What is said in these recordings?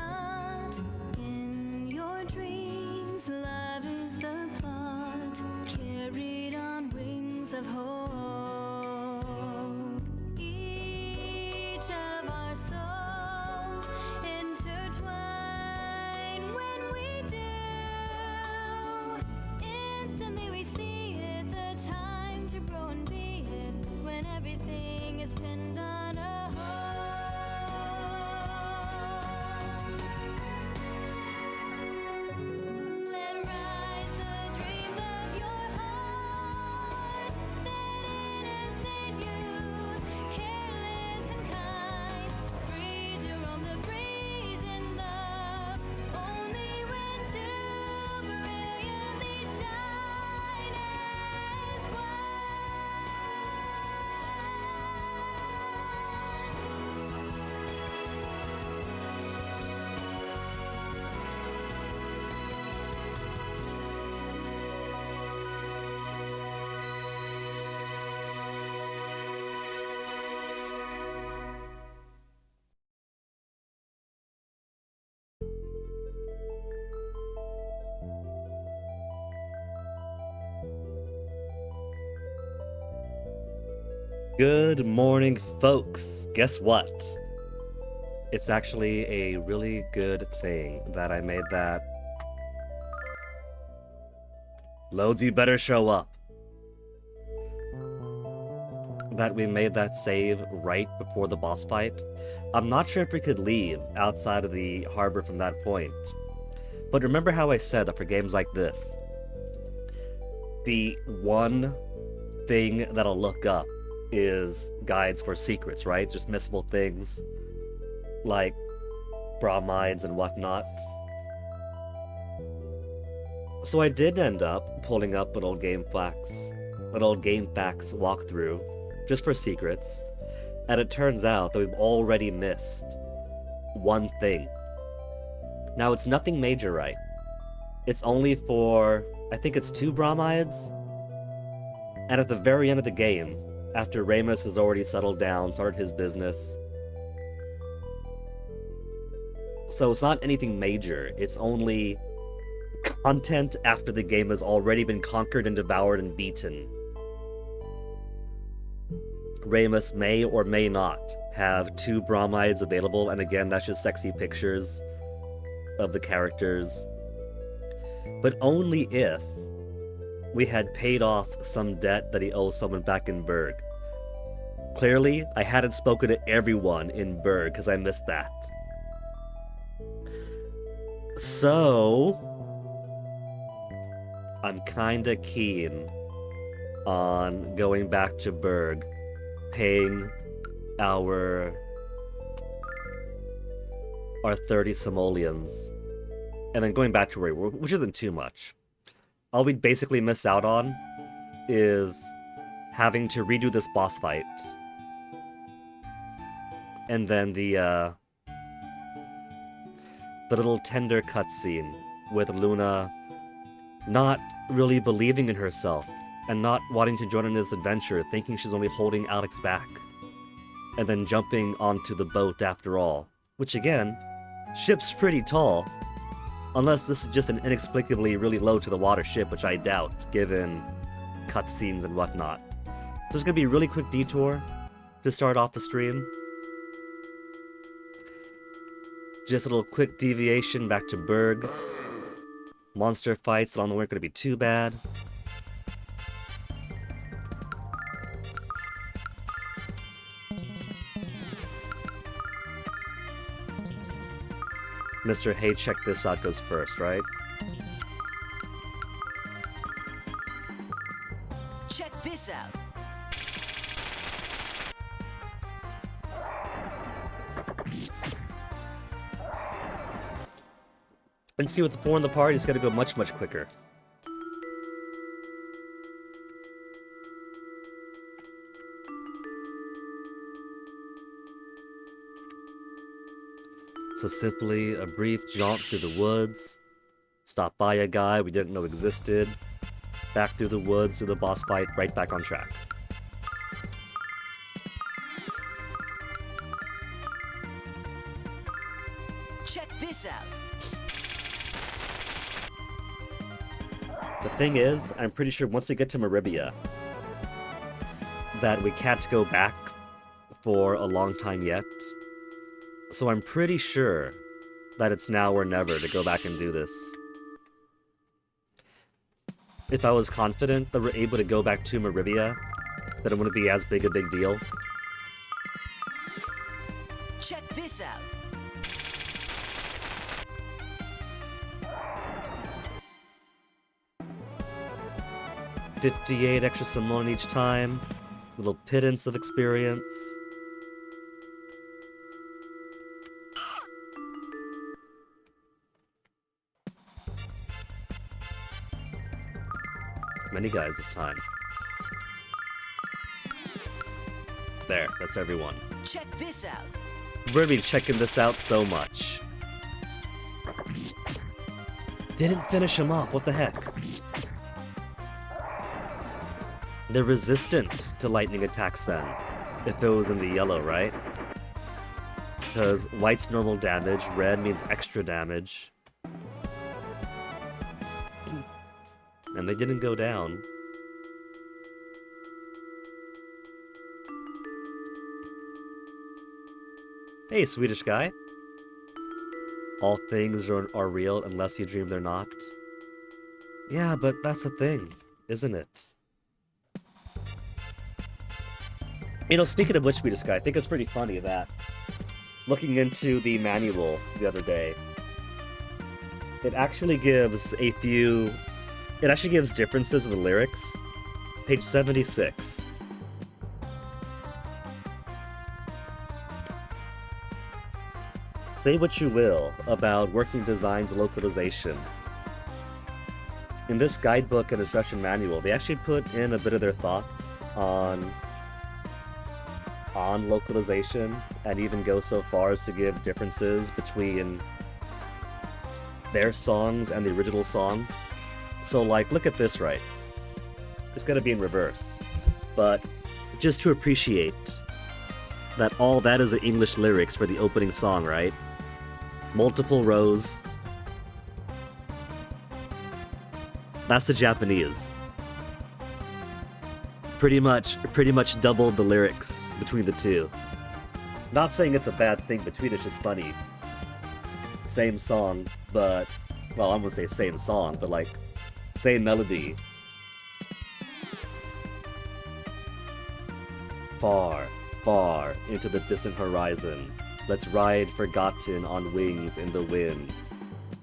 not. In your dreams, love is the plot, carried on wings of hope. Each of our souls intertwine when we do. Instantly we see it, the time to grow and be it, when everything is pinned on a hold. Let rise the dreams of your heart, that innocent youth, careless and kind, free to roam the breeze in love, only when two brilliantly shine as one. Good morning, folks. Guess what? It's actually a really good thing that I made that. Loads, you better show up. That we made that save right before the boss fight. I'm not sure if we could leave outside of the harbor from that point. But remember how I said that for games like this, the one thing that I'll look up is guides for secrets, right? Just missable things like bromides and whatnot. So I did end up pulling up an old GameFAQs walkthrough just for secrets, and it turns out that we've already missed one thing. Now it's nothing major, right? It's only for, I think it's 2 bromides, and at the very end of the game, after Ramus has already settled down, started his business. So it's not anything major, it's only content after the game has already been conquered and devoured and beaten. Ramus may or may not have 2 bromides available, and again, that's just sexy pictures of the characters. But only if we had paid off some debt that he owes someone back in Berg. Clearly, I hadn't spoken to everyone in Berg because I missed that. So, I'm kinda keen on going back to Berg, paying our 30 simoleons, and then going back to where we were, which isn't too much. All we'd basically miss out on is having to redo this boss fight. And then the little tender cutscene with Luna not really believing in herself and not wanting to join in this adventure, thinking she's only holding Alex back. And then jumping onto the boat after all. Which again, ship's pretty tall. Unless this is just an inexplicably really low to the water ship, which I doubt, given cutscenes and whatnot. So it's gonna be a really quick detour to start off the stream. Just a little quick deviation back to Berg. Monster fights along the way aren't gonna be too bad. Mr. Hey, check this out goes first, right? Check this out. And see, with the 4 in the party, it's gonna go much, much quicker. So simply a brief jaunt through the woods, stop by a guy we didn't know existed, back through the woods, through the boss fight, right back on track. Check this this out. The thing is, I'm pretty sure once we get to Maribia, that we can't go back for a long time yet. So I'm pretty sure that it's now or never to go back and do this. If I was confident that we're able to go back to Maribia, then it wouldn't be as big a big deal. Check this out. $58 extra Simone each time. Little pittance of experience. Many guys this time. There, that's everyone. Check this out. We're gonna be checking this out so much. Didn't finish him off, what the heck? They're resistant to lightning attacks then, if it was in the yellow, right? Because white's normal damage, red means extra damage. And they didn't go down. Hey, Swedish guy. All things are real unless you dream they're not. Yeah, but that's the thing, isn't it? You know, speaking of which, Swedish guy, I think it's pretty funny that looking into the manual the other day, it actually gives differences in the lyrics. Page 76. Say what you will about working designs and localization. In this guidebook and instruction manual, they actually put in a bit of their thoughts on localization, and even go so far as to give differences between their songs and the original song. So, like, look at this, right? It's gonna be in reverse. But just to appreciate that all that is the English lyrics for the opening song, right? Multiple rows. That's the Japanese. Pretty much doubled the lyrics between the two. Not saying it's a bad thing between, it's just funny. Same song, but, well, I'm gonna say same song, but like, same melody. Far, far into the distant horizon, let's ride forgotten on wings in the wind,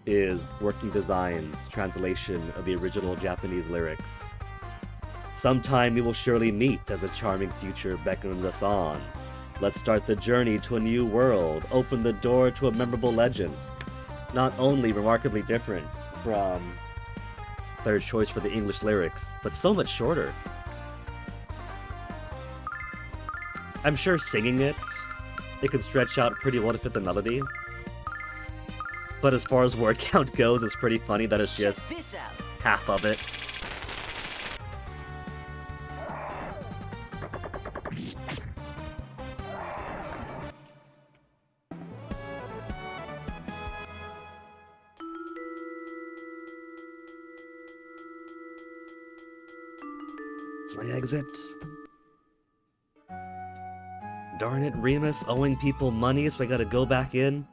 is Working Designs' translation of the original Japanese lyrics. Sometime we will surely meet as a charming future beckons us on. Let's start the journey to a new world, open the door to a memorable legend. Not only remarkably different from third choice for the English lyrics, but so much shorter. I'm sure singing it can stretch out pretty well to fit the melody. But as far as word count goes, it's pretty funny that it's just Check this out. half of it. It's my exit. Darn it, Remus, owing people money, so I gotta go back in.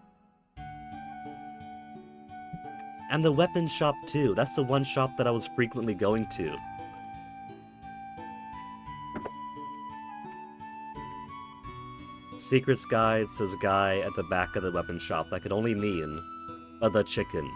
And the weapon shop too. That's the one shop that I was frequently going to. Secrets guide says guy at the back of the weapon shop. That could only mean the chicken.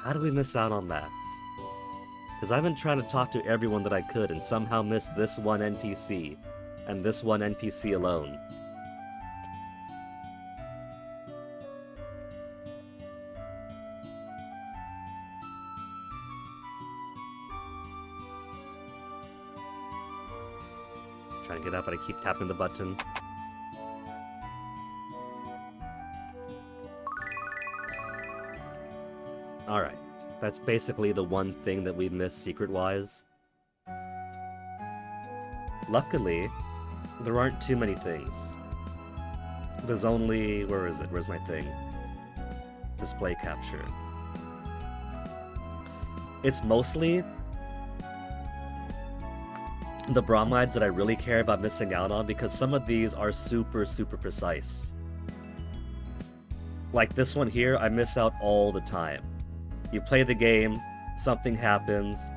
How do we miss out on that? Because I've been trying to talk to everyone that I could and somehow missed this one NPC, and this one NPC alone. Trying to pick it up, but I keep tapping the button. Alright, that's basically the one thing that we missed secret-wise. Luckily, there aren't too many things. There's only... where is it? Where's my thing? Display capture. It's mostly the bromides that I really care about missing out on, because some of these are super, super precise. Like this one here, I miss out all the time. You play the game, something happens,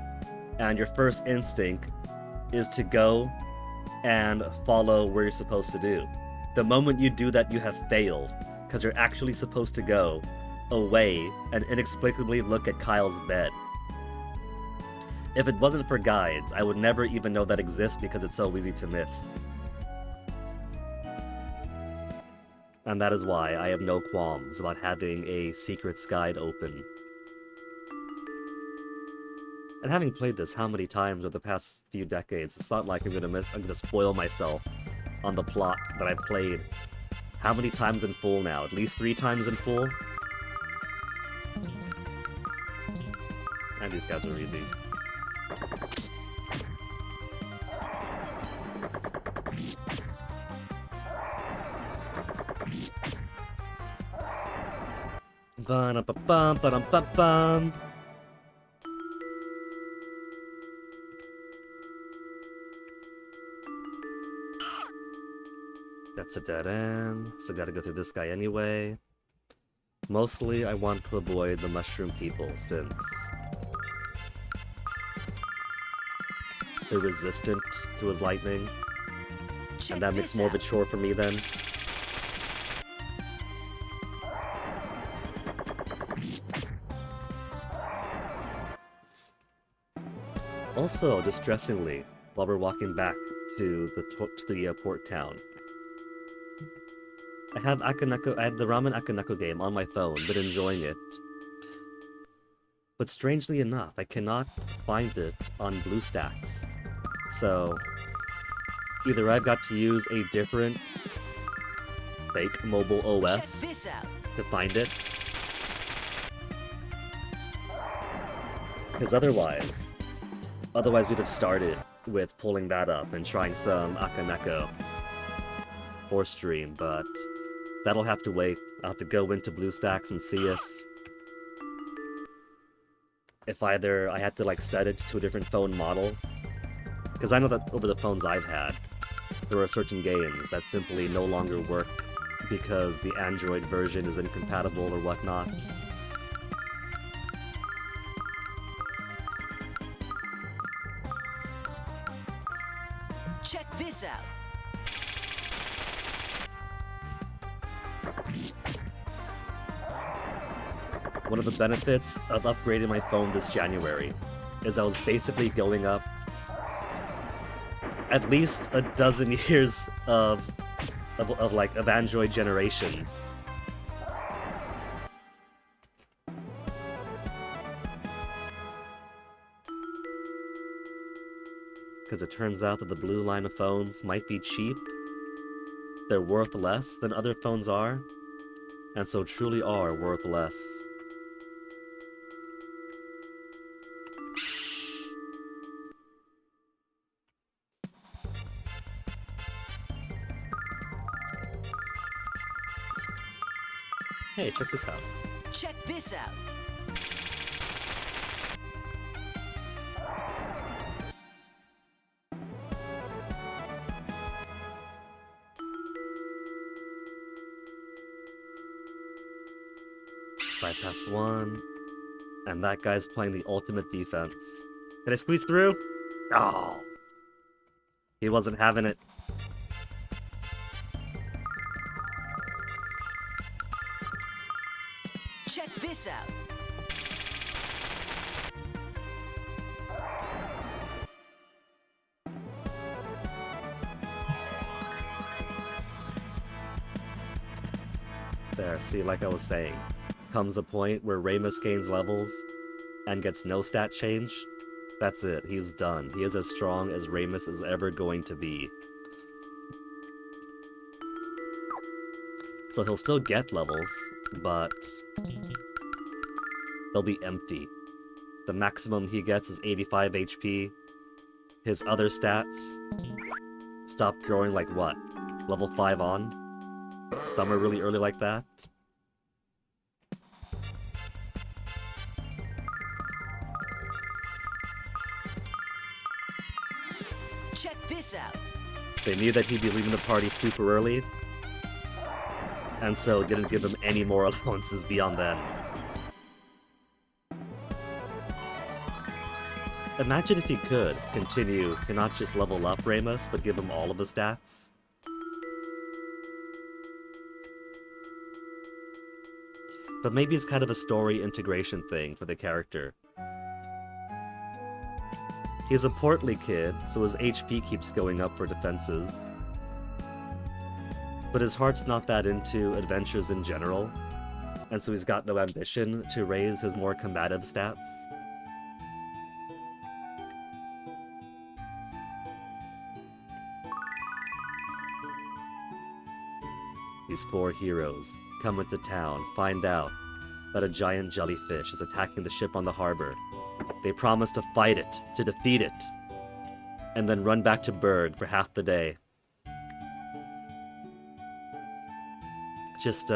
and your first instinct is to go and follow where you're supposed to do. The moment you do that, you have failed, because you're actually supposed to go away and inexplicably look at Kyle's bed. If it wasn't for guides, I would never even know that exists because it's so easy to miss. And that is why I have no qualms about having a secrets guide open. And having played this how many times over the past few decades, it's not like I'm gonna spoil myself on the plot that I played how many times in full now? At least 3 times in full? And these guys are easy. Ba-dum-ba-bum, ba-dum-ba-bum. That's a dead end, so gotta go through this guy anyway. Mostly, I want to avoid the mushroom people, since they're resistant to his lightning, and that makes more of a chore for me then. Also, distressingly, while we're walking back to the port town, I have the Ramen Akaneko game on my phone, been enjoying it. But strangely enough, I cannot find it on BlueStacks. So, either I've got to use a different fake mobile OS to find it, because otherwise we'd have started with pulling that up and trying some Akaneko for stream, but that'll have to wait. I'll have to go into BlueStacks and see if either I had to like set it to a different phone model, because I know that over the phones I've had, there are certain games that simply no longer work because the Android version is incompatible or whatnot. Check this out. One of the benefits of upgrading my phone this January is I was basically going up at least a dozen years of Android generations. Because it turns out that the blue line of phones might be cheap, they're worth less than other phones are, and so truly are worth less. Hey, check this out. Check this out. Bypass 1. And that guy's playing the ultimate defense. Did I squeeze through? Oh. He wasn't having it. Check this out. There, see, like I was saying, comes a point where Ramus gains levels and gets no stat change. That's it, he's done. He is as strong as Ramus is ever going to be. So he'll still get levels, but they'll be empty. The maximum he gets is 85 HP. His other stats stop growing like what? Level 5 on? Some are really early like that. Check this out. They knew that he'd be leaving the party super early, and so didn't give him any more allowances beyond that. Imagine if he could continue to not just level up Ramus, but give him all of the stats. But maybe it's kind of a story integration thing for the character. He's a portly kid, so his HP keeps going up for defenses. But his heart's not that into adventures in general, and so he's got no ambition to raise his more combative stats. These 4 heroes come into town, find out that a giant jellyfish is attacking the ship on the harbor. They promise to fight it, to defeat it, and then run back to Berg for half the day. Just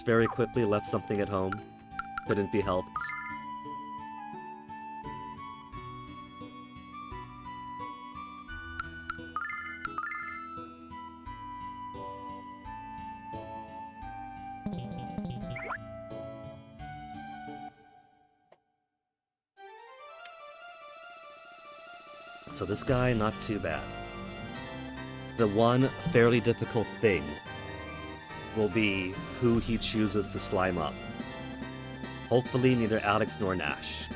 very quickly left something at home. Couldn't be helped. So this guy, not too bad. The one fairly difficult thing will be who he chooses to slime up. Hopefully neither Alex nor Nash.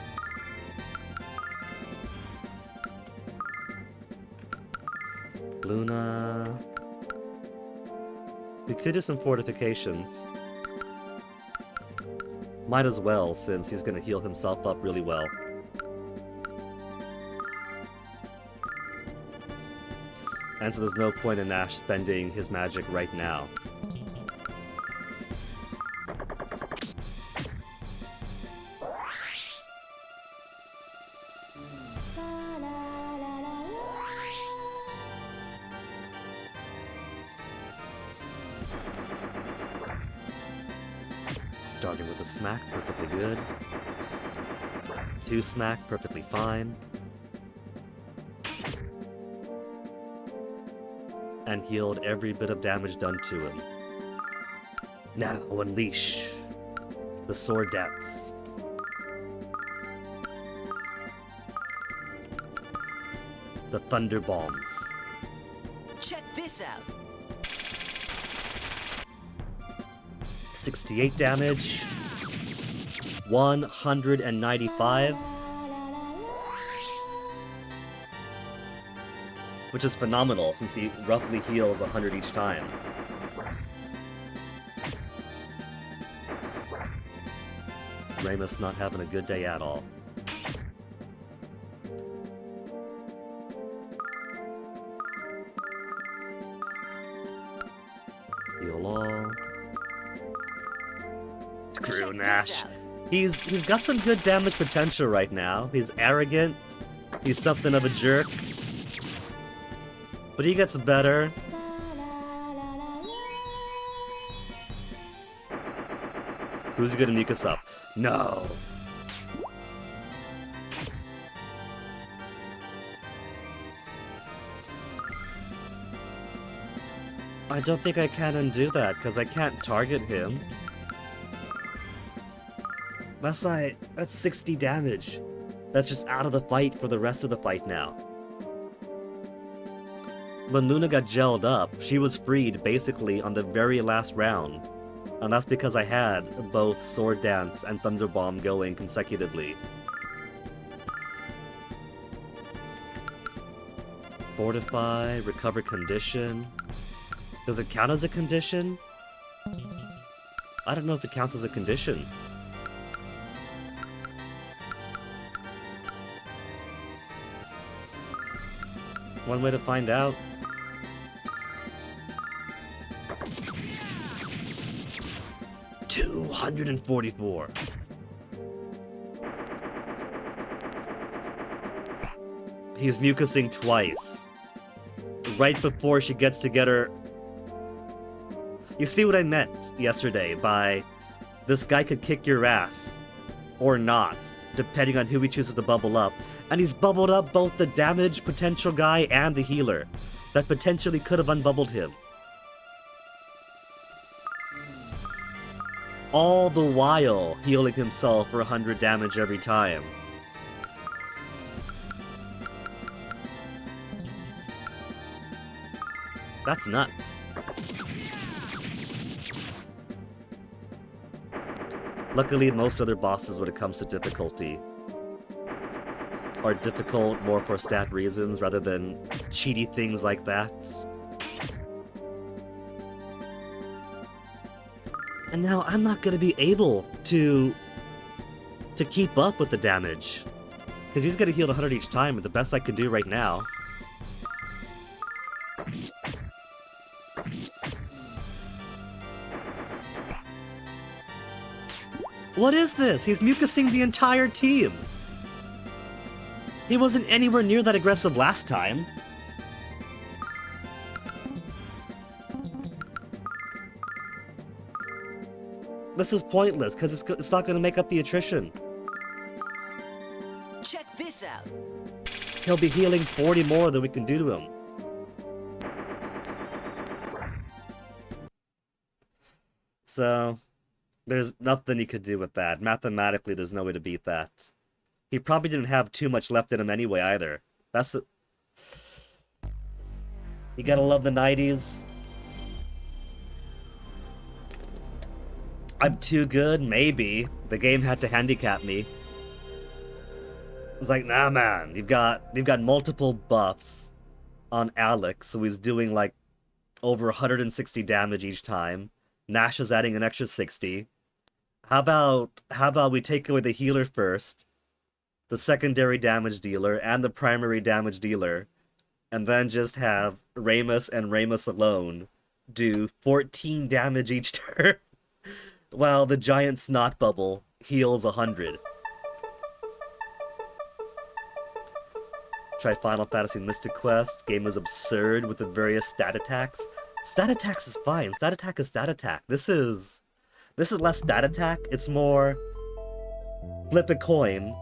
Luna... We could do some fortifications. Might as well, since he's gonna heal himself up really well. And so there's no point in Nash spending his magic right now. Starting with a smack, perfectly good. 2 smack, perfectly fine. And healed every bit of damage done to him. Now unleash the sword dance. The thunder bombs. Check this out. 68 damage. 195. Which is phenomenal, since he roughly heals 100 each time. Ramus not having a good day at all. Heal all. Screw Nash. He's got some good damage potential right now. He's arrogant. He's something of a jerk. But he gets better. Who's gonna nuke us up? No! I don't think I can undo that, because I can't target him. That's 60 damage. That's just out of the fight for the rest of the fight now. When Luna got gelled up, she was freed basically on the very last round. And that's because I had both Sword Dance and Thunder Bomb going consecutively. Fortify, recover condition. Does it count as a condition? I don't know if it counts as a condition. One way to find out. 244. He's mucusing twice. Right before she gets to get her... You see what I meant yesterday by this guy could kick your ass. Or not, depending on who he chooses to bubble up. And he's bubbled up both the damage potential guy and the healer. That potentially could have unbubbled him. All the while healing himself for 100 damage every time. That's nuts. Luckily, most other bosses when it comes to difficulty are difficult more for stat reasons rather than cheaty things like that. And now I'm not gonna be able to keep up with the damage. Because he's gonna heal 100 each time, but the best I can do right now. What is this? He's mucusing the entire team! He wasn't anywhere near that aggressive last time. This is pointless, because it's not going to make up the attrition. Check this out. He'll be healing 40 more than we can do to him. So, there's nothing he could do with that. Mathematically, there's no way to beat that. He probably didn't have too much left in him anyway, either. That's the... You gotta love the 90s. I'm too good? Maybe. The game had to handicap me. It's like, nah man, you've got multiple buffs on Alex, so he's doing like over 160 damage each time. Nash is adding an extra 60. How about we take away the healer first, the secondary damage dealer, and the primary damage dealer, and then just have Ramus and Ramus alone do 14 damage each turn, while the giant snot bubble heals 100. Try Final Fantasy Mystic Quest. Game is absurd with the various stat attacks. Stat attacks is fine. Stat attack is stat attack. This is less stat attack. It's more flip a coin,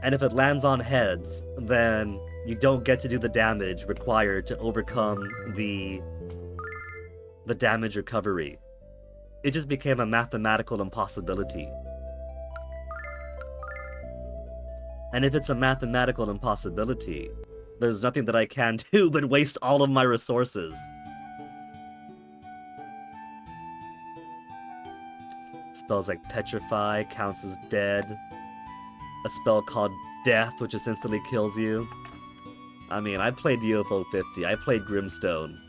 and if it lands on heads, then you don't get to do the damage required to overcome the damage recovery. It just became a mathematical impossibility. And if it's a mathematical impossibility, there's nothing that I can do but waste all of my resources. Spells like Petrify counts as dead. A spell called Death, which just instantly kills you. I mean, I played UFO 50, I played Grimstone.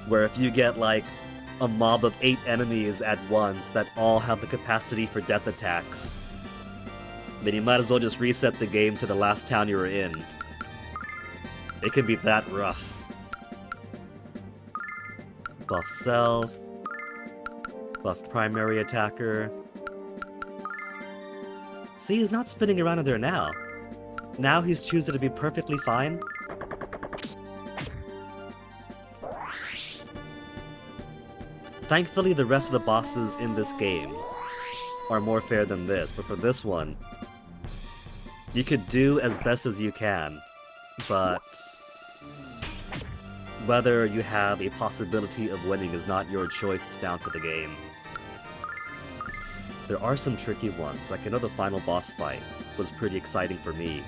Where if you get like a mob of 8 enemies at once that all have the capacity for death attacks, then you might as well just reset the game to the last town you were in. It can be that rough. Buff self. Buff primary attacker. See, he's not spinning around in there now. Now he's choosing to be perfectly fine. Thankfully, the rest of the bosses in this game are more fair than this, but for this one, you could do as best as you can, but whether you have a possibility of winning is not your choice, it's down to the game. There are some tricky ones, like I know the final boss fight was pretty exciting for me,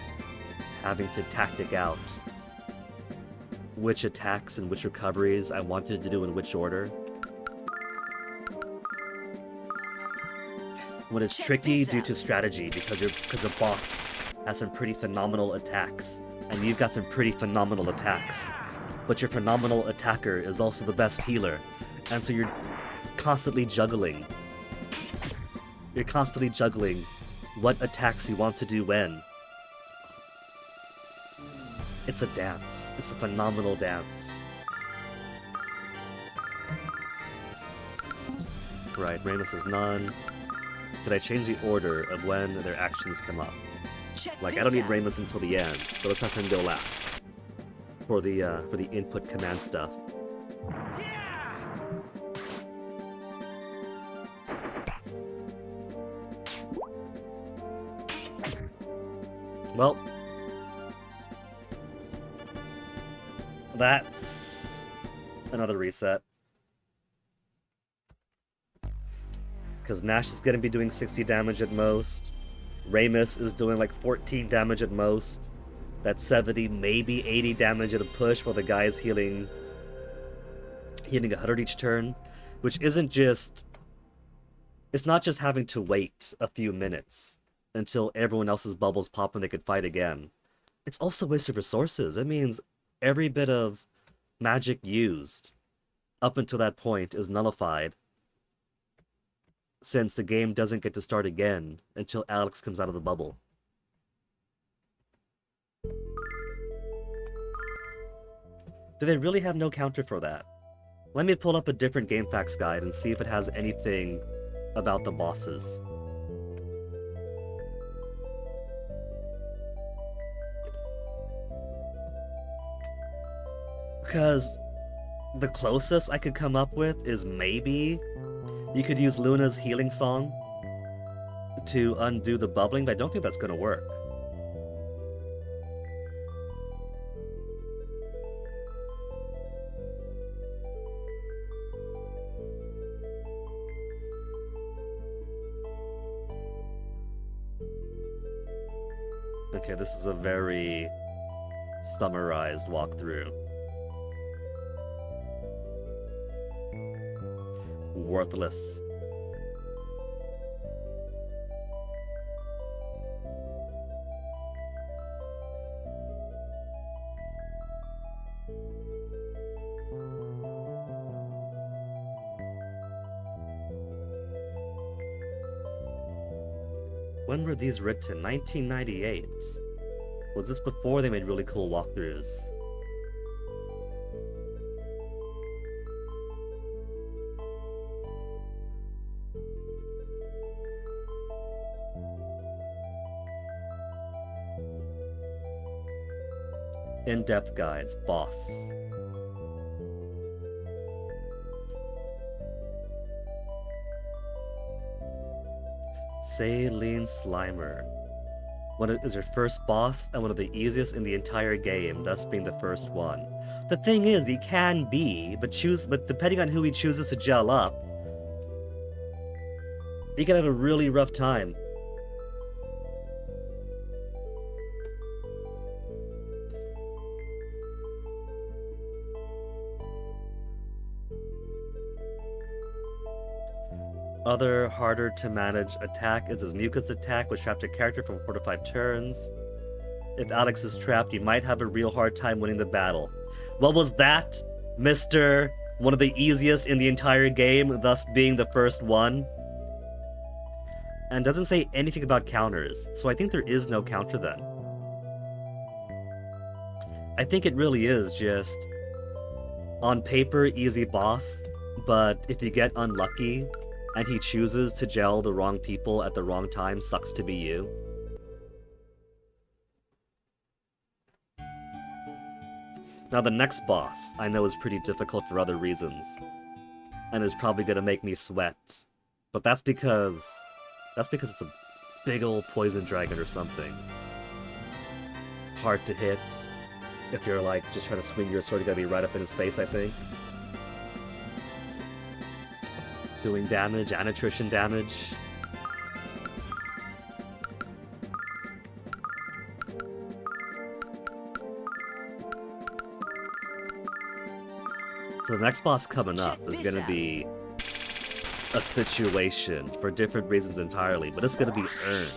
having to tactic out which attacks and which recoveries I wanted to do in which order. When it's tricky due to strategy, because the boss has some pretty phenomenal attacks, and you've got some pretty phenomenal attacks. But your phenomenal attacker is also the best healer, and so you're constantly juggling. You're constantly juggling what attacks you want to do when. It's a dance. It's a phenomenal dance. Right, Ramus is none. Could I change the order of when their actions come up? Check Like, this I don't need out. Ramus until the end, so let's have him go last. For the input command stuff. Yeah! Well, that's another reset. Because Nash is going to be doing 60 damage at most. Ramus is doing like 14 damage at most. That's 70, maybe 80 damage at a push while the guy is healing 100 each turn. Which isn't just... It's not just having to wait a few minutes until everyone else's bubbles pop and they could fight again. It's also a waste of resources. It means every bit of magic used up until that point is nullified, since the game doesn't get to start again until Alex comes out of the bubble. Do they really have no counter for that? Let me pull up a different GameFAQs guide and see if it has anything about the bosses. Because the closest I could come up with is maybe you could use Luna's healing song to undo the bubbling, but I don't think that's going to work. Okay, this is a very summarized walkthrough. Worthless. When were these written? 1998. Was this before they made really cool walkthroughs? In-depth guides, boss. Saline Slimer. Is your first boss and one of the easiest in the entire game, thus being the first one. The thing is, he can be, but depending on who he chooses to gel up, he can have a really rough time. Other harder to manage attack is his Mucus attack, which traps a character for 4 to 5 turns. If Alex is trapped, you might have a real hard time winning the battle. What was that, Mr. One of the easiest in the entire game, thus being the first one? And doesn't say anything about counters, so I think there is no counter then. I think it really is just, on paper, easy boss, but if you get unlucky, and he chooses to gel the wrong people at the wrong time, sucks to be you. Now the next boss, I know is pretty difficult for other reasons, and is probably gonna make me sweat. But that's because it's a big old poison dragon or something. Hard to hit. If you're like just trying to swing your sword, you gotta be right up in his face, I think. Doing damage and attrition damage. So the next boss coming up is going to be a situation for different reasons entirely, but it's going to be earned.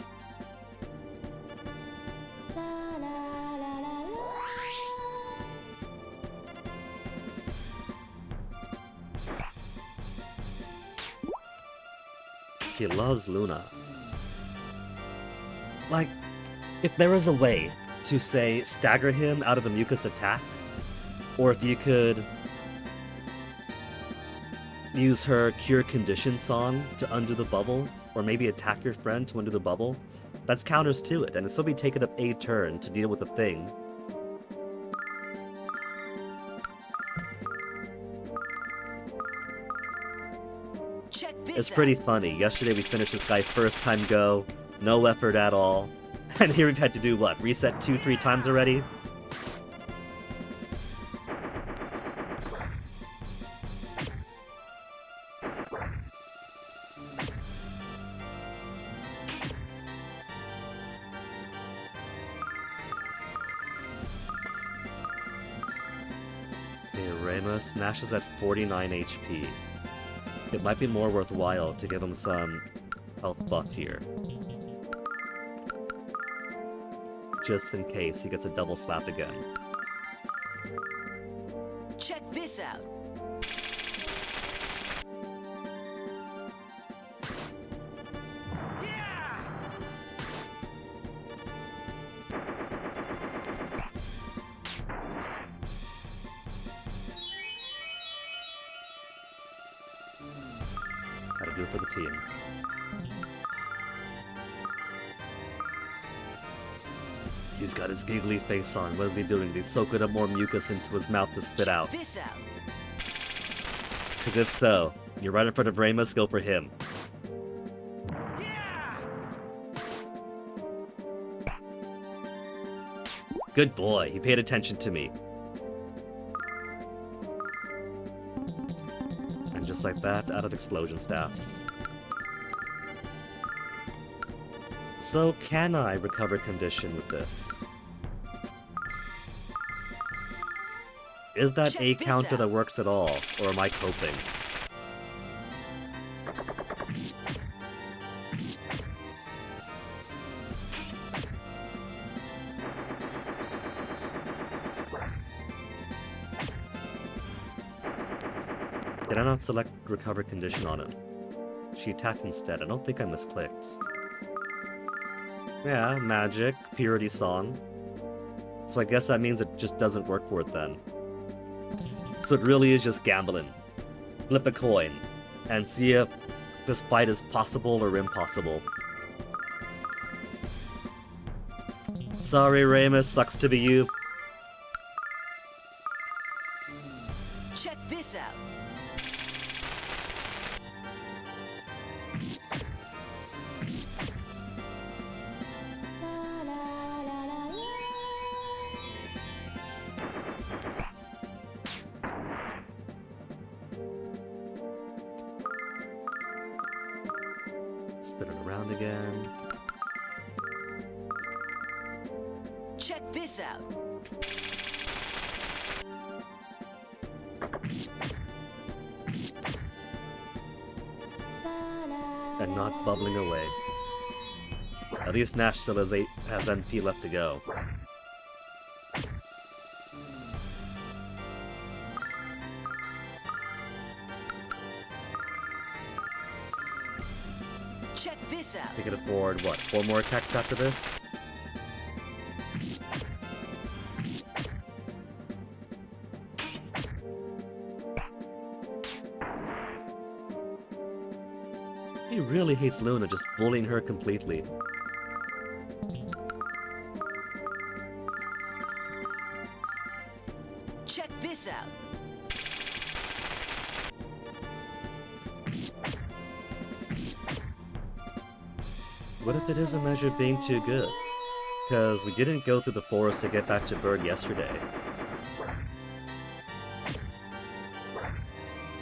He loves Luna. Like, if there was a way to say stagger him out of the mucus attack, or if you could use her cure condition song to undo the bubble, or maybe attack your friend to undo the bubble. That's counters to it, and it'll still be taking up a turn to deal with the thing. Check this It's out. pretty funny. Yesterday we finished this guy first time go, no effort at all. And here we've had to do what? Reset 2-3 times already? Okay, Ramos Nash at 49 HP. It might be more worthwhile to give him some health buff here. Just in case he gets a double slap again. Check this out. Yeah! Gotta do it for the team. He's got his giggly face on. What is he doing? He's soaking up more mucus into his mouth to spit Check out. this out. Because if so, you're right in front of Ramos, go for him. Yeah! Good boy, he paid attention to me. And just like that, out of explosion staffs. So can I recover condition with this? Is that Check a this counter out. that works at all, or am I coping? Did I not select recover condition on it? She attacked instead. I don't think I misclicked. Yeah, magic, purity song. So I guess that means it just doesn't work for it then. So it really is just gambling. Flip a coin and see if this fight is possible or impossible. Sorry, Ramos, sucks to be you. Check this out. Spin it around again. Check this out. And not bubbling away. At least Nash still has MP left to go. Check this out. We can afford, what, 4 more attacks after this? He really hates Luna, just bullying her completely. Check this out. What if it is a measure of being too good? Because we didn't go through the forest to get back to Berg yesterday.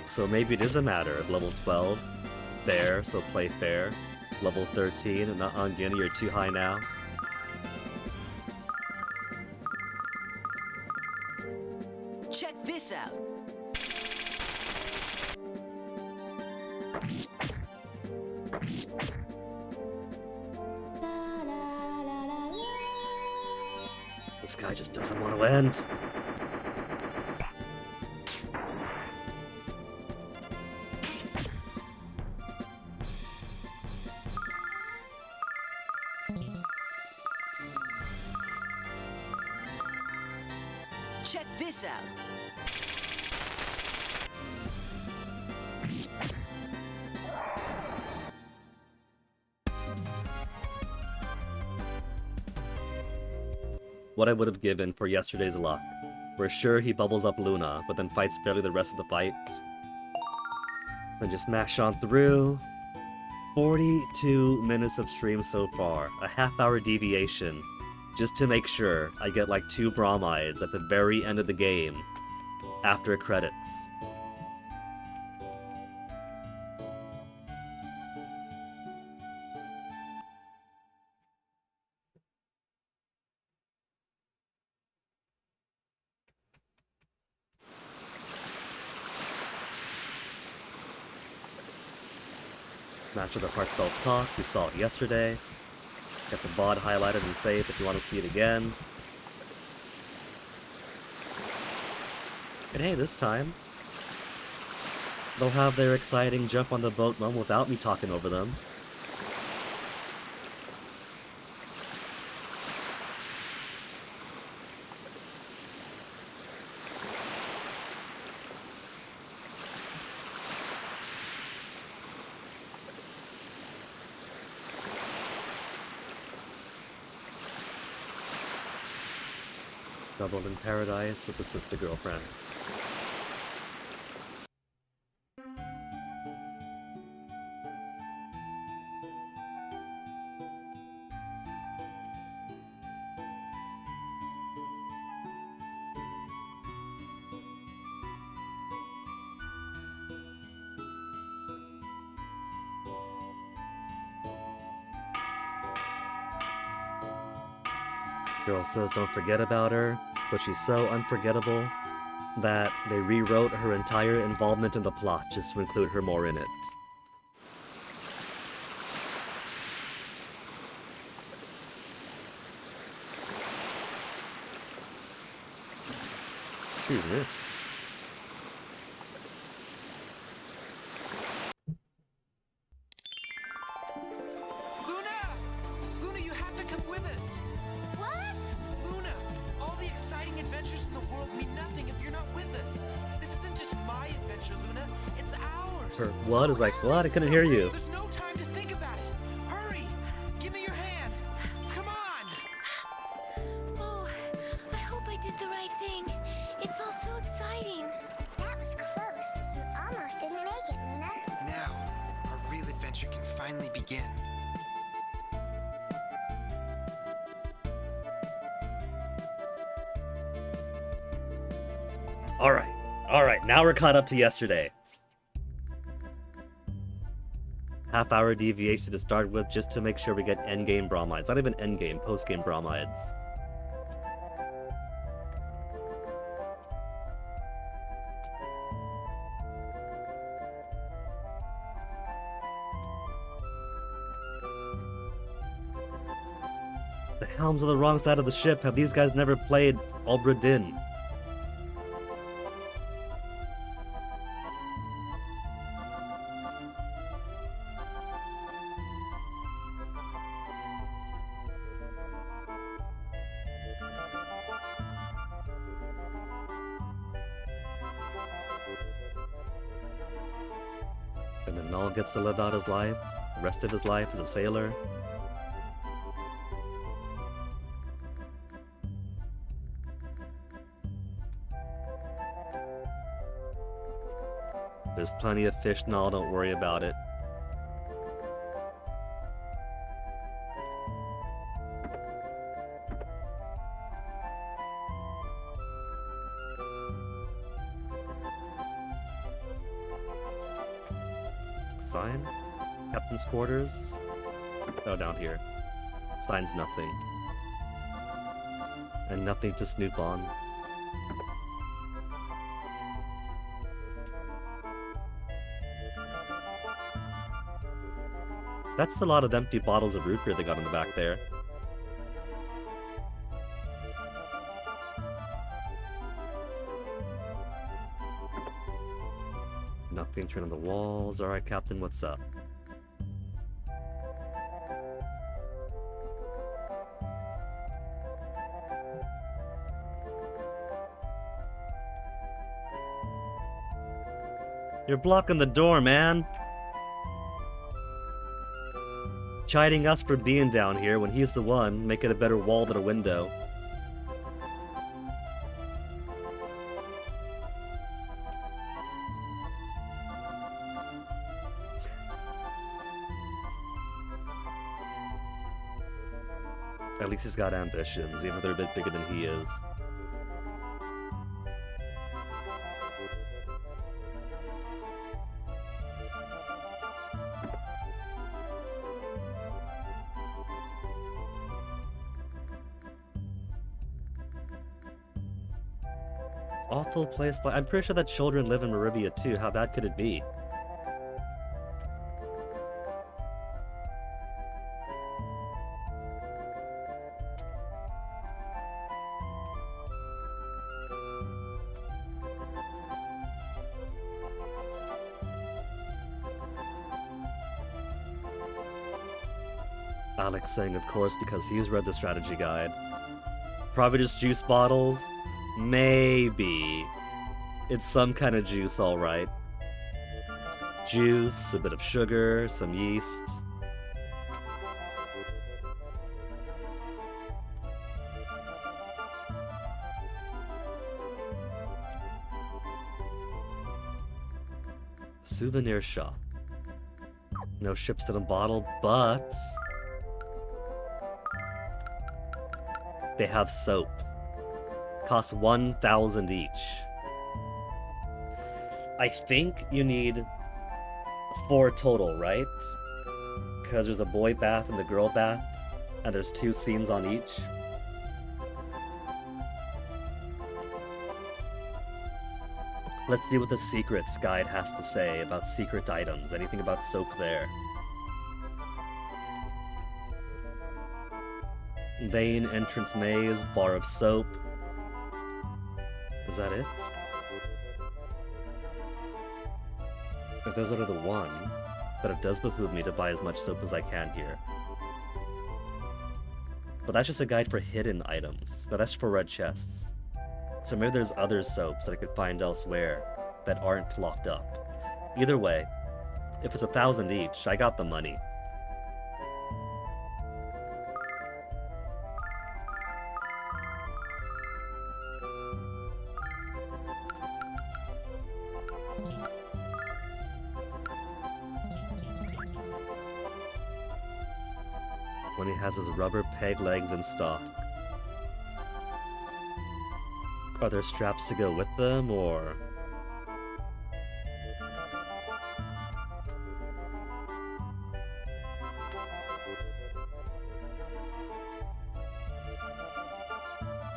So maybe it is a matter of level 12. Fair, so play fair. Level 13, and not on Guinea, you're too high now. Check this out. This guy just doesn't want to end. Check this out. What I would have given for yesterday's luck. We're sure he bubbles up Luna, but then fights fairly the rest of the fight. Then just mash on through. 42 minutes of stream so far. A half-hour deviation. Just to make sure I get like 2 bromides at the very end of the game. After credits. Match of the Heartfelt Talk, we saw it yesterday. Got the VOD highlighted and saved if you want to see it again. And hey, this time, they'll have their exciting jump on the boat moment without me talking over them. Troubled in Paradise with the sister girlfriend. Girl says don't forget about her, but she's so unforgettable that they rewrote her entire involvement in the plot just to include her more in it. Excuse me. Luna! Luna, you have to come with us! What? Luna, all the exciting adventures in the world mean nothing if you're not with us. This isn't just my adventure, Luna. It's ours. Her what is like, what? I couldn't hear you. There's no time to think about it. Hurry! Give me your hand. Come on! Oh, I hope I did the right thing. It's all so exciting. That was close. You almost didn't make it, Luna. Now, our real adventure can finally begin. Alright, now we're caught up to yesterday. Half-hour deviation to start with just to make sure we get endgame bromides. Not even endgame, post-game bromides. The helm's on the wrong side of the ship. Have these guys never played Obra Dinn? And then Null gets to live out his life, the rest of his life as a sailor. There's plenty of fish, Null, don't worry about it. Sign? Captain's quarters? Oh, down here. Sign's nothing. And nothing to snoop on. That's a lot of empty bottles of root beer they got in the back there. Nothing turning the walls. Alright, Captain, what's up? You're blocking the door, man. Chiding us for being down here when he's the one making a better wall than a window. At least he's got ambitions, even if they're a bit bigger than he is. Awful place. I'm pretty sure that children live in Maribia too. How bad could it be? Alex saying, of course, because he's read the strategy guide. Probably just juice bottles? Maybe. It's some kind of juice, alright. Juice, a bit of sugar, some yeast. Souvenir shop. No ships in a bottle, but they have soap. Costs 1,000 each. I think you need 4 total, right? Because there's a boy bath and the girl bath, and there's 2 scenes on each. Let's see what the secrets guide has to say about secret items. Anything about soap there? Lane, entrance maze, bar of soap. Is that it? If those are the one, then it does behoove me to buy as much soap as I can here. But that's just a guide for hidden items. No, that's for red chests. So maybe there's other soaps that I could find elsewhere that aren't locked up. Either way, if it's 1,000 each, I got the money. When he has his rubber peg legs in stock. Are there straps to go with them, or...?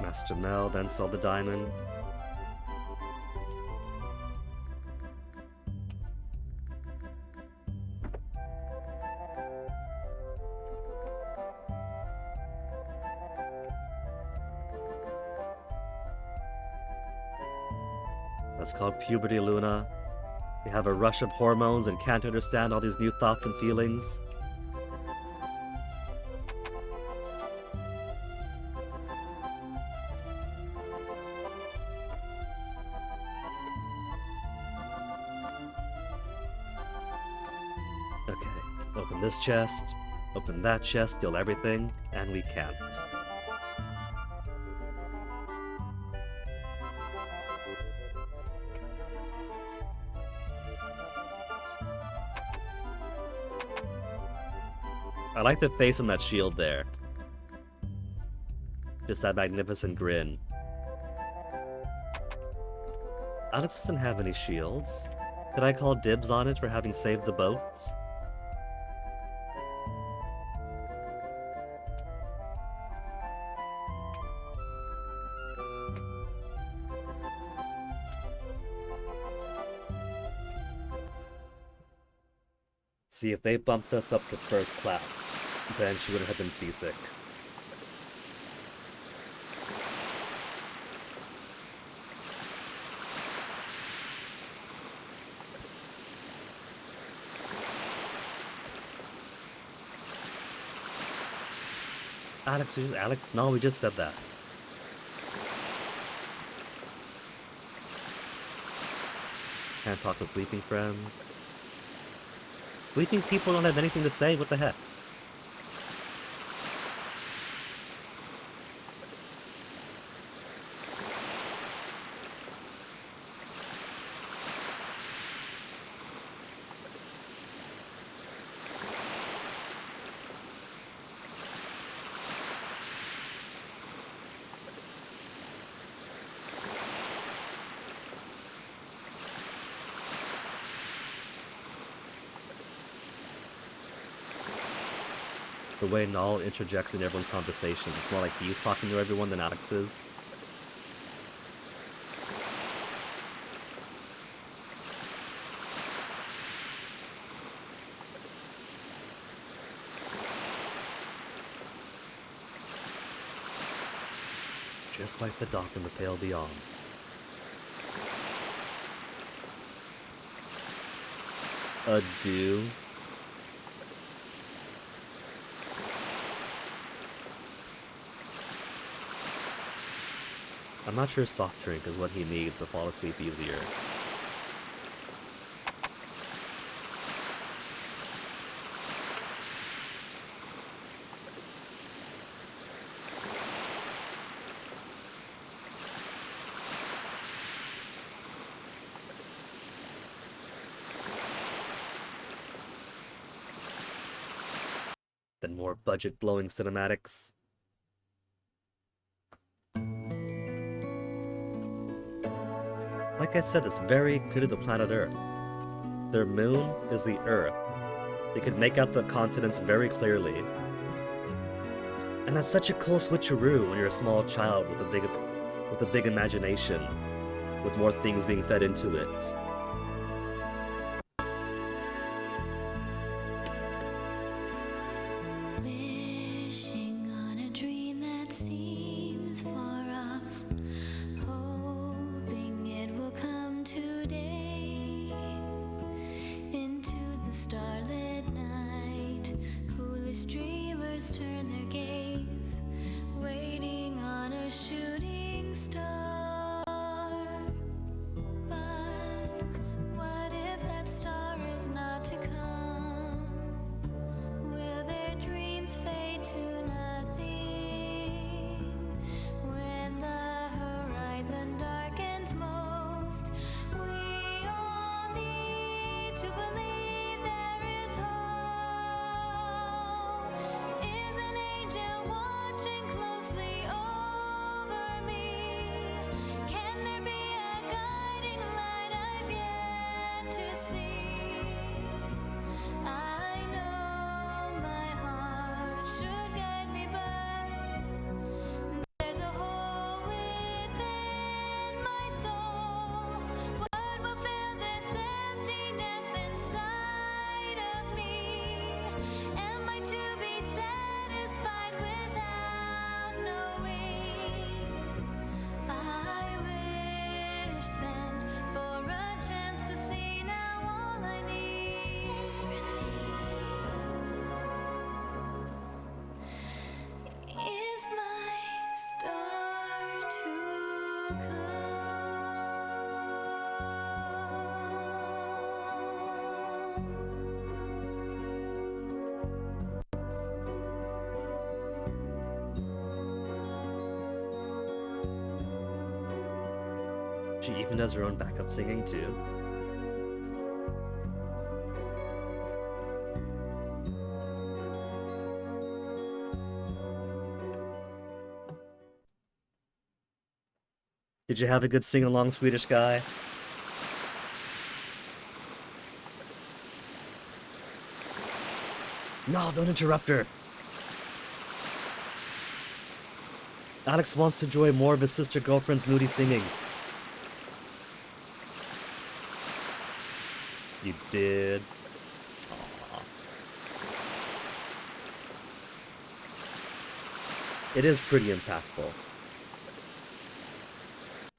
Master Mel, then sell the diamond. That's called puberty, Luna. You have a rush of hormones and can't understand all these new thoughts and feelings. Okay, open this chest, open that chest, steal everything, and we can't. I like the face on that shield there. Just that magnificent grin. Alex doesn't have any shields. Could I call dibs on it for having saved the boat? See, if they bumped us up to first class, then she wouldn't have been seasick. Alex? No, we just said that. can't talk to sleeping friends. Sleeping people don't have anything to say, what the heck? The way Null interjects in everyone's conversations, it's more like he's talking to everyone than Alex is. Just like the dock in the Pale Beyond. Adieu. I'm not sure soft drink is what he needs to fall asleep easier. Then more budget-blowing cinematics. Like I said, it's very clear to the planet Earth. Their moon is the Earth. They could make out the continents very clearly. And that's such a cool switcheroo when you're a small child with a big imagination, with more things being fed into it. Wishing on a dream that seems far off, hoping it will come today. Into the starlit night, foolish dreamers turn their gaze, waiting on a shooting star. But what if that star is not to come? Will their dreams fade to nothing when the horizon darkens most? We all need to believe there is hope. Is an angel watching closely over me? Can there be a guiding light I've yet to see? I know my heart should guide me, but there's a hole within my soul. What will fill this emptiness inside of me? Am I to be satisfied without knowing? I wish then for a chance to see now all I need is my star to She even does her own backup singing too. Did you have a good sing-along, Swedish guy? No, don't interrupt her. Alex wants to enjoy more of his sister girlfriend's moody singing. You did. Aww. It is pretty impactful.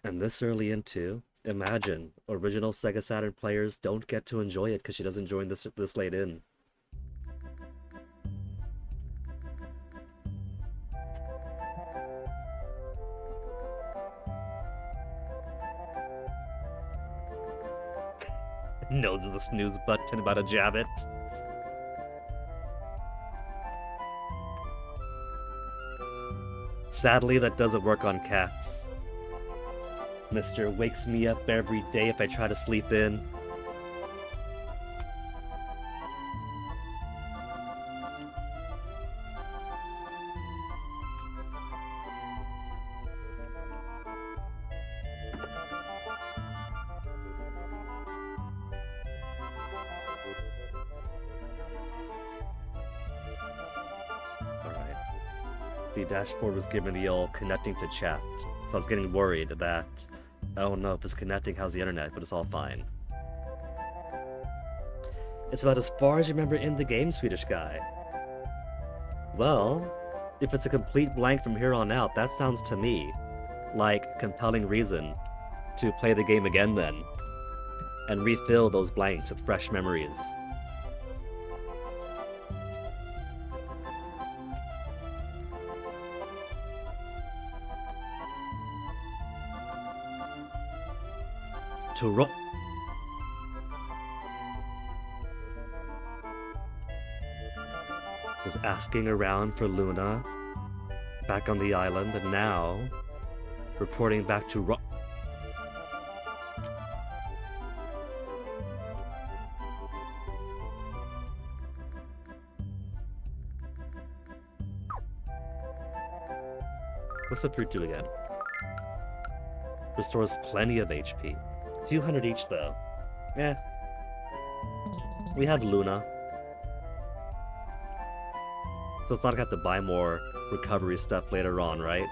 And this early in too. Imagine, original Sega Saturn players don't get to enjoy it because she doesn't join this late in. Knows the snooze button about to jab it. Sadly, that doesn't work on cats. Mister wakes me up every day if I try to sleep in. Alright. The dashboard was given the old connecting to chat, so I was getting worried that, oh no, if it's connecting, how's the internet? But it's all fine. It's about as far as you remember in the game, Swedish guy. Well, if it's a complete blank from here on out, that sounds to me like compelling reason to play the game again then, and refill those blanks with fresh memories. Was asking around for Luna back on the island, and now reporting back to What's the fruit do again? Restores plenty of HP. 200 each though. Eh. We have Luna. So it's not gonna have to buy more recovery stuff later on, right?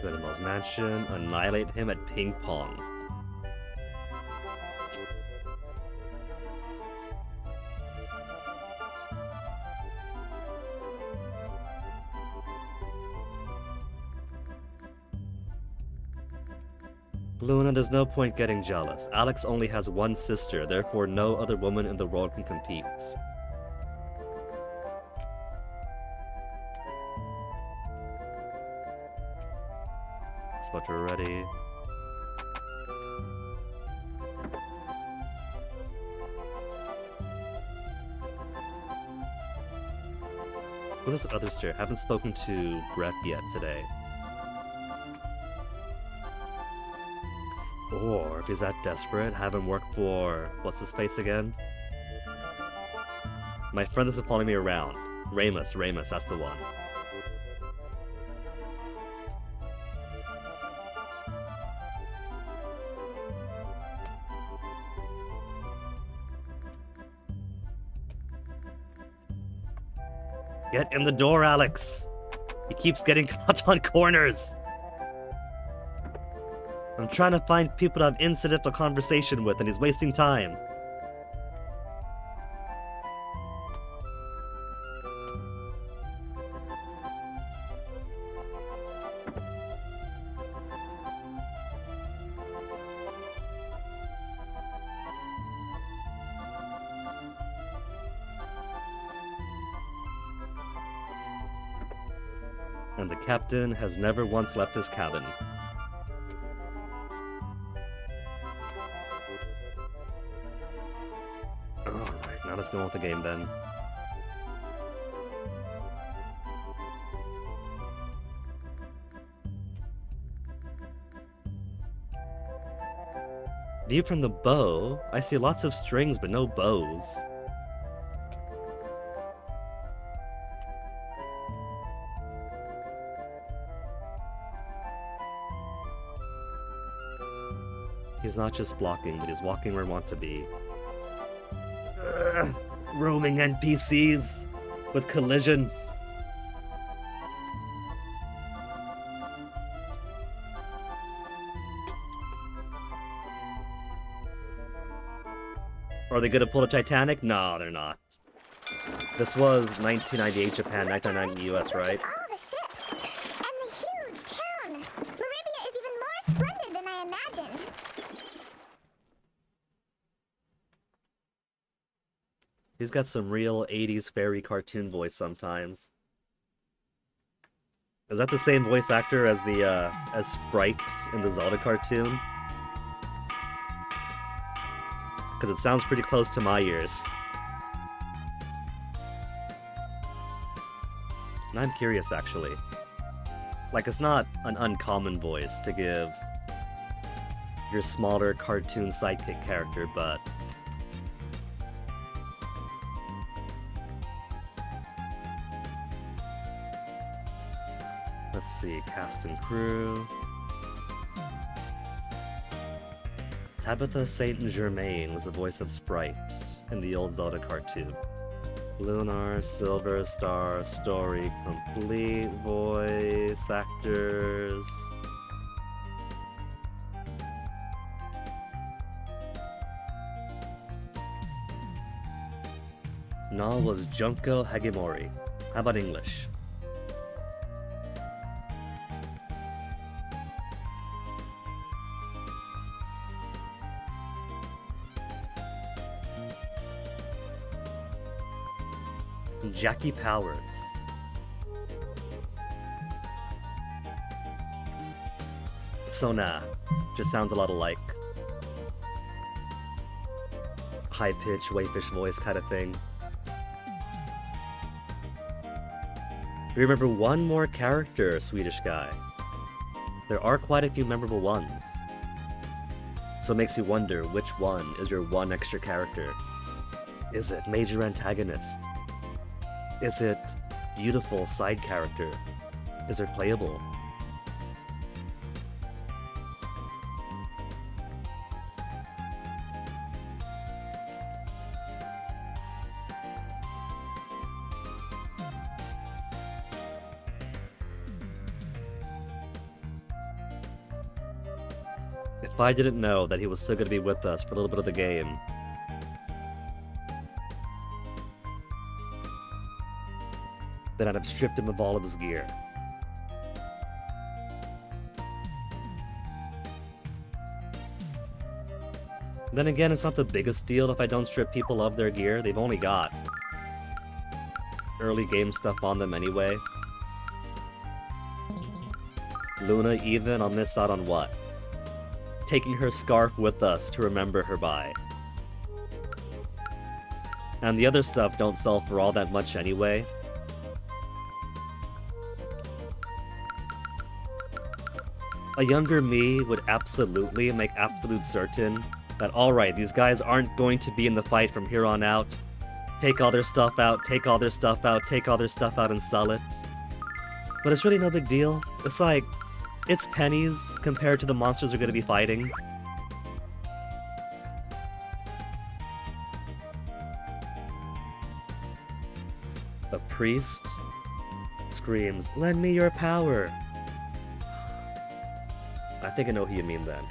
Go to Mel's mansion, annihilate him at ping pong. Luna, there's no point getting jealous. Alex only has one sister, therefore no other woman in the world can compete. Spot ready. What's this other stair? Haven't spoken to Brett yet today. Or if he's that desperate, have him work for what's his face again? My friend that's been following me around. Ramus, that's the one. Get in the door, Alex! He keeps getting caught on corners! I'm trying to find people to have incidental conversation with, and he's wasting time. And the captain has never once left his cabin. Alright, now let's go on with the game then. View from the bow? I see lots of strings but no bows. He's not just blocking, but he's walking where I want to be. Ugh, roaming NPCs with collision. Are they gonna pull the Titanic? No, they're not. This was 1998 Japan, 1990 US, right? Look at all the ships and the huge town. Maribia is even more splendid than I imagined. She's got some real 80s fairy cartoon voice sometimes. Is that the same voice actor as the as Sprite in the Zelda cartoon? Because it sounds pretty close to my ears. And I'm curious, actually. Like, it's not an uncommon voice to give your smaller cartoon sidekick character, but... Let's see, cast and crew... Tabitha St. Germain was the voice of Sprite in the old Zelda cartoon. Lunar, Silver Star, story complete, voice actors. Null was Junko Hagimori. How about English? Jackie Powers. Sona. Just sounds a lot alike. High-pitched, wayfish voice kind of thing. Remember one more character, Swedish guy. There are quite a few memorable ones. So it makes you wonder which one is your one extra character. Is it major antagonist? Is it beautiful side character? Is it playable? If I didn't know that he was still going to be with us for a little bit of the game, then I'd have stripped him of all of his gear. Then again, it's not the biggest deal if I don't strip people of their gear. They've only got early game stuff on them anyway. Luna, even, I'll miss out on what? Taking her scarf with us to remember her by. And the other stuff don't sell for all that much anyway. A younger me would absolutely make absolute certain that, alright, these guys aren't going to be in the fight from here on out. Take all their stuff out, take all their stuff out, take all their stuff out and sell it. But it's really no big deal. It's like, it's pennies compared to the monsters they're going to be fighting. A priest screams, "Lend me your power!" I think I know who you mean then.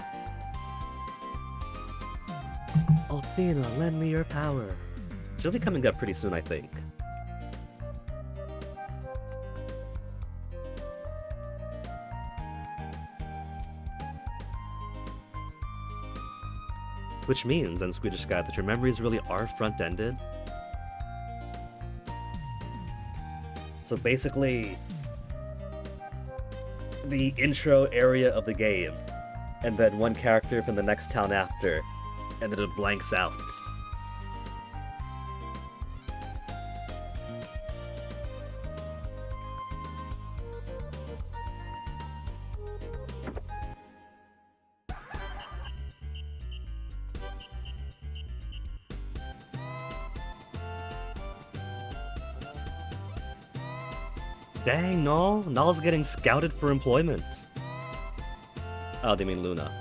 Athena, lend me your power. She'll be coming up pretty soon, I think. Which means, then, Swedish guy, that your memories really are front-ended. So basically, the intro area of the game, and then one character from the next town after, and then it blanks out. Dang, Null. Null's getting scouted for employment. Oh, they mean Luna.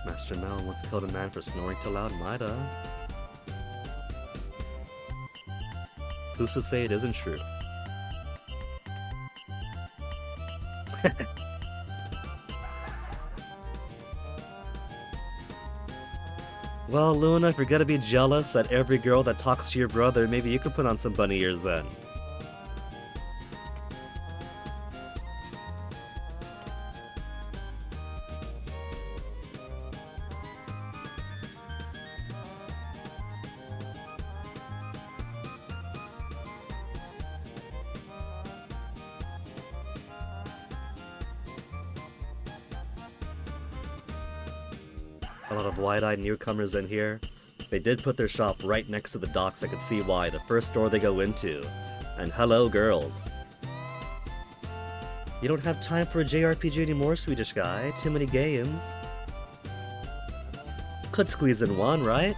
Master Mel once killed a man for snoring too loud, Mida. Who's to say it isn't true? Well, Luna, if you're gonna be jealous at every girl that talks to your brother, maybe you could put on some bunny ears then. A lot of wide-eyed newcomers in here. They did put their shop right next to the docks. I could see why. The first store they go into. And hello, girls. You don't have time for a JRPG anymore, Swedish guy. Too many games. Could squeeze in one, right?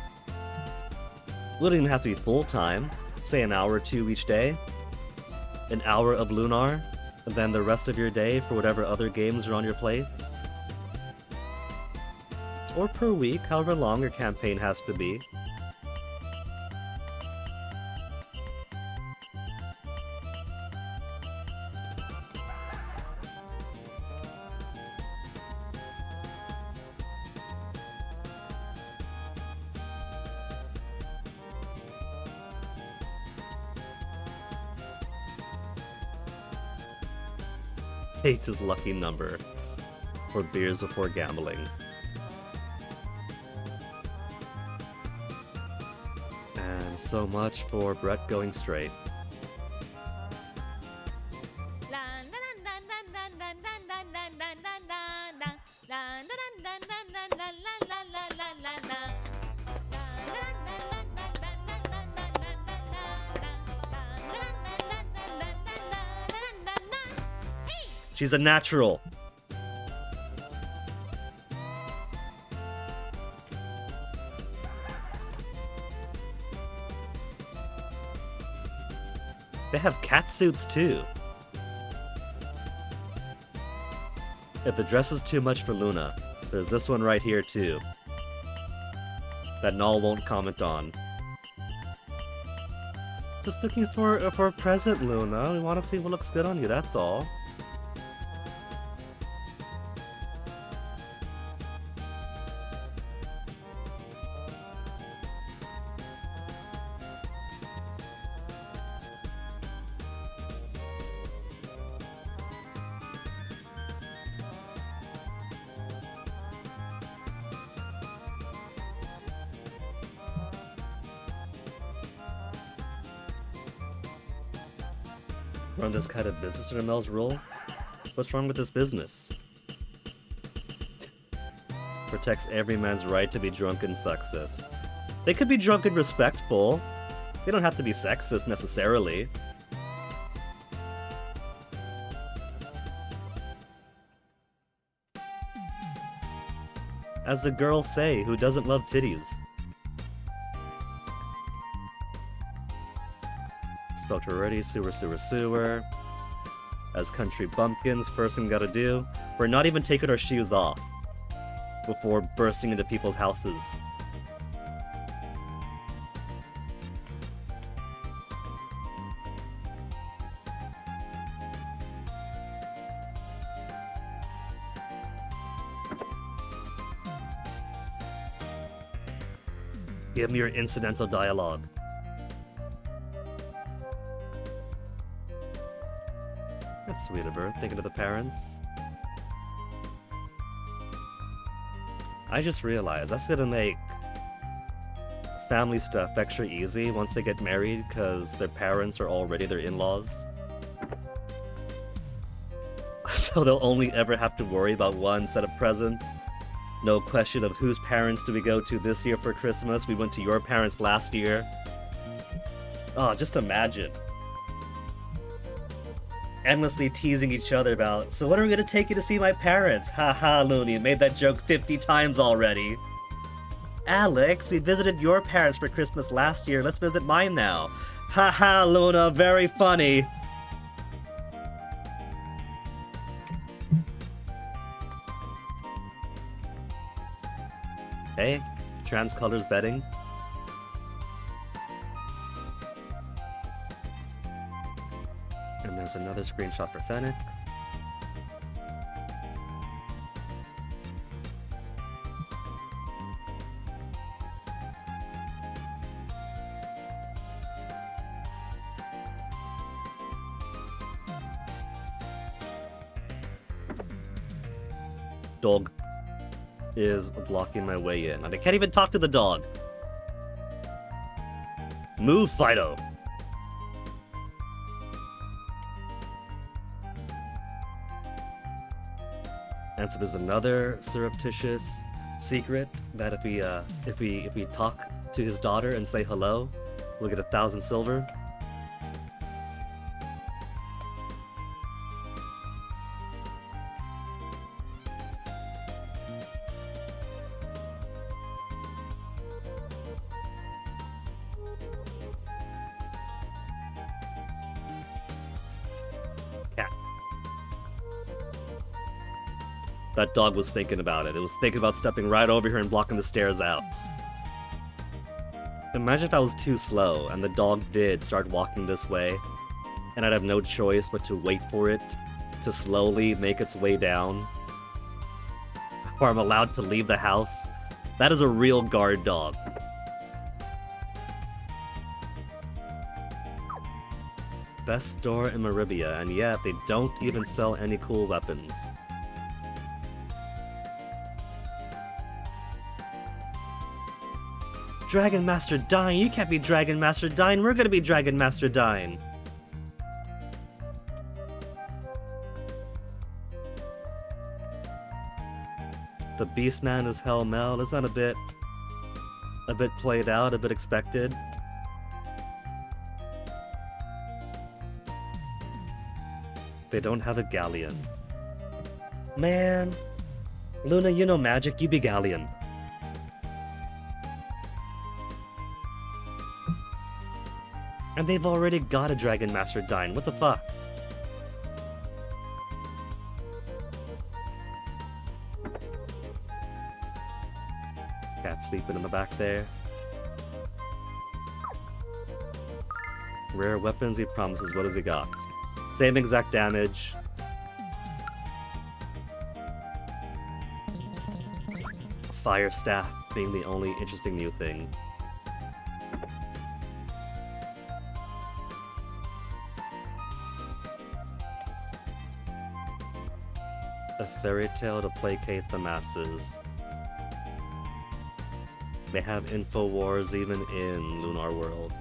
Wouldn't even have to be full-time. Say an hour or two each day. An hour of Lunar. And then the rest of your day for whatever other games are on your plate. Or per week, however long your campaign has to be. Ace's lucky number for beers before gambling. And so much for Brett going straight. She's a natural. They have cat suits too. If the dress is too much for Luna, there's this one right here too. That Null won't comment on. Just looking for a present, Luna. We want to see what looks good on you, that's all. Run this kind of business under Mel's rule? What's wrong with this business? Protects every man's right to be drunk and sexist. They could be drunk and respectful. They don't have to be sexist necessarily. As the girls say, who doesn't love titties? Spelt already, sewer. As country bumpkins, first thing we gotta do, we're not even taking our shoes off before bursting into people's houses. Give me your incidental dialogue. That's sweet of her, thinking of the parents. I just realized that's gonna make family stuff extra easy once they get married because their parents are already their in-laws. So they'll only ever have to worry about one set of presents. No question of whose parents do we go to this year for Christmas. We went to your parents last year. Oh, just imagine. Endlessly teasing each other about, so when are we gonna take you to see my parents? Haha, Looney, made that joke 50 times already. Alex, we visited your parents for Christmas last year, let's visit mine now. Haha, Luna, very funny. Hey, trans colors betting. And there's another screenshot for Fennec. Dog is blocking my way in. And I can't even talk to the dog. Move, Fido! And so there's another surreptitious secret that if we talk to his daughter and say hello, we'll get 1,000 silver? Cat. That dog was thinking about it. It was thinking about stepping right over here and blocking the stairs out. Imagine if I was too slow and the dog did start walking this way, and I'd have no choice but to wait for it to slowly make its way down, or I'm allowed to leave the house. That is a real guard dog. Best store in Maribia, and yet they don't even sell any cool weapons. Dragon Master Dine? You can't be Dragon Master Dine. We're gonna be Dragon Master Dine. The Beastman is Hell Mel. Is that a bit played out, a bit expected? They don't have a galleon. Man, Luna, you know magic. You be galleon. And they've already got a Dragon Master Dine. What the fuck? Cat sleeping in the back there. Rare weapons, he promises. What has he got? Same exact damage. Fire Staff being the only interesting new thing. A fairy tale to placate the masses. They have InfoWars even in Lunar World.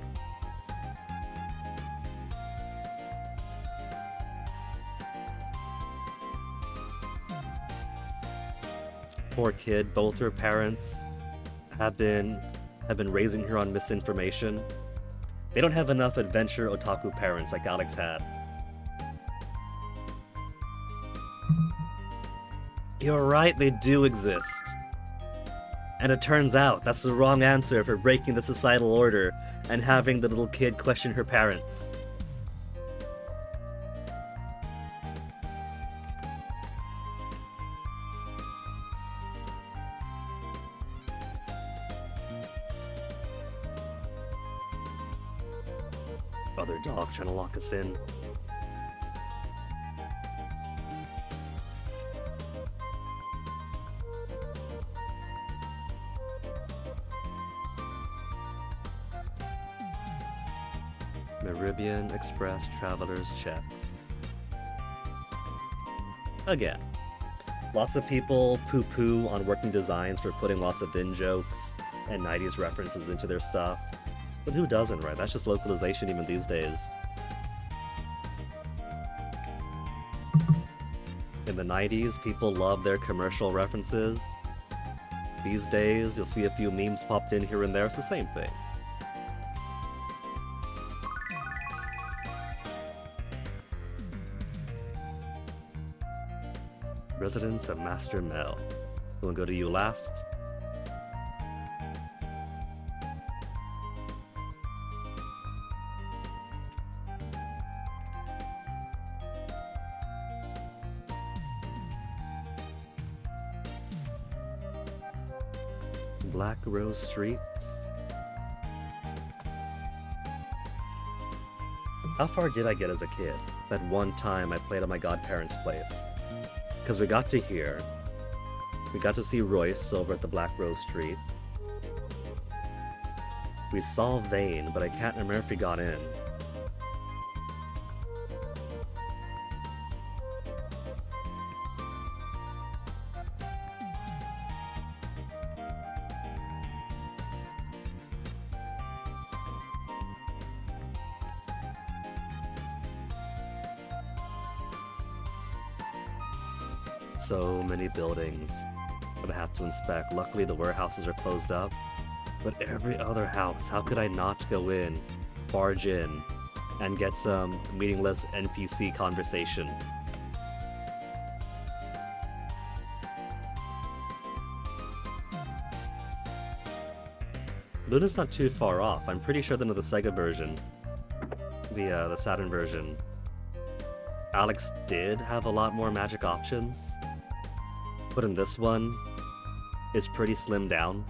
Poor kid, both her parents have been raising her on misinformation. They don't have enough adventure otaku parents like Alex had. You're right, they do exist. And it turns out that's the wrong answer for breaking the societal order and having the little kid question her parents. Other dog trying to lock us in. Meridian Express Traveler's Checks. Again, lots of people poo-poo on working designs for putting lots of in jokes and 90s references into their stuff. But who doesn't, right? That's just localization even these days. In the 90s, people loved their commercial references. These days, you'll see a few memes popped in here and there. It's the same thing. Residence of Master Mel. We'll go to you last. Black Rose Street. How far did I get as a kid? That one time I played at my godparents' place. Because we got to here. We got to see Royce over at the Black Rose Street. We saw Vane, but I can't remember if he got in. So many buildings. that I have to inspect. Luckily, the warehouses are closed up. But every other house, how could I not go in, barge in, and get some meaningless NPC conversation? Luna's not too far off. I'm pretty sure that in the Sega version, the Saturn version, Alex did have a lot more magic options, but in this one, it's pretty slimmed down.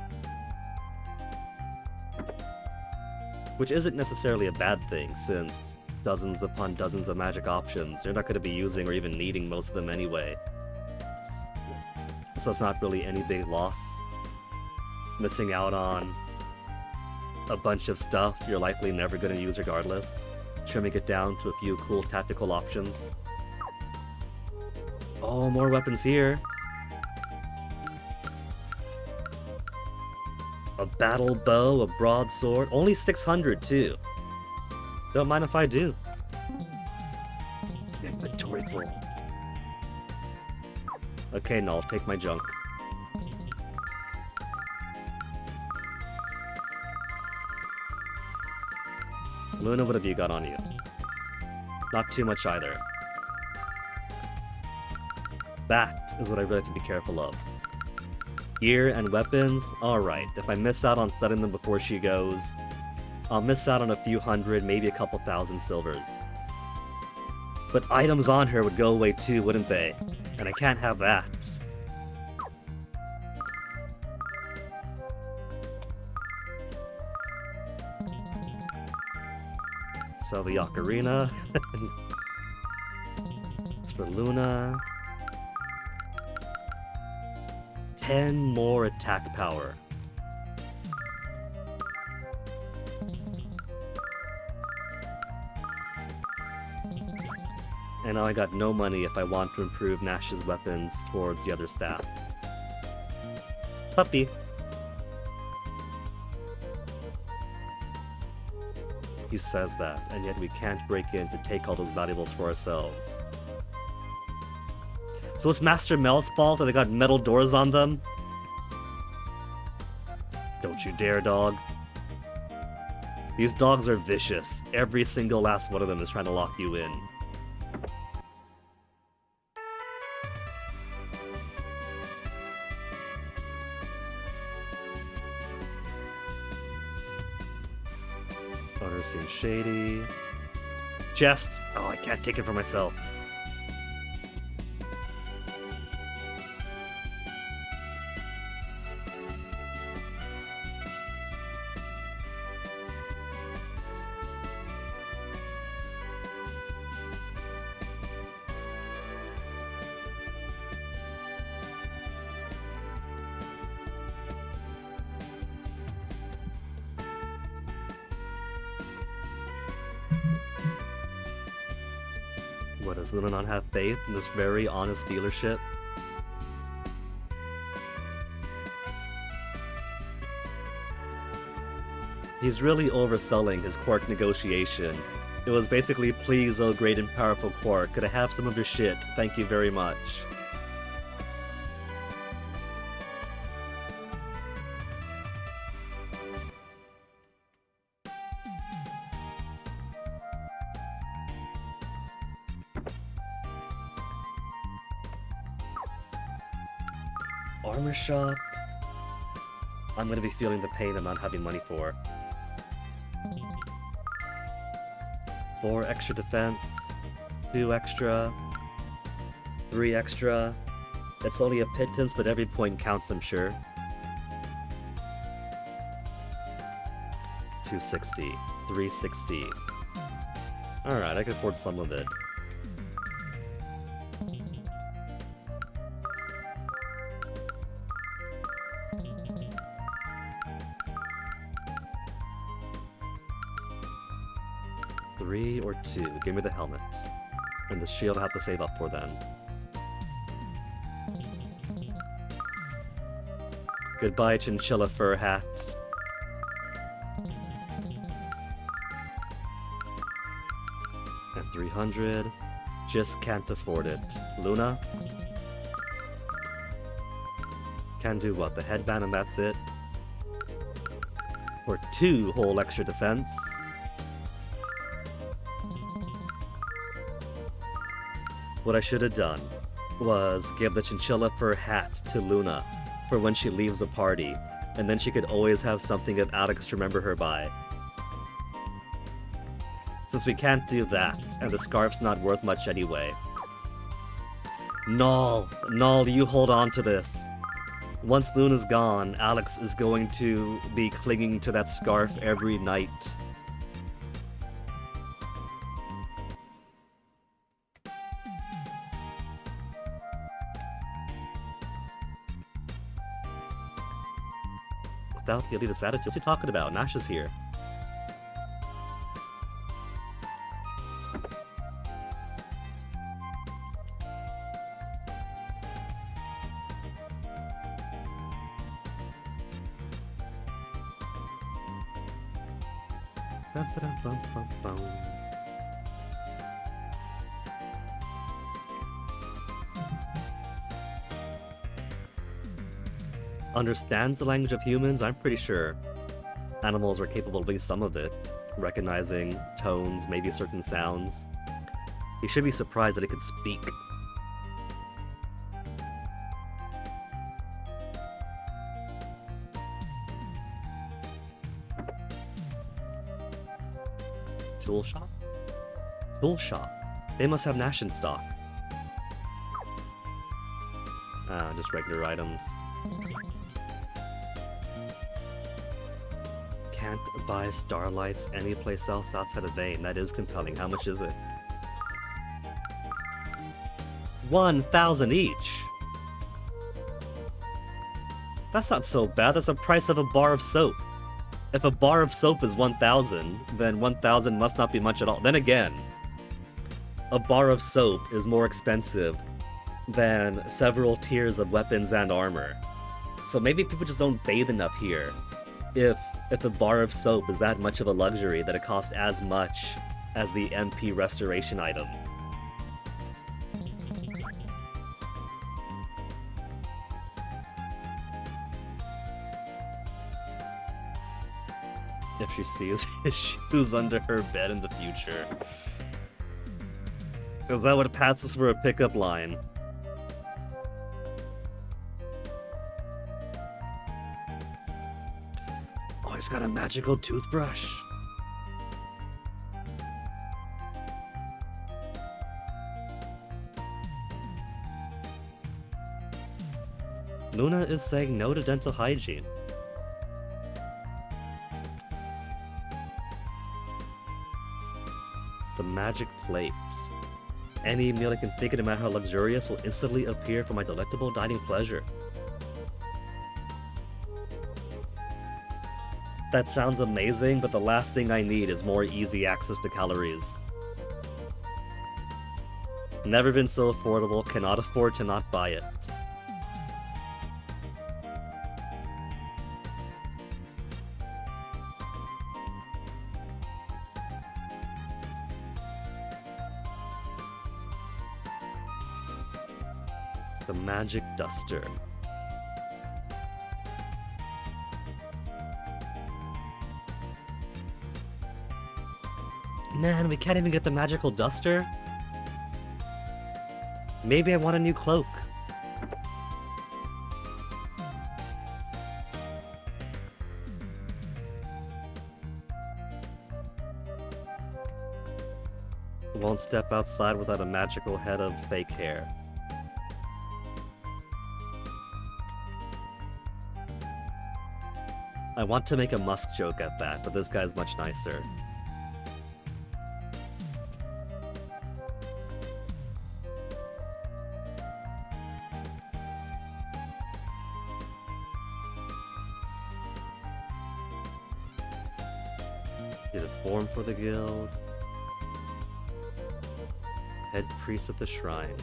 Which isn't necessarily a bad thing, since dozens upon dozens of magic options, you're not going to be using or even needing most of them anyway. So it's not really any big loss. Missing out on a bunch of stuff you're likely never going to use regardless. Trimming it down to a few cool tactical options. Oh, more weapons here. A battle bow, a broadsword, only 600 too. Don't mind if I do. Inventory full. Okay, no, I'll take my junk. Luna, what have you got on you? Not too much either. That is what I really have to be careful of. Gear and weapons, alright. If I miss out on setting them before she goes, I'll miss out on a few hundred, maybe a couple thousand silvers. But items on her would go away too, wouldn't they? And I can't have that. So the ocarina. It's for Luna. 10 more attack power. And now I got no money if I want to improve Nash's weapons towards the other staff. Puppy. He says that, and yet we can't break in to take all those valuables for ourselves. So it's Master Mel's fault that they got metal doors on them? Don't you dare, dog. These dogs are vicious. Every single last one of them is trying to lock you in. Owner seems shady. Chest! Oh, I can't take it for myself. What, does Luna not have faith in this very honest dealership? He's really overselling his Quark negotiation. It was basically, please, oh great and powerful Quark, could I have some of your shit? Thank you very much. Armor shop. I'm gonna be feeling the pain of not having money for. 4 extra defense, 2 extra, 3 extra. It's only a pittance, but every point counts, I'm sure. 260, 360. Alright, I can afford some of it. Three or 2. Give me the helmet. And the shield I have to save up for then. Goodbye, chinchilla fur hat. And 300. Just can't afford it. Luna? Can do what? The headband and that's it? For 2 whole extra defense. What I should have done was give the chinchilla fur hat to Luna for when she leaves the party, and then she could always have something of Alex to remember her by. Since we can't do that, and the scarf's not worth much anyway. Null, you hold on to this. Once Luna's gone, Alex is going to be clinging to that scarf every night. Without the elitist attitude, what's he talking about? Nash is here. Understands the language of humans? I'm pretty sure animals are capable of at least some of it, recognizing tones, maybe certain sounds. He should be surprised that it could speak. Tool shop? Tool shop. They must have Nash in stock. Ah, just regular items. Can't buy starlights anyplace else outside of Vane. That is compelling. How much is it? 1,000 each! That's not so bad. That's the price of a bar of soap. If a bar of soap is 1,000, then 1,000 must not be much at all. Then again, a bar of soap is more expensive than several tiers of weapons and armor. So maybe people just don't bathe enough here. If a bar of soap is that much of a luxury that it costs as much as the MP restoration item. If she sees his shoes under her bed in the future. Is that what passes for a pickup line? Oh, he's got a magical toothbrush. Luna is saying no to dental hygiene. The magic plate. Any meal I can think of, no matter how luxurious, will instantly appear for my delectable dining pleasure. That sounds amazing, but the last thing I need is more easy access to calories. Never been so affordable, cannot afford to not buy it. The magic duster. Man, we can't even get the magical duster? Maybe I want a new cloak. Won't step outside without a magical head of fake hair. I want to make a Musk joke at that, but this guy's much nicer. Get a form for the guild. Head priest at the shrine.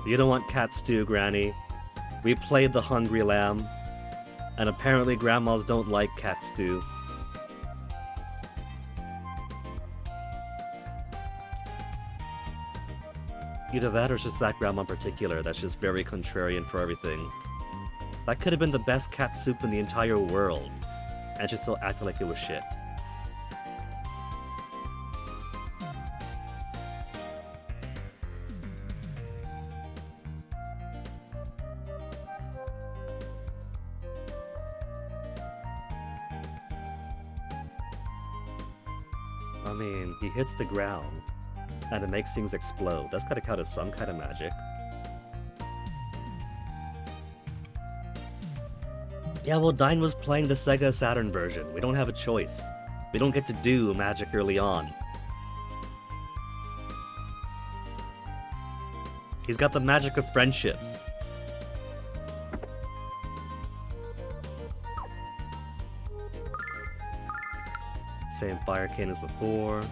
You don't want cat stew, Granny. We played the Hungry Lamb, and apparently grandmas don't like cat stew. Either that or it's just that grandma in particular that's just very contrarian for everything. That could have been the best cat soup in the entire world, and she still acted like it was shit. I mean, he hits the ground, and it makes things explode. That's gotta count as some kind of magic. Yeah, well, Dine was playing the Sega Saturn version. We don't have a choice. We don't get to do magic early on. He's got the magic of friendships. Same fire cane as before.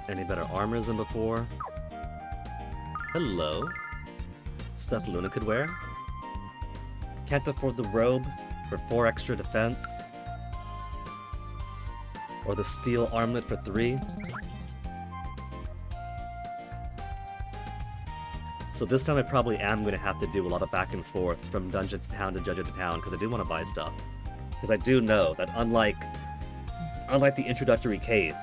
Any better armors than before? Hello. Stuff Luna could wear. Can't afford the robe for 4 extra defense. Or the steel armlet for 3. So this time I probably am going to have to do a lot of back and forth from dungeon to town to dungeon to town because I do want to buy stuff. Because I do know that unlike the introductory cave,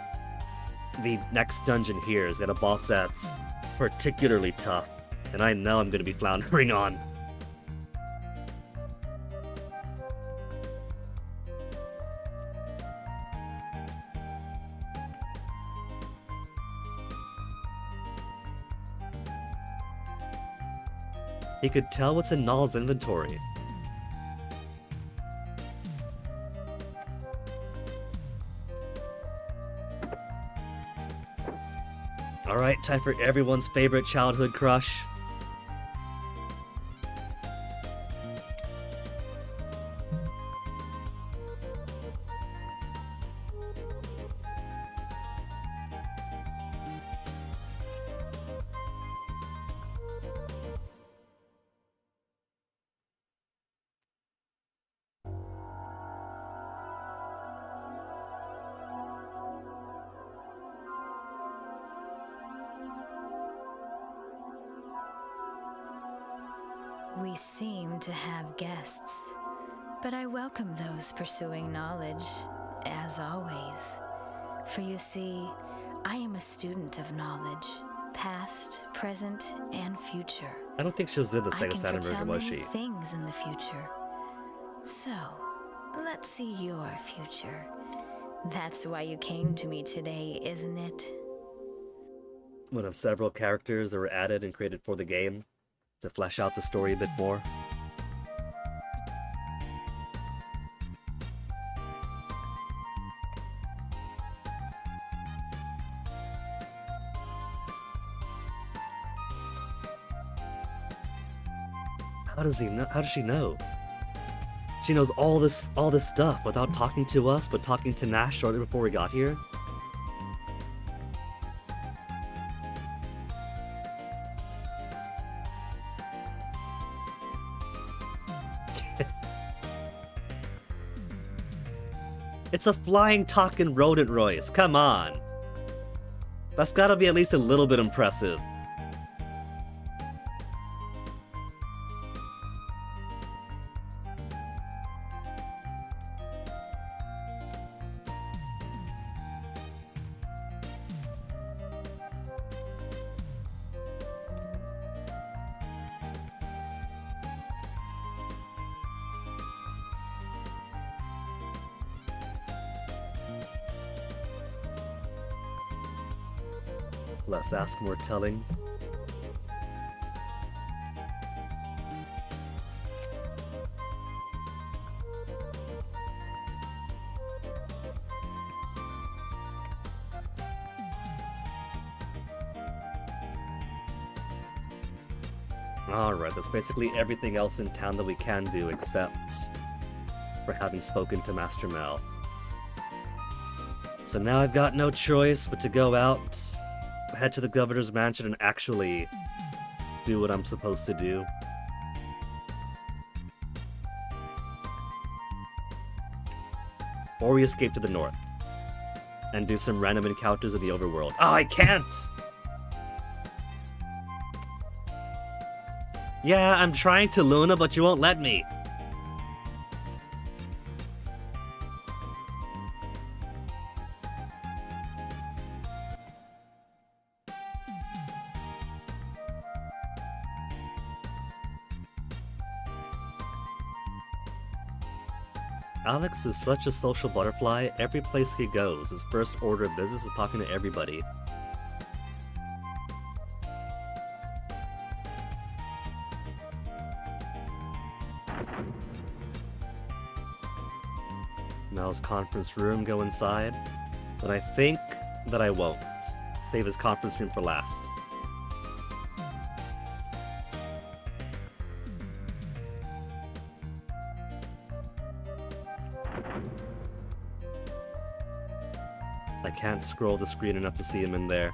the next dungeon here has got a boss that's particularly tough, and I know I'm going to be floundering on. He could tell what's in Null's inventory. Alright, time for everyone's favorite childhood crush. We seem to have guests, but I welcome those pursuing knowledge, as always. For you see, I am a student of knowledge, past, present, and future. I don't think she was in the I Sega can Saturn foretell version, was many she? things in the future. So, let's see your future. That's why you came to me today, isn't it? One of several characters that were added and created for the game to flesh out the story a bit more. How does he know? How does she know? She knows all this stuff without talking to us, but talking to Nash shortly before we got here. It's a flying talking rodent, Royce. Come on. That's gotta be at least a little bit impressive. Less ask, more telling. Alright, that's basically everything else in town that we can do except for having spoken to Master Mel. So now I've got no choice but to go out, head to the governor's mansion, and actually do what I'm supposed to do. Or we escape to the north and do some random encounters in the overworld. Oh, I can't! Yeah, I'm trying to, Luna, but you won't let me. Alex is such a social butterfly. Every place he goes, his first order of business is talking to everybody. Mel's conference room, go inside. But I think that I won't. Save his conference room for last. I can't scroll the screen enough to see him in there.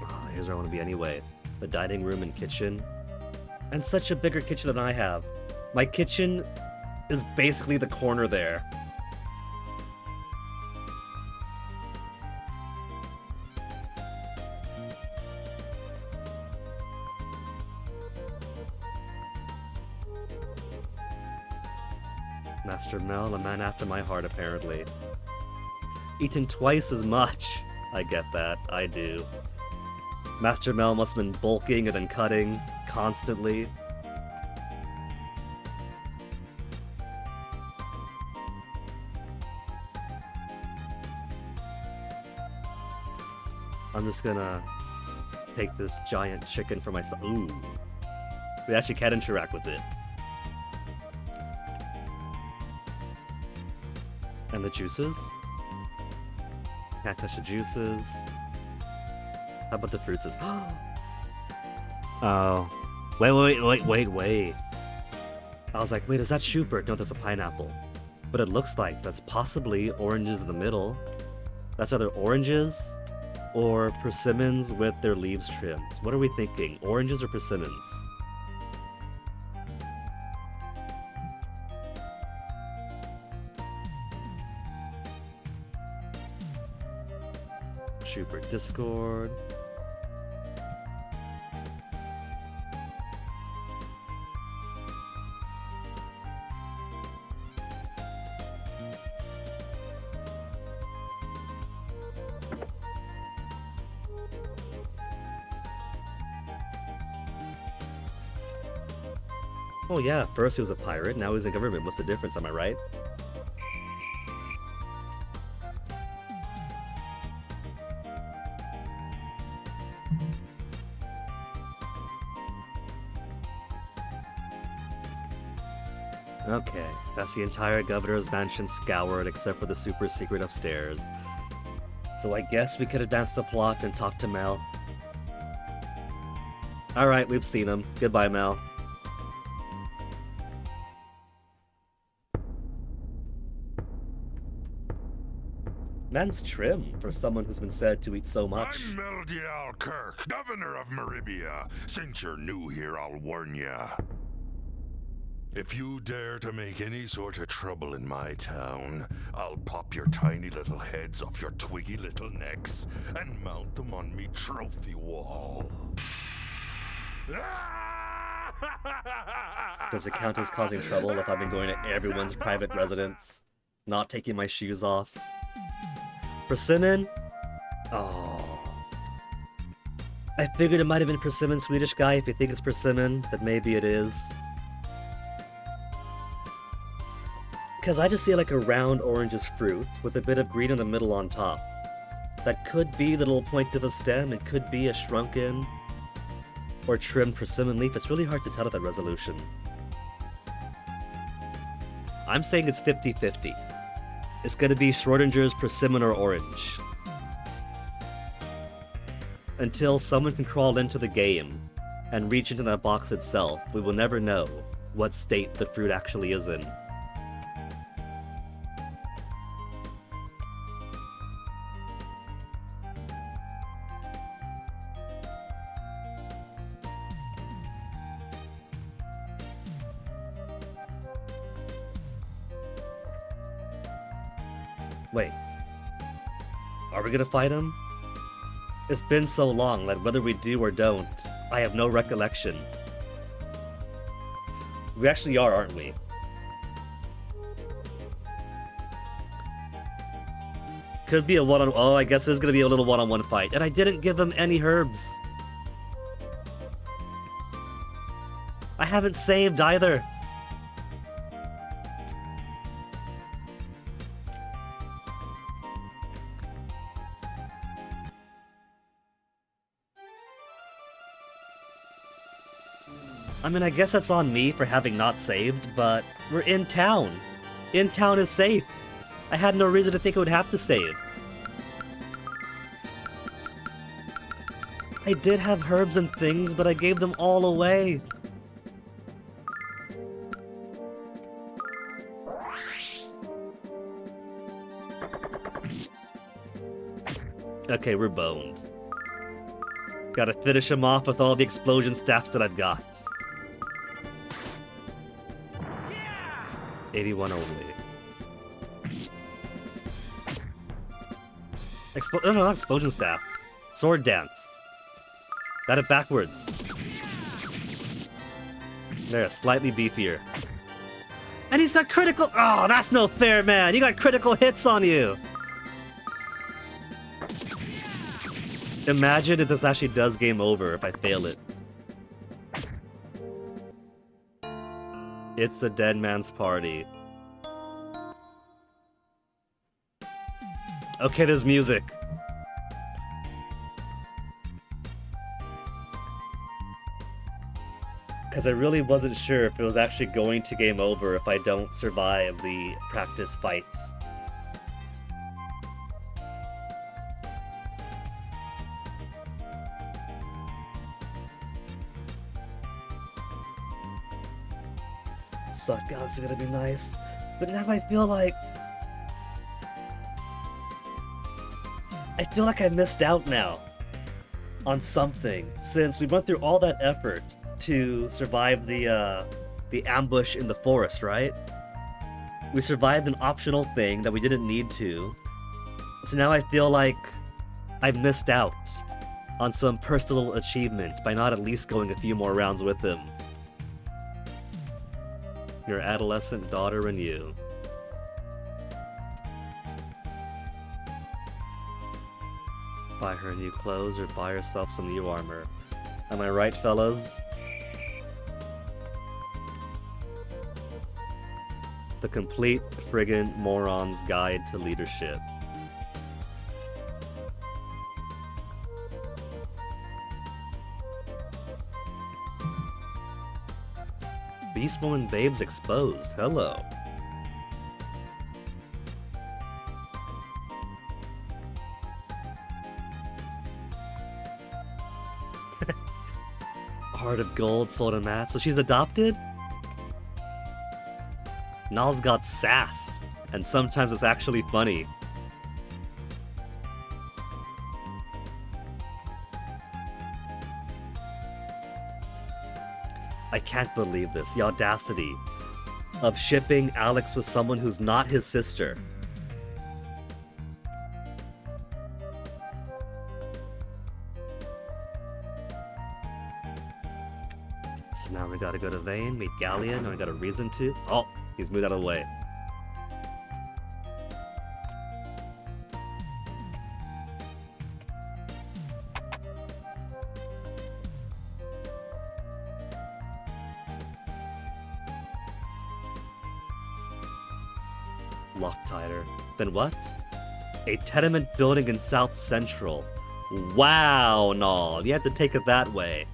Oh, here's where I want to be anyway. The dining room and kitchen. And such a bigger kitchen than I have. My kitchen is basically the corner there. Master Mel, a man after my heart, apparently. Eaten twice as much. I get that, I do. Master Mel must have been bulking and then cutting constantly. I'm just gonna take this giant chicken for myself. Ooh. We actually can interact with it. And the juices? Can't touch the juices. How about the fruits? Oh. Wait. I was like, wait, is that Schubert? No, that's a pineapple. But it looks like that's possibly oranges in the middle. That's either oranges or persimmons with their leaves trimmed. What are we thinking? Oranges or persimmons? Schubert Discord. Oh yeah, first he was a pirate, now he's in government. What's the difference, am I right? Okay, that's the entire governor's mansion scoured except for the super secret upstairs. So I guess we could advance the plot and talk to Mel. Alright, we've seen him. Goodbye, Mel. Man's trim for someone who's been said to eat so much. I'm Meldial Kirk, governor of Maribia. Since you're new here, I'll warn ya. If you dare to make any sort of trouble in my town, I'll pop your tiny little heads off your twiggy little necks and mount them on me trophy wall. Does it count as causing trouble if I've been going to everyone's private residence, not taking my shoes off? Persimmon? Oh. I figured it might have been Persimmon, Swedish guy. If you think it's Persimmon, then maybe it is. Because I just see like a round orangish fruit with a bit of green in the middle on top. That could be the little point of a stem, it could be a shrunken or trimmed persimmon leaf. It's really hard to tell at that resolution. I'm saying it's 50-50. It's gonna be Schrodinger's persimmon or orange. Until someone can crawl into the game and reach into that box itself, we will never know what state the fruit actually is in. Wait. Are we gonna fight him? It's been so long that whether we do or don't, I have no recollection. We actually are, aren't we? Could be a one-on- oh, I guess there's gonna be a little one-on-one fight. And I didn't give him any herbs. I haven't saved either. I mean, I guess that's on me for having not saved, but we're in town. In town is safe. I had no reason to think I would have to save. I did have herbs and things, but I gave them all away. Okay, we're boned. Gotta finish him off with all the explosion staffs that I've got. 81 only. No, not explosion staff. Sword dance. Got it backwards. There, slightly beefier. And he's got critical. Oh, that's no fair, man. You got critical hits on you. Imagine if this actually does game over if I fail it. It's the dead man's party. Okay, there's music. Because I really wasn't sure if it was actually going to game over if I don't survive the practice fight. Suck God's gonna be nice, but now I feel like I missed out now on something since we went through all that effort to survive the ambush in the forest, right? We survived an optional thing that we didn't need to, so now I feel like I've missed out on some personal achievement by not at least going a few more rounds with him. Your adolescent daughter and you. Buy her new clothes or buy herself some new armor. Am I right, fellas? The complete friggin' moron's guide to leadership. Beast Woman Babes exposed. Hello. Heart of Gold, Sword and Mat. So she's adopted? Nal's got sass, and sometimes it's actually funny. I can't believe this. The audacity of shipping Alex with someone who's not his sister. So now we gotta go to Vane, meet Galleon, and we got a reason to. Oh, he's moved out of the way. Loctiter. Then what? A tenement building in South Central. Wow, Nal, you have to take it that way.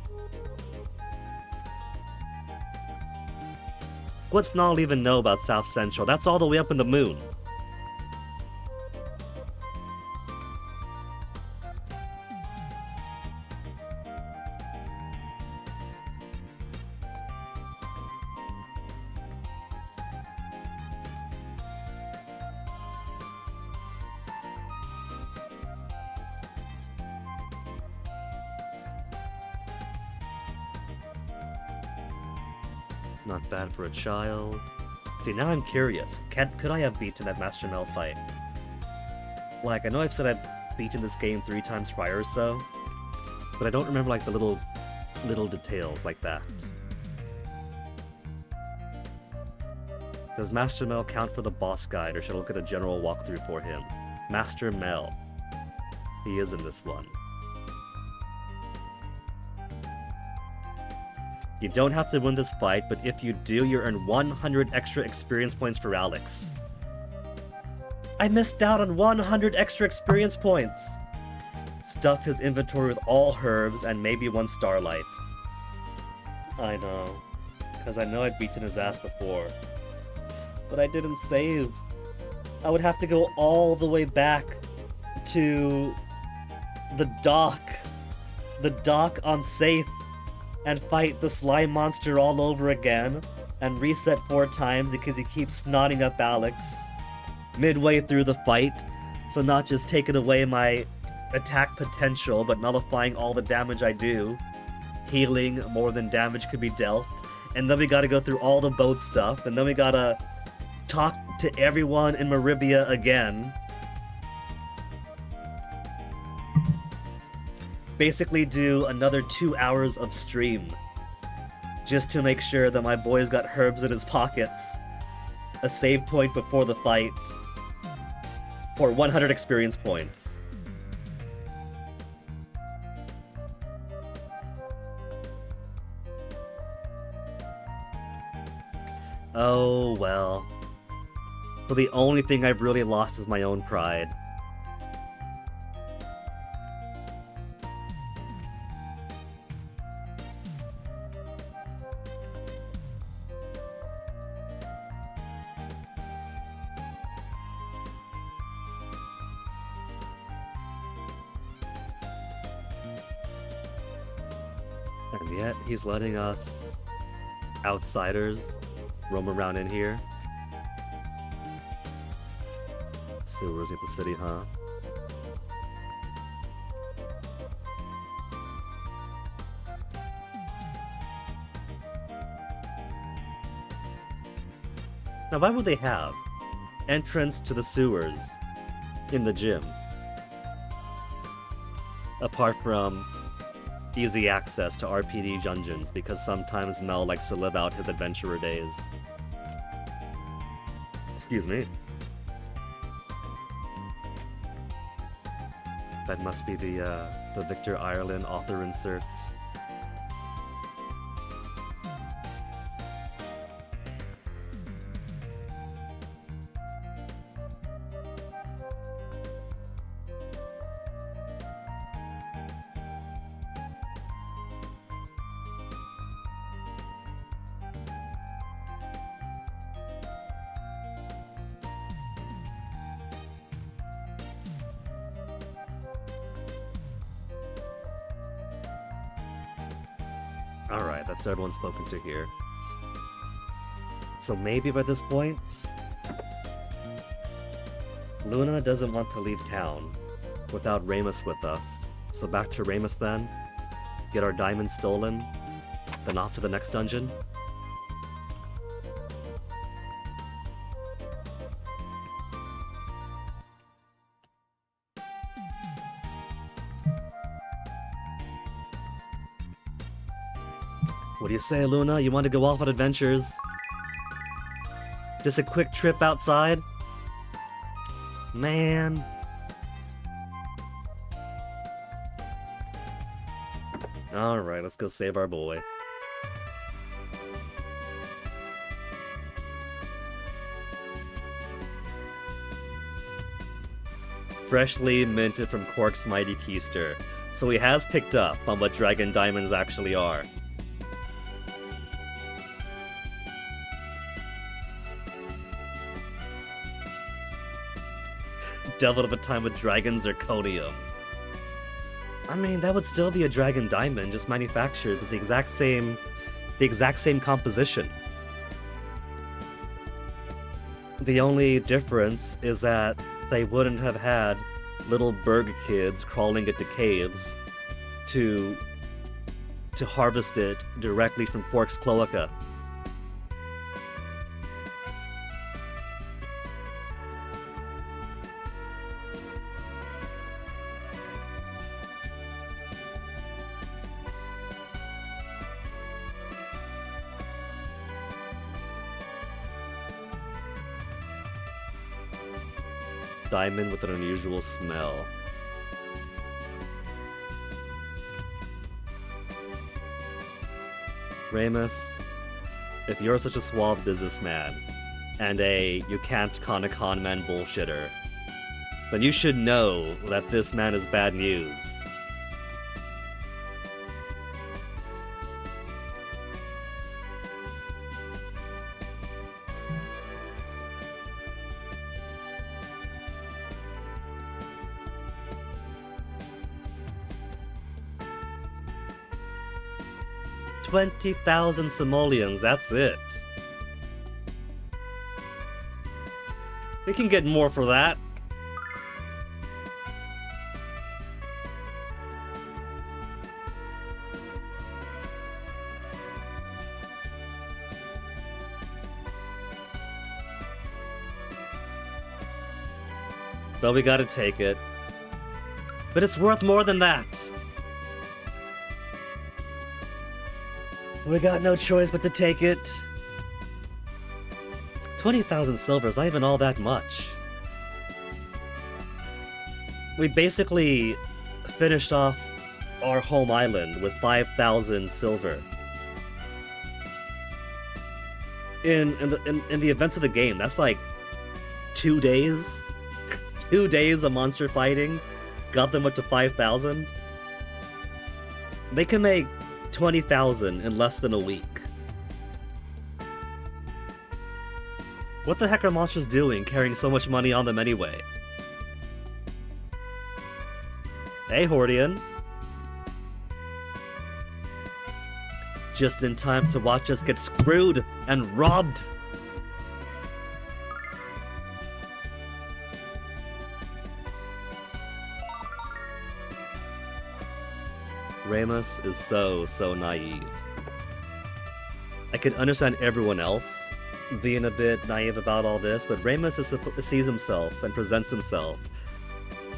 What's Nal even know about South Central? That's all the way up in the moon. Not bad for a child. See, now I'm curious. Could I have beaten that Master Mel fight? Like, I know I've said I've beaten this game 3 times prior or so, but I don't remember, like, the little details like that. Does Master Mel count for the boss guide, or should I look at a general walkthrough for him? Master Mel. He is in this one. You don't have to win this fight, but if you do, you earn 100 extra experience points for Alex. I missed out on 100 extra experience points! Stuff his inventory with all herbs and maybe 1 starlight. I know, because I know I'd beaten his ass before. But I didn't save. I would have to go all the way back to the dock on Safe, and fight the slime monster all over again, and reset 4 times because he keeps snotting up Alex midway through the fight, so not just taking away my attack potential, but nullifying all the damage I do, healing more than damage could be dealt, and then we gotta go through all the boat stuff, and then we gotta talk to everyone in Maribia again. Basically do another 2 hours of stream just to make sure that my boy's got herbs in his pockets, a save point before the fight, for 100 experience points. Oh well. So the only thing I've really lost is my own pride. And yet, he's letting us outsiders roam around in here. Sewers at the city, huh? Now, why would they have entrance to the sewers in the gym? Apart from easy access to RPD dungeons, because sometimes Mel likes to live out his adventurer days. Excuse me. That must be the Victor Ireland author insert. Alright, that's everyone spoken to here. So maybe by this point, Luna doesn't want to leave town without Ramus with us. So back to Ramus then, get our diamonds stolen, then off to the next dungeon. What do you say, Luna? You want to go off on adventures? Just a quick trip outside? Man. Alright, let's go save our boy. Freshly minted from Quark's Mighty Keister. So he has picked up on what Dragon Diamonds actually are. Devil of a Time with Dragon Zirconium. I mean, that would still be a Dragon Diamond, just manufactured with the exact same composition. The only difference is that they wouldn't have had little Berg kids crawling into caves to harvest it directly from Quark's cloaca. diamond with an unusual smell. Ramus, if you're such a suave businessman and you can't con a con man bullshitter, then you should know that this man is bad news. $20,000 simoleons, that's it. We can get more for that. But we gotta take it. But it's worth more than that. We got no choice but to take it. 20,000 silver is not even all that much. We basically finished off our home island with 5,000 silver. In the events of the game, that's like 2 days. 2 days of monster fighting got them up to 5,000. They can make 20,000 in less than a week. What the heck are monsters doing carrying so much money on them anyway? Hey, Hordian. Just in time to watch us get screwed and robbed. Ramus is so naive. I can understand everyone else being a bit naive about all this, but Ramus sees himself and presents himself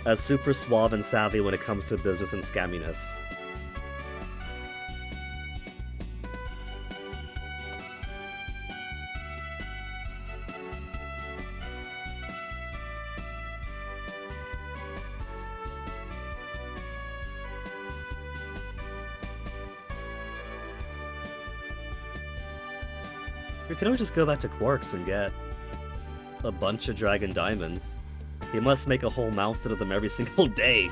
as super suave and savvy when it comes to business and scamminess. We can always just go back to Quarks and get a bunch of dragon diamonds. He must make a whole mountain of them every single day.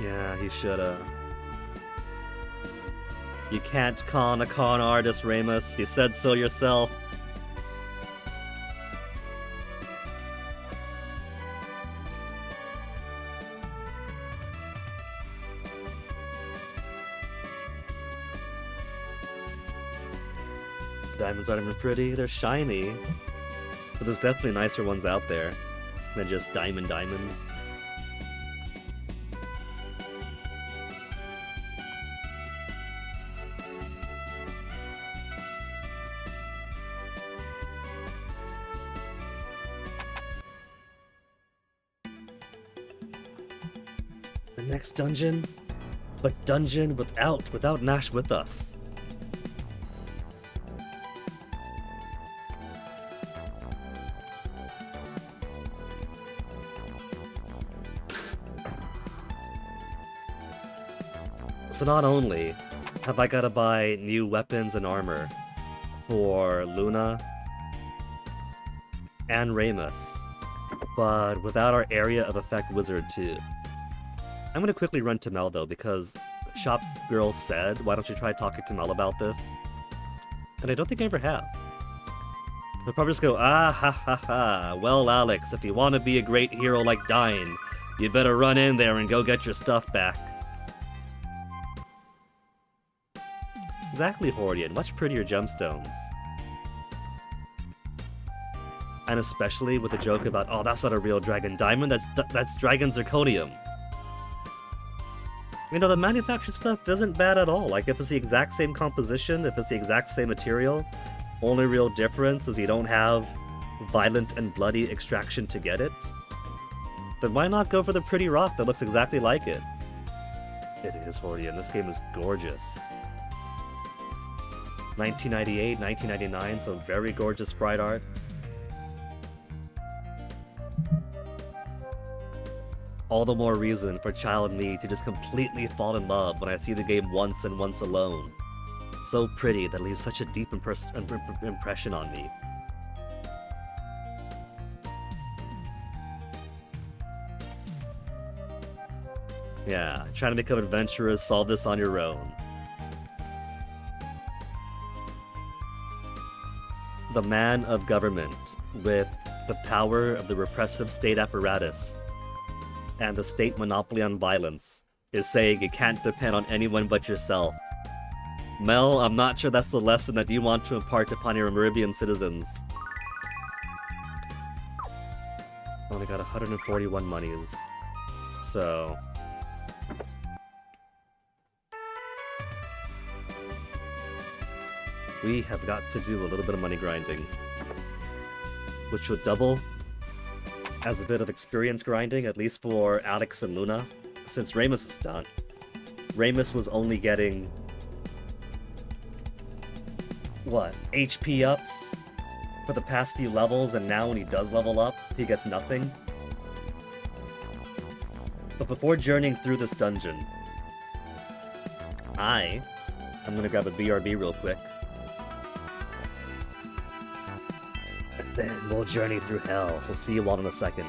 Yeah, he shoulda. You can't con a con artist, Ramus. You said so yourself. Diamonds aren't even pretty, they're shiny. But there's definitely nicer ones out there than just diamonds. The next dungeon? But dungeon without Nash with us. So not only have I gotta buy new weapons and armor for Luna and Ramus, but without our area of effect wizard too. I'm gonna quickly run to Mel though, because Shop Girl said, why don't you try talking to Mel about this? And I don't think I ever have. I'll probably just go, ah ha ha ha, well Alex, if you want to be a great hero like Dyne, you better run in there and go get your stuff back. Exactly, Hordian, much prettier gemstones. And especially with the joke about, oh, that's not a real dragon diamond, that's dragon zirconium. You know, the manufactured stuff isn't bad at all. Like, if it's the exact same composition, if it's the exact same material, only real difference is you don't have violent and bloody extraction to get it, then why not go for the pretty rock that looks exactly like it? It is, Hordian. This game is gorgeous. 1998, 1999, so very gorgeous sprite art. All the more reason for child me to just completely fall in love when I see the game once and once alone. So pretty that leaves such a deep impression on me. Yeah, trying to become adventurous, solve this on your own. The man of government, with the power of the repressive state apparatus and the state monopoly on violence, is saying you can't depend on anyone but yourself. Mel, I'm not sure that's the lesson that you want to impart upon your Meribian citizens. Only got 141 monies. So... we have got to do a little bit of money grinding, which would double as a bit of experience grinding, at least for Alex and Luna, since Ramus is done. Ramus was only getting... what, HP ups for the past few levels, and now when he does level up, he gets nothing. But before journeying through this dungeon, I'm gonna grab a BRB real quick. Then we'll journey through hell, so see you all in a second.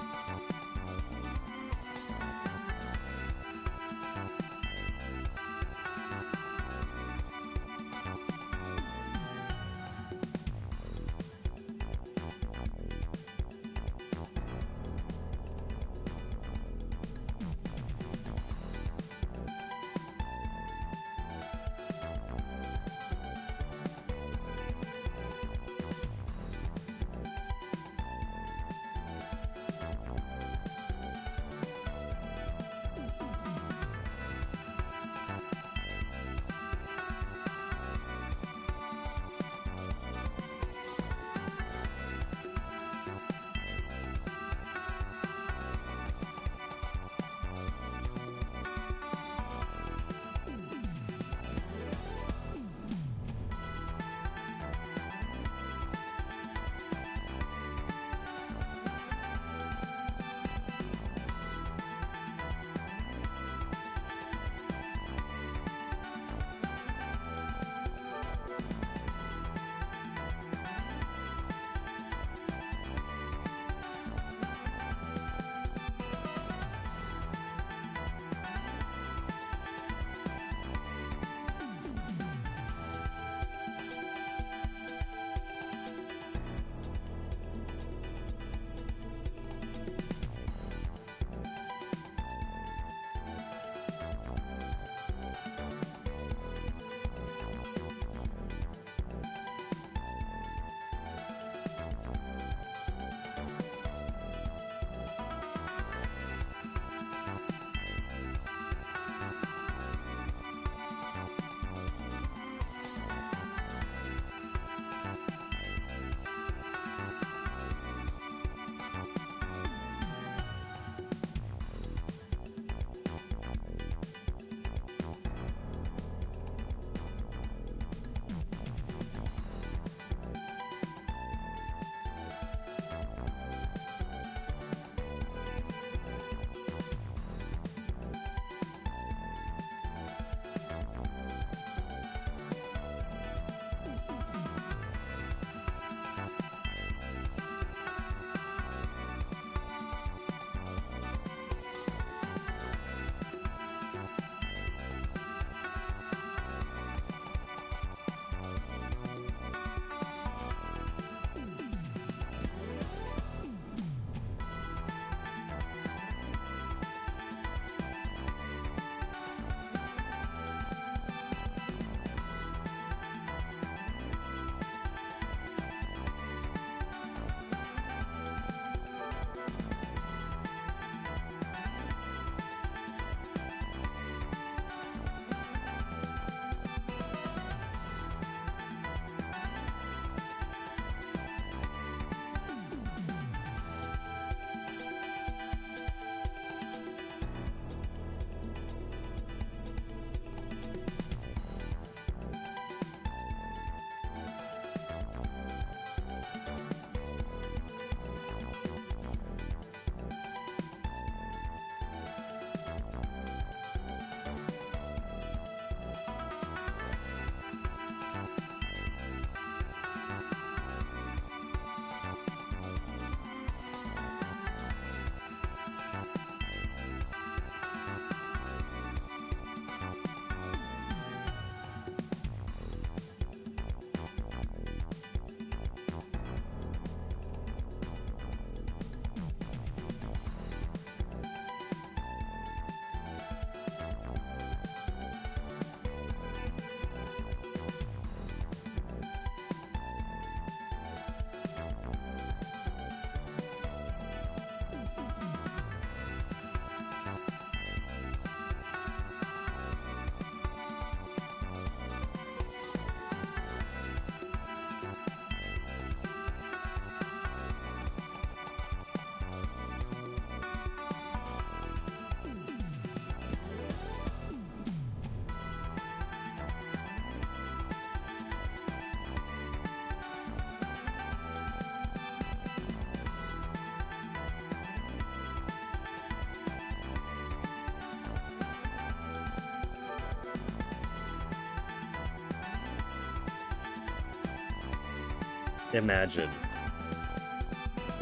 imagine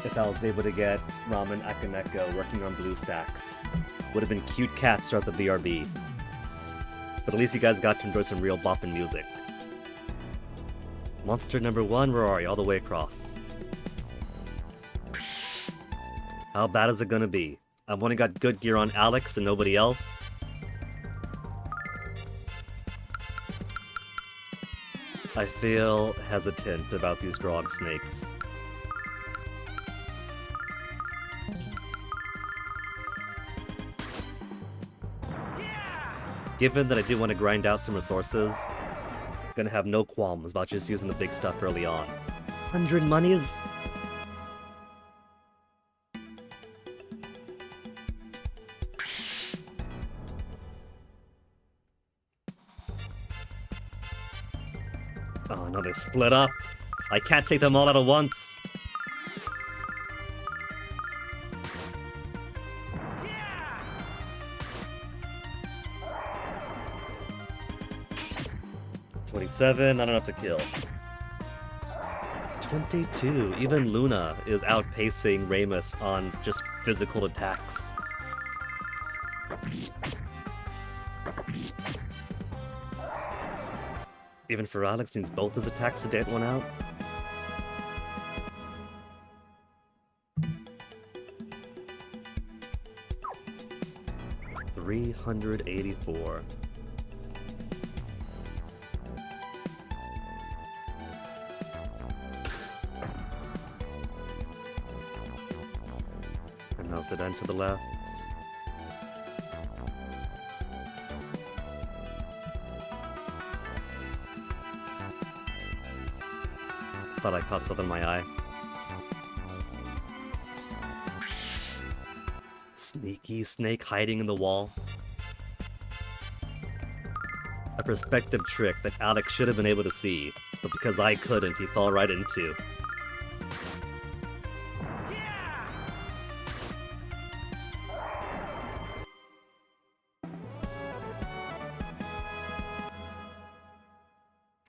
if I was able to get Ramen Akaneko working on BlueStacks. Would have been cute cats start the BRB. But at least you guys got to enjoy some real boppin' music. Monster number 1, where are you? All the way across. How bad is it gonna be? I've only got good gear on Alex and nobody else. I feel hesitant about these grog snakes. Given that I do want to grind out some resources, I'm gonna have no qualms about just using the big stuff early on. 100 monies? Oh no, they're split up. I can't take them all out at once. $27, not enough to kill. 22, even Luna is outpacing Ramus on just physical attacks. Even for Alex needs both his attacks to date one out. $384. And now Sedan to the left. Thought I caught something in my eye. Sneaky snake hiding in the wall. A perspective trick that Alex should have been able to see, but because I couldn't, he fell right into.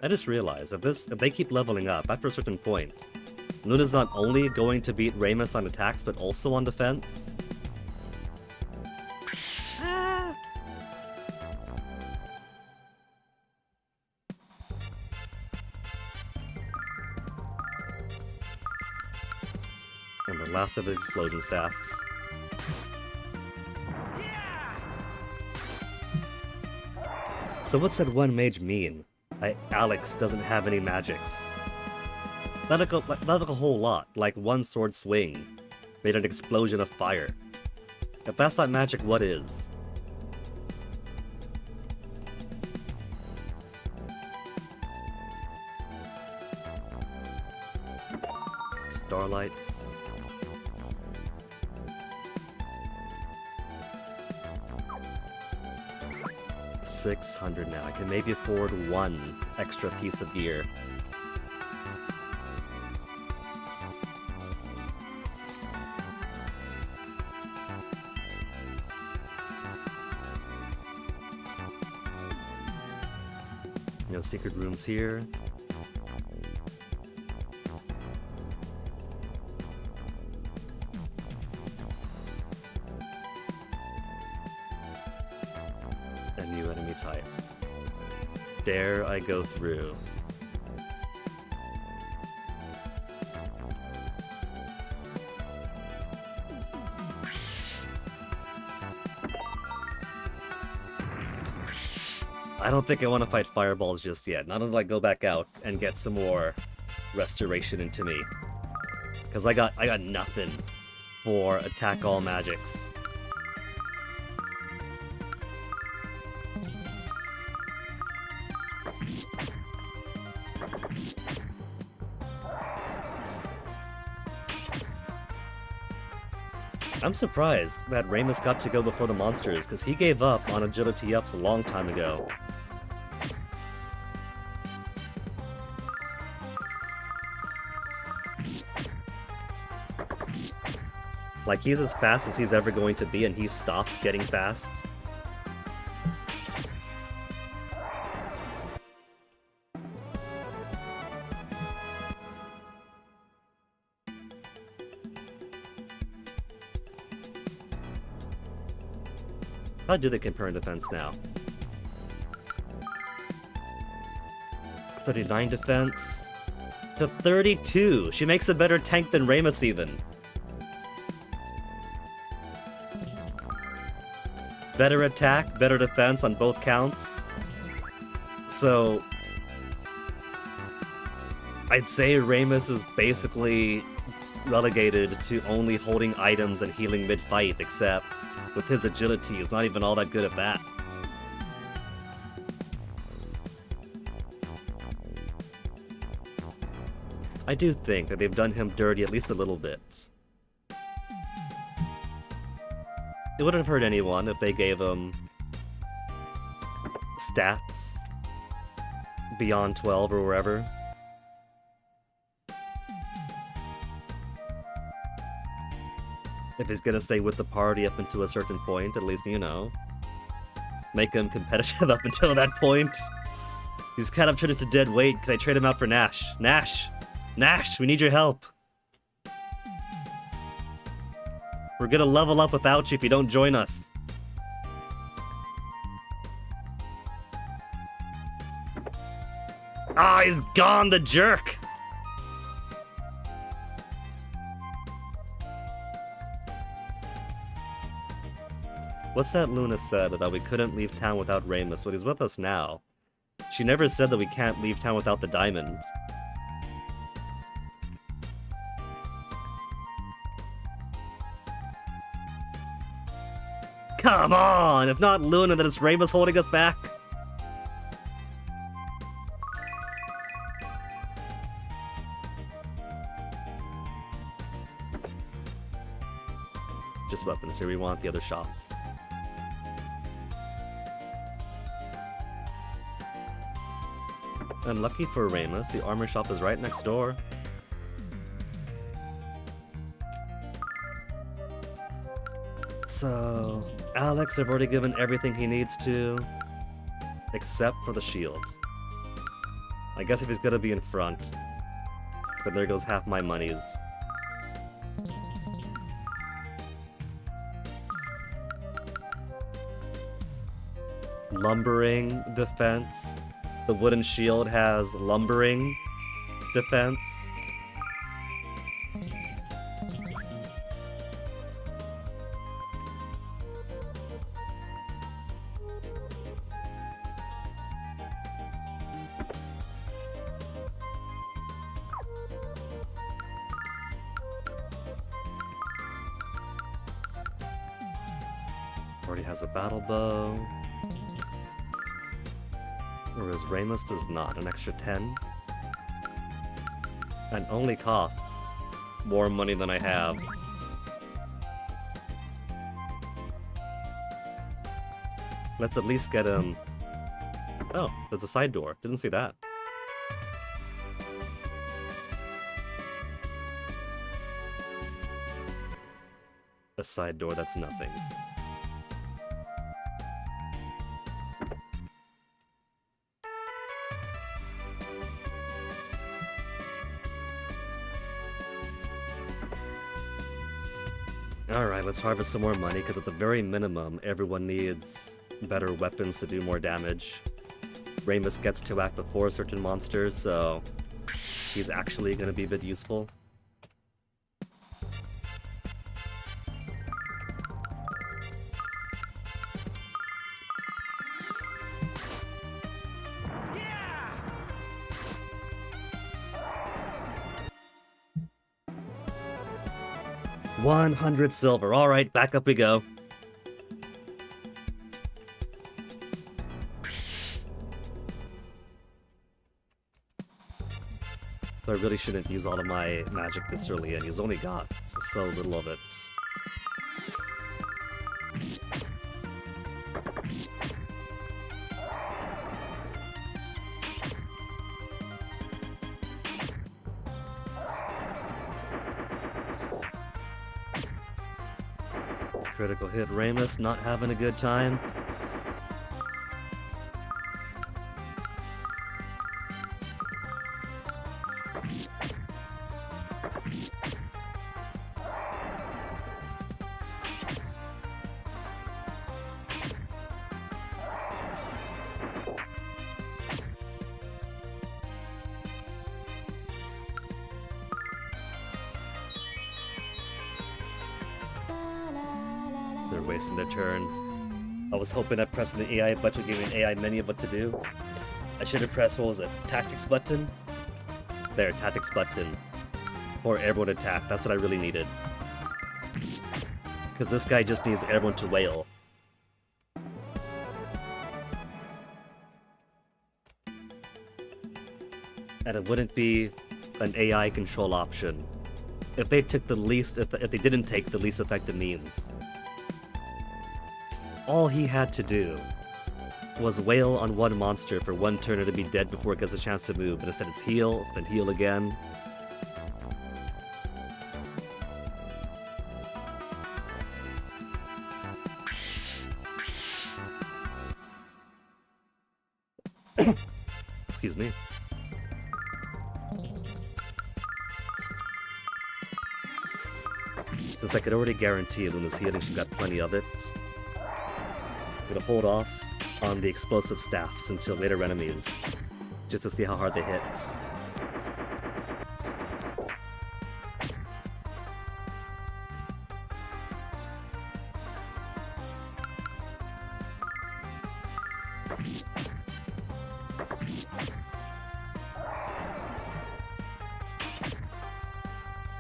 I just realized if they keep leveling up after a certain point, Luna's not only going to beat Ramus on attacks, but also on defense. And the last of the explosion staffs. So what's that one mage mean? Alex doesn't have any magics. That like a whole lot, like one sword swing made an explosion of fire. If that's not magic, what is? Starlights. $600 now. I can maybe afford one extra piece of gear. No secret rooms here. New enemy types. Dare I go through? I don't think I want to fight fireballs just yet. Not until I go back out and get some more restoration into me. Because I got nothing for attack all magics. I'm surprised that Ramus got to go before the monsters, because he gave up on agility ups a long time ago. Like, he's as fast as he's ever going to be, and he stopped getting fast. How do they compare in defense now? 39 defense to 32. She makes a better tank than Ramus even. Better attack, better defense on both counts. So I'd say Ramus is basically relegated to only holding items and healing mid-fight, except with his agility, he's not even all that good at that. I do think that they've done him dirty at least a little bit. It wouldn't have hurt anyone if they gave him stats beyond 12 or wherever. If he's gonna stay with the party up until a certain point, at least, you know, make him competitive up until that point. He's kind of turned into dead weight. Can I trade him out for Nash? Nash! Nash, we need your help! We're gonna level up without you if you don't join us. Ah, he's gone, the jerk! What's that Luna said about we couldn't leave town without Ramus? Well, he's with us now. She never said that we can't leave town without the diamond. Come on! If not Luna, then it's Ramus holding us back. Just weapons here, we want the other shops. Unlucky for Ramus, the armor shop is right next door. So, Alex, I've already given everything he needs to, except for the shield. I guess if he's gonna be in front, then there goes half my monies. Lumbering defense. The wooden shield has lumbering defense. Already has a battle bow. Whereas Ramus does not. An extra 10. And only costs more money than I have. Let's at least get him... Oh, there's a side door. Didn't see that. A side door, that's nothing. Alright, let's harvest some more money, because at the very minimum, everyone needs better weapons to do more damage. Ramus gets to act before certain monsters, so he's actually going to be a bit useful. Yeah! 100 silver. Alright, back up we go. But I really shouldn't use all of my magic this early in. He's only got so little of it. Critical hit Ramus, not having a good time. for wasting their turn. I was hoping that pressing the AI button gave me an AI menu of what to do. I should have pressed, what was it, tactics button? There, tactics button. For airborne attack, that's what I really needed. Because this guy just needs everyone to wail. And it wouldn't be an AI control option if they took the least, if they didn't take the least effective means. All he had to do was wail on one monster for one turn and to be dead before it gets a chance to move, but instead it's heal, then heal again. Excuse me. Since I could already guarantee Luna's healing, she's got plenty of it. I'm gonna hold off on the explosive staffs until later enemies, just to see how hard they hit.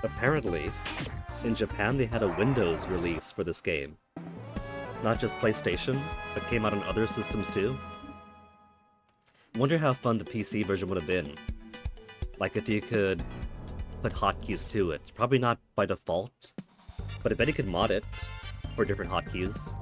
Apparently, in Japan they had a Windows release for this game. Not just PlayStation, but came out on other systems too. Wonder how fun the PC version would have been. Like if you could put hotkeys to it. Probably not by default, but I bet you could mod it for different hotkeys.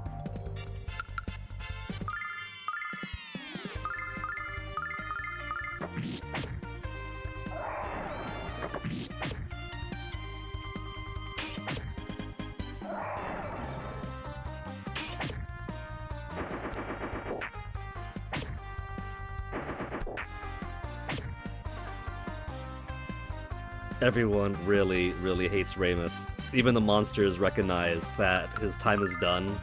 Everyone really, really hates Ramus. Even the monsters recognize that his time is done.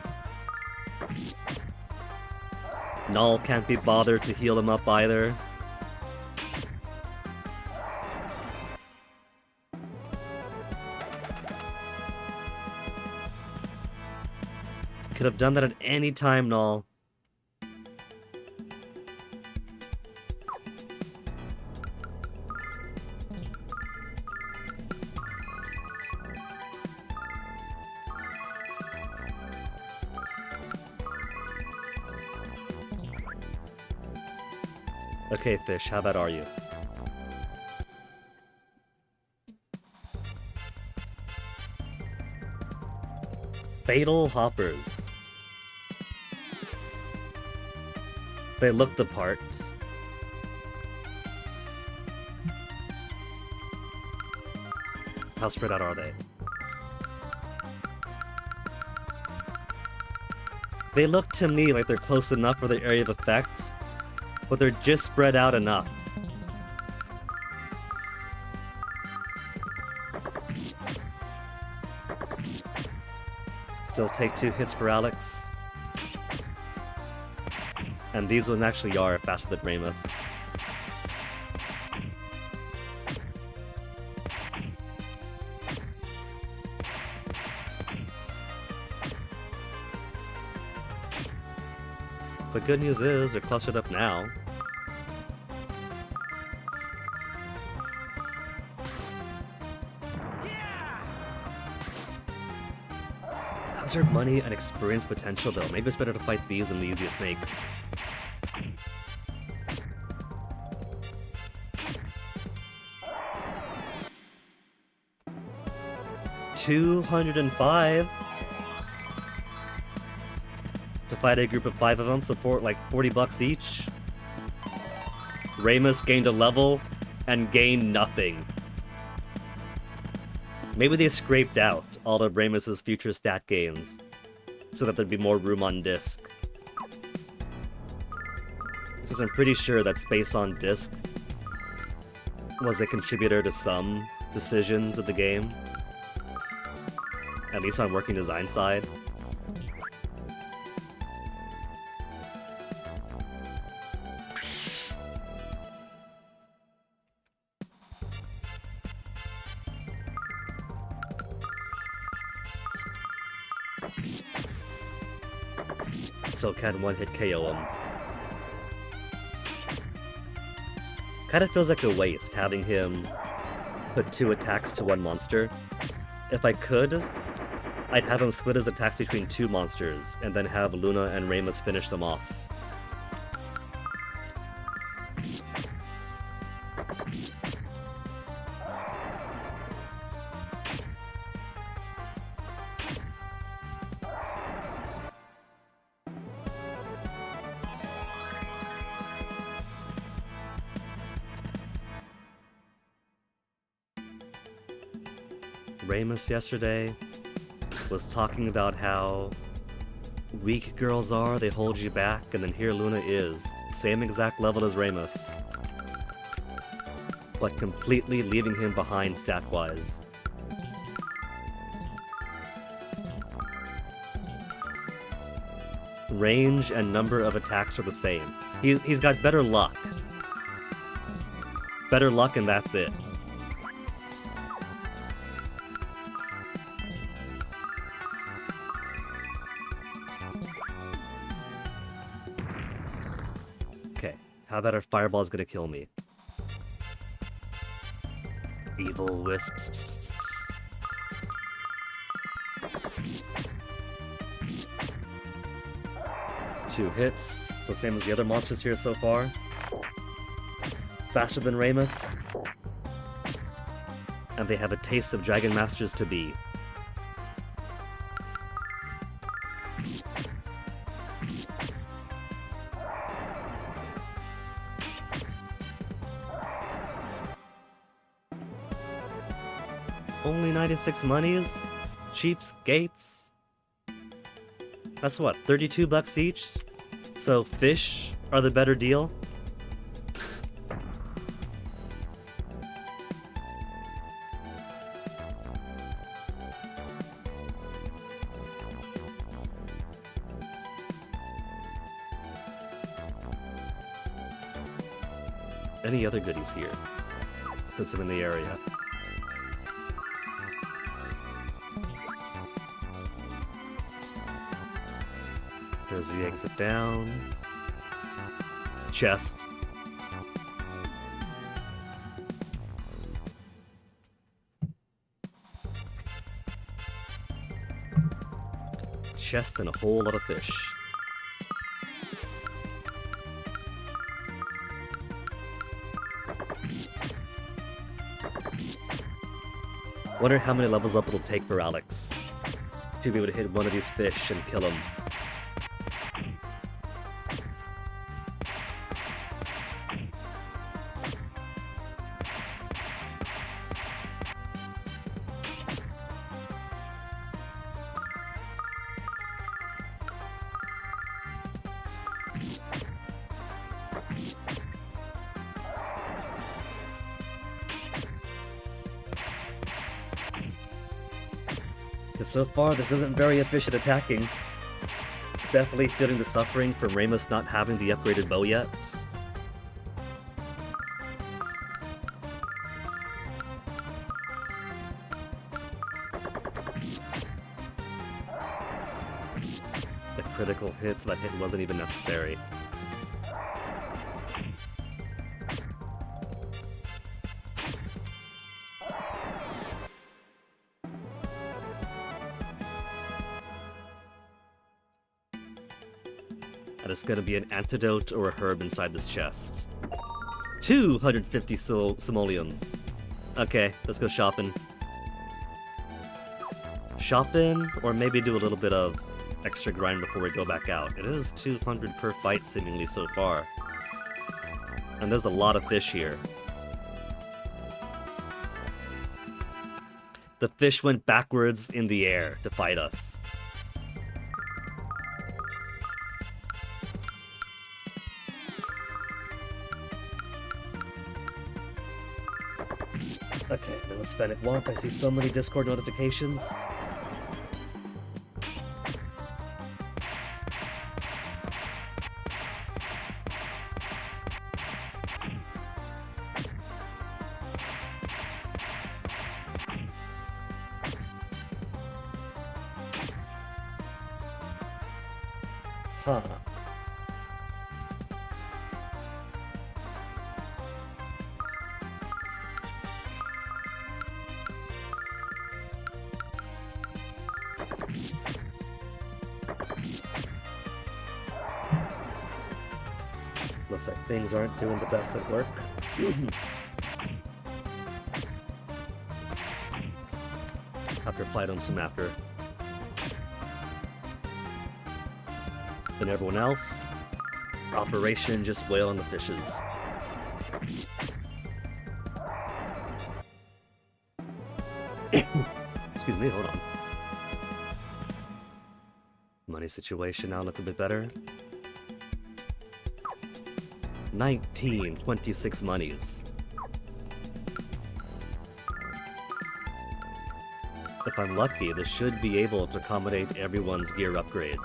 Null can't be bothered to heal him up either. Could have done that at any time, Null. Okay, Fish, how bad are you? Fatal Hoppers. They look the part. How spread out are they? They look to me like they're close enough for their area of effect, but they're just spread out enough. Still take 2 hits for Alex. And these ones actually are faster than Ramus. The good news is, they're clustered up now. How's their money and experience potential though? Maybe it's better to fight these than the easiest snakes. $205 to fight a group of 5 of them, so for like $40 each. Ramus gained a level and gained nothing. Maybe they scraped out all of Ramus's future stat gains so that there'd be more room on disk. Since I'm pretty sure that space on disk was a contributor to some decisions of the game. At least on working design side. still can't one-hit KO him. Kinda feels like a waste having him put 2 attacks to 1 monster. If I could, I'd have him split his attacks between 2 monsters, and then have Luna and Ramus finish them off. Ramus yesterday was talking about how weak girls are, they hold you back, and then here Luna is, same exact level as Ramus, but completely leaving him behind stat-wise. Range and number of attacks are the same. He's got better luck. Better luck and that's it. Okay, how about our fireball's gonna kill me? Evil wisps. 2 hits, so same as the other monsters here so far. Faster than Ramus. And they have a taste of Dragon Masters to be. Only 96 monies? Cheapskates? That's what, 32 bucks each? So fish are the better deal? Any other goodies here, since I'm in the area? There's the exit down. Chest. Chest and a whole lot of fish. Wonder how many levels up it'll take for Alex to be able to hit one of these fish and kill him. So far, this isn't very efficient attacking. Definitely feeling the suffering from Ramus not having the upgraded bow yet. The critical hit, so that hit wasn't even necessary. And it's gonna be an antidote or a herb inside this chest. 250 simoleons. Okay, let's go shopping. Shopping, or maybe do a little bit of extra grind before we go back out. It is 200 per fight seemingly so far. And there's a lot of fish here. The fish went backwards in the air to fight us. Okay, now let's Fennec Womp. I see so many Discord notifications. Huh. Looks like things aren't doing the best at work. Have to reply to him soon after. Then everyone else, Operation Just Wail on the Fishes. Excuse me, hold on. Money situation now looking a bit better. 1926 monies. If I'm lucky, this should be able to accommodate everyone's gear upgrades.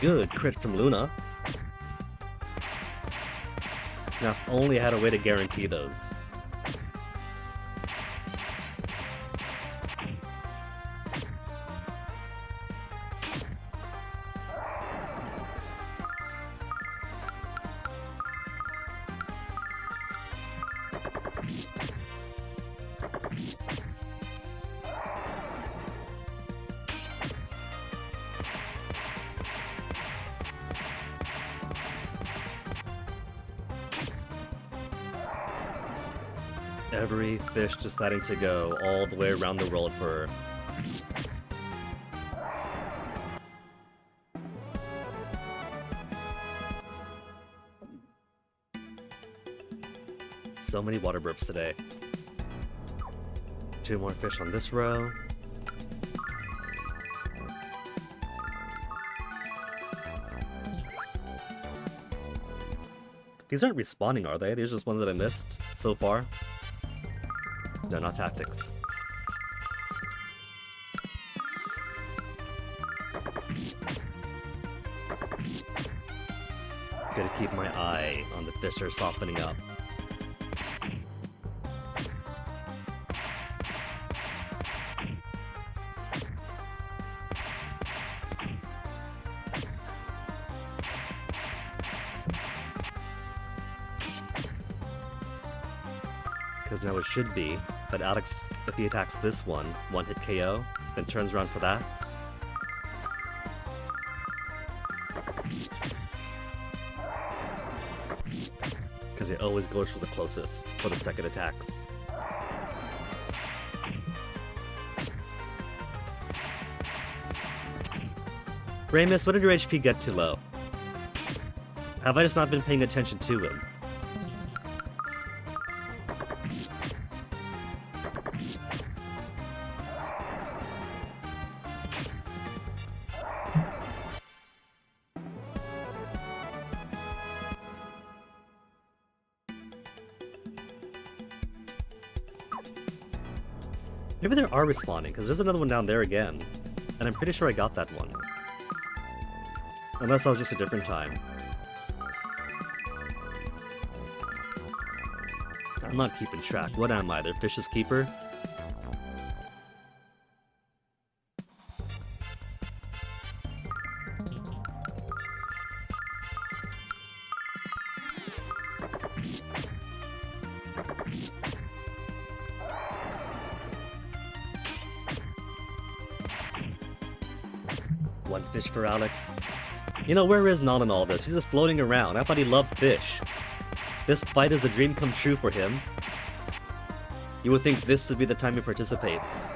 Good crit from Luna. Now, if only I had a way to guarantee those. Every fish deciding to go all the way around the world for her. So many water burps today. 2 more fish on this row. These aren't respawning, are they? These are just ones that I missed so far. No, not tactics. Gotta keep my eye on the fish that are softening up. Because now it should be that Alex, if he attacks this one hit KO, then turns around for that. Because he always goes for the closest for the second attacks. Ramus, what did your HP get too low? Have I just not been paying attention to him? Maybe they are respawning, because there's another one down there again. And I'm pretty sure I got that one. Unless I was just a different time. I'm not keeping track. What am I? Their fish's keeper? One fish for Alex. You know, where is Nan in all this? He's just floating around. I thought he loved fish. This fight is a dream come true for him. You would think this would be the time he participates.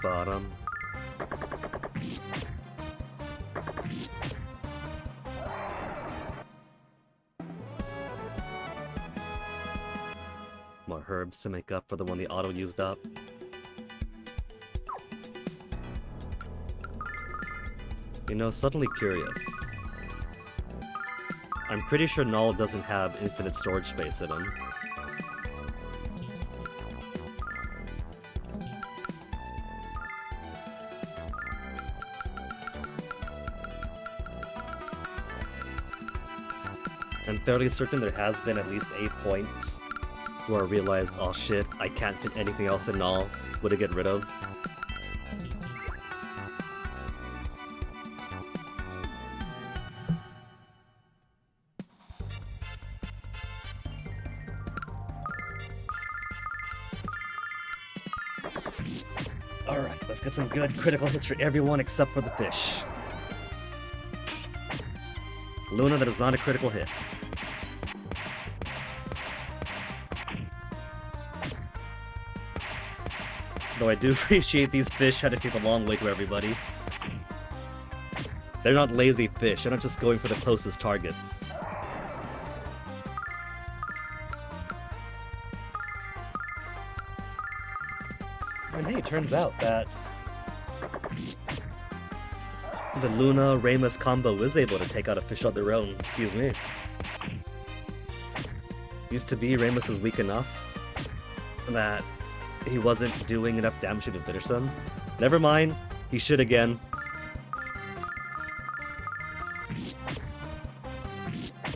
Bottom. More herbs to make up for the one the auto used up. You know, suddenly curious. I'm pretty sure Null doesn't have infinite storage space in him. I'm fairly certain there has been at least a point where I realized, oh shit, I can't fit anything else in Null. What to get rid of? Alright, let's get some good critical hits for everyone except for the fish. Luna, that is not a critical hit. Though I do appreciate these fish had to take a long way to everybody. They're not lazy fish, they're not just going for the closest targets. And hey, it turns out that the Luna-Ramus combo is able to take out a fish on their own, excuse me. Used to be Ramus is weak enough that he wasn't doing enough damage to finish them. Never mind, he should again.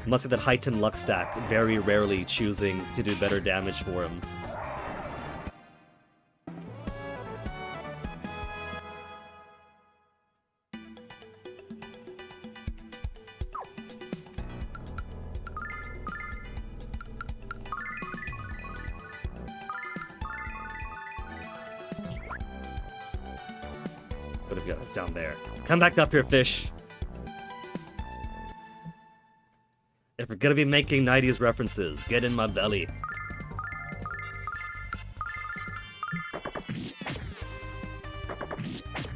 Must be that heightened luck stack very rarely choosing to do better damage for him. What have you got? It's down there. Come back up here, fish. If we're gonna be making 90s references, get in my belly.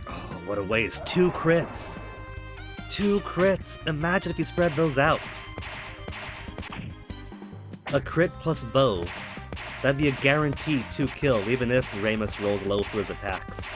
Oh, what a waste. 2 crits. 2 crits. Imagine if you spread those out. A crit plus bow. That'd be a guaranteed 2 kill, even if Ramus rolls low for his attacks.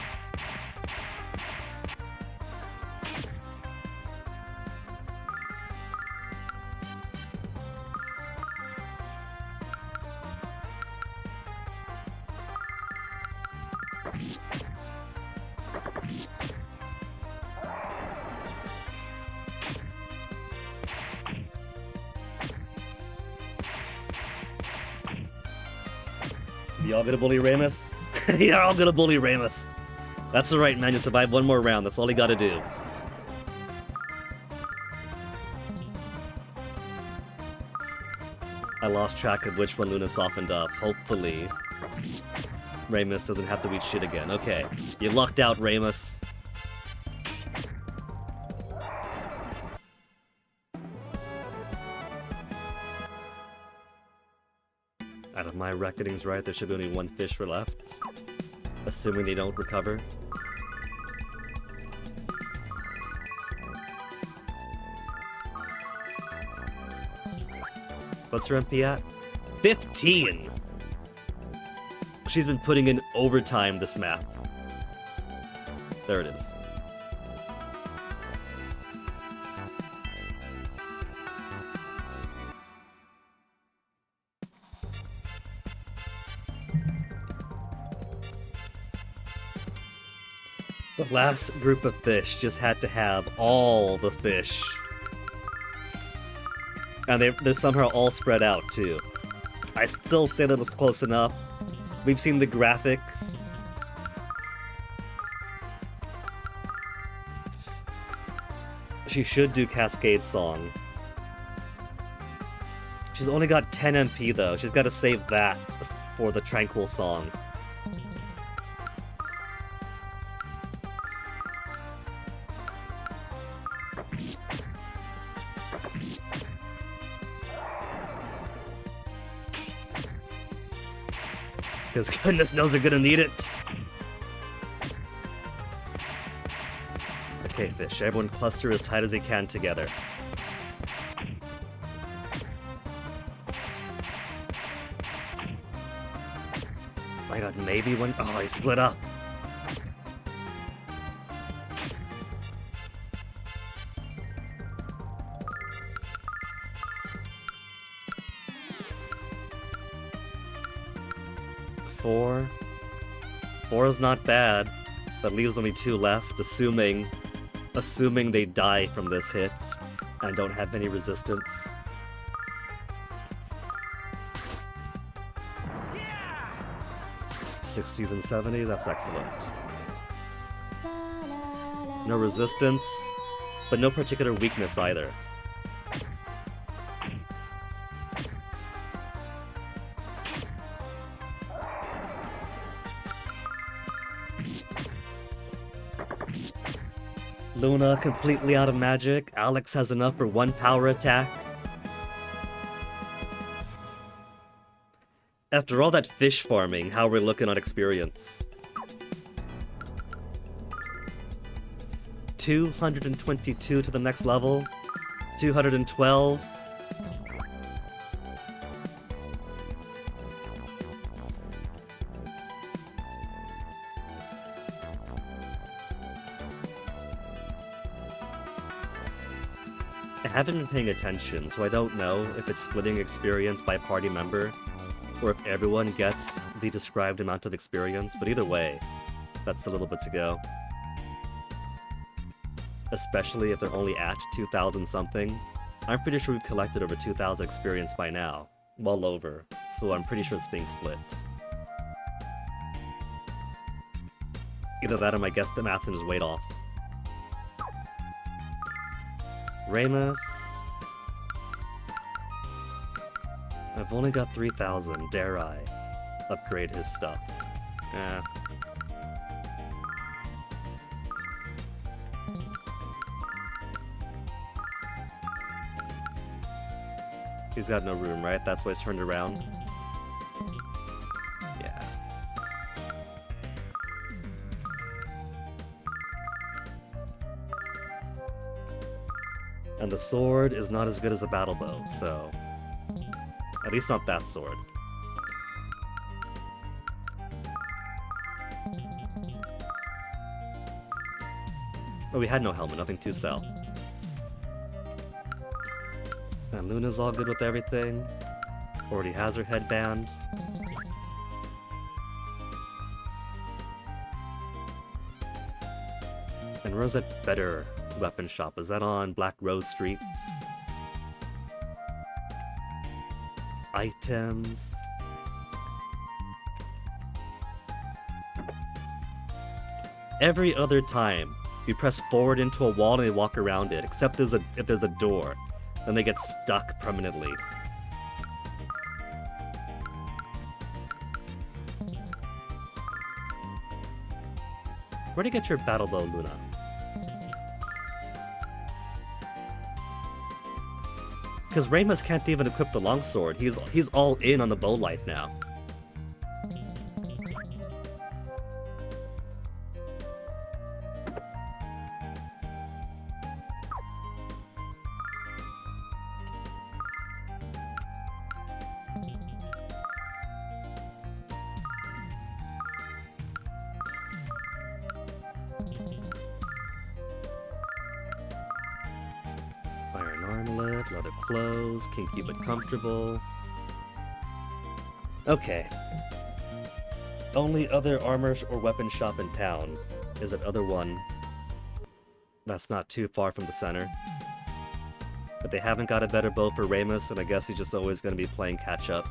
Y'all gonna bully Ramus? You're all gonna bully Ramus. That's alright, man. You survive one more round. That's all you gotta do. I lost track of which one Luna softened up. Hopefully, Ramus doesn't have to read shit again. Okay. You lucked out, Ramus. Out of my reckonings right, there should be only 1 fish left. Assuming they don't recover. What's her MP at? 15! She's been putting in overtime this map. There it is. The last group of fish just had to have all the fish. And they're somehow all spread out, too. I still say that it's close enough. We've seen the graphic. She should do Cascade Song. She's only got 10 MP, though. She's got to save that for the Tranquil Song. Because goodness knows we're gonna need it. Okay, fish. Everyone cluster as tight as they can together. I got maybe one. Oh, I split up. Four. 4 is not bad. That leaves only 2 left, assuming they die from this hit and don't have any resistance. Yeah! 60s and 70s, that's excellent. No resistance, but no particular weakness either. Luna completely out of magic. Alex has enough for 1 power attack. After all that fish farming, how are we looking on experience? 222 to the next level. 212. I haven't been paying attention, so I don't know if it's splitting experience by party member, or if everyone gets the described amount of experience, but either way, that's a little bit to go. Especially if they're only at 2,000 something. I'm pretty sure we've collected over 2,000 experience by now. Well over, so I'm pretty sure it's being split. Either that or my guesstimate is way off. Ramus. I've only got 3,000. Dare I upgrade his stuff? Eh. He's got no room, right? That's why he's turned around. Yeah. And the sword is not as good as a battle bow, so... At least not that sword. Oh, we had no helmet, nothing to sell. And Luna's all good with everything. Already has her headband. And where's that better weapon shop? Is that on Black Rose Street? Items. Every other time, you press forward into a wall and they walk around it, except if there's a door. Then they get stuck permanently. Where'd you get your battle bow, Luna? Because Ramus can't even equip the longsword. He's all in on the bow life now. Iron armlet, leather clothes, can keep it comfortable. Okay. Only other armor or weapon shop in town is that other one that's not too far from the center. But they haven't got a better bow for Ramus, and I guess he's just always going to be playing catch-up.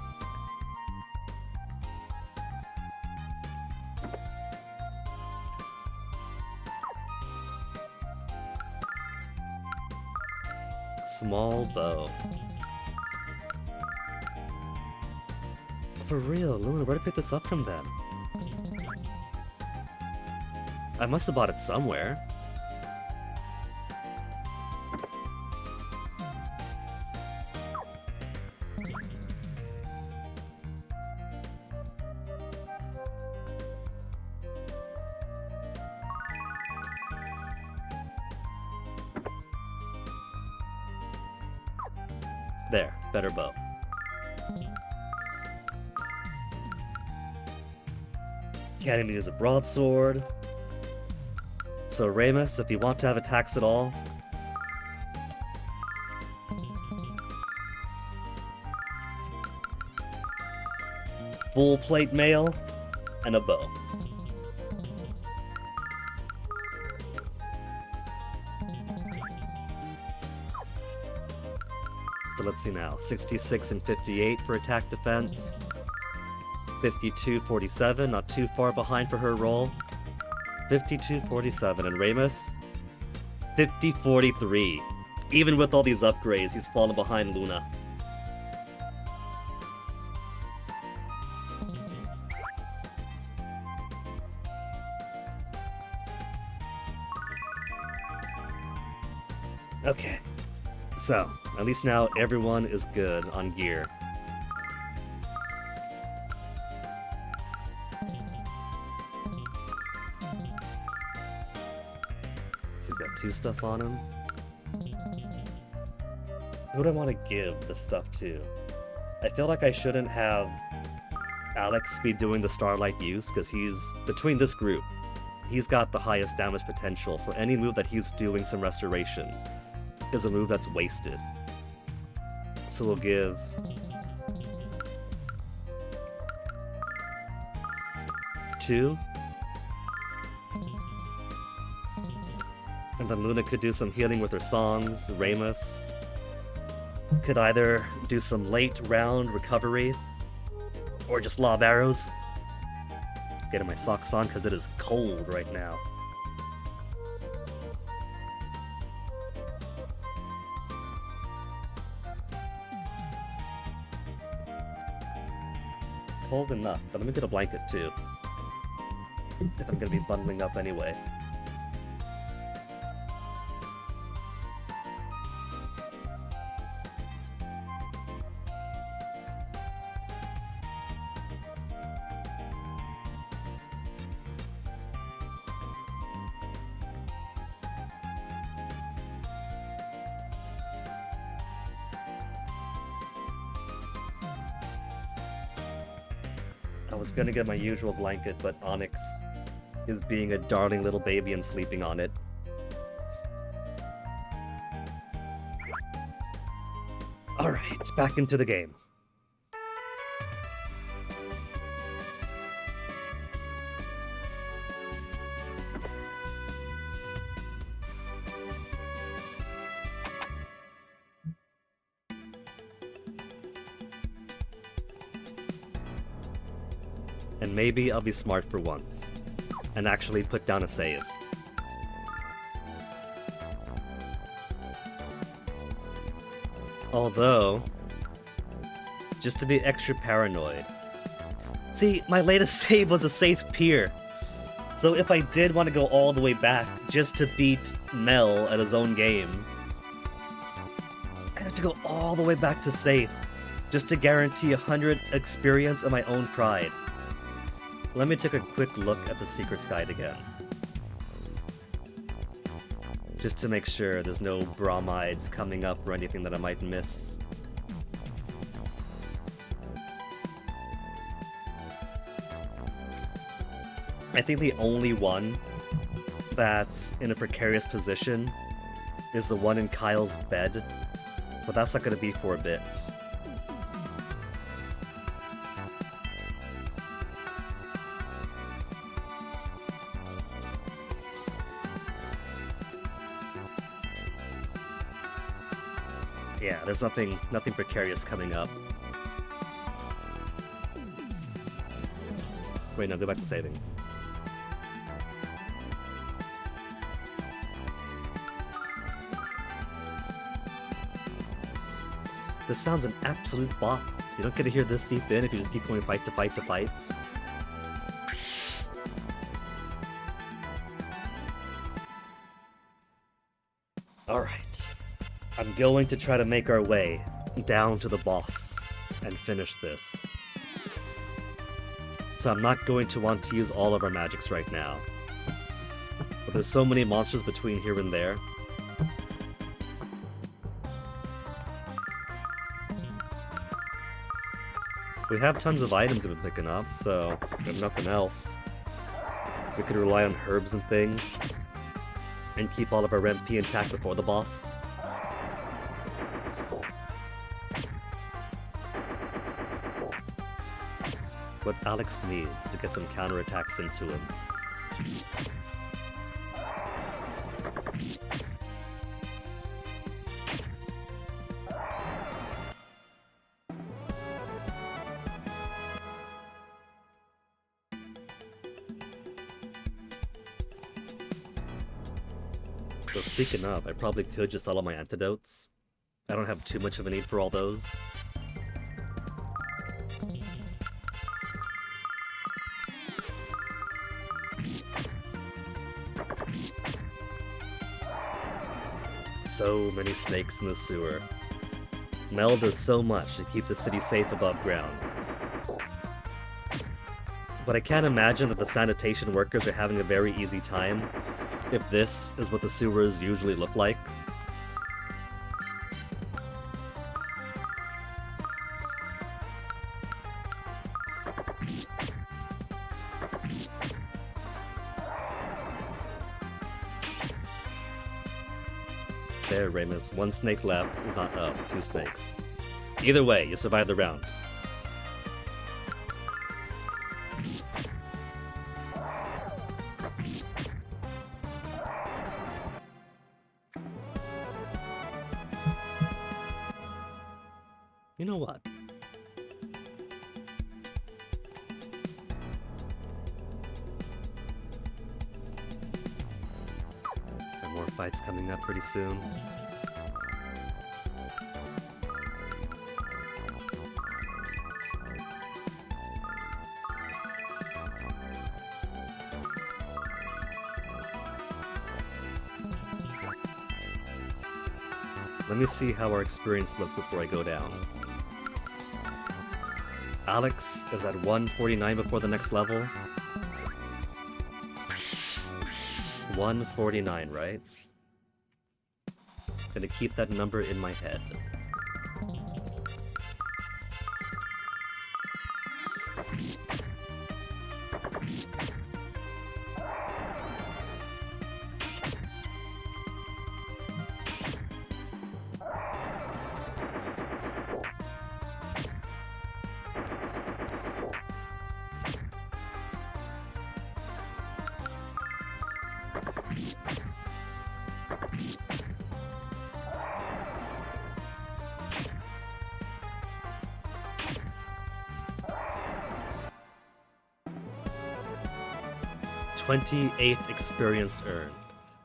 Small bow. For real, Luna, where did I pick this up from then? I must have bought it somewhere. There, better bow. Can't even use a broadsword. So Ramus, if you want to have attacks at all, full plate mail and a bow. So let's see now. 66 and 58 for attack defense. 52-47, not too far behind for her roll. 52-47, and Ramus 50-43. Even with all these upgrades, he's fallen behind Luna. Okay, so at least now everyone is good on gear. So he's got 2 stuff on him. Who do I want to give the stuff to? I feel like I shouldn't have Alex be doing the Starlight use, because he's, between this group, he's got the highest damage potential, so any move that he's doing some restoration is a move that's wasted. So we'll give two. And then Luna could do some healing with her songs. Ramus could either do some late round recovery or just lob arrows. Getting my socks on because it is cold right now. Cold enough, but let me get a blanket too. If I'm gonna be bundling up anyway. I was gonna get my usual blanket, but Onyx is being a darling little baby and sleeping on it. Alright, back into the game. And maybe I'll be smart for once, and actually put down a save. Although, just to be extra paranoid. See, my latest save was a safe pier. So if I did want to go all the way back just to beat Mel at his own game, I'd have to go all the way back to safe, just to guarantee 100 experience of my own pride. Let me take a quick look at the Secrets Guide again. Just to make sure there's no bromides coming up or anything that I might miss. I think the only one that's in a precarious position is the one in Kyle's bed, but that's not going to be for a bit. Yeah, there's nothing precarious coming up. Wait, no, go back to saving. This sounds an absolute bop. You don't get to hear this deep in if you just keep going fight to fight to fight. Alright. I'm going to try to make our way down to the boss and finish this. So I'm not going to want to use all of our magics right now. But there's so many monsters between here and there. We have tons of items we've been picking up, so if nothing else, we could rely on herbs and things, and keep all of our MP intact before the boss. What Alex needs is to get some counterattacks into him. So speaking of, I probably could just sell all my antidotes. I don't have too much of a need for all those. So many snakes in the sewer. Mel does so much to keep the city safe above ground. But I can't imagine that the sanitation workers are having a very easy time if this is what the sewers usually look like. There, Ramus. One snake left is not. Oh, two snakes. Either way, you survived the round. You know what? Got more fights coming up pretty soon. Let me see how our experience looks before I go down. Alex is at 149 before the next level. 149, right? Gonna keep that number in my head. $28 experience earned.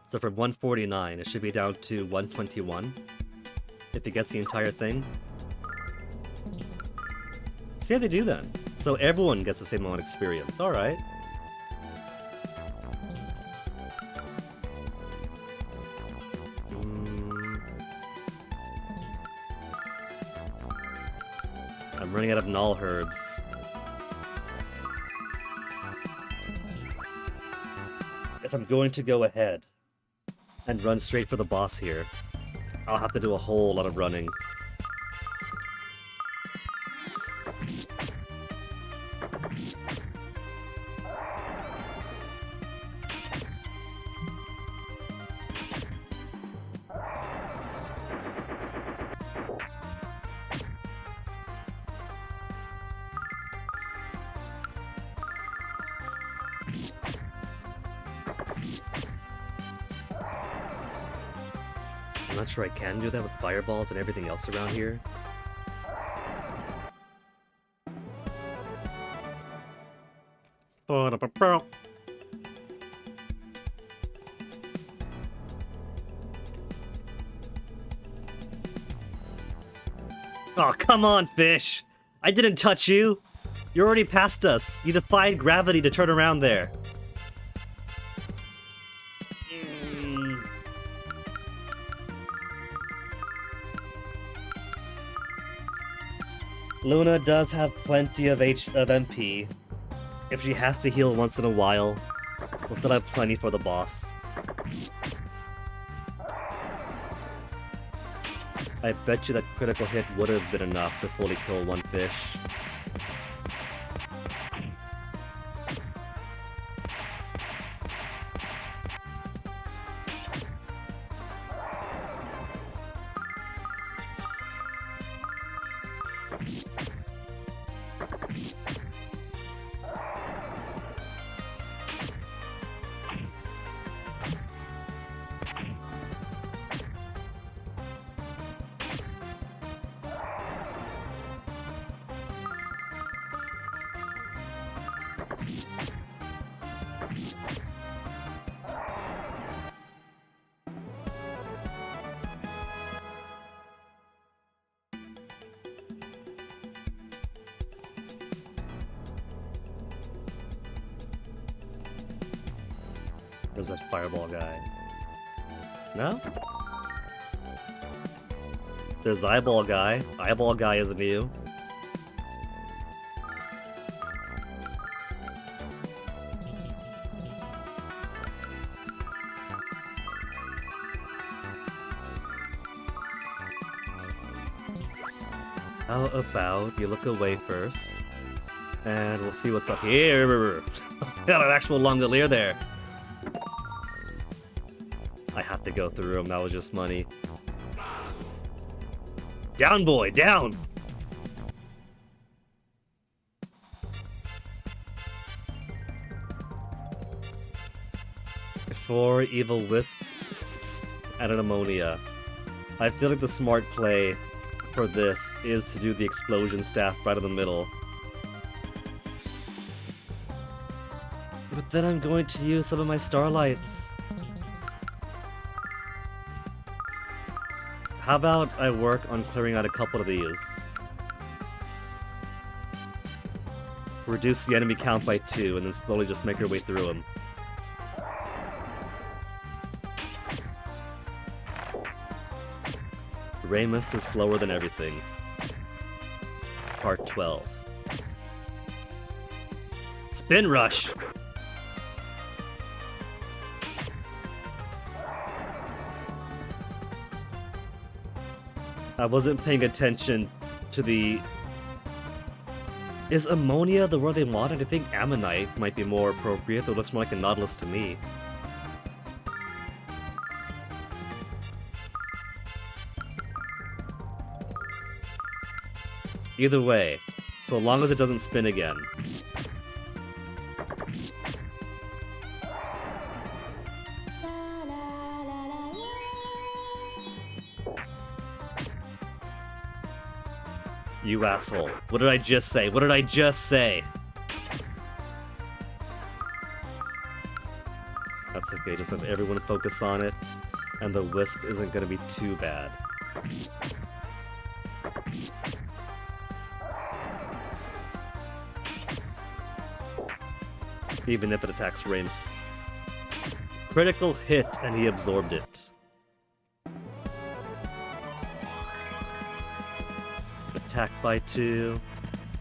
So from 149, it should be down to 121 if it gets the entire thing. See how they do then. So everyone gets the same amount of experience. Alright. I'm running out of null herbs. If I'm going to go ahead and run straight for the boss here, I'll have to do a whole lot of running. I'm not sure I can do that with fireballs and everything else around here. Oh, come on, fish! I didn't touch you! You're already past us! You defied gravity to turn around there! Luna does have plenty of MP. If she has to heal once in a while, we'll still have plenty for the boss. I bet you that critical hit would have been enough to fully kill one fish. There's that fireball guy. No? There's eyeball guy. Eyeball guy is new. How about you look away first, and we'll see what's up here. Got an actual Langolier there. I have to go through him. That was just money. Down, boy, down! Four evil wisps and an ammonia. I feel like the smart play for this is to do the explosion staff right in the middle. But then I'm going to use some of my starlights. How about I work on clearing out a couple of these? Reduce the enemy count by 2 and then slowly just make our way through them. Ramus is slower than everything. Part 12. Spin Rush! I wasn't paying attention to the... Is ammonia the word they wanted? I think ammonite might be more appropriate, though it looks more like a nautilus to me. Either way, so long as it doesn't spin again. You asshole. What did I just say? What did I just say? That's okay, just have everyone focus on it, and the wisp isn't gonna be too bad. Even if it attacks Ramus. Critical hit, and he absorbed it. Attack by 2.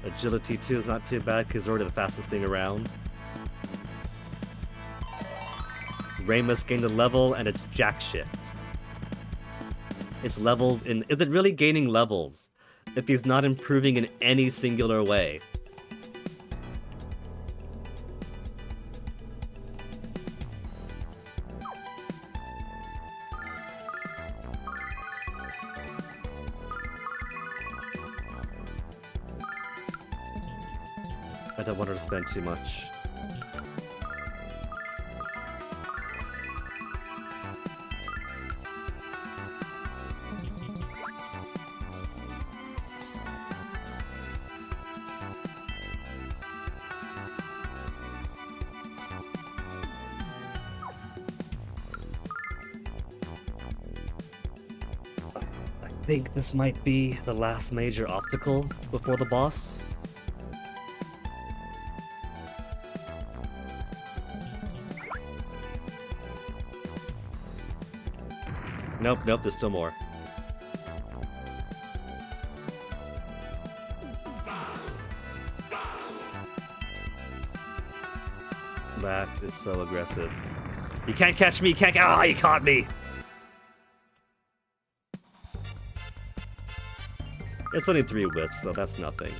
Agility 2 is not too bad because it's already the fastest thing around. Ramus gained a level and it's jack shit. It's levels in... Is it really gaining levels if he's not improving in any singular way? I don't want her to spend too much. I think this might be the last major obstacle before the boss. Nope, nope, there's still more. That is so aggressive. You can't catch me, you can't. Ah, you caught me! It's only 3 whips, so that's nothing.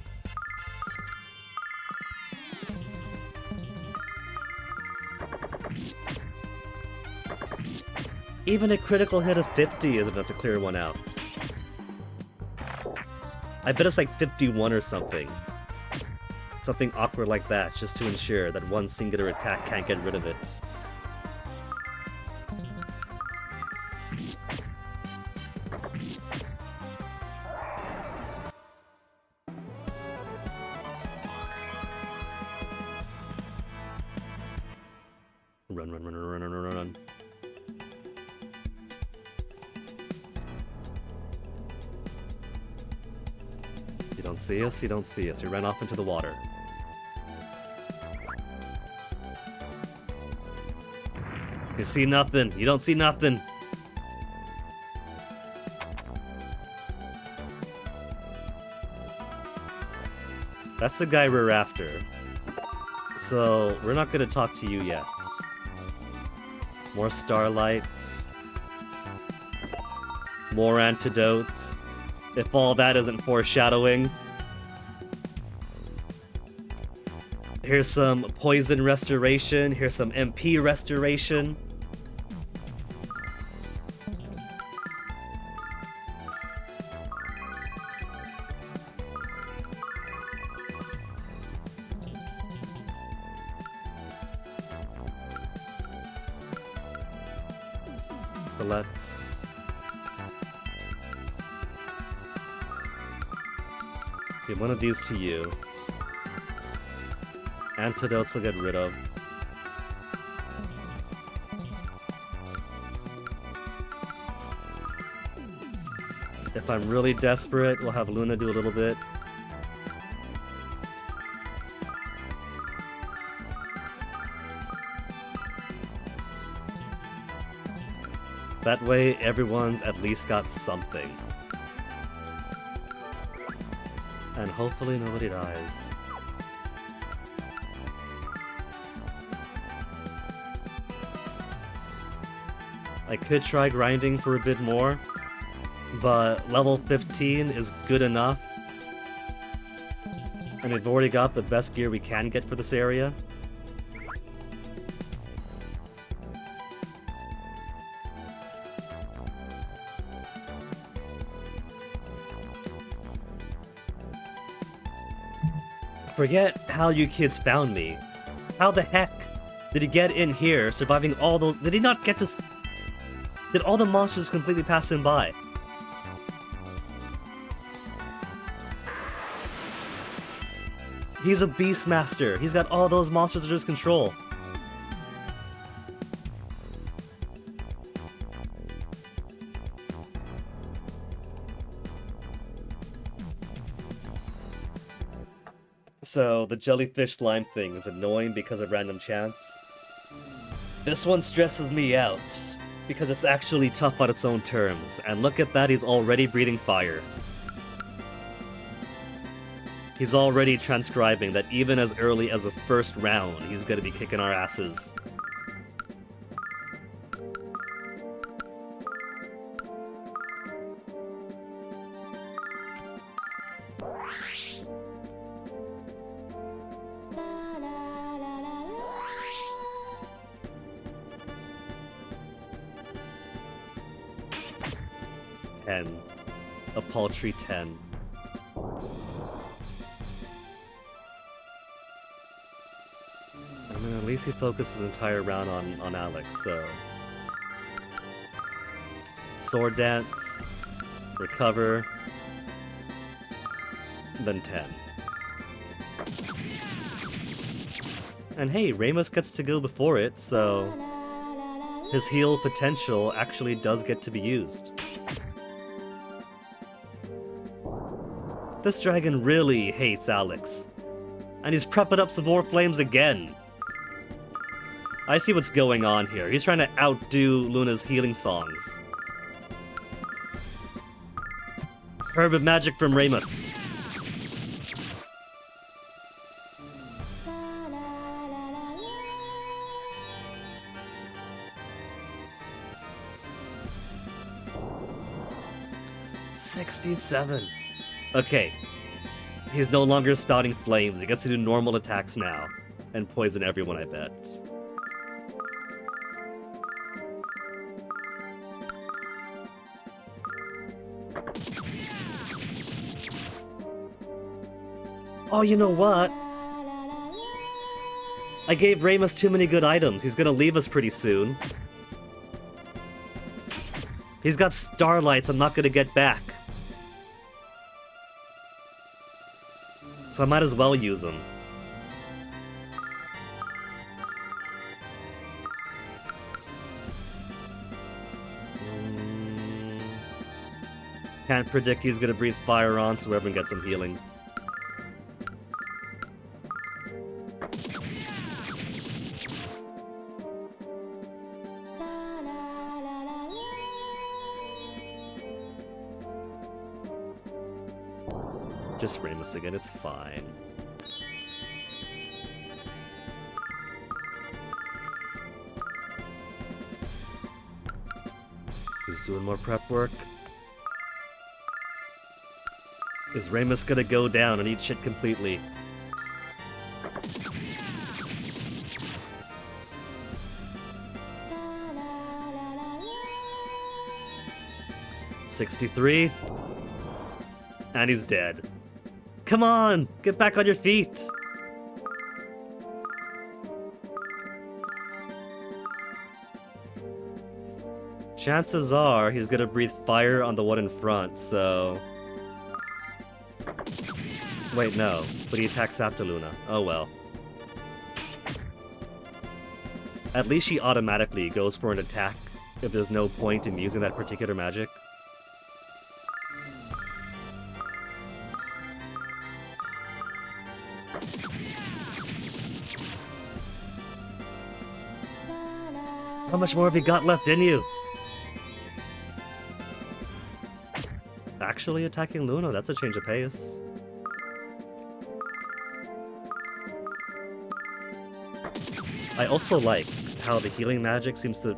Even a critical hit of 50 isn't enough to clear one out. I bet it's like 51 or something. Something awkward like that, just to ensure that one singular attack can't get rid of it. Run, run, run, run, run, run, run, run. You don't see us, you don't see us. You ran off into the water. You see nothing. You don't see nothing. That's the guy we're after. So, we're not gonna talk to you yet. More starlights. More antidotes. If all that isn't foreshadowing. Here's some poison restoration. Here's some MP restoration. So let's... give one of these to you. Antidotes will get rid of. If I'm really desperate, we'll have Luna do a little bit. That way, everyone's at least got something. And hopefully nobody dies. I could try grinding for a bit more, but level 15 is good enough. And we've already got the best gear we can get for this area. Forget how you kids found me. How the heck did he get in here, surviving all those... Did he not get to... Did all the monsters completely pass him by? He's a Beastmaster. He's got all those monsters under his control. So, the jellyfish slime thing is annoying because of random chance. This one stresses me out, because it's actually tough on its own terms, and look at that, he's already breathing fire. He's already transcribing that even as early as the first round, he's gonna be kicking our asses. A paltry 10. I mean, at least he focused his entire round on Alex, so... Sword Dance, Recover, then 10. And hey, Ramos gets to go before it, so... his heal potential actually does get to be used. This dragon really hates Alex. And he's prepping up some more flames again. I see what's going on here. He's trying to outdo Luna's healing songs. Herb of magic from Ramos. $67. Okay. He's no longer spouting flames. He gets to do normal attacks now. And poison everyone, I bet. Oh, you know what? I gave Ramos too many good items. He's gonna leave us pretty soon. He's got starlights I'm not gonna get back. So I might as well use them. Can't predict he's gonna breathe fire on, so everyone gets some healing. Just Ramus again, it's fine. He's doing more prep work. Is Ramus gonna go down and eat shit completely? $63. And he's dead. Come on! Get back on your feet! Chances are he's gonna breathe fire on the one in front, so... Wait, no. But he attacks after Luna. Oh well. At least she automatically goes for an attack if there's no point in using that particular magic. How much more have you got left in you? Actually attacking Luna, that's a change of pace. I also like how the healing magic seems to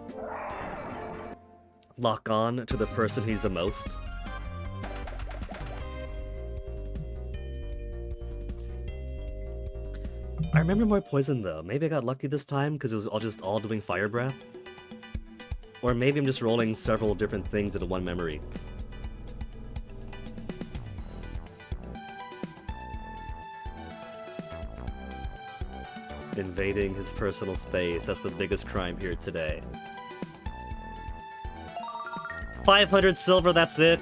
lock on to the person who's the most. I remember more poison though. Maybe I got lucky this time because it was all doing fire breath. Or maybe I'm just rolling several different things into one memory. Invading his personal space, that's the biggest crime here today. 500 silver, that's it!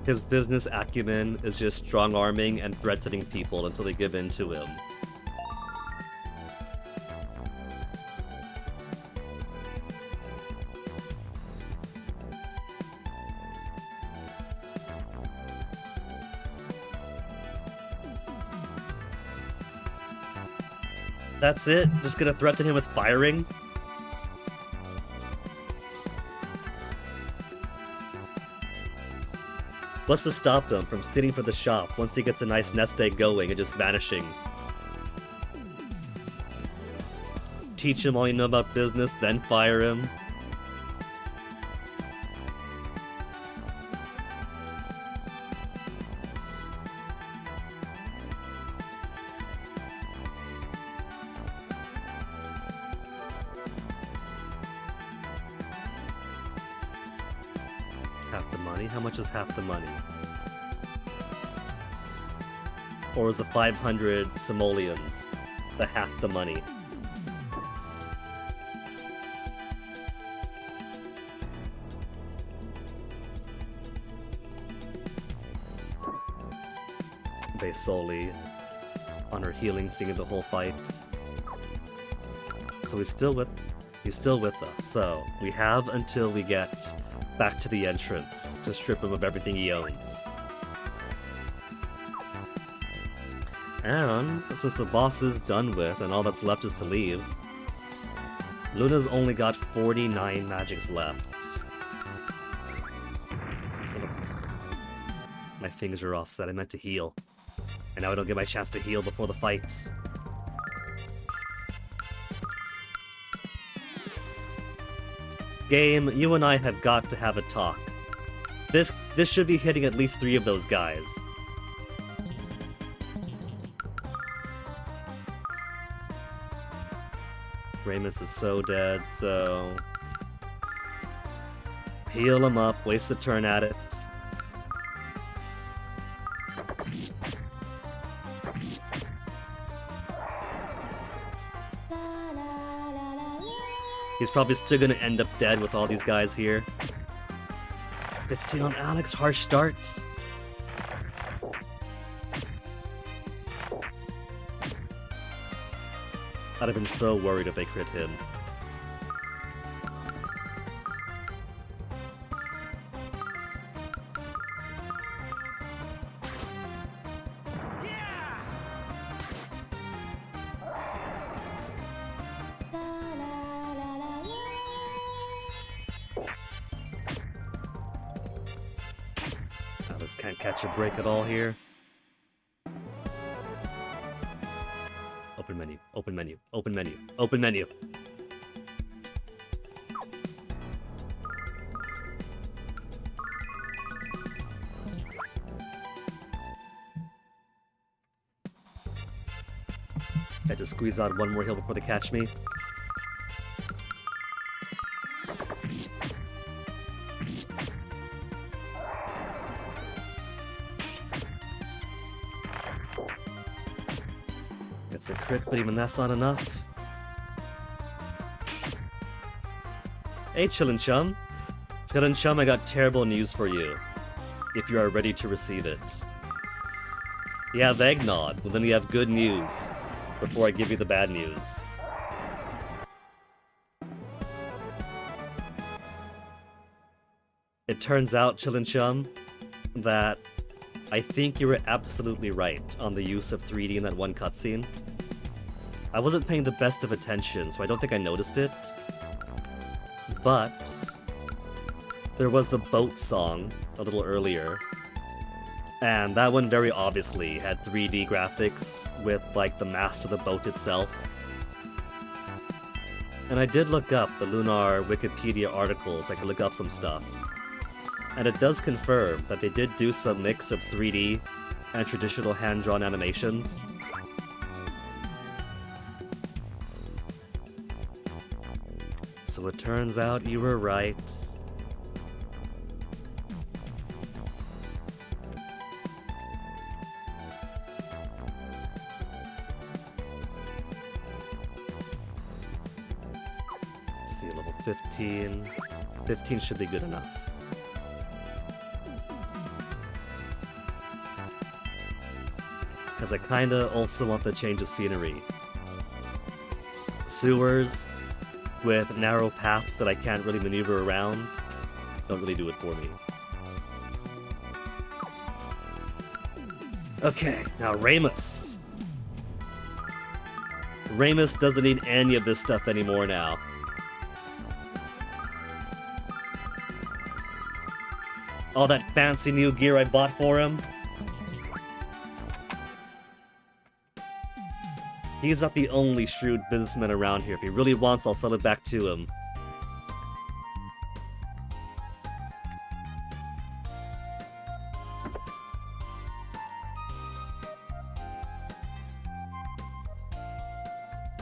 His business acumen is just strong-arming and threatening people until they give in to him. That's it? Just gonna threaten him with firing? What's to stop him from sitting for the shop once he gets a nice nest egg going and just vanishing? Teach him all you know about business, then fire him. Half the money? How much is half the money? Or is the 500 simoleons the half the money? Based solely on her healing, singing the whole fight. So he's still with us. So we have until we get back to the entrance to strip him of everything he owns. And since the boss is done with and all that's left is to leave, Luna's only got 49 magics left. My fingers are offset, I meant to heal. And now I don't get my chance to heal before the fight. Game, you and I have got to have a talk. This should be hitting at least 3 of those guys. Ramus is so dead, so... heal him up, waste a turn at it. He's probably still gonna end up dead with all these guys here. 15 on Alex, harsh start. I'd have been so worried if they crit him. catch a break at all here. Open menu, open menu, open menu, open menu. Had to squeeze out one more heal before they catch me. It's a crit, but even that's not enough. Hey, Chillin' Chum. Chillin' Chum, I got terrible news for you. If you are ready to receive it. You have eggnog, well then you have good news. Before I give you the bad news. It turns out, Chillin' Chum, that I think you were absolutely right on the use of 3D in that one cutscene. I wasn't paying the best of attention, so I don't think I noticed it. But there was the boat song a little earlier. And that one very obviously had 3D graphics with, like, the mast of the boat itself. And I did look up the Lunar Wikipedia articles, so I could look up some stuff. And it does confirm that they did do some mix of 3D and traditional hand-drawn animations. So it turns out you were right. Let's see, level 15. 15 should be good enough. Because I kinda also want the change of scenery. Sewers with narrow paths that I can't really maneuver around don't really do it for me. Okay, now Ramus. Ramus doesn't need any of this stuff anymore now. All that fancy new gear I bought for him. He's not the only shrewd businessman around here. If he really wants, I'll sell it back to him.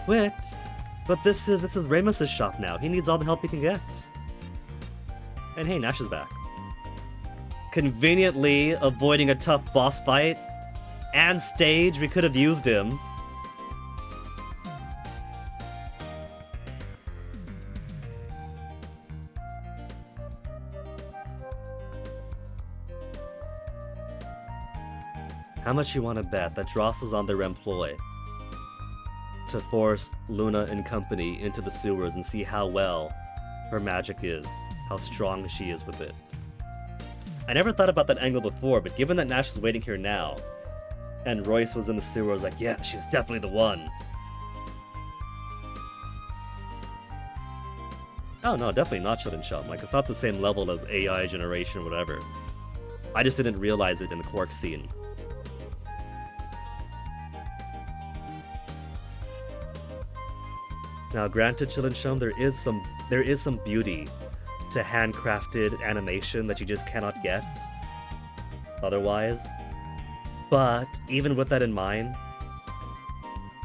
Wait, but this is Ramus's shop now. He needs all the help he can get. And hey, Nash is back. Conveniently avoiding a tough boss fight and stage, we could have used him. How much you want to bet that Dross is on their employ to force Luna and company into the sewers and see how well her magic is, how strong she is with it? I never thought about that angle before, but given that Nash is waiting here now, and Royce was in the sewer, I was like, yeah, she's definitely the one. Oh no, definitely not Chillin' Chum. Like, it's not the same level as AI generation or whatever. I just didn't realize it in the Quark scene. Now, granted, Chillin' Chum, there is some beauty to handcrafted animation that you just cannot get otherwise. But even with that in mind,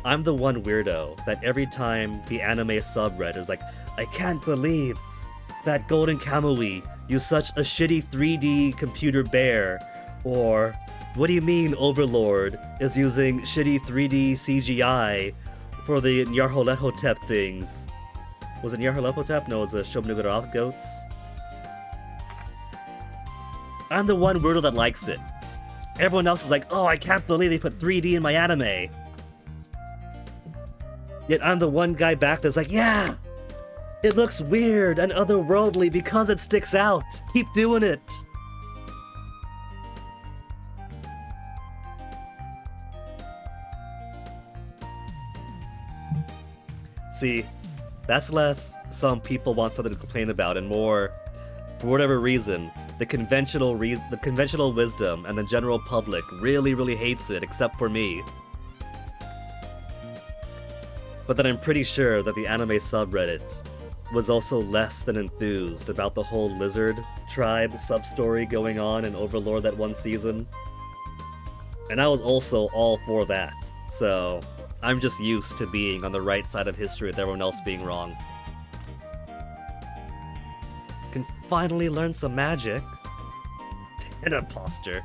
I'm the one weirdo that every time the anime subreddit is like, I can't believe that Golden Kamui used such a shitty 3D computer bear, or what do you mean Overlord is using shitty 3D CGI for the Nyarlathotep things? Was it Nyarlathotep? No, it was the Shub-Niggurath goats. I'm the one weirdo that likes it. Everyone else is like, oh, I can't believe they put 3D in my anime. Yet I'm the one guy back that's like, yeah, it looks weird and otherworldly because it sticks out. Keep doing it. See, that's less some people want something to complain about and more, for whatever reason, the conventional wisdom and the general public really, really hates it, except for me. But then I'm pretty sure that the anime subreddit was also less than enthused about the whole lizard tribe sub-story going on in Overlord that one season. And I was also all for that, so I'm just used to being on the right side of history with everyone else being wrong. Can finally learn some magic. An imposter.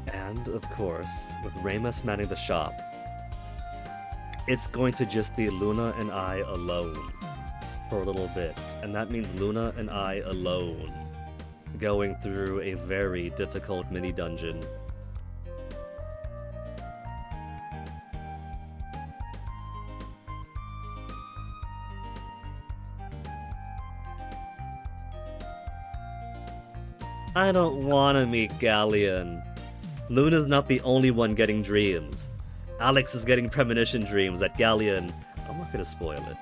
And, of course, with Ramus manning the shop, it's going to just be Luna and I alone for a little bit. And that means Luna and I alone going through a very difficult mini-dungeon. I don't want to meet Galleon. Luna's not the only one getting dreams. Alex is getting premonition dreams at Galleon. I'm not gonna spoil it.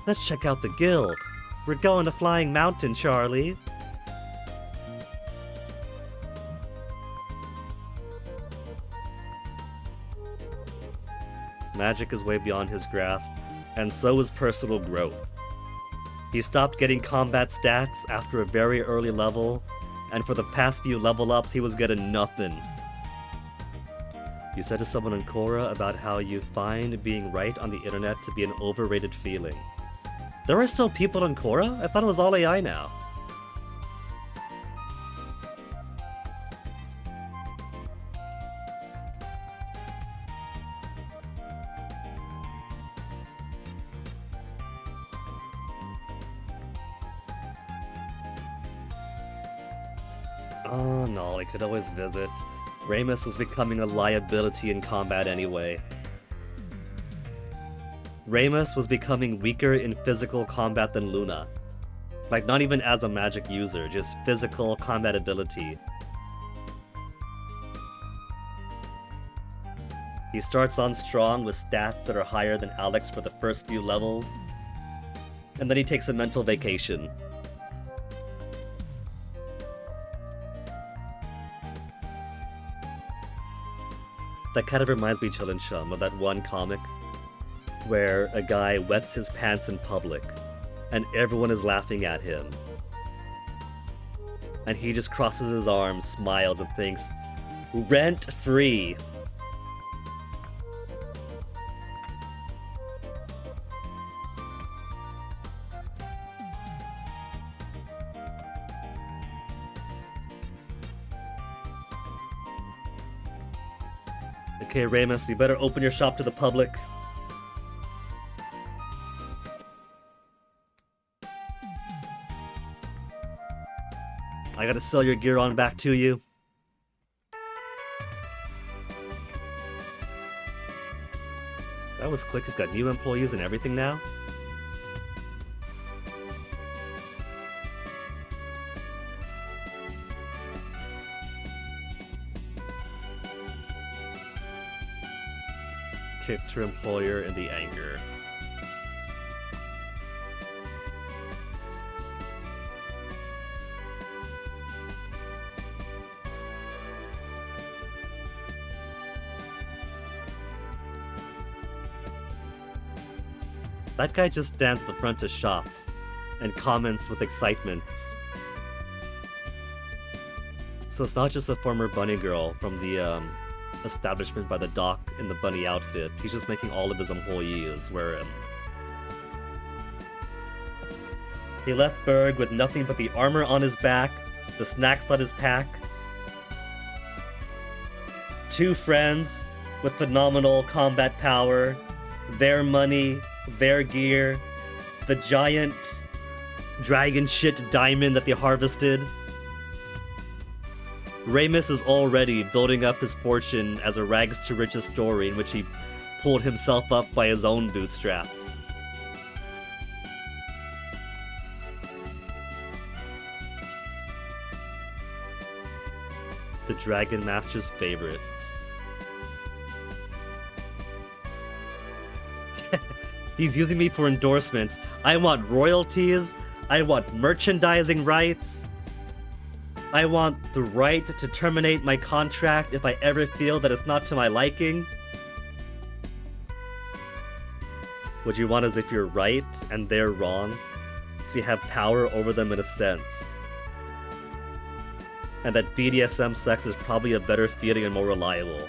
Let's check out the guild. We're going to Flying Mountain, Charlie. Magic is way beyond his grasp, and so is personal growth. He stopped getting combat stats after a very early level, and for the past few level ups he was getting nothing. You said to someone in Korra about how you find being right on the internet to be an overrated feeling. There are still people in Korra? I thought it was all AI now. Oh no, I could always visit. Ramus was becoming a liability in combat anyway. Ramus was becoming weaker in physical combat than Luna. Like, not even as a magic user, just physical combat ability. He starts on strong with stats that are higher than Alex for the first few levels, and then he takes a mental vacation. That kind of reminds me, Chillin' Chum, of that one comic where a guy wets his pants in public and everyone is laughing at him. And he just crosses his arms, smiles, and thinks, rent free. Okay, Ramus, you better open your shop to the public. I gotta sell your gear on back to you. That was quick. He's got new employees and everything now. Kicked her employer in the anger. That guy just stands at the front of shops and comments with excitement. So it's not just a former bunny girl from the establishment by the dock in the bunny outfit. He's just making all of his employees wear him. He left Berg with nothing but the armor on his back, the snacks on his pack, 2 friends with phenomenal combat power, their money, their gear, the giant dragon shit diamond that they harvested. Ramus is already building up his fortune as a rags to riches story in which he pulled himself up by his own bootstraps. the Dragon Master's favorite. He's using me for endorsements. I want royalties. I want merchandising rights. I want the right to terminate my contract if I ever feel that it's not to my liking. What you want is if you're right and they're wrong, so you have power over them in a sense. And that BDSM sex is probably a better feeling and more reliable.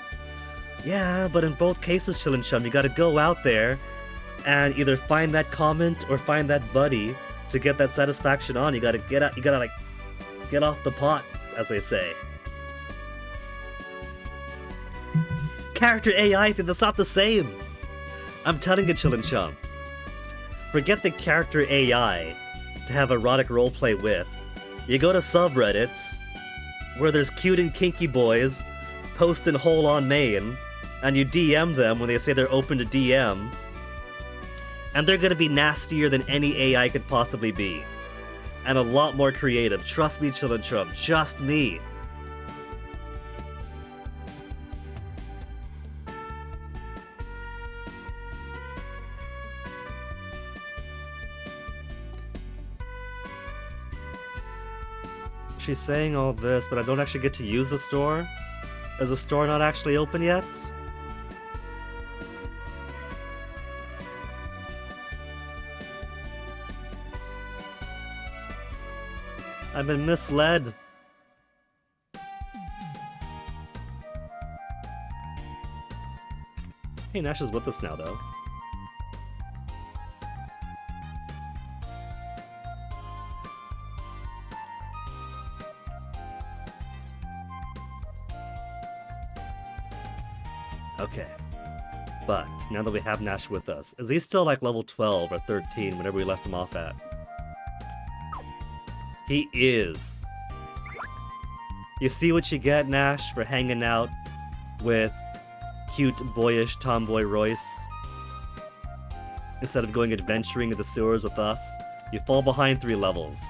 Yeah, but in both cases, Chillin' Chum, you gotta go out there and either find that comment or find that buddy to get that satisfaction on. You gotta get out, you gotta like get off the pot, as they say. Character AI thing, that's not the same. I'm telling you, Chillin' Chum. Forget the character AI to have erotic roleplay with. You go to subreddits where there's cute and kinky boys posting hole on main, and you DM them when they say they're open to DM, and they're gonna be nastier than any AI could possibly be. And a lot more creative. Trust me, Chillin' Chum. Just me. She's saying all this, but I don't actually get to use the store? Is the store not actually open yet? I've been misled. Hey, Nash is with us now, though. Okay. But, now that we have Nash with us, is he still like level 12 or 13 whenever we left him off at? He is. You see what you get, Nash, for hanging out with cute, boyish tomboy Royce? Instead of going adventuring in the sewers with us, you fall behind 3 levels.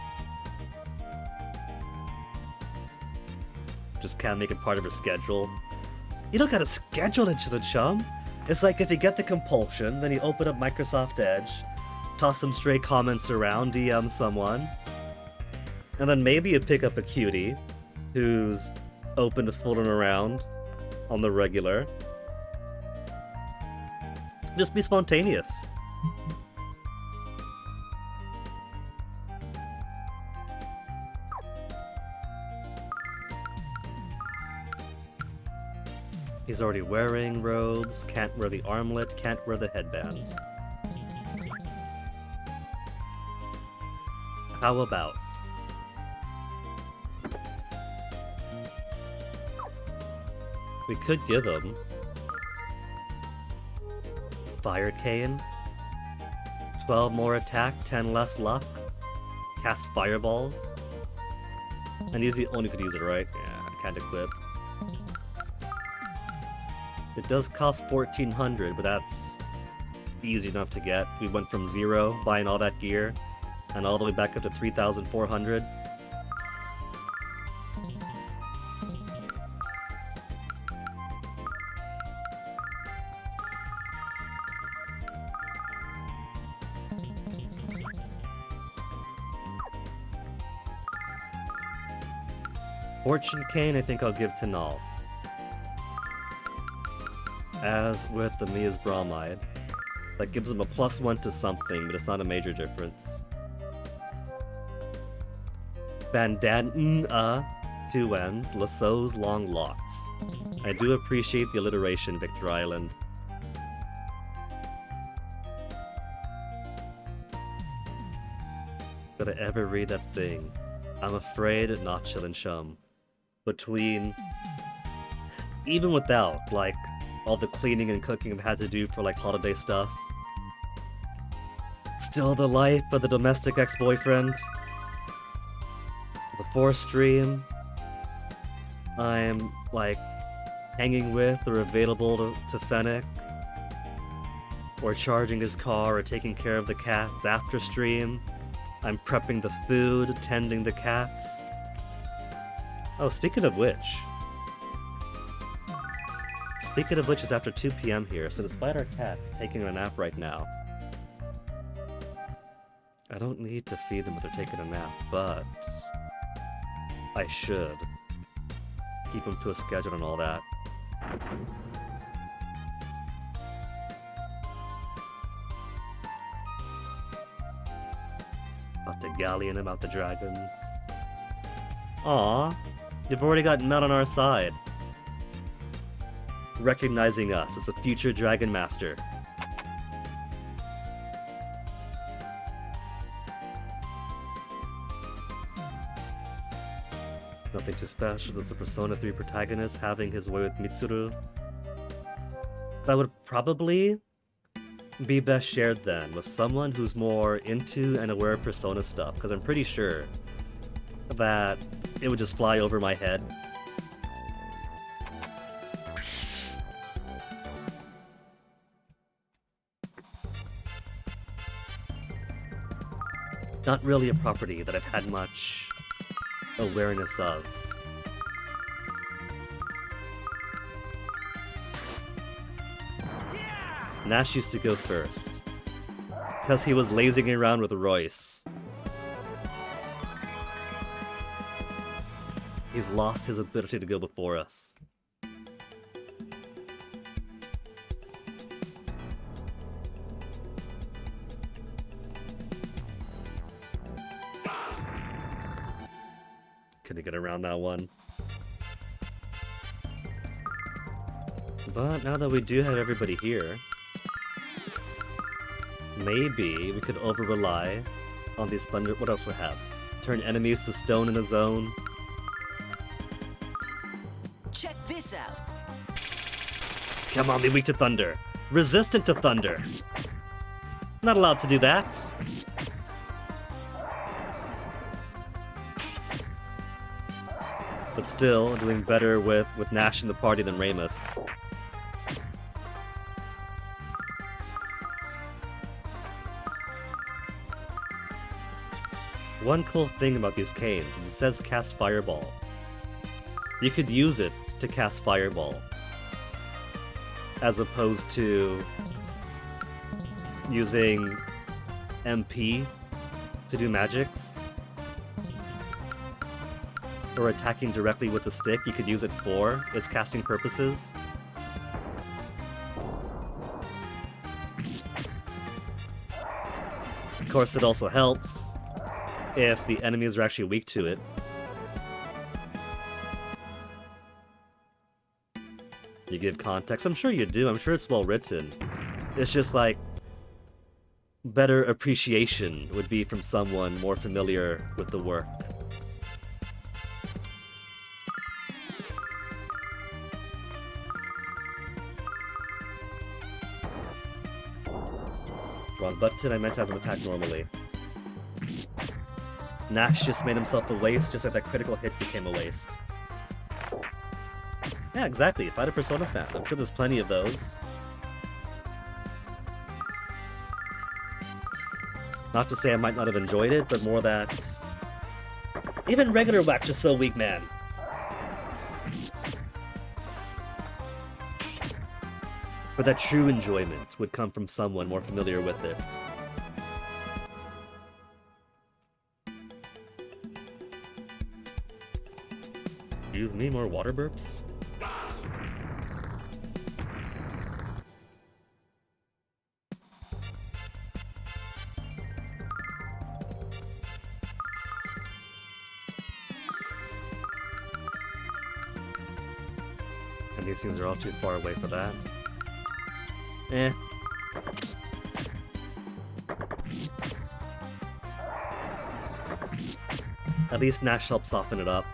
Just can't make it part of her schedule. You don't gotta schedule it, Chillin' Chum. It's like if you get the compulsion, then you open up Microsoft Edge, toss some stray comments around, DM someone, and then maybe you pick up a cutie who's open to fooling around on the regular. Just be spontaneous. He's already wearing robes, can't wear the armlet, can't wear the headband. How about? We could give him Fire Cane, 12 more attack, 10 less luck, cast fireballs, and he's the only who could use it, right? Yeah, can't equip. It does cost 1,400, but that's easy enough to get. We went from 0, buying all that gear, and all the way back up to 3,400. Fortune Cane, I think I'll give to Null. As with the Mia's Bromide. That gives him a +1 to something, but it's not a major difference. Bandana, 2 N's, Lasso's Long Locks. I do appreciate the alliteration, Victor Island. Did I ever read that thing? I'm afraid not, Chillin' Chum. Between... Even without, like, all the cleaning and cooking I've had to do for, like, holiday stuff. Still the life of the domestic ex-boyfriend. Before stream, I'm, like, hanging with or available to Fennec. Or charging his car or taking care of the cats after stream. I'm prepping the food, tending the cats. Oh, speaking of which, Speaking of which, it's after 2 p.m. here, so despite our cats taking a nap right now, I don't need to feed them if they're taking a nap, but I should keep them to a schedule and all that. About to galleon about the dragons. Aw, they've already got Mel on our side. Recognizing us as a future Dragon Master. Nothing too special, that's a Persona 3 protagonist having his way with Mitsuru. That would probably be best shared then with someone who's more into and aware of Persona stuff, because I'm pretty sure that it would just fly over my head. Not really a property that I've had much awareness of. Nash used to go first, because he was lazing around with Royce. He's lost his ability to go before us. Couldn't get around that one. But now that we do have everybody here, maybe we could over-rely on these thunder... What else we have? Turn enemies to stone in a zone. Check this out. Come on, be weak to thunder. Resistant to thunder. Not allowed to do that. But still, doing better with Nash in the party than Ramus. One cool thing about these canes is it says cast Fireball. You could use it to cast Fireball, as opposed to using MP to do magics. Or attacking directly with the stick, you could use it for its casting purposes. Of course, it also helps if the enemies are actually weak to it. You give context. I'm sure you do. I'm sure it's well written. It's just like better appreciation would be from someone more familiar with the work. Wrong button, I meant to have him attack normally. Nash just made himself a waste, just like that critical hit became a waste. Yeah, exactly. Fight a Persona fan. I'm sure there's plenty of those. Not to say I might not have enjoyed it, but more that... Even regular Wax is so weak, man. But that true enjoyment would come from someone more familiar with it. Excuse me, more water burps? And these things are all too far away for that. Eh. At least Nash helps soften it up.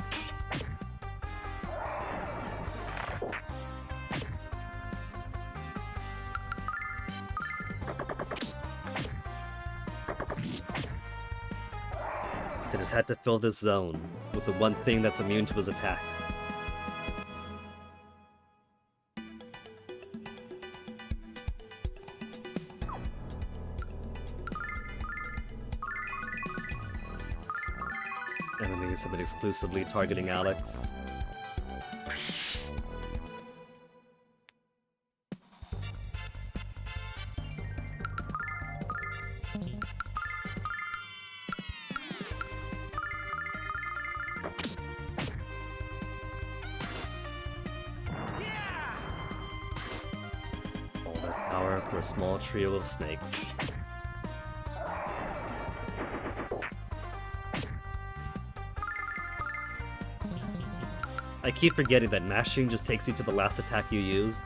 They just had to fill this zone with the one thing that's immune to his attack. Enemies have been exclusively targeting Alex. power for a small trio of snakes. I keep forgetting that mashing just takes you to the last attack you used,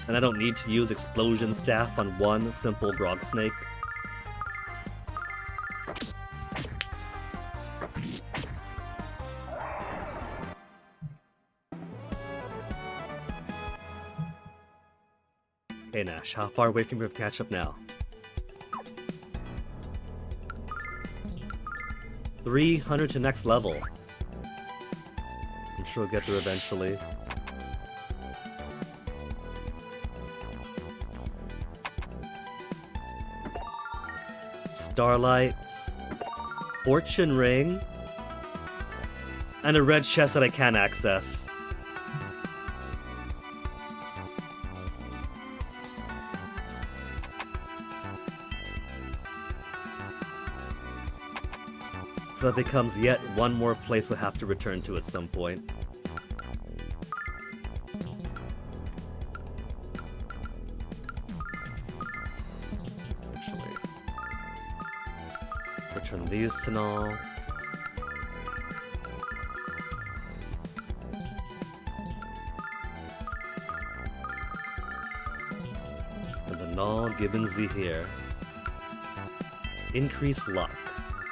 and I don't need to use Explosion Staff on one simple Grog Snake. Hey Nash, how far away from your catch-up now? 300 to next level. I'm sure we'll get there eventually. Starlight, Fortune Ring, and a red chest that I can't access. So that becomes yet one more place we'll have to return to at some point. Actually, return these to Null. And the Null Gibbonsy here. Increase luck.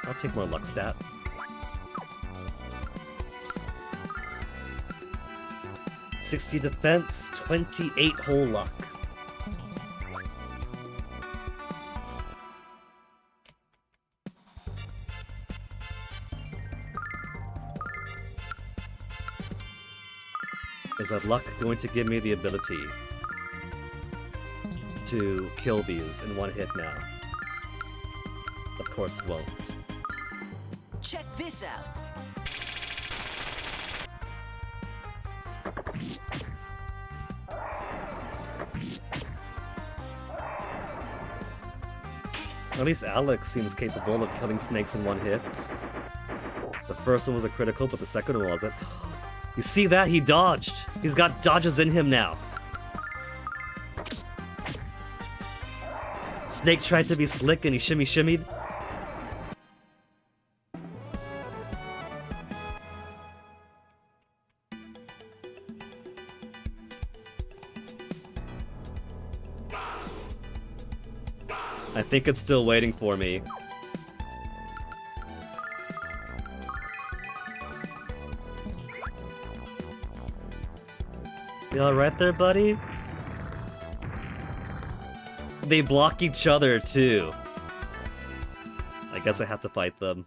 I'll take more luck stat. $60 defense, 28 whole luck. Is that luck going to give me the ability to kill these in one hit now? Of course it won't. Check this out. At least Alex seems capable of killing snakes in one hit. The first one was a critical, but the second one wasn't. You see that? He dodged! He's got dodges in him now. Snake tried to be slick and he shimmied. I think it's still waiting for me. You alright there, buddy? They block each other, too. I guess I have to fight them.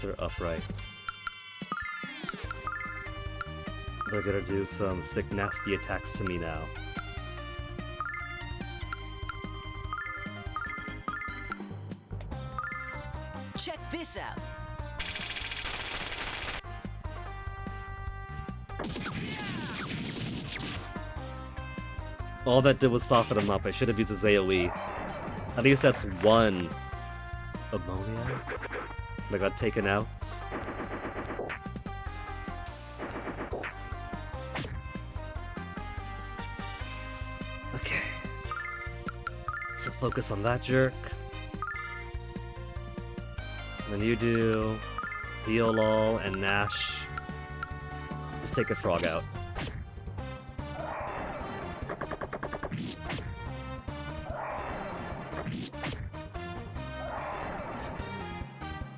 They're upright. They're gonna do some sick, nasty attacks to me now. Check this out. All that did was soften him up. I should have used his AoE. At least that's one ammonia that got taken out. Okay. So focus on that jerk. And then you do Heolol and Nash. Just take a frog out.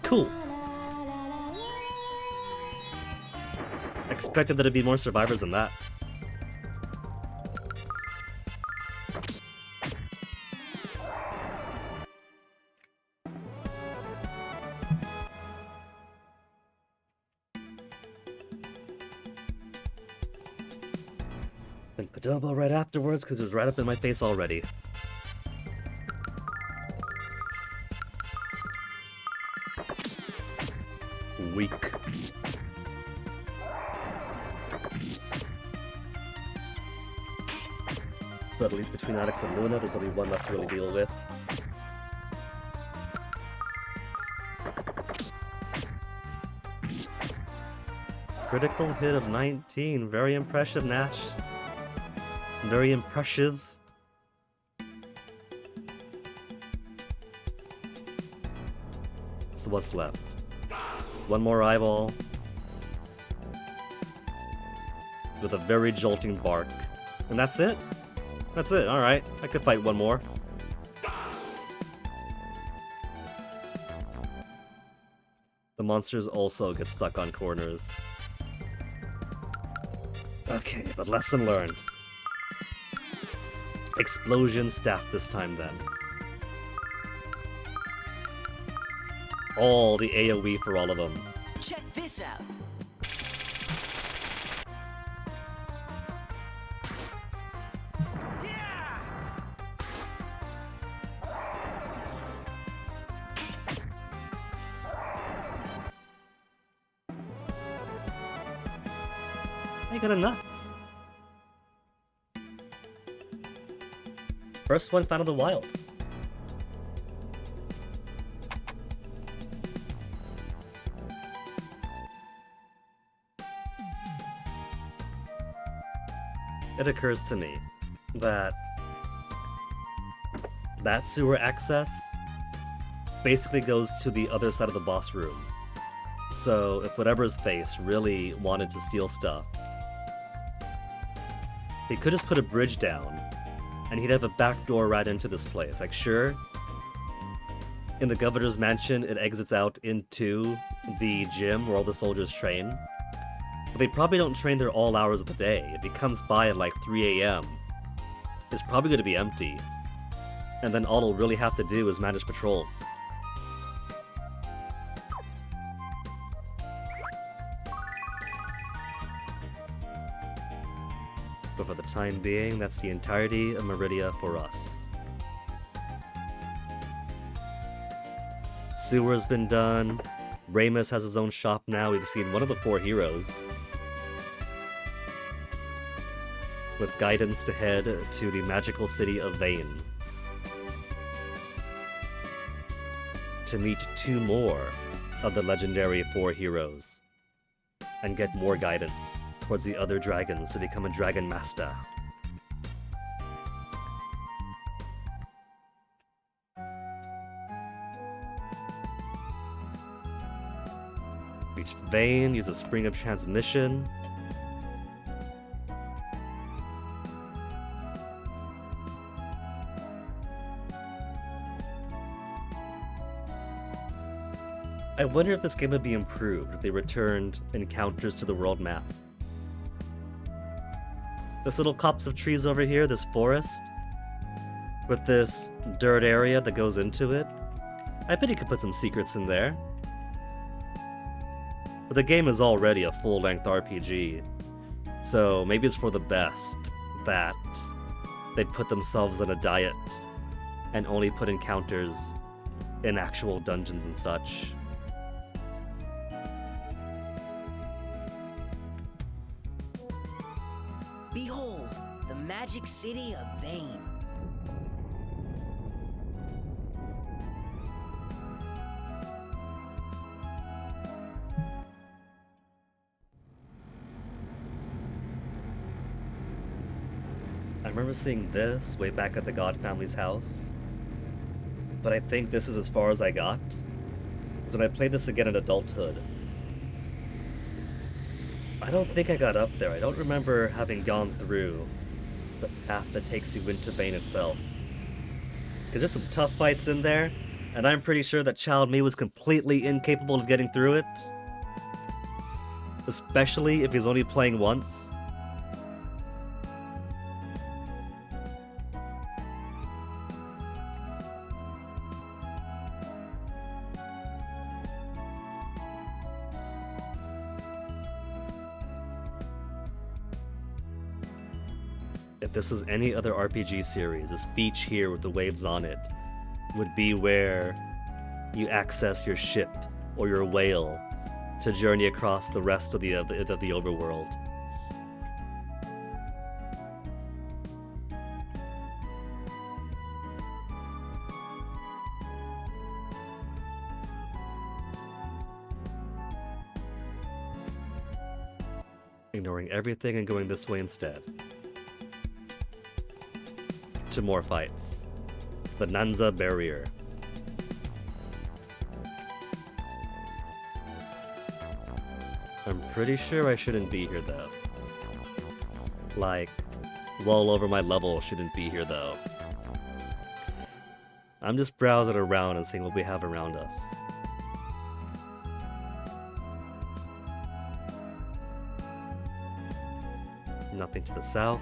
Cool. Expected there to be more survivors than that. And Padobo right afterwards because it was right up in my face already. Weak. But at least between Alex and Luna, there's only one left to really deal with. critical hit of 19. Very impressive, Nash. Very impressive. So what's left? One more eyeball. With a very jolting bark. And that's it? That's it, alright. I could fight one more. The monsters also get stuck on corners. Okay, but lesson learned. Explosion staff this time then. All the AoE for all of them. Check this out. Yeah! I got a nut. First one found in the wild. It occurs to me that sewer access basically goes to the other side of the boss room. So if whatever's face really wanted to steal stuff, he could just put a bridge down and he'd have a back door right into this place. Like, sure, in the governor's mansion, it exits out into the gym where all the soldiers train. But they probably don't train there all hours of the day. If he comes by at like 3 a.m., it's probably going to be empty. And then all he'll really have to do is manage patrols. But for the time being, that's the entirety of Meridia for us. Sewer's been done. Ramus has his own shop now. We've seen one of the 4 heroes. With guidance to head to the magical city of Vane. To meet 2 more of the legendary 4 heroes. And get more guidance towards the other dragons to become a dragon master. Reach Vane, use a spring of transmission. I wonder if this game would be improved if they returned encounters to the world map. This little copse of trees over here, this forest, with this dirt area that goes into it, I bet you could put some secrets in there. But the game is already a full-length RPG, so maybe it's for the best that they'd put themselves on a diet and only put encounters in actual dungeons and such. Behold, the magic city of Vane. I remember seeing this way back at the God family's house, but I think this is as far as I got, because when I played this again in adulthood, I don't think I got up there. I don't remember having gone through the path that takes you into Vane itself. Because there's some tough fights in there, and I'm pretty sure that Child Me was completely incapable of getting through it. Especially if he's only playing once. If this was any other RPG series, this beach here with the waves on it would be where you access your ship or your whale to journey across the rest of the overworld. Ignoring everything and going this way instead. To more fights. The Nanza Barrier. I'm pretty sure I shouldn't be here though. Like, well over my level shouldn't be here though. I'm just browsing around and seeing what we have around us. Nothing to the south.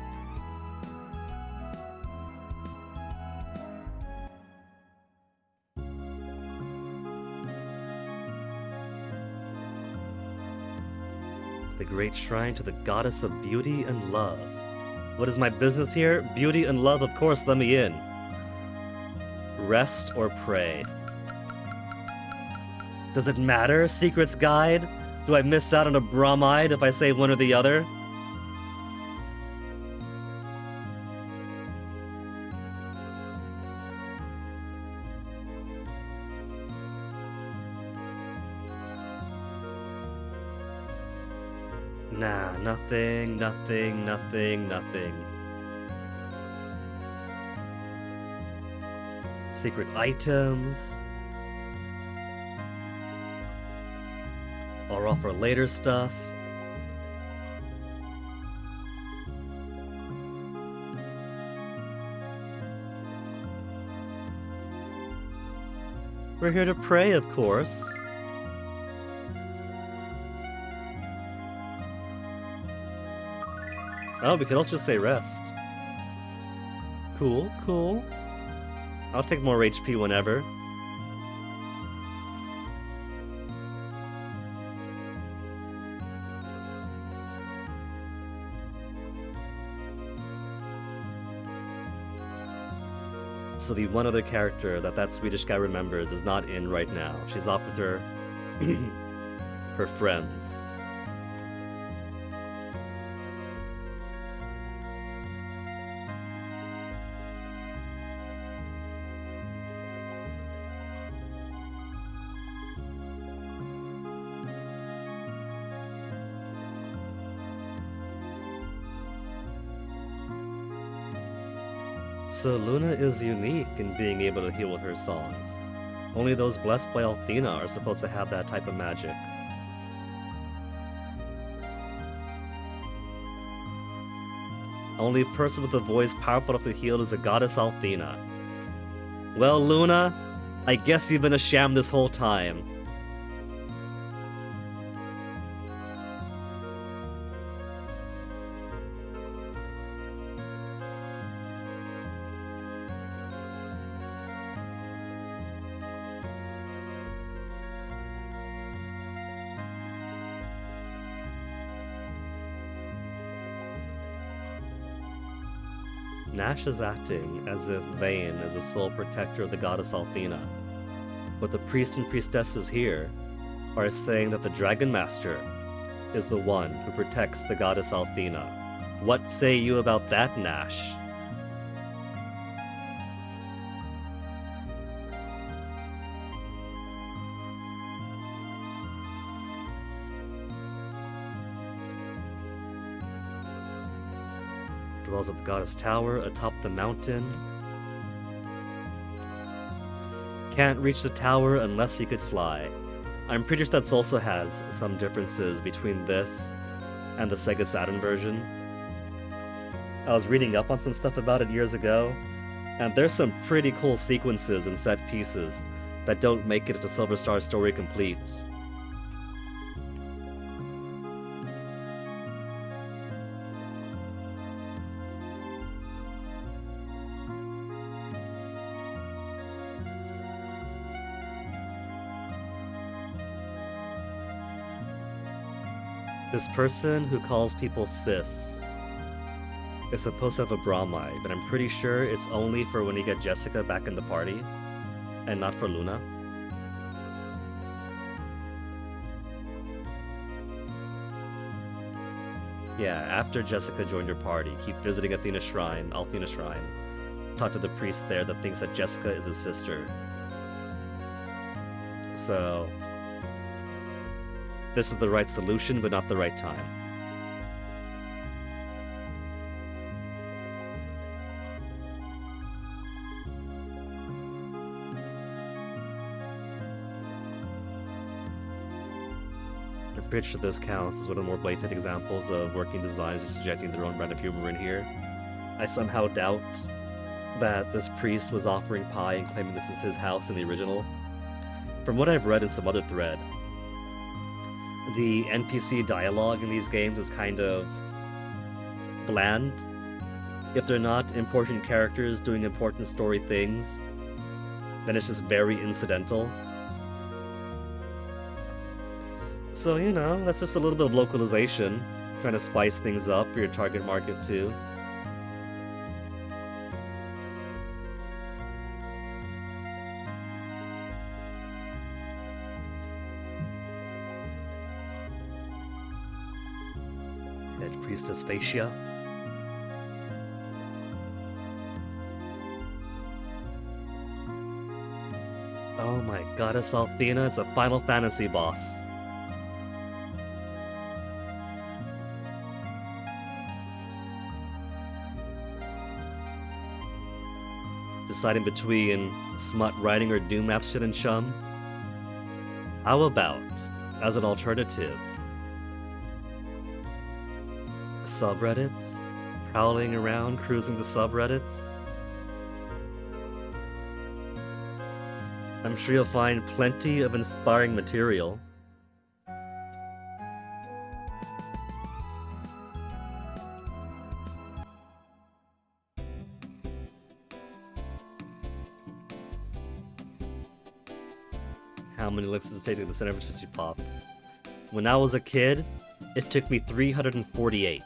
The great shrine to the goddess of beauty and love. What is my business here? Beauty and love, of course, let me in. Rest or pray? Does it matter? Secret's Guide? Do I miss out on a bromide if I say one or the other? Nah, nothing, nothing, nothing, nothing. Secret items. Or all for later stuff. We're here to pray, of course. Oh, we could also just say rest. Cool, cool. I'll take more HP whenever. So the one other character that Swedish guy remembers is not in right now. She's off with her her friends. So Luna is unique in being able to heal with her songs. Only those blessed by Althena are supposed to have that type of magic. Only person with a voice powerful enough to heal is a goddess Althena. Well, Luna, I guess you've been a sham this whole time. Nash is acting as if Vayne is the sole protector of the goddess Althena, but the priests and priestesses here are saying that the Dragon Master is the one who protects the goddess Althena. What say you about that, Nash? Dwells at the goddess tower atop the mountain. Can't reach the tower unless he could fly. I'm pretty sure that also has some differences between this and the Sega Saturn version. I was reading up on some stuff about it years ago, and there's some pretty cool sequences and set pieces that don't make it to Silver Star Story complete. This person who calls people sis is supposed to have a bromide, but I'm pretty sure it's only for when you get Jessica back in the party, and not for Luna. Yeah, after Jessica joined your party, keep visiting Althena Shrine. Talk to the priest there that thinks that Jessica is his sister. So this is the right solution, but not the right time. pretty sure this counts as one of the more blatant examples of working designers just injecting their own brand of humor in here. I somehow doubt that this priest was offering pie and claiming this is his house in the original. From what I've read in some other thread, the NPC dialogue in these games is kind of bland. If they're not important characters doing important story things, then it's just very incidental. So, you know, that's just a little bit of localization, trying to spice things up for your target market too. Head Priestess Phaecia. Oh my goddess Althena, it's a Final Fantasy boss. Deciding between smut writing or Doom Map shit and chum? How about, as an alternative, subreddits? Prowling around, cruising the subreddits? I'm sure you'll find plenty of inspiring material. How many licks does it take to get the center of a Tootsie Pop? When I was a kid, it took me 348.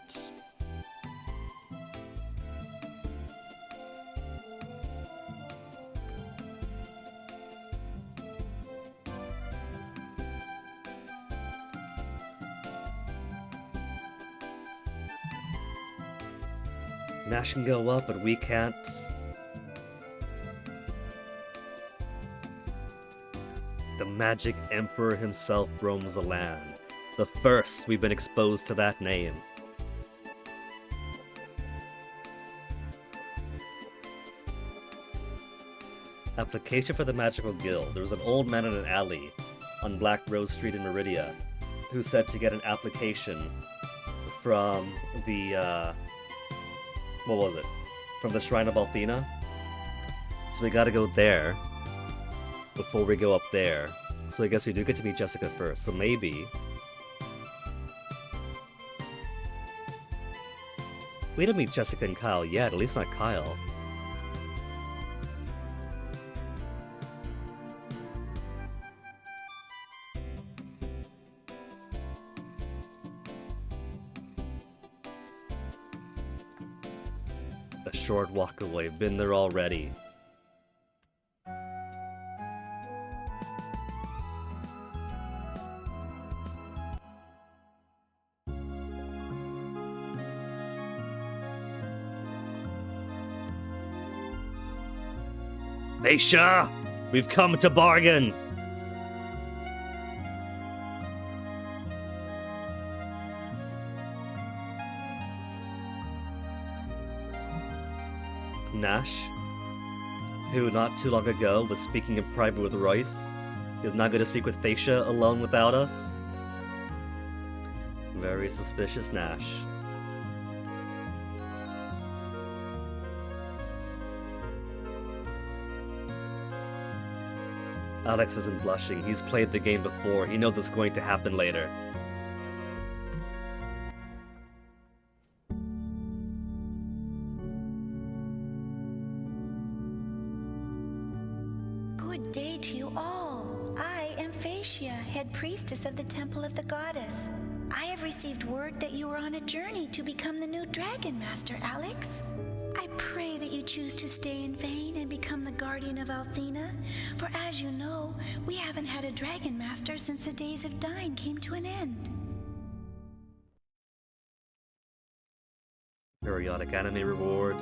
Nash can go up, but we can't. The Magic Emperor himself roams the land. The first we've been exposed to that name. Application for the Magical Guild. There was an old man in an alley on Black Rose Street in Meridia who said to get an application from the, what was it? From the Shrine of Althena. So we gotta go there before we go up there. So I guess we do get to meet Jessica first. So maybe we didn't meet Jessica and Kyle yet, at least not Kyle. A short walk away, been there already. Phaecia, we've come to bargain! Nash, who not too long ago was speaking in private with Royce, is not going to speak with Phaecia alone without us? Very suspicious Nash. Alex isn't blushing. He's played the game before. He knows it's going to happen later. Good day to you all. I am Phaecia, head priestess of the Temple of the Goddess. I have received word that you are on a journey to become the new Dragon Master, Alex. I pray that you choose to stay in vain and become the guardian of Althena, for as you know, we haven't had a Dragon Master since the days of Dyne came to an end. Periodic anime reward.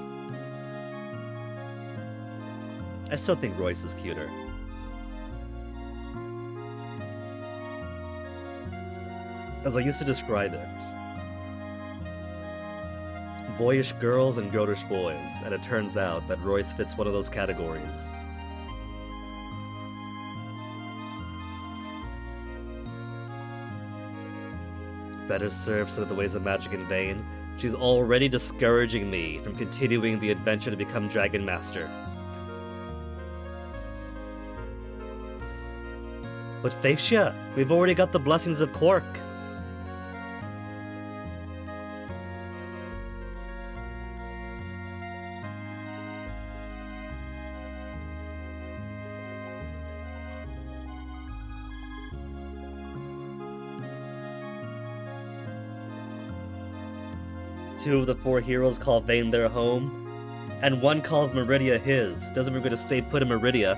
I still think Royce is cuter. As I used to describe it, boyish girls and girlish boys, and it turns out that Royce fits one of those categories. Better serve some of the ways of magic in vain. She's already discouraging me from continuing the adventure to become Dragon Master. But Phaecia, we've already got the blessings of Quark. Two of the four heroes call Vane their home, and one calls Meridia his. Doesn't mean we're gonna stay put in Meridia.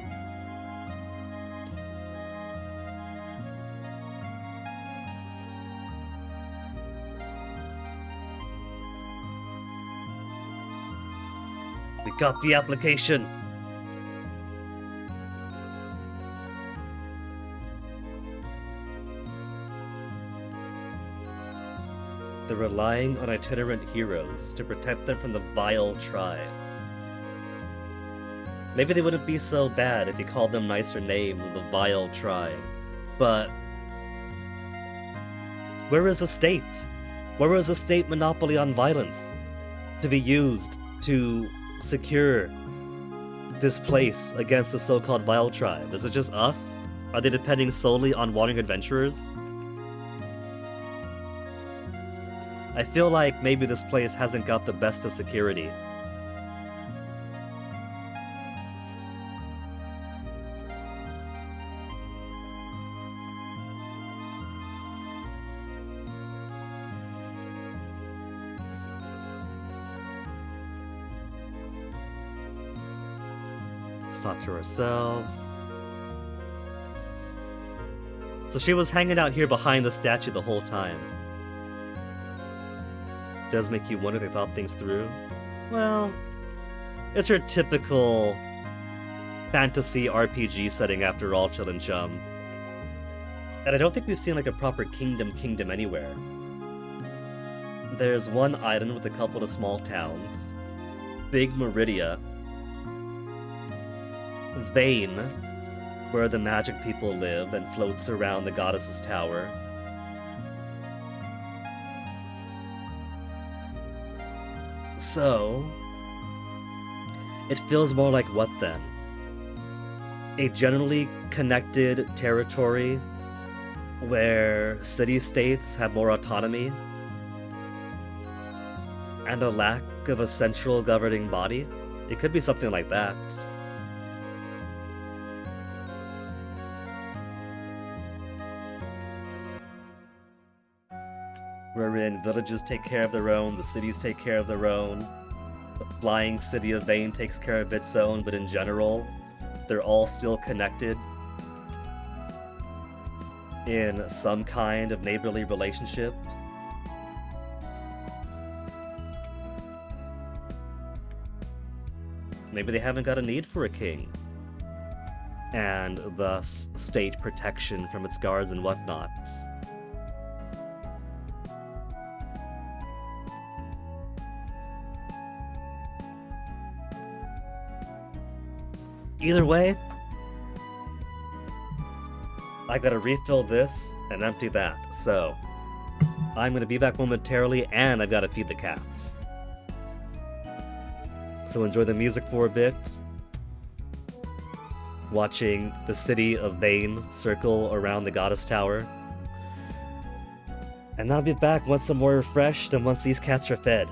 We got the application. They're relying on itinerant heroes to protect them from the vile tribe. Maybe they wouldn't be so bad if you called them nicer names than the vile tribe. But where is the state? Where is the state monopoly on violence to be used to secure this place against the so-called vile tribe? Is it just us? Are they depending solely on wandering adventurers? I feel like maybe this place hasn't got the best of security. Let's talk to ourselves. So she was hanging out here behind the statue the whole time. Does make you wonder if they thought things through. Well, it's your typical fantasy RPG setting after all, Chill and Chum. And I don't think we've seen like a proper kingdom anywhere. There's one island with a couple of small towns. Big Meridia. Vane, where the magic people live and floats around the goddess's tower. So, it feels more like what then? A generally connected territory where city-states have more autonomy and a lack of a central governing body? It could be something like that. Wherein villages take care of their own, the cities take care of their own, the flying city of Vane takes care of its own, but in general, they're all still connected in some kind of neighborly relationship. Maybe they haven't got a need for a king, and thus state protection from its guards and whatnot. Either way, I gotta refill this and empty that, so I'm gonna be back momentarily and I've gotta feed the cats. So enjoy the music for a bit, watching the city of Vane circle around the goddess tower, and I'll be back once I'm more refreshed and once these cats are fed.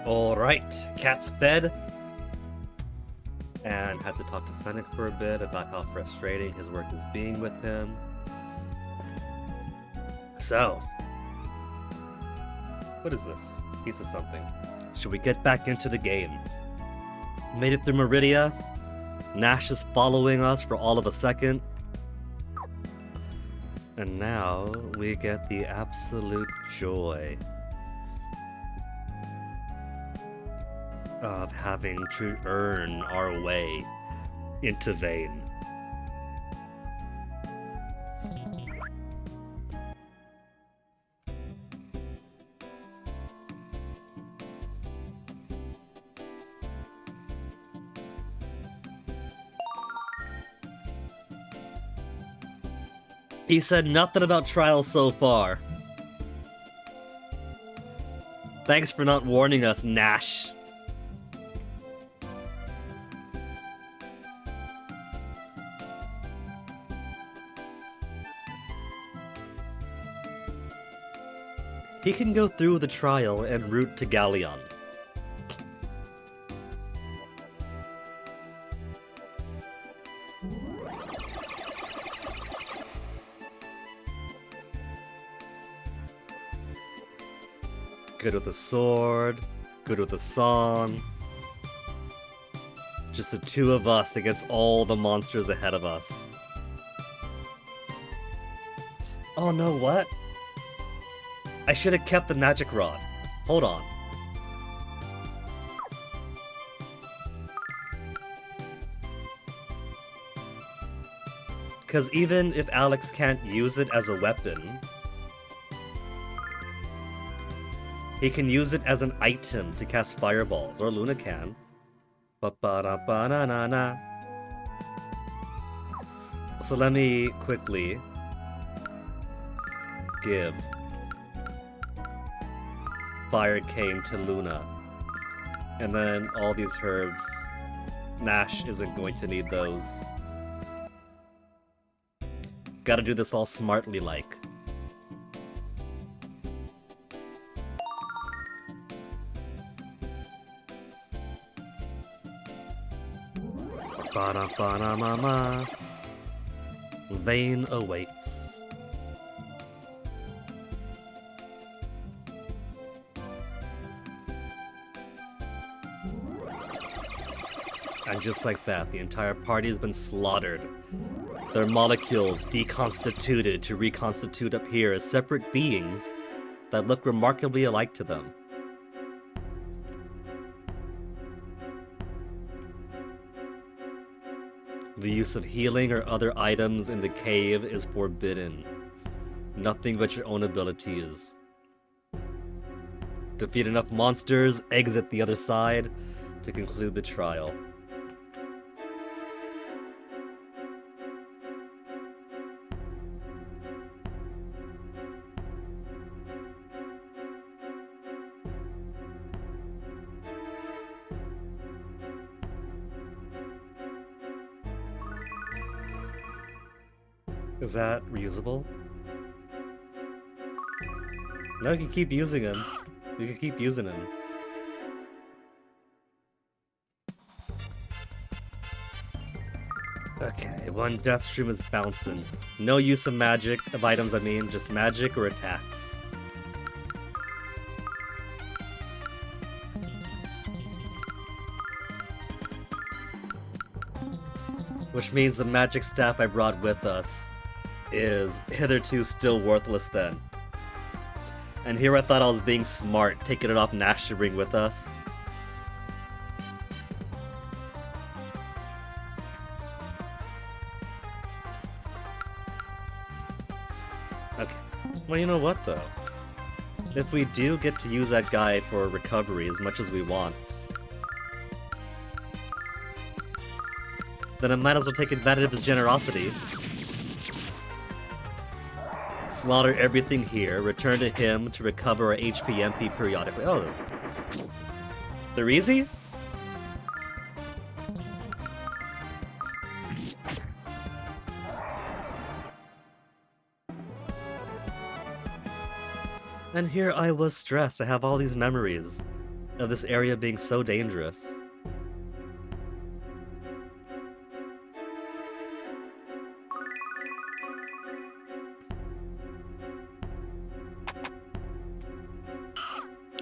Alright, Cat's fed. And had to talk to Fennec for a bit about how frustrating his work is being with him. So, what is this? Piece of something. Should we get back into the game? Made it through Meridia. Nash is following us for all of a second. And now we get the absolute joy of having to earn our way into Vane. He said nothing about trials so far. Thanks for not warning us, Nash. He can go through the trial en route to Galleon. Good with the sword, good with the song. Just the two of us against all the monsters ahead of us. Oh no, what? I should have kept the magic rod. Hold on. Because even if Alex can't use it as a weapon, he can use it as an item to cast fireballs, or Luna can. Ba-ba-da-ba-na-na-na. So let me quickly give Fire Cane to Luna. And then all these herbs. Nash isn't going to need those. Gotta do this all smartly like. Ba-da-ba-da-ma-ma. Vane awaits. And just like that, the entire party has been slaughtered. Their molecules deconstituted to reconstitute up here as separate beings that look remarkably alike to them. The use of healing or other items in the cave is forbidden. Nothing but your own abilities. Defeat enough monsters, exit the other side to conclude the trial. Is that reusable? No, you can keep using him. You can keep using him. Okay, one death stream is bouncing. No use of magic, of items I mean, just magic or attacks. Which means the magic staff I brought with us is hitherto still worthless then. And here I thought I was being smart, taking it off Nash to bring with us. Okay. Well, you know what though? If we do get to use that guy for recovery as much as we want, then I might as well take advantage of his generosity. Slaughter everything here, return to him to recover our HP MP periodically. Oh. They're easy? And here I was stressed. I have all these memories. of this area being so dangerous.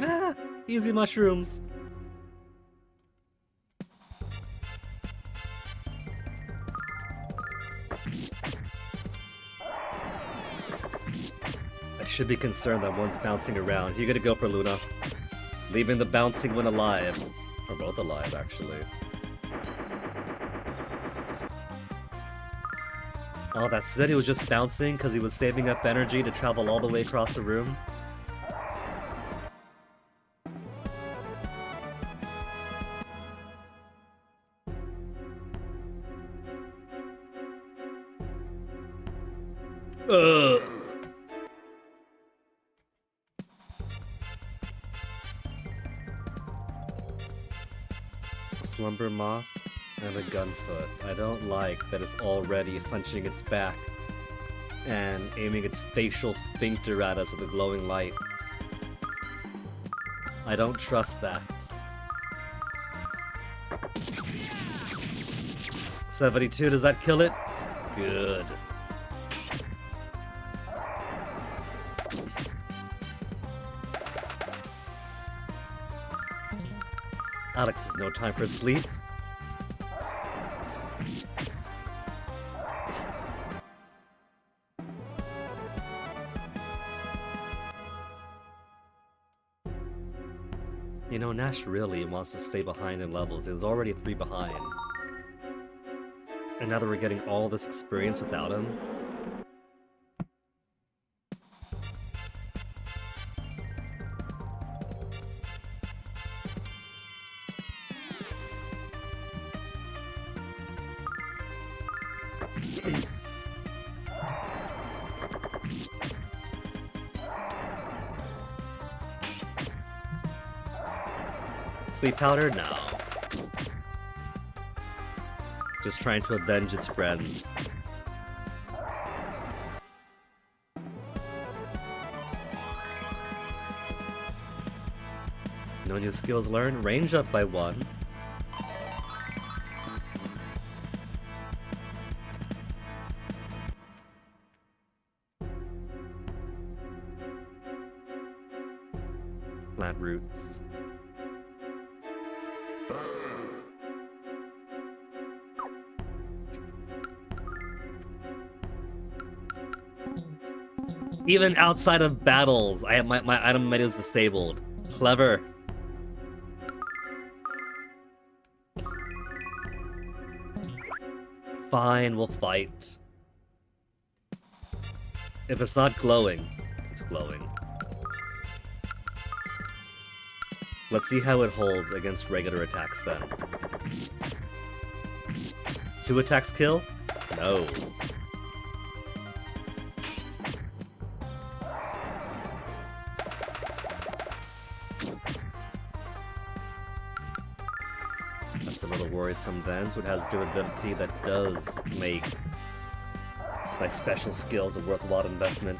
Ah, easy mushrooms. I should be concerned that one's bouncing around. You gotta go for Luna. Leaving the bouncing one alive. Or both alive, actually. Oh, that's it? He was just bouncing because he was saving up energy to travel all the way across the room? Ugh. Slumber moth and a gunfoot. I don't like that it's already punching its back and aiming its facial sphincter at us with a glowing light. I don't trust that. 72, does that kill it? Good. Alex has no time for sleep. You know, Nash really wants to stay behind in levels. It was already 3 behind. And now that we're getting all this experience without him, sweet powder? No. Just trying to avenge its friends. No new skills learned. Range up by 1. Plant roots. Even outside of battles, I have my item menu is disabled. Clever. Fine, we'll fight. If it's not glowing, it's glowing. Let's see how it holds against regular attacks then. 2 attacks kill? No. That's a little worrisome then, so it has durability that does make my special skills a worthwhile investment.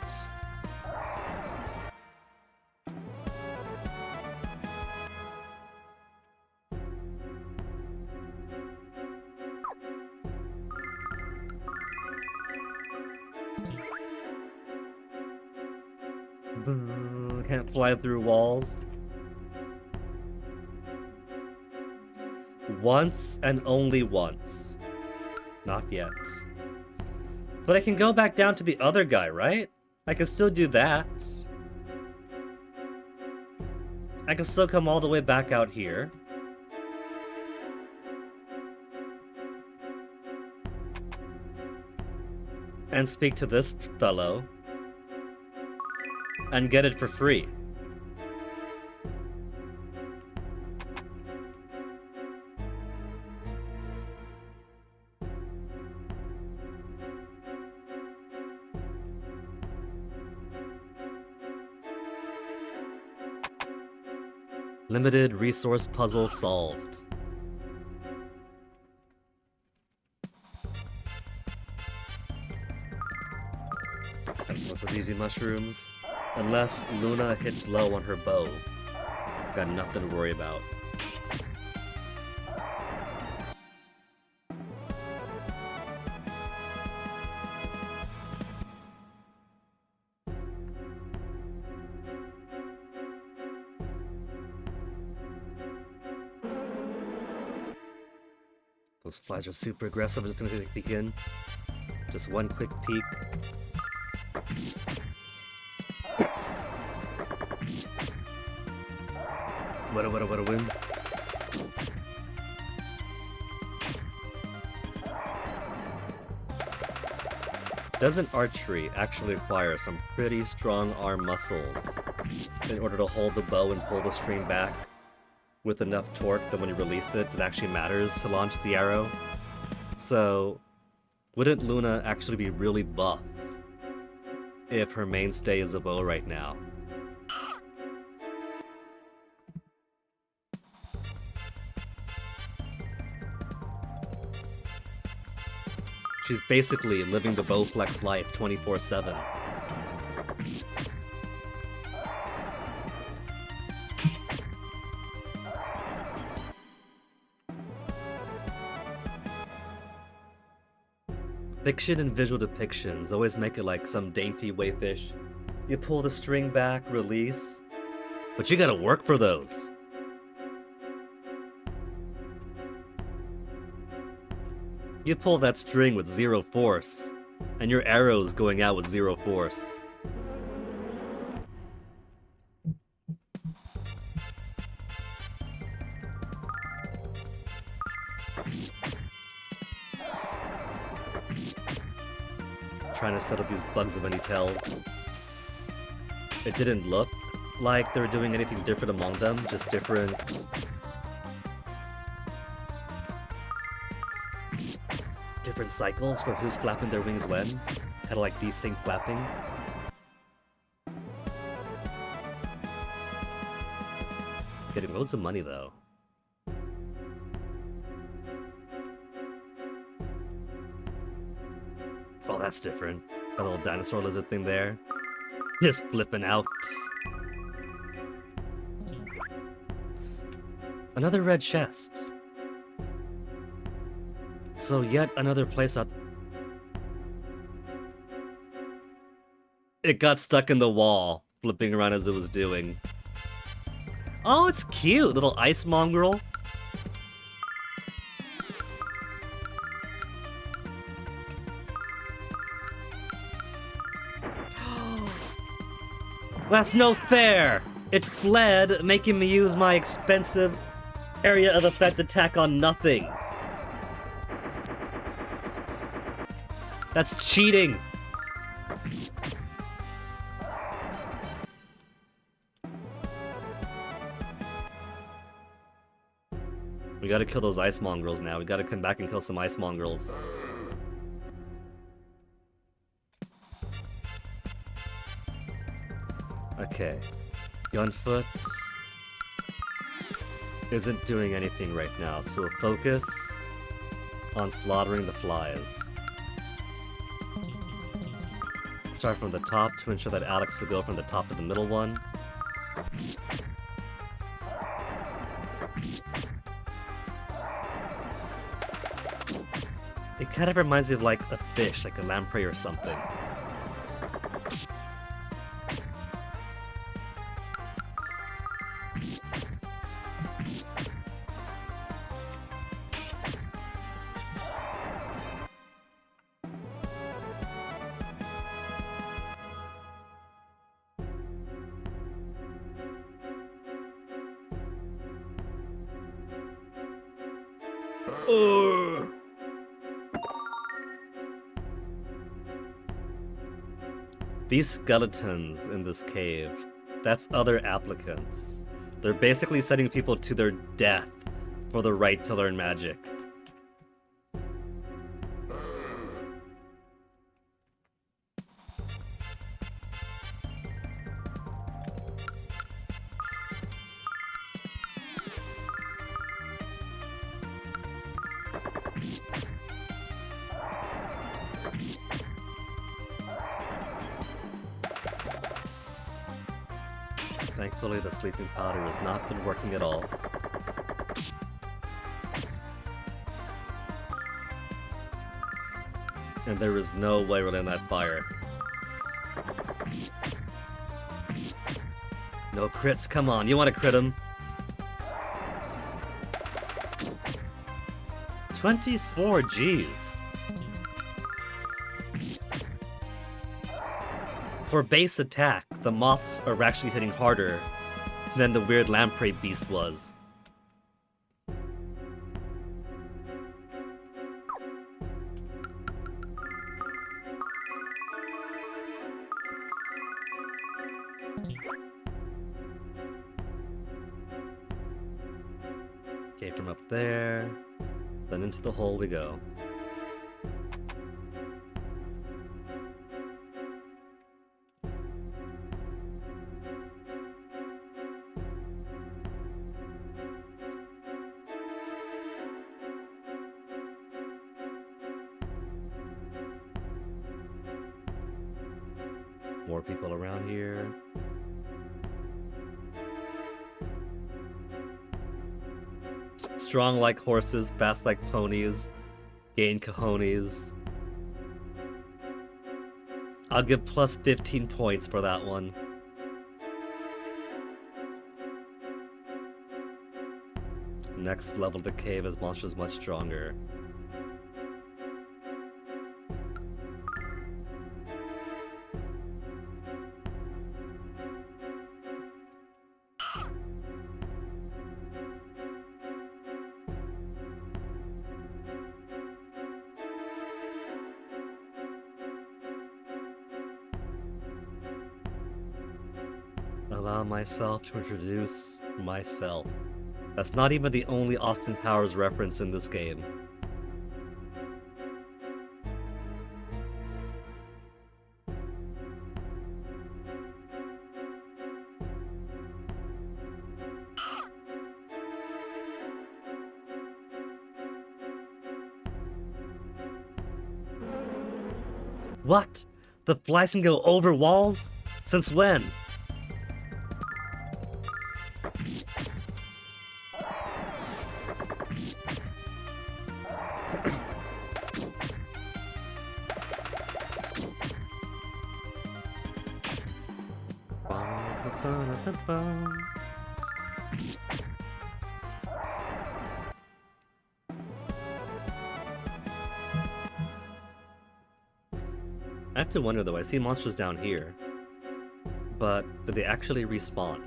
Can't fly through walls. Once and only once. Not yet. But I can go back down to the other guy, right? I can still do that. I can still come all the way back out here. And speak to this fellow. And get it for free. Limited resource puzzle solved. That's lots of easy mushrooms. Unless Luna hits low on her bow. Got nothing to worry about. Those flies are super aggressive. I'm just gonna take a peek in. Just one quick peek. What a win. Doesn't archery actually require some pretty strong arm muscles in order to hold the bow and pull the string back with enough torque that when you release it, it actually matters to launch the arrow? So, wouldn't Luna actually be really buff if her mainstay is a bow right now? She's basically living the Bowflex life 24/7. Fiction and visual depictions always make it like some dainty wayfish. You pull the string back, release, but you gotta work for those. You pull that string with 0 force, and your arrow's going out with 0 force. Trying to set up these bugs of any tells. It didn't look like they were doing anything different among them, just different cycles for who's flapping their wings when. Kinda like desync flapping. Getting loads of money though. Oh, that's different. That little dinosaur lizard thing there. Just flipping out. Another red chest. So yet another place out. It got stuck in the wall, flipping around as it was doing. Oh, it's cute, little ice mongrel. That's no fair! It fled, making me use my expensive area of effect attack on nothing. That's cheating! We gotta kill those ice mongrels now. We gotta come back and kill some ice mongrels. Okay. Gunfoot isn't doing anything right now, so we'll focus on slaughtering the flies. Start from the top to ensure that Alex will go from the top to the middle one. It kind of reminds me of like a fish, like a lamprey or something. These skeletons in this cave, that's other applicants. They're basically sending people to their death for the right to learn magic. Thankfully, the sleeping powder has not been working at all. And there is no way we're in that fire. No crits, come on, you want to crit him? 24 Gs. For base attack, the moths are actually hitting harder than the weird lamprey beast was. Okay, from up there, then into the hole we go. More people around here. Strong like horses, fast like ponies, gain cojones. I'll give plus 15 points for that one. Next level of the cave is monsters much stronger. Allow myself to introduce myself. That's not even the only Austin Powers reference in this game. What? The flies can go over walls? Since when? I have to wonder though, I see monsters down here, but do they actually respawn?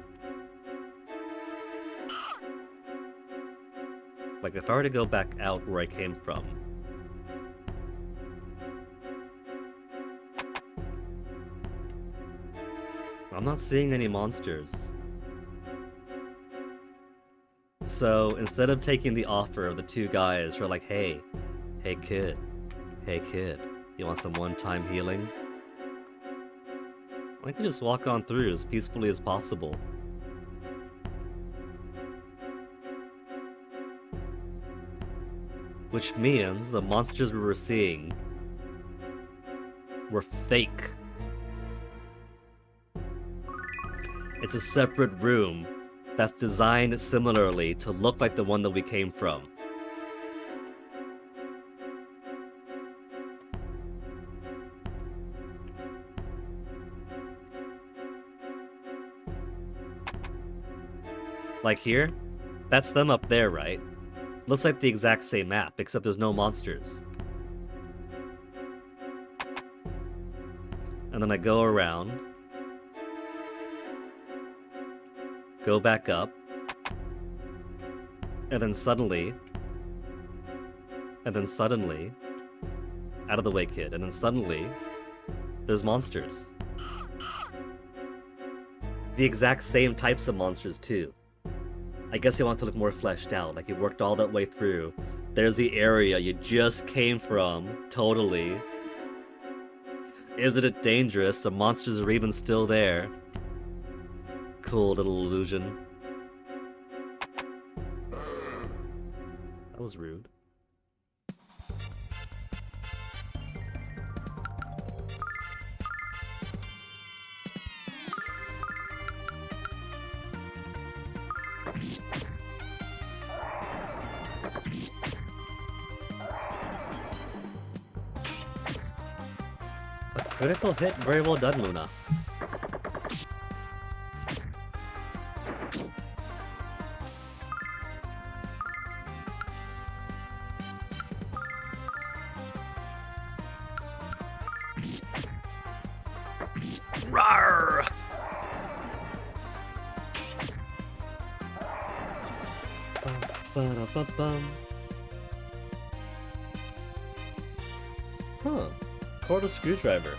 Like if I were to go back out where I came from, I'm not seeing any monsters. So instead of taking the offer of the two guys who are like, hey kid, you want some one-time healing? I could just walk on through as peacefully as possible. Which means the monsters we were seeing were fake. It's a separate room that's designed similarly to look like the one that we came from. Like here? That's them up there, right? Looks like the exact same map, except there's no monsters. And then I go around, go back up, and then suddenly, out of the way, kid, and then suddenly, there's monsters. The exact same types of monsters, too. I guess they want to look more fleshed out, like you worked all that way through. There's the area you just came from, totally. Isn't it dangerous? The monsters are even still there. Cool little illusion. That was rude. Critical hit, very well done, Luna. Rawr! Ba-da-ba-bum. Huh. Cordless screwdriver.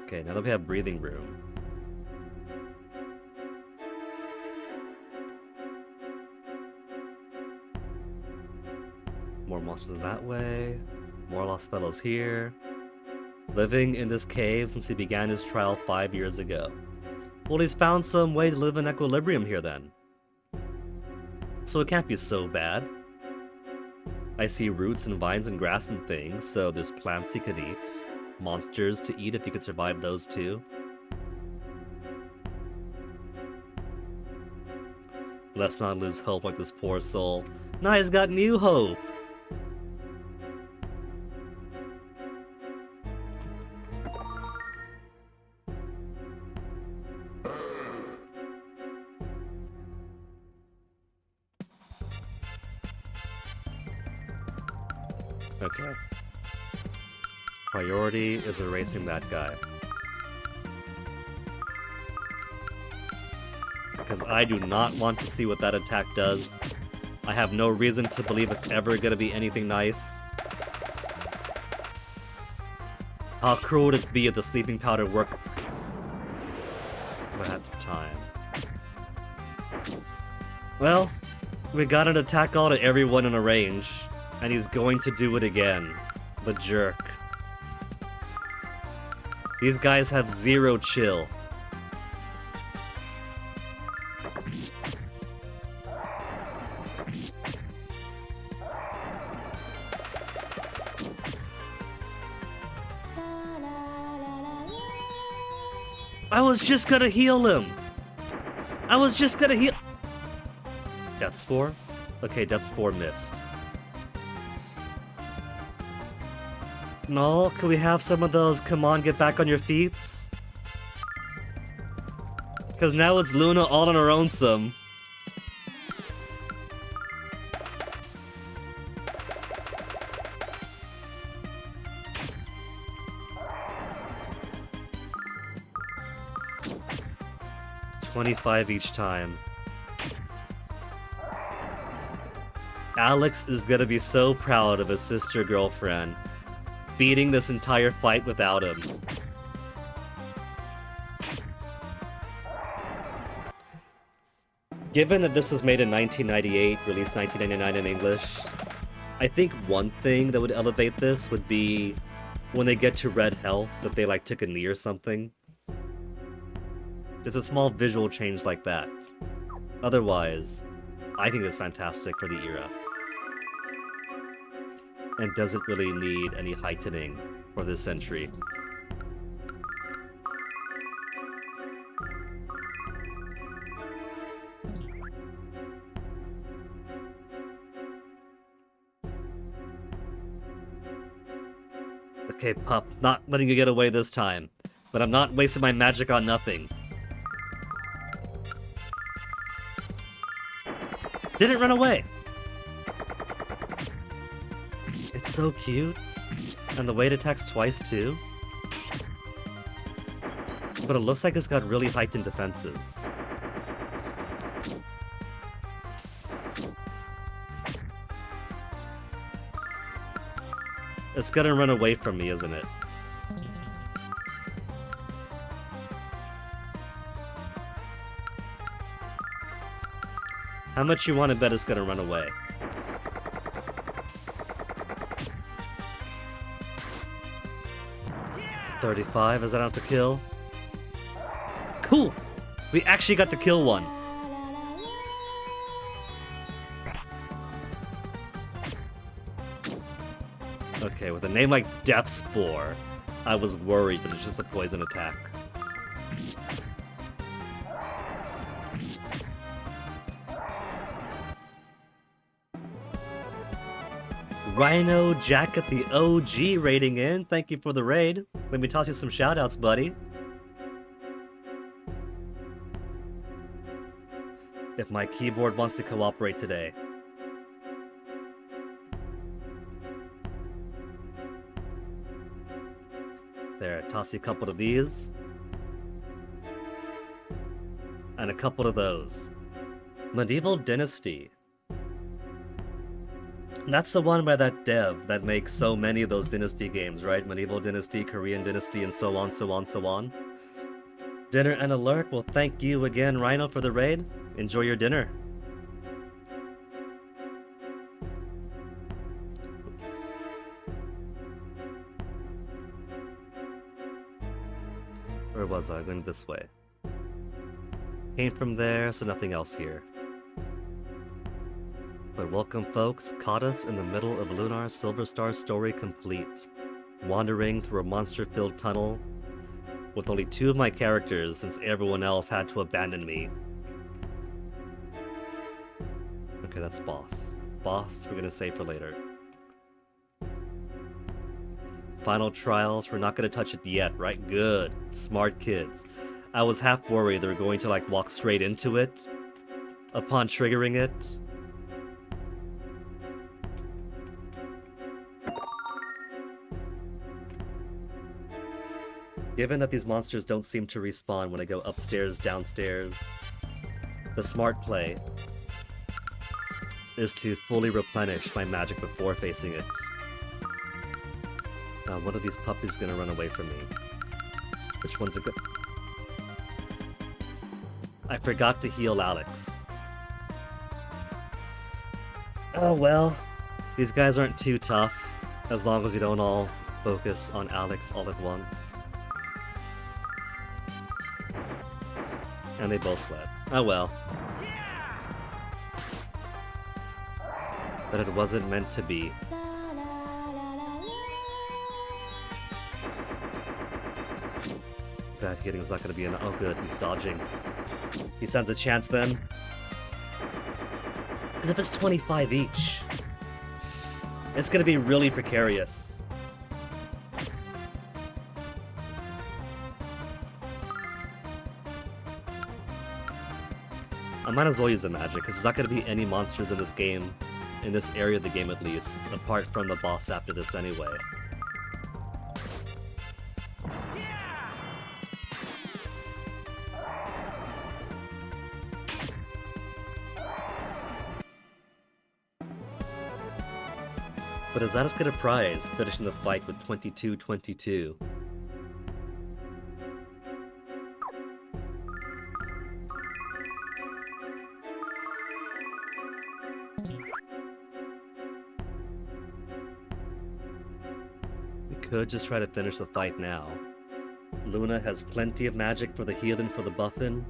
Okay, now that we have breathing room. More monsters in that way. More lost fellows here. Living in this cave since he began his trial 5 years ago. Well, he's found some way to live in equilibrium here then. So it can't be so bad. I see roots and vines and grass and things, so there's plants he could eat. Monsters to eat if he could survive those too. Let's not lose hope like this poor soul. Now he's got new hope! Okay. Priority is erasing that guy. Because I do not want to see what that attack does. I have no reason to believe it's ever gonna be anything nice. How cruel would it be if the sleeping powder worked at the time? Well, we got an attack all to everyone in a range, and he's going to do it again. The jerk. These guys have zero chill. I was just gonna heal him! I was just gonna heal— Death Spore? Okay, Death Spore missed. No, can we have some of those come on, get back on your feet? Because now it's Luna all on her own some. $25 each time. Alex is gonna be so proud of his sister girlfriend, beating this entire fight without him. Given that this was made in 1998, released 1999 in English, I think one thing that would elevate this would be when they get to Red Health, that they like took a knee or something. There's a small visual change like that. Otherwise, I think it's fantastic for the era. And doesn't really need any heightening for this century. Okay, pup, not letting you get away this time. But I'm not wasting my magic on nothing. Didn't run away! It's so cute. And the way it attacks twice too. But it looks like it's got really heightened defenses. It's gonna run away from me, isn't it? How much you want to bet it's gonna run away? Yeah! 35, is that out to kill? Cool! We actually got to kill one. Okay, with a name like Death Spore, I was worried, but it's just a poison attack. Rhino Jacket the OG rating in. Thank you for the raid. Let me toss you some shoutouts, buddy. If my keyboard wants to cooperate today. There, toss you a couple of these. And a couple of those. Medieval Dynasty. That's the one by that dev that makes so many of those Dynasty games, right? Medieval Dynasty, Korean Dynasty, and so on, so on, so on. Dinner and a lurk. Well, thank you again, Rhino, for the raid. Enjoy your dinner. Oops. Where was I? Going this way. Came from there, so nothing else here. But welcome, folks. Caught us in the middle of Lunar's Silver Star story complete. Wandering through a monster-filled tunnel with only 2 of my characters since everyone else had to abandon me. Okay, that's boss. Boss, we're gonna save for later. Final trials, we're not gonna touch it yet, right? Good. Smart kids. I was half worried they were going to like walk straight into it upon triggering it. Given that these monsters don't seem to respawn when I go upstairs, downstairs, the smart play is to fully replenish my magic before facing it. Now, one of these puppies is gonna run away from me. Which one's a good... I forgot to heal Alex. Oh well, these guys aren't too tough, as long as you don't all focus on Alex all at once. And they both fled. Oh well. But it wasn't meant to be. Bad hitting is not gonna be an... Oh good, he's dodging. He stands a chance then. Because if it's 25 each, it's gonna be really precarious. I might as well use a magic, because there's not going to be any monsters in this game, in this area of the game at least, apart from the boss after this anyway. But does that just get a prize, finishing the fight with 22-22? Could just try to finish the fight now. Luna has plenty of magic for the heal and for the buffin.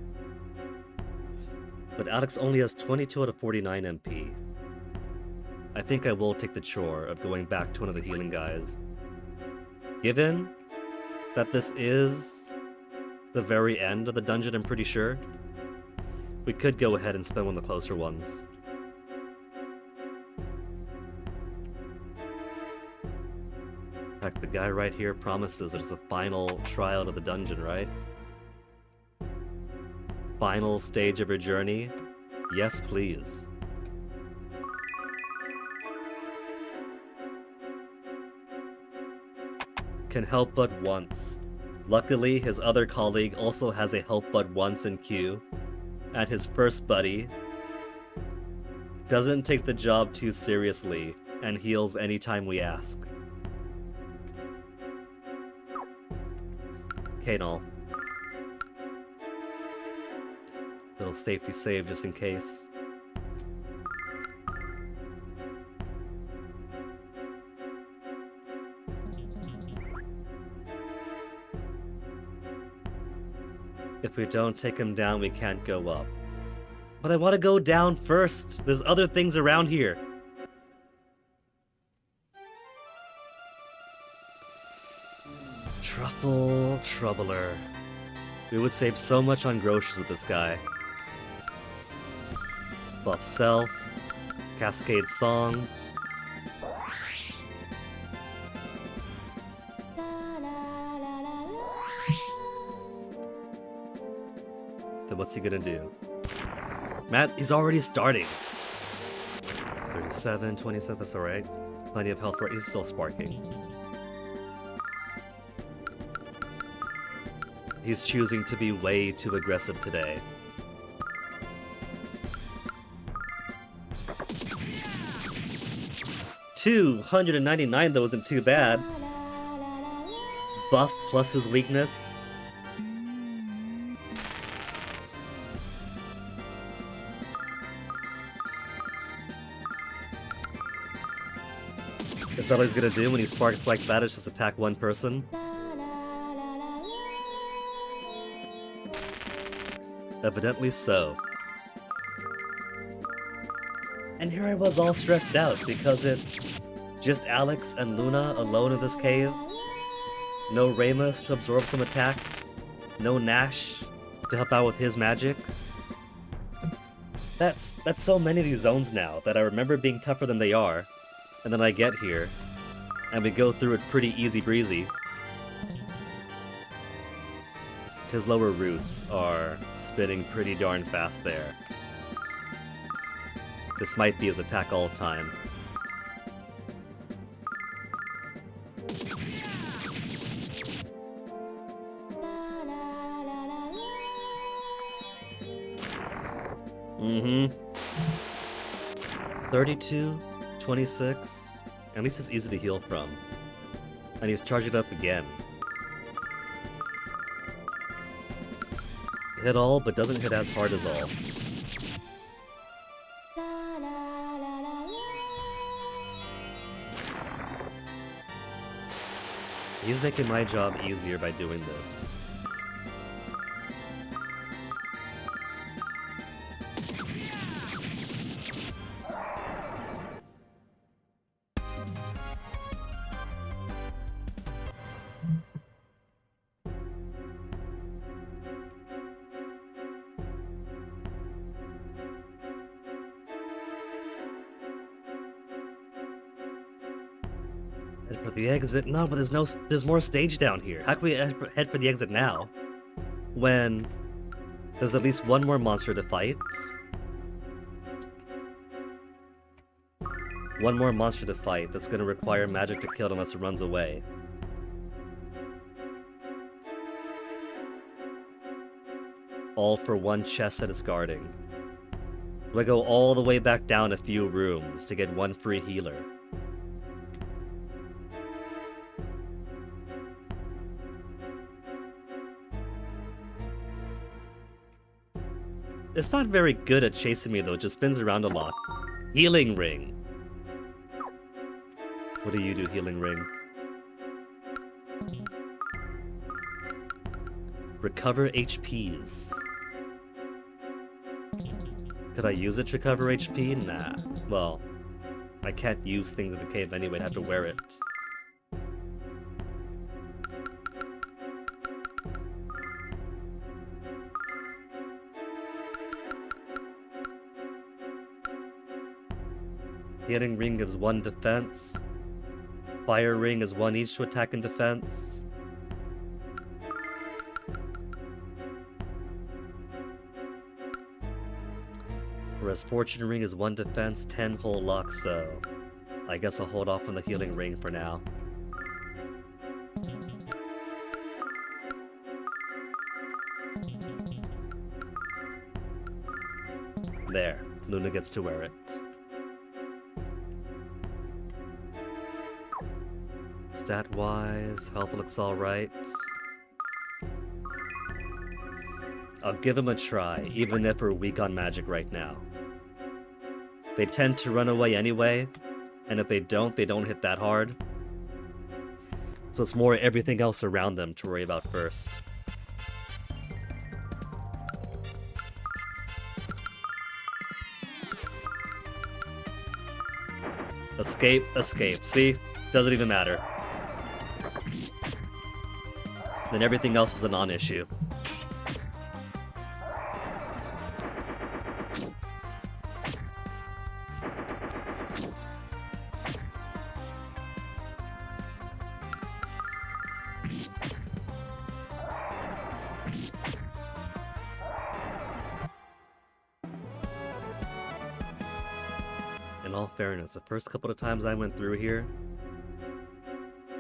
But Alex only has 22 out of 49 MP. I think I will take the chore of going back to one of the healing guys. Given that this is the very end of the dungeon, I'm pretty sure, we could go ahead and spend one of the closer ones. Like the guy right here promises that it's the final trial of the dungeon, right? Final stage of your journey? Yes, please. Can help but once. Luckily, his other colleague also has a help but once in queue, and his first buddy doesn't take the job too seriously and heals anytime we ask. Okay, no. Little safety save just in case. If we don't take him down, we can't go up. But I want to go down first. There's other things around here. Awful troubler. We would save so much on groceries with this guy. Buff Self. Cascade Song. Then what's he gonna do? Matt, he's already starting. 37, 27, that's alright. Plenty of health for he's still sparking. He's choosing to be way too aggressive today. $299 though isn't too bad. Buff plus his weakness. Is that what he's gonna do when he sparks like that? It's just attack one person? Evidently so. And here I was all stressed out because it's just Alex and Luna alone in this cave. No Ramus to absorb some attacks. No Nash to help out with his magic. That's so many of these zones now that I remember being tougher than they are. And then I get here, and we go through it pretty easy breezy. His lower roots are spinning pretty darn fast there. This might be his attack all time. Mm-hmm. 32, 26. At least it's easy to heal from. And he's charging it up again. Hit all, but doesn't hit as hard as all. He's making my job easier by doing this. Head for the exit? No, but there's more stage down here. How can we head for the exit now? When there's at least one more monster to fight. One more monster to fight that's gonna require magic to kill it unless it runs away. All for one chest that it's guarding. Do I go all the way back down a few rooms to get one free healer? It's not very good at chasing me though, it just spins around a lot. Healing Ring. What do you do, Healing Ring? Recover HPs. Could I use it to recover HP? Nah. Well, I can't use things in the cave anyway, I'd have to wear it. Healing Ring gives 1 defense. Fire Ring is 1 each to attack and defense. Whereas Fortune Ring is 1 defense, 10 whole luck, so I guess I'll hold off on the Healing Ring for now. There, Luna gets to wear it. Stat-wise, health looks alright. I'll give him a try, even if we're weak on magic right now. They tend to run away anyway, and if they don't hit that hard. So it's more everything else around them to worry about first. Escape, escape. See? Doesn't even matter. then everything else is a non-issue. In all fairness, the first couple of times I went through here,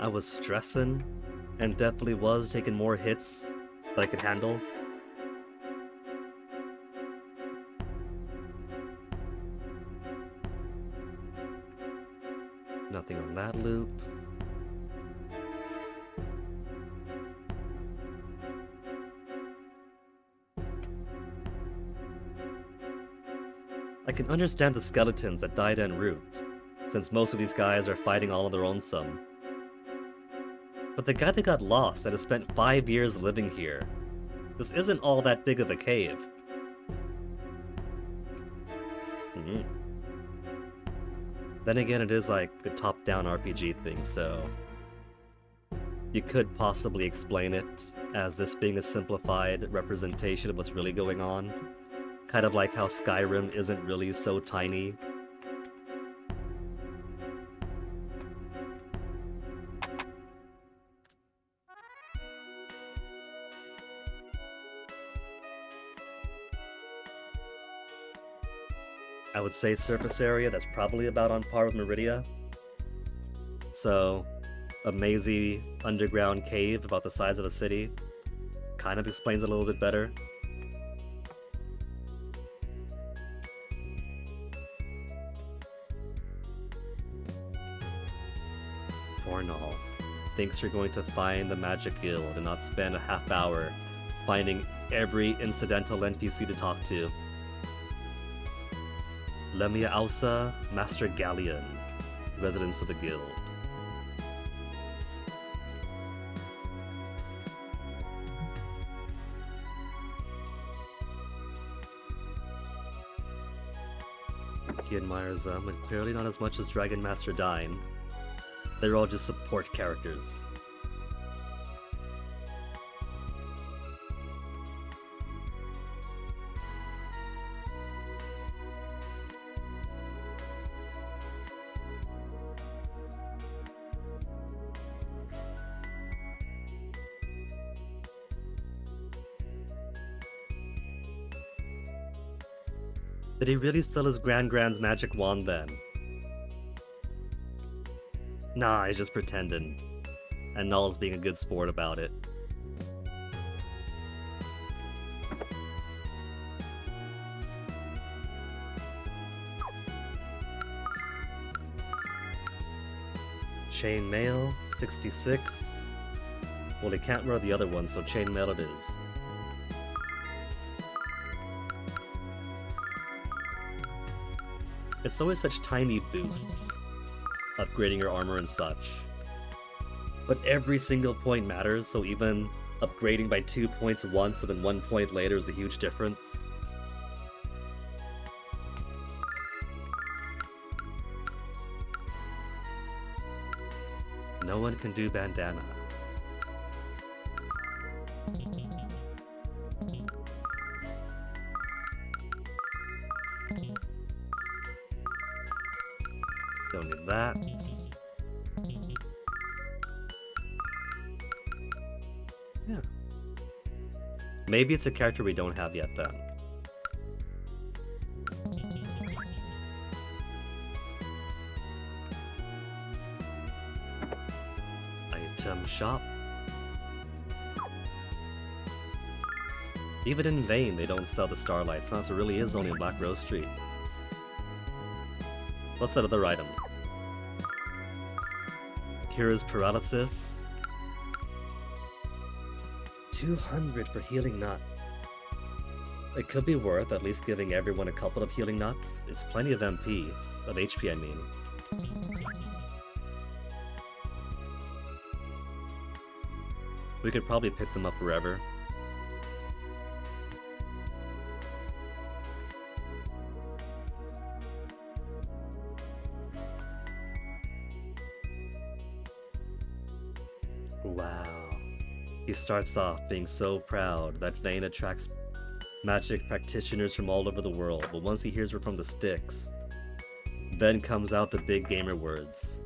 I was stressing and definitely was taking more hits that I could handle. Nothing on that loop. I can understand the skeletons that died en route, since most of these guys are fighting all on their own some. But the guy that got lost and has spent 5 years living here, this isn't all that big of a cave. Then again, it is like the top-down RPG thing, so you could possibly explain it as this being a simplified representation of what's really going on. Kind of like how Skyrim isn't really so tiny. I would say surface area, that's probably about on par with Meridia. So, a mazy underground cave about the size of a city kind of explains it a little bit better. Pornall thinks you're going to find the Magic Guild and not spend a half hour finding every incidental NPC to talk to. Lemia Ausa, Master Galleon, residents of the guild. He admires them, and clearly not as much as Dragon Master Dine. They're all just support characters. Did he really steal his Grand's magic wand then? Nah, he's just pretending. And Null's being a good sport about it. Chainmail, 66. Well, he can't wear the other one, so chainmail it is. It's always such tiny boosts, upgrading your armor and such. But every single point matters, so even upgrading by 2 points once and then 1 point later is a huge difference. No one can do bandana. Don't need that. Yeah. Maybe it's a character we don't have yet then. Item shop. Even in Vane, they don't sell the Starlight, so it really is only in Black Rose Street. What's that other item? Cures paralysis. 200 for healing nut. It could be worth at least giving everyone a couple of healing nuts. It's plenty of MP. Of HP, I mean. We could probably pick them up wherever. Wow. He starts off being so proud that Vayne attracts magic practitioners from all over the world, but once he hears her from the sticks, then comes out the big gamer words.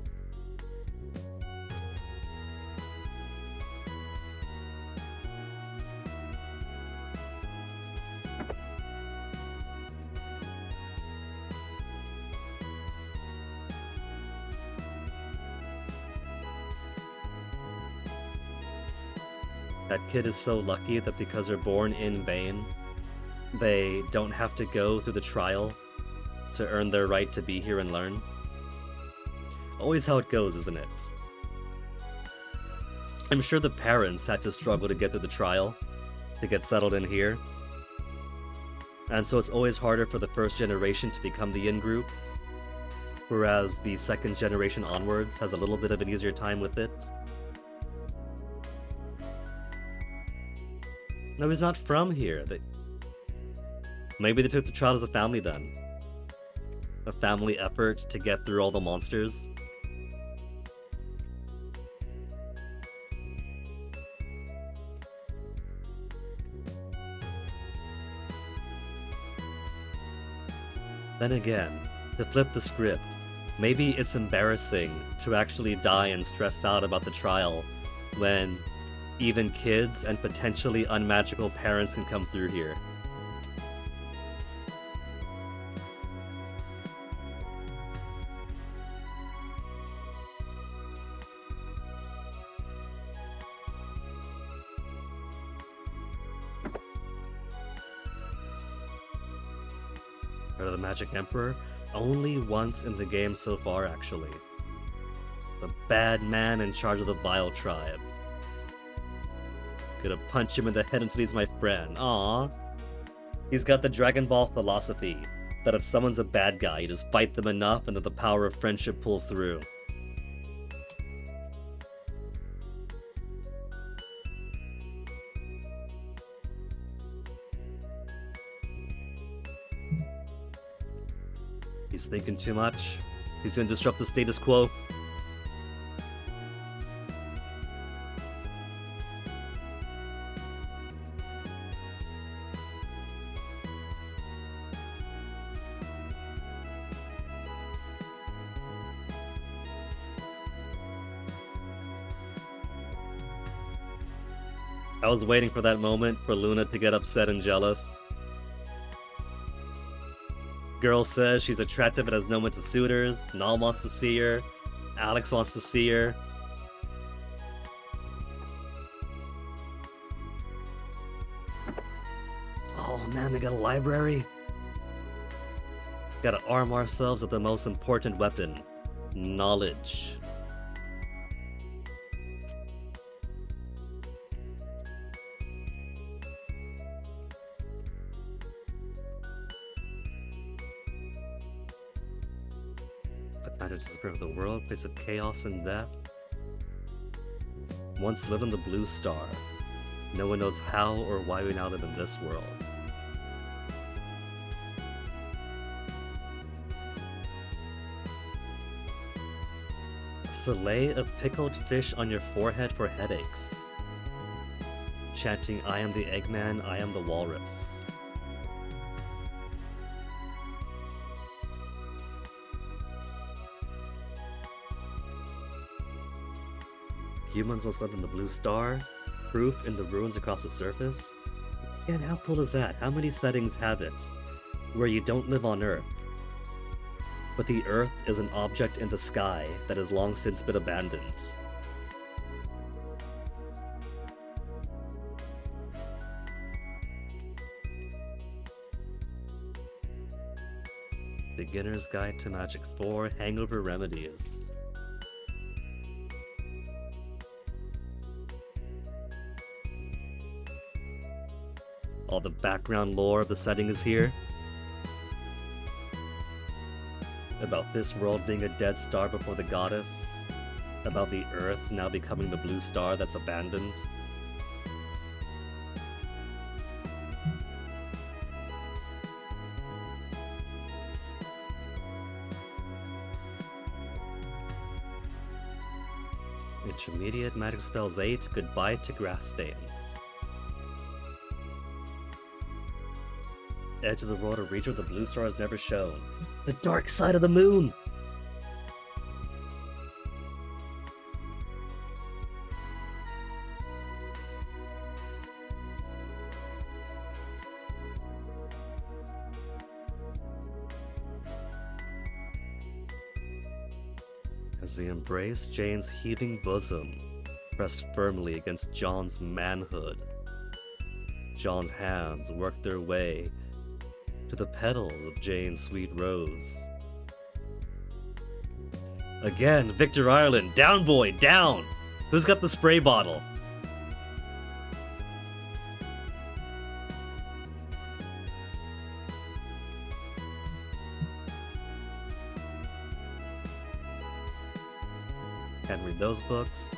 That kid is so lucky that because they're born in Vayne, they don't have to go through the trial to earn their right to be here and learn. Always how it goes, isn't it? I'm sure the parents had to struggle to get through the trial, to get settled in here. And so it's always harder for the first generation to become the in-group, whereas the second generation onwards has a little bit of an easier time with it. No, he's not from here. Maybe they took the trial as a family then. A family effort to get through all the monsters. Then again, to flip the script, maybe it's embarrassing to actually die and stress out about the trial when even kids and potentially unmagical parents can come through here. Heard of the Magic Emperor? Only once in the game so far, actually. The bad man in charge of the Vile Tribe. Gonna punch him in the head until he's my friend. Aww. He's got the Dragon Ball philosophy, that if someone's a bad guy, you just fight them enough and that the power of friendship pulls through. He's thinking too much. He's gonna disrupt the status quo. I was waiting for that moment for Luna to get upset and jealous. Girl says she's attractive and has no one to suitors. Nal wants to see her. Alex wants to see her. Oh man, they got a library? Gotta arm ourselves with the most important weapon. Knowledge. Manages to spread the world, place of chaos and death. Once lived on the Blue Star. No one knows how or why we now live in this world. Fillet of pickled fish on your forehead for headaches. Chanting, I am the Eggman, I am the Walrus. Humans once lived in the Blue Star, proof in the ruins across the surface. And how cool is that? How many settings have it where you don't live on Earth, but the Earth is an object in the sky that has long since been abandoned? Beginner's Guide to Magic 4 Hangover Remedies. All the background lore of the setting is here. About this world being a dead star before the goddess. About the Earth now becoming the blue star that's abandoned. Intermediate magic spells 8. Goodbye to grass stains. Edge of the world, a region where the blue star has never shone. The dark side of the moon! As he embraced Jane's heaving bosom, pressed firmly against John's manhood, John's hands worked their way to the petals of Jane's sweet rose. Again, Victor Ireland, down boy, down! Who's got the spray bottle? Can't read those books.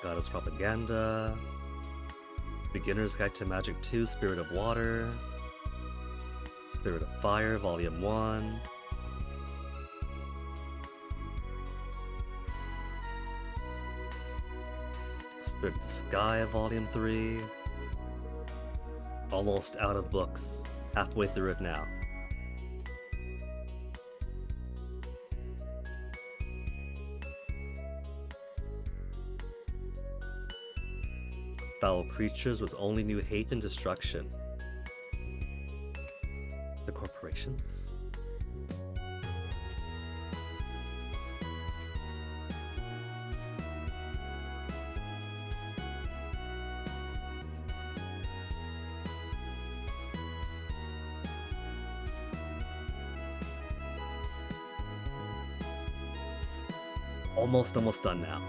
Goddess Propaganda. Beginner's Guide to Magic 2, Spirit of Water. Spirit of Fire, Volume 1. Spirit of the Sky, Volume 3. Almost out of books. Halfway through it now. Foul creatures with only new hate and destruction. The corporations? Almost done now.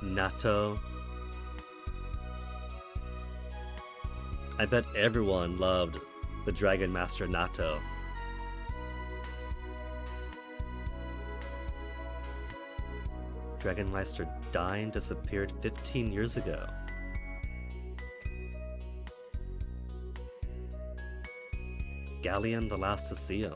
Natto. I bet everyone loved the Dragon Master Natto. Dragon Meister died and disappeared 15 years ago. Galleon the last to see him.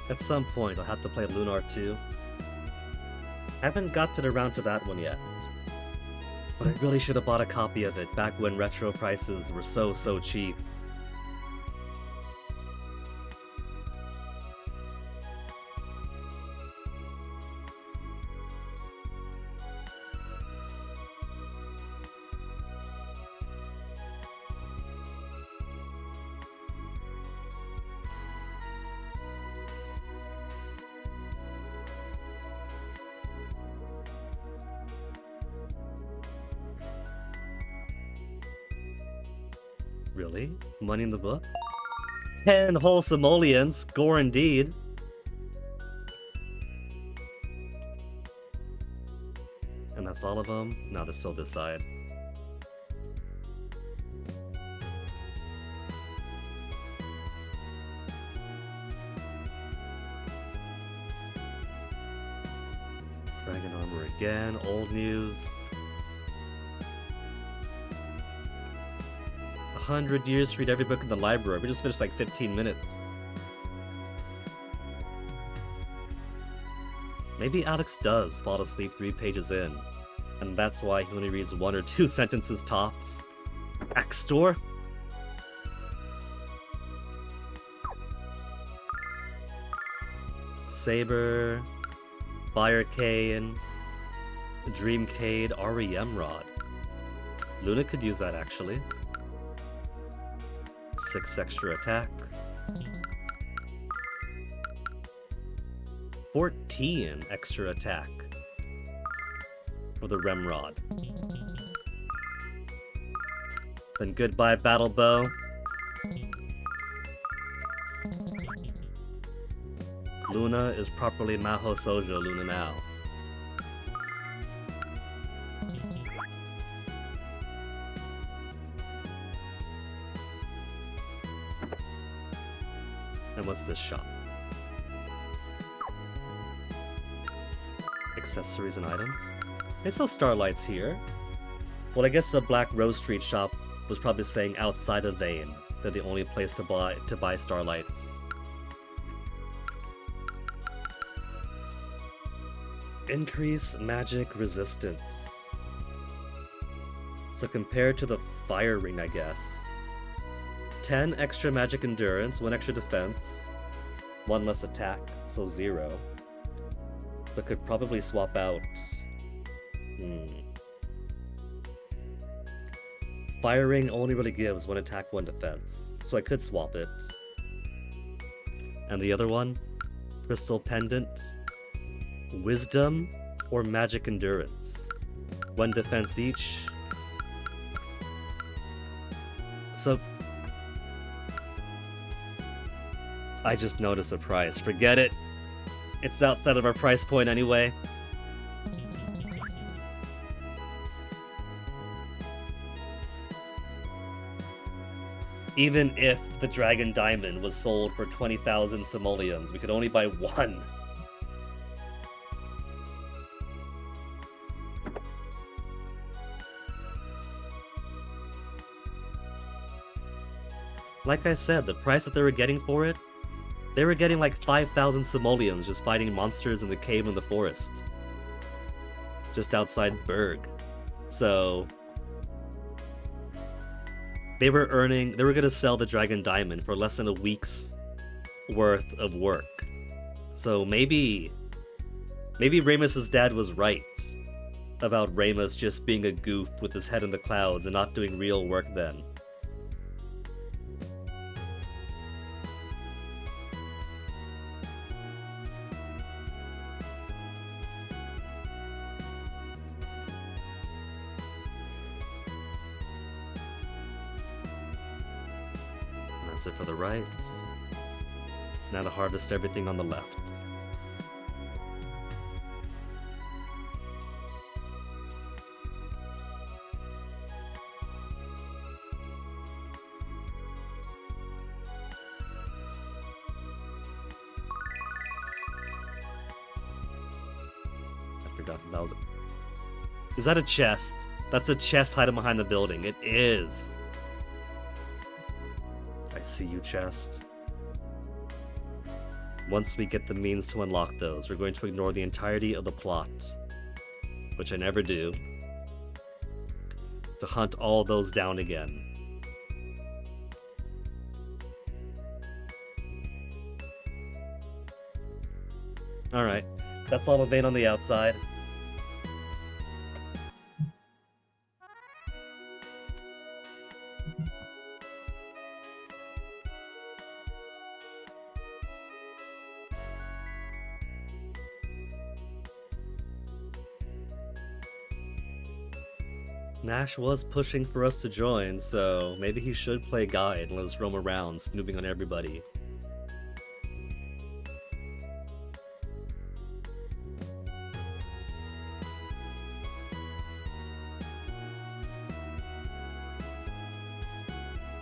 At some point, I'll have to play Lunar 2. Haven't gotten around to that one yet. But I really should have bought a copy of it back when retro prices were so cheap. Really? Money in the book? 10 whole simoleons, gore indeed. And that's all of them? No, there's still this side. Dragon armor again, old news. 100 years to read every book in the library. We just finished like 15 minutes. Maybe Alex does fall asleep 3 pages in, and that's why he only reads 1 or 2 sentences tops. Axtor? Saber, Firecane, Dreamcade, REM Rod. Luna could use that actually. 6 extra attack. 14 extra attack for the Rem Rod. Then goodbye, Battle Bow. Luna is properly Maho Sojo Luna now. And what's this shop? Accessories and items? They sell starlights here. Well, I guess the Black Rose Street shop was probably saying outside of Vane. They're the only place to buy starlights. Increase magic resistance. So compared to the fire ring, I guess. 10 extra magic endurance, 1 extra defense, 1 less attack, so 0. But could probably swap out. Fire ring only really gives 1 attack, 1 defense, so I could swap it. And the other one, crystal pendant, wisdom or magic endurance, 1 defense each. So I just noticed a price. Forget it. It's outside of our price point anyway. Even if the Dragon Diamond was sold for 20,000 simoleons, we could only buy 1. Like I said, the price that they were getting for it, they were getting like 5,000 simoleons just fighting monsters in the cave in the forest. Just outside Berg. So they were gonna sell the Dragon Diamond for less than a week's worth of work. So maybe Ramus's dad was right about Ramus just being a goof with his head in the clouds and not doing real work then. That's it for the right. Now to harvest everything on the left. I forgot that was... Is that a chest? That's a chest hiding behind the building. It is. I see you, chest. Once we get the means to unlock those, we're going to ignore the entirety of the plot, which I never do, to hunt all those down again. Alright, that's all the vein on the outside. Nash was pushing for us to join, so maybe he should play guide and let us roam around, snooping on everybody.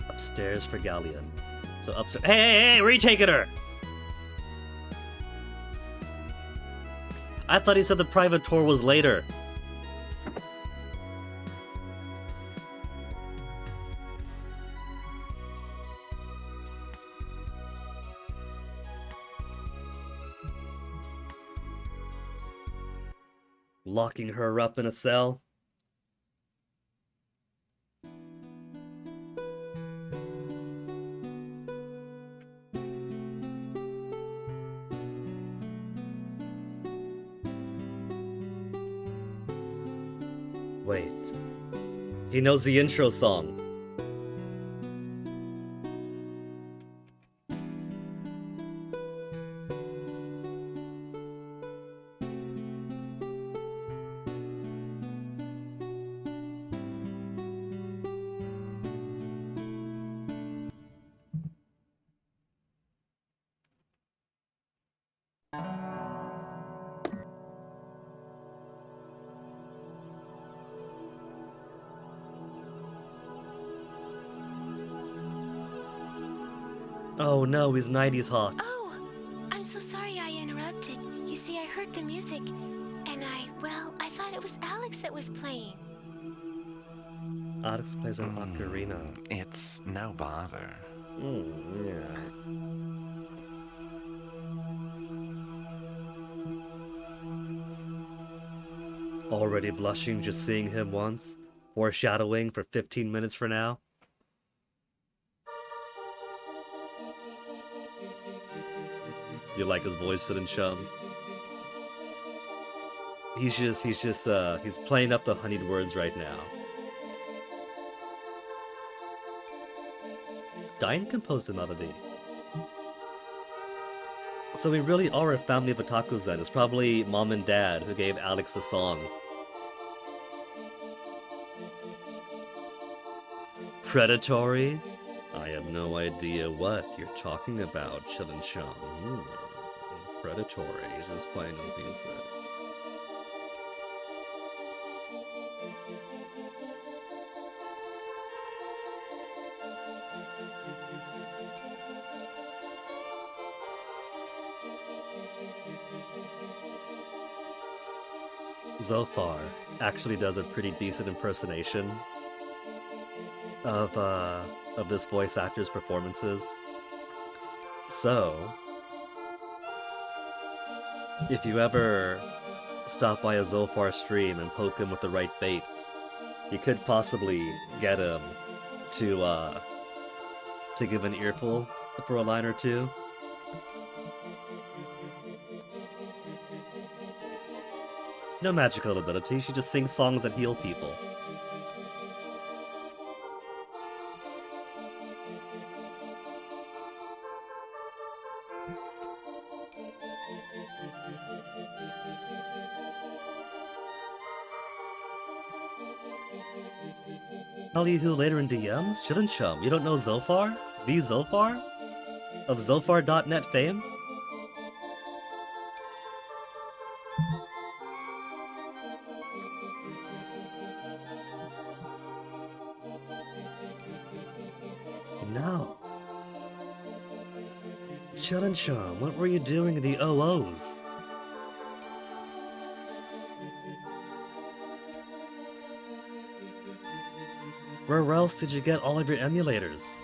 Upstairs for Galleon. So upstairs. Hey, where are you taking her? I thought he said the private tour was later. Locking her up in a cell. Wait. He knows the intro song. Oh no, he's 90s hot. Oh, I'm so sorry I interrupted. You see, I heard the music, and I thought it was Alex that was playing. Alex plays an ocarina. It's no bother. Yeah. Already blushing just seeing him once. Foreshadowing for 15 minutes for now. You like his voice, Sid and Chum? He's playing up the honeyed words right now. Dine composed the melody. So we really are a family of otakus then. It's probably mom and dad who gave Alex a song. Predatory? I have no idea what you're talking about, Chillin' Chum. Predatory, he's just playing his music. Zophar actually does a pretty decent impersonation of this voice actor's performances. So, if you ever stop by a Zophar stream and poke him with the right bait, you could possibly get him to give an earful for a line or two. No magical ability, she just sings songs that heal people. Tell you who later in DMs? Chillin' Chum. You don't know Zophar? The Zophar? Of Zophar.net fame? No. Chillin' Chum, what were you doing in the OOs? Where else did you get all of your emulators?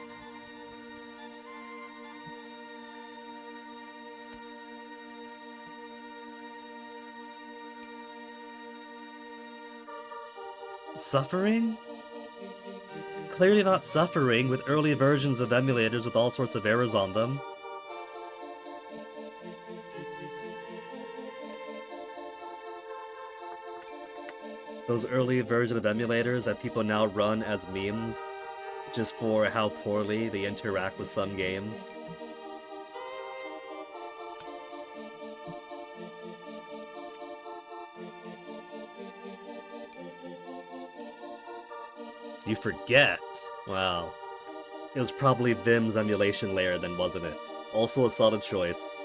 Suffering? Clearly not suffering with early versions of emulators with all sorts of errors on them. Those early versions of emulators that people now run as memes just for how poorly they interact with some games. You forget? Wow. It was probably Vim's emulation layer then, wasn't it? Also a solid choice.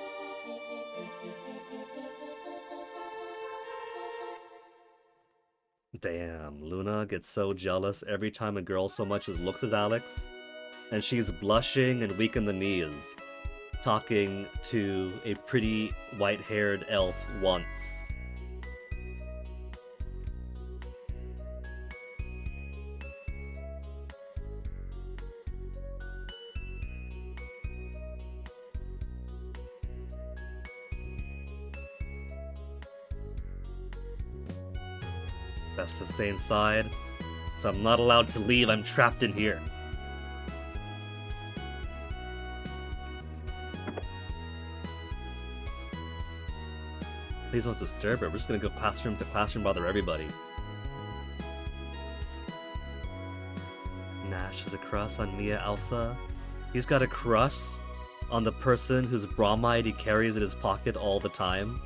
Damn, Luna gets so jealous every time a girl so much as looks at Alex, and she's blushing and weak in the knees, talking to a pretty white-haired elf once. Best to stay inside, so I'm not allowed to leave, I'm trapped in here. Please don't disturb her, we're just gonna go classroom to classroom, bother everybody. Nash has a crush on Mia Elsa. He's got a crush on the person whose bromide he carries in his pocket all the time.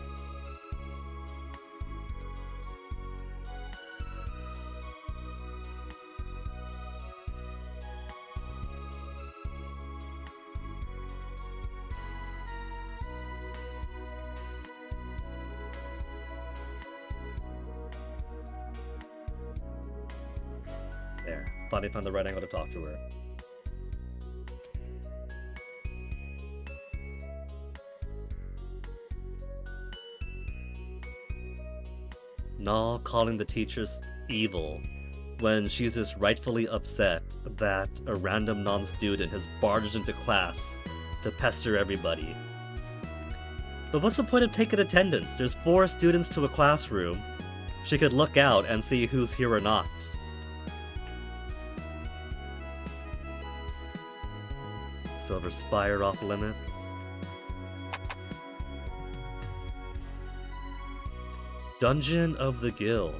There. Finally found the right angle to talk to her. Nall calling the teachers evil when she's just rightfully upset that a random non-student has barged into class to pester everybody. But what's the point of taking attendance? There's 4 students to a classroom. She could look out and see who's here or not. Silver Spire off limits. Dungeon of the Guild.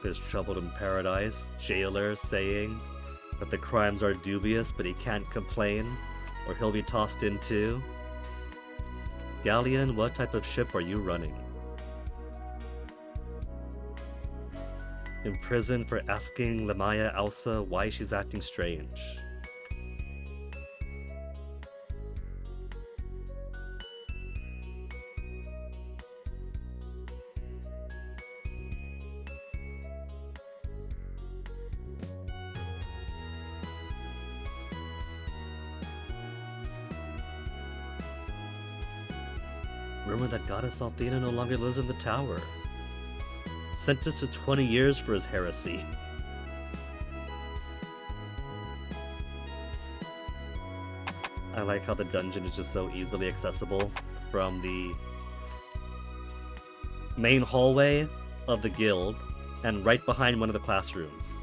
There's Troubled in Paradise, Jailer saying that the crimes are dubious but he can't complain, or he'll be tossed into. Galleon, what type of ship are you running? Imprisoned for asking Lamaya Elsa why she's acting strange. Rumor that goddess Althena no longer lives in the tower. Sentenced to 20 years for his heresy. I like how the dungeon is just so easily accessible from the main hallway of the guild and right behind one of the classrooms.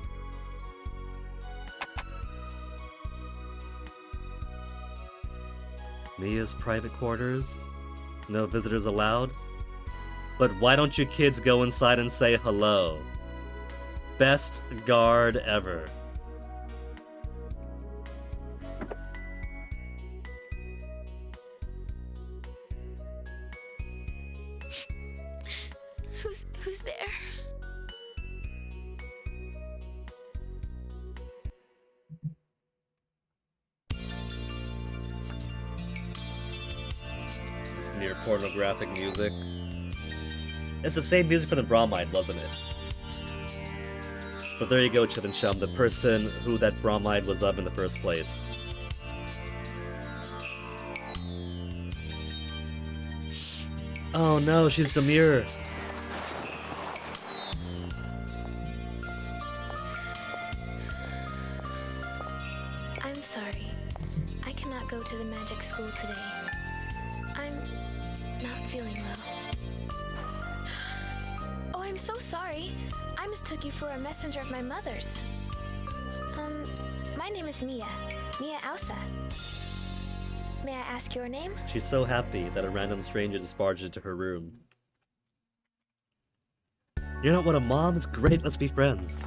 Mia's private quarters. No visitors allowed? But why don't you kids go inside and say hello? Best guard ever. Who's there? This near pornographic music. It's the same music from the Bromide, wasn't it? But there you go, Chip and Chum, the person who that Bromide was of in the first place. Oh no, she's Demure. I'm sorry. I cannot go to the magic school today. I'm not feeling well. Oh, I'm so sorry. I mistook you for a messenger of my mother's. My name is Mia. Mia Elsa. May I ask your name? She's so happy that a random stranger just barged into her room. You're not one of Mom's? Great, let's be friends.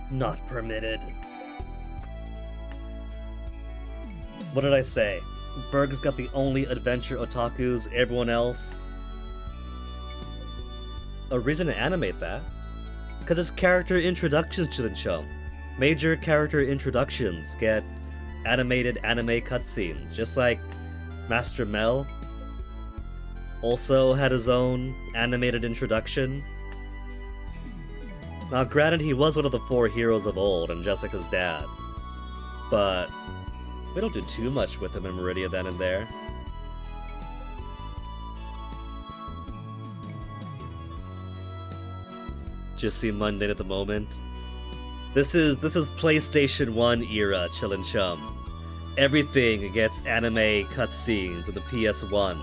Not permitted. What did I say? Berg's got the only adventure otakus, everyone else. A reason to animate that? Because it's character introductions to the show. Major character introductions get animated anime cutscenes, just like Master Mel also had his own animated introduction. Now granted, he was one of the 4 heroes of old and Jessica's dad, but we don't do too much with him in Meridia then and there. Just seem mundane at the moment. This is PlayStation 1 era Chillin' Chum. Everything gets anime cutscenes of the PS1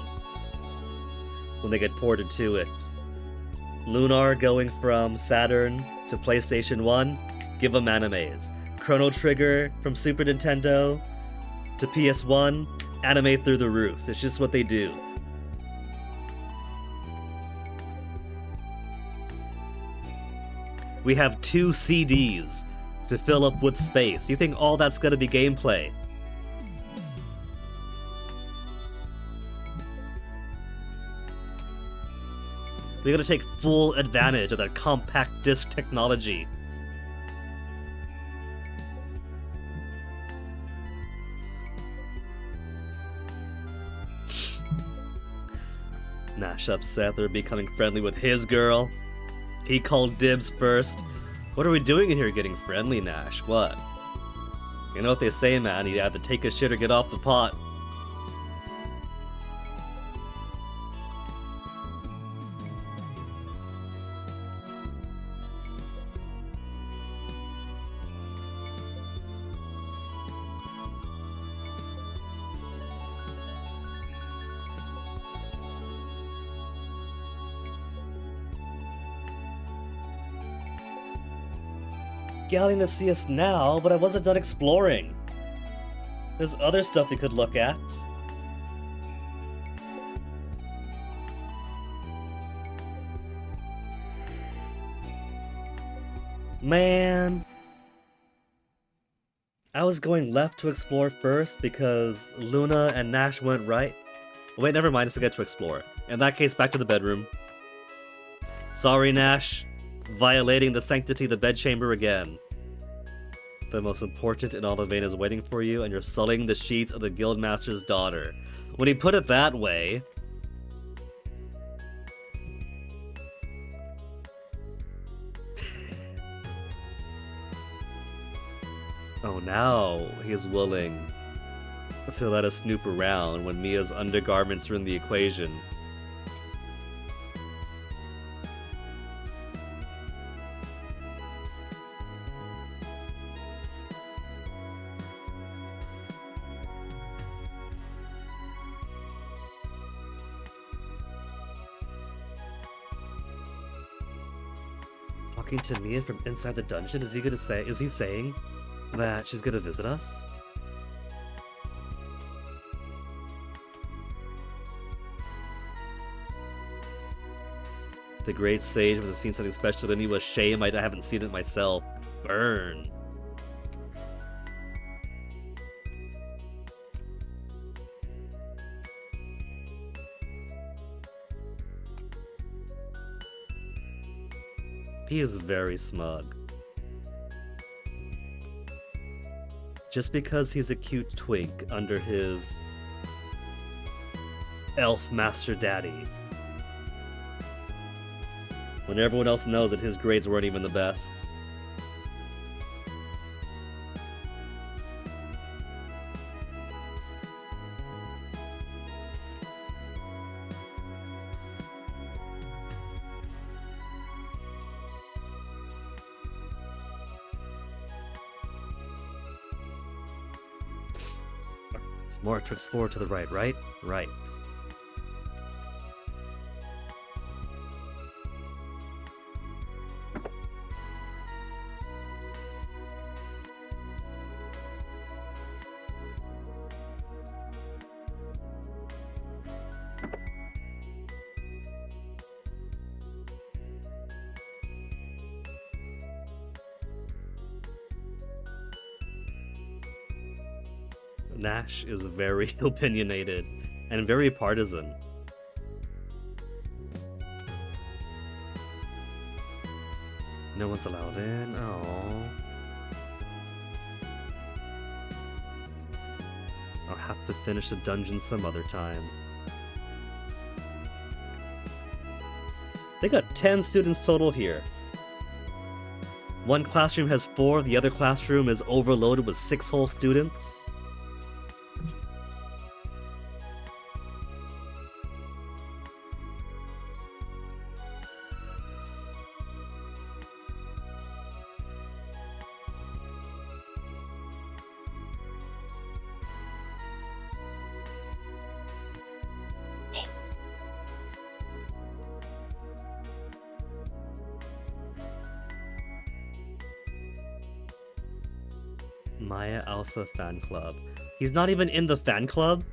when they get ported to it. Lunar going from Saturn to PlayStation 1, give them animes. Chrono Trigger from Super Nintendo to PS1, anime through the roof. It's just what they do. We have 2 CDs to fill up with space. You think all that's gonna be gameplay? We gotta take full advantage of that compact disc technology. Nash upset they're becoming friendly with his girl. He called dibs first. What are we doing in here getting friendly, Nash? What? You know what they say, man, you either take a shit or get off the pot. Scouting to see us now, but I wasn't done exploring. There's other stuff we could look at. Man. I was going left to explore first because Luna and Nash went right. Wait, never mind, it's to get to explore. In that case, back to the bedroom. Sorry, Nash. Violating the sanctity of the bedchamber again. The most important in all the vein is waiting for you, and you're sullying the sheets of the guildmaster's daughter. When he put it that way... Oh, now he is willing to let us snoop around when Mia's undergarments are in the equation. Talking to Mia from inside the dungeon? Is he saying that she's gonna visit us? The great sage must have seen something special in you. A shame I haven't seen it myself. Burn. He is very smug. Just because he's a cute twink under his elf master daddy. When everyone else knows that his grades weren't even the best. More to explore to the right, right? Right. Nash is very opinionated and very partisan. No one's allowed in. Oh. I'll have to finish the dungeon some other time. They got 10 students total here. One classroom has 4, the other classroom is overloaded with 6 whole students. Maya Elsa fan club. He's not even in the fan club?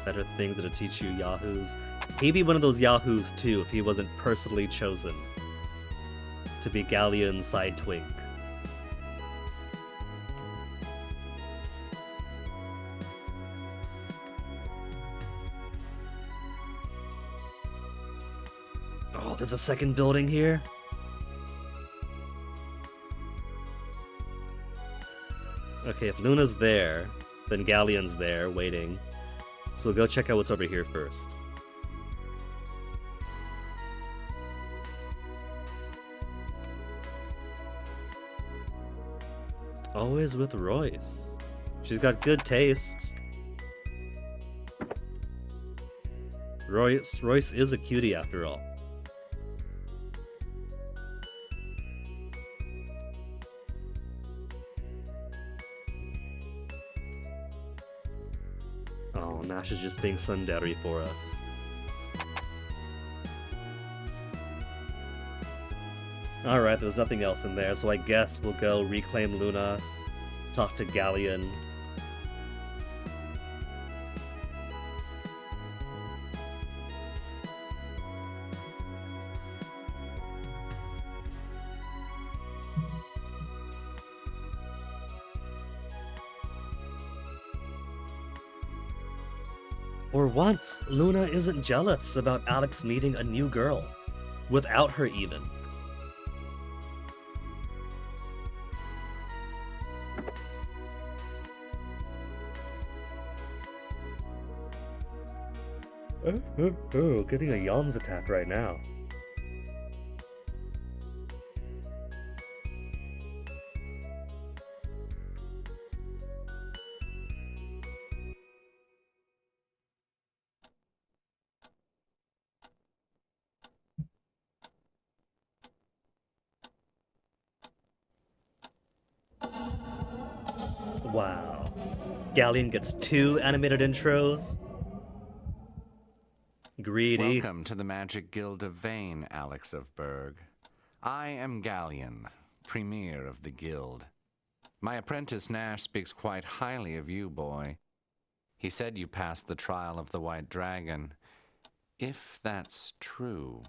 Better things to teach you yahoos. He'd be one of those yahoos too if he wasn't personally chosen to be Galleon's side twink. Oh, there's a second building here? Okay, if Luna's there, then Galleon's there, waiting. So we'll go check out what's over here first. Always with Royce. She's got good taste. Royce is a cutie after all. Oh, Nash is just being tsundere for us. Alright, there's nothing else in there, so I guess we'll go reclaim Luna, talk to Galleon. For once, Luna isn't jealous about Alex meeting a new girl. Without her even. Oh, getting a yawns attack right now. Wow. Galleon gets 2 animated intros. Greedy. Welcome to the Magic Guild of Vane, Alex of Berg. I am Galleon, premier of the guild. My apprentice Nash speaks quite highly of you, boy. He said you passed the trial of the White Dragon. If that's true,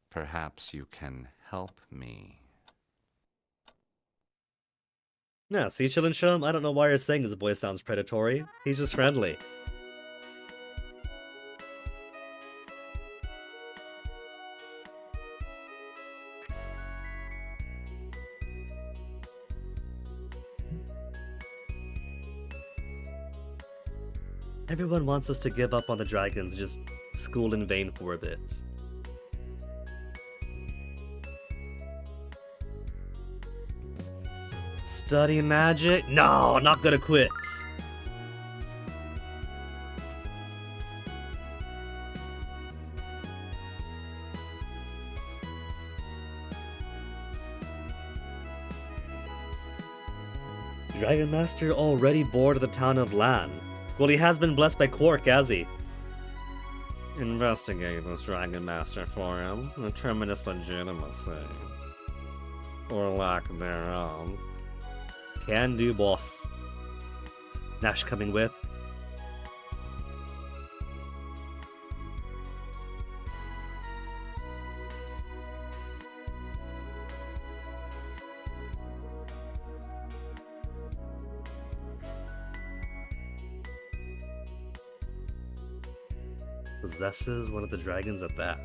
perhaps you can help me. Yeah, see, Chillin' Shum? I don't know why you're saying his voice sounds predatory. He's just friendly. Everyone wants us to give up on the dragons and just school in Vane for a bit. Study magic? No, not gonna quit. Dragon Master already bored of the town of Lan. Well, he has been blessed by Quark, has he? Investigate this Dragon Master for him. Determine its legitimacy. Or lack thereof. Can do, boss. Nash coming with. Possesses one of the dragons at that.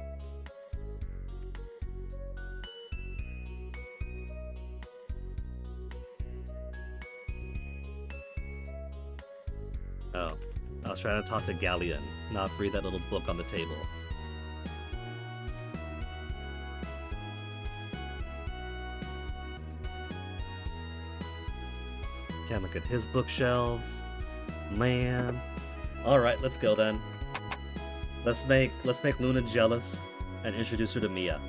Oh, I was trying to talk to Galleon, not read that little book on the table. Can't look at his bookshelves. Man. Alright, let's go then. Let's make Luna jealous and introduce her to Mia.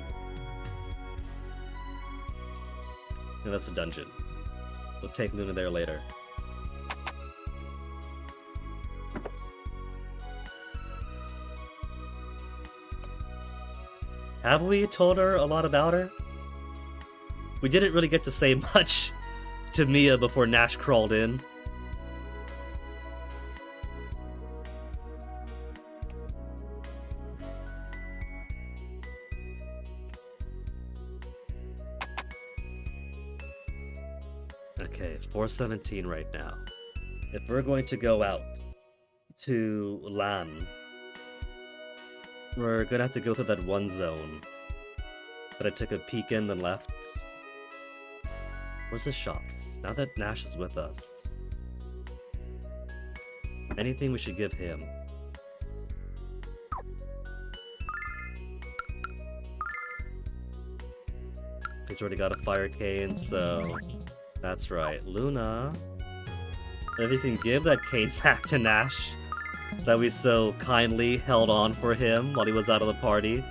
And that's a dungeon. We'll take Luna there later. Have we told her a lot about her? We didn't really get to say much to Mia before Nash crawled in. Okay, 417 right now. If we're going to go out to Lan, we're gonna have to go through that one zone that I took a peek in, then left. Where's the shops? Now that Nash is with us. Anything we should give him? He's already got a fire cane, so that's right. Luna, if you can give that cane back to Nash that we so kindly held on for him while he was out of the party.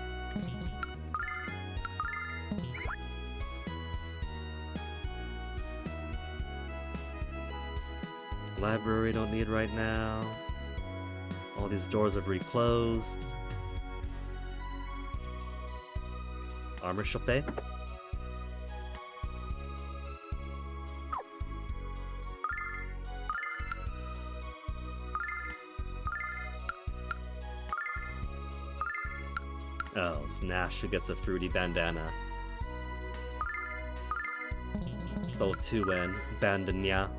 Library don't need right now. All these doors have reclosed. Armor shop. Oh, it's Nash who gets a fruity bandana. Spelled with 2 N. Bandana.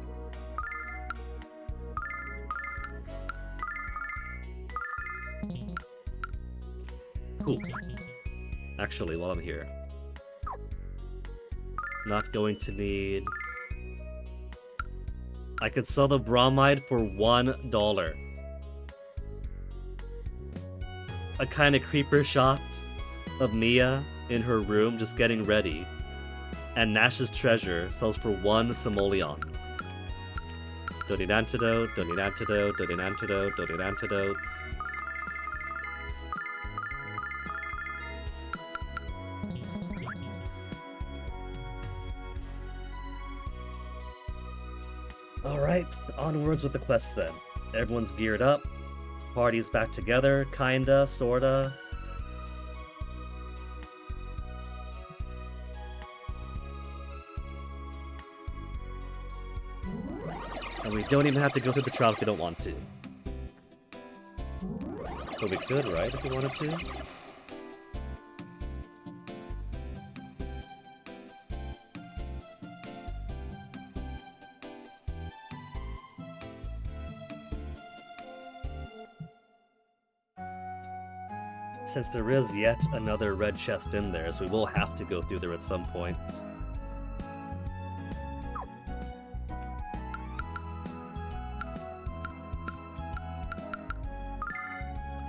Cool. Actually, while I'm here, not going to need... I could sell the bromide for $1. A kind of creeper shot of Mia in her room just getting ready, and Nash's treasure sells for 1 simoleon. Don't need antidote, don't need antidote, don't need antidote, don't need antidotes. Alright, onwards with the quest then. Everyone's geared up. Party's back together, kinda, sorta. And we don't even have to go through the trial if we don't want to. But we could, right, if we wanted to? Since there is yet another red chest in there, so we will have to go through there at some point.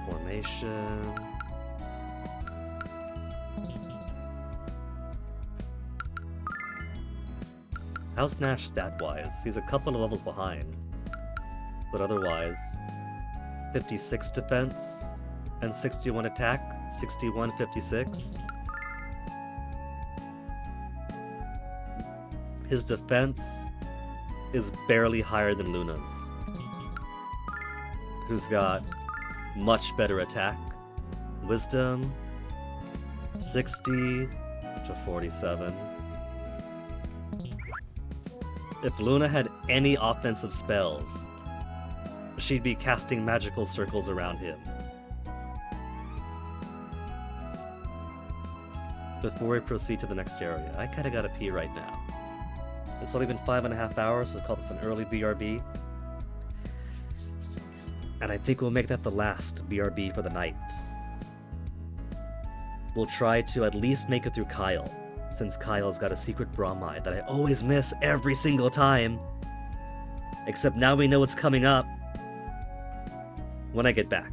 Formation. How's Nash stat-wise? He's a couple of levels behind. But otherwise, 56 defense and 61 attack, 61, 56. His defense is barely higher than Luna's, who's got much better attack. Wisdom, 60 to 47. If Luna had any offensive spells, she'd be casting magical circles around him. Before we proceed to the next area, I kinda gotta pee right now. It's only been 5.5 hours, so I'll call this an early BRB. And I think we'll make that the last BRB for the night. We'll try to at least make it through Kyle, since Kyle's got a secret bromide that I always miss every single time. Except now we know what's coming up when I get back.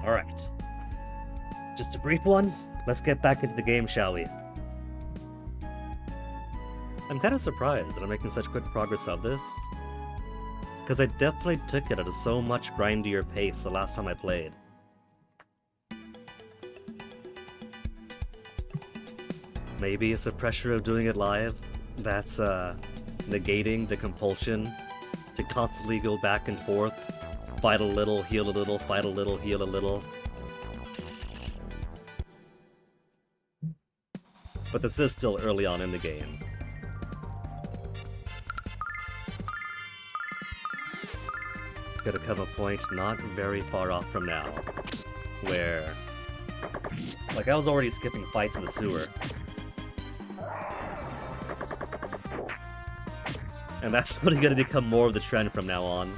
Alright. Just a brief one. Let's get back into the game, shall we? I'm kind of surprised that I'm making such quick progress on this, because I definitely took it at a so much grindier pace the last time I played. Maybe it's the pressure of doing it live that's negating the compulsion to constantly go back and forth, fight a little, heal a little, fight a little, heal a little. But this is still early on in the game. Gonna come a point not very far off from now, where, like, I was already skipping fights in the sewer. And that's only gonna become more of the trend from now on.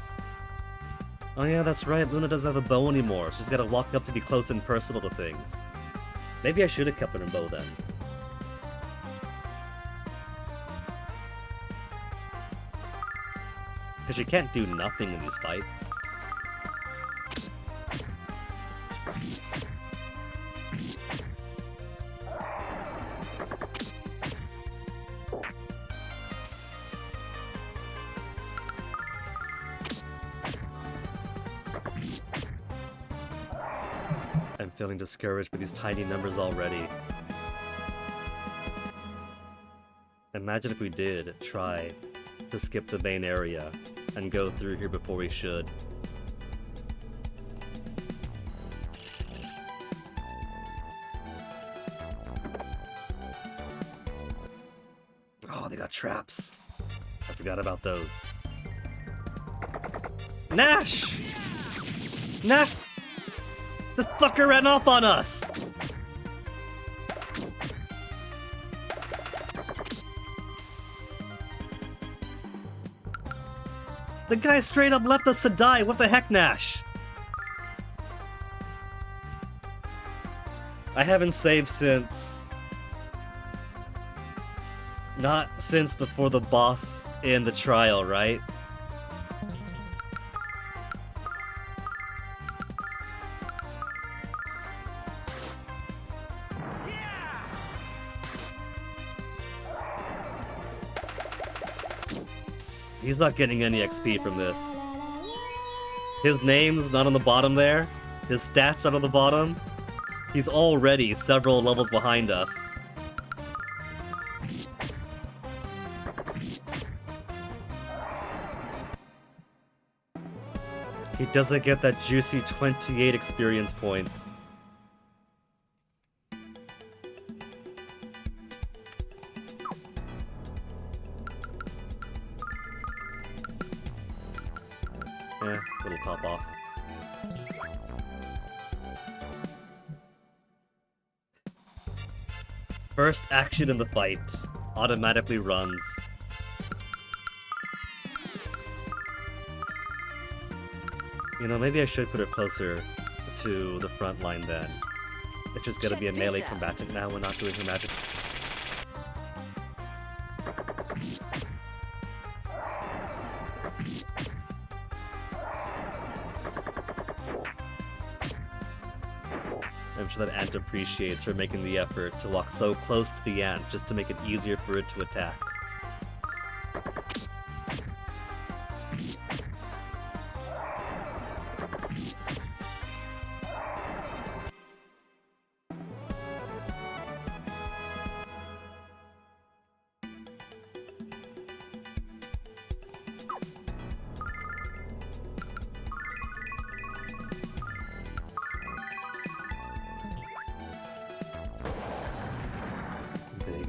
Oh yeah, that's right, Luna doesn't have a bow anymore. She's gotta walk up to be close and personal to things. Maybe I should have kept her bow then. Because you can't do nothing in these fights. I'm feeling discouraged by these tiny numbers already. Imagine if we did try to skip the main area and go through here before we should. Oh, they got traps. I forgot about those. Nash! Nash! The fucker ran off on us! The guy straight up left us to die. What the heck, Nash? I haven't saved since... Not since before the boss in the trial, right? He's not getting any XP from this. His name's not on the bottom there. His stats not on the bottom. He's already several levels behind us. He doesn't get that juicy 28 experience points. Little top off. First action in the fight automatically runs. You know, maybe I should put her closer to the front line then. It's just gonna be a melee combatant now when not doing her magics. I'm sure that ant appreciates her making the effort to walk so close to the ant just to make it easier for it to attack.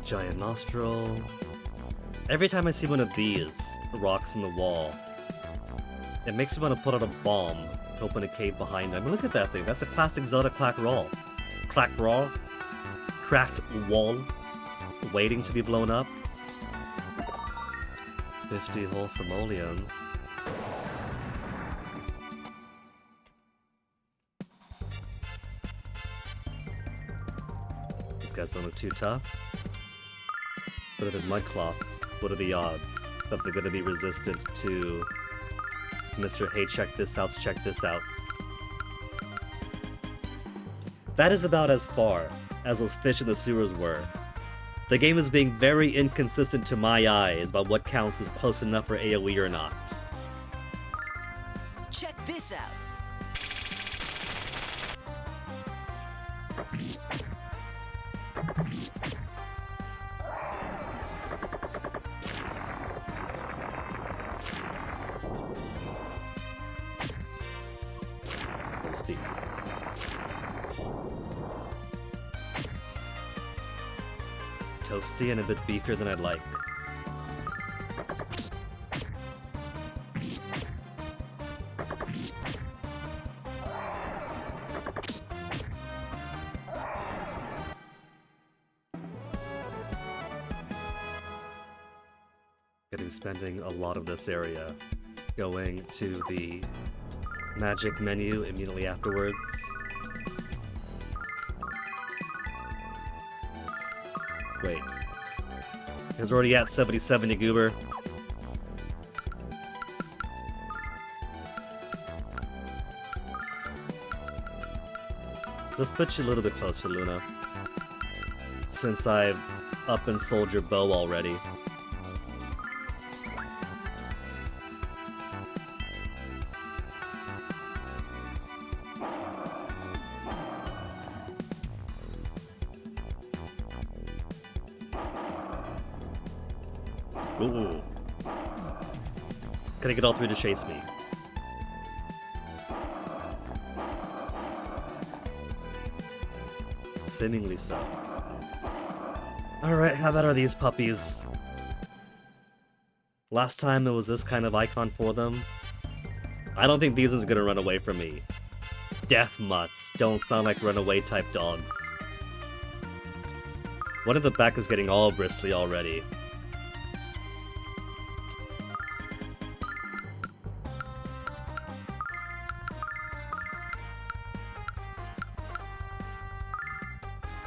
Giant nostril. Every time I see one of these rocks in the wall, it makes me want to put out a bomb to open a cave behind them. I mean, look at that thing. That's a classic Zelda cracked wall, cracked wall, waiting to be blown up. 50 whole simoleons. These guys don't look too tough. But if Mudclops, what are the odds that they're going to be resistant to Mr. Hey, check this out, check this out? That is about as far as those fish in the sewers were. The game is being very inconsistent to my eyes about what counts as close enough for AoE or not. Check this out. Steep. Toasty and a bit beefier than I'd like. Gonna be spending a lot of this area going to the magic menu immediately afterwards. Wait. He's already at 70-70, Goober. Let's put you a little bit closer, Luna. Since I've up and sold your bow already. Ooh. Can I get all three to chase me? Seemingly so. Alright, how bad are these puppies? Last time it was this kind of icon for them. I don't think these are gonna run away from me. Death mutts don't sound like runaway type dogs. One of the back is getting all bristly already.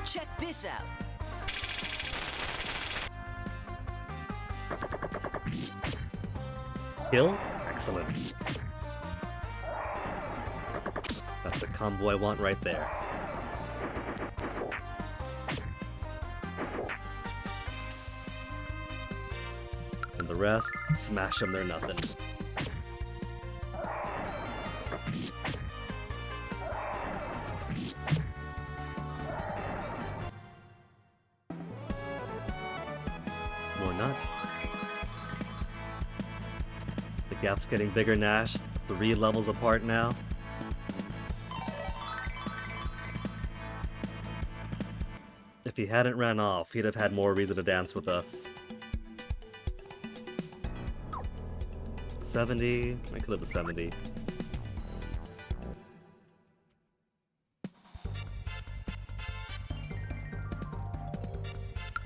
Check this out. Kill? Excellent. That's the combo I want right there. And the rest, smash them, they're nothing. More nut. The gap's getting bigger, Nash. 3 levels apart now. If he hadn't ran off, he'd have had more reason to dance with us. 70. I could live with 70.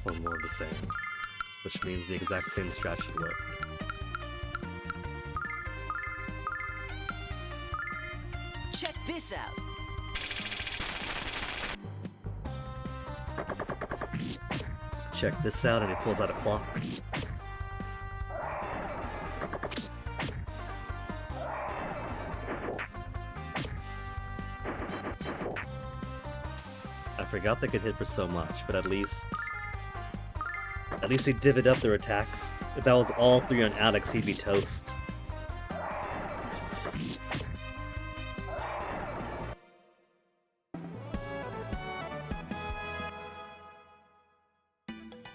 Or more of the same. Which means the exact same strat should work. Check this out. Check this out, and he pulls out a clock. I forgot they could hit for so much, but at least they divvied up their attacks. If that was all 3 on Alex, he'd be toast.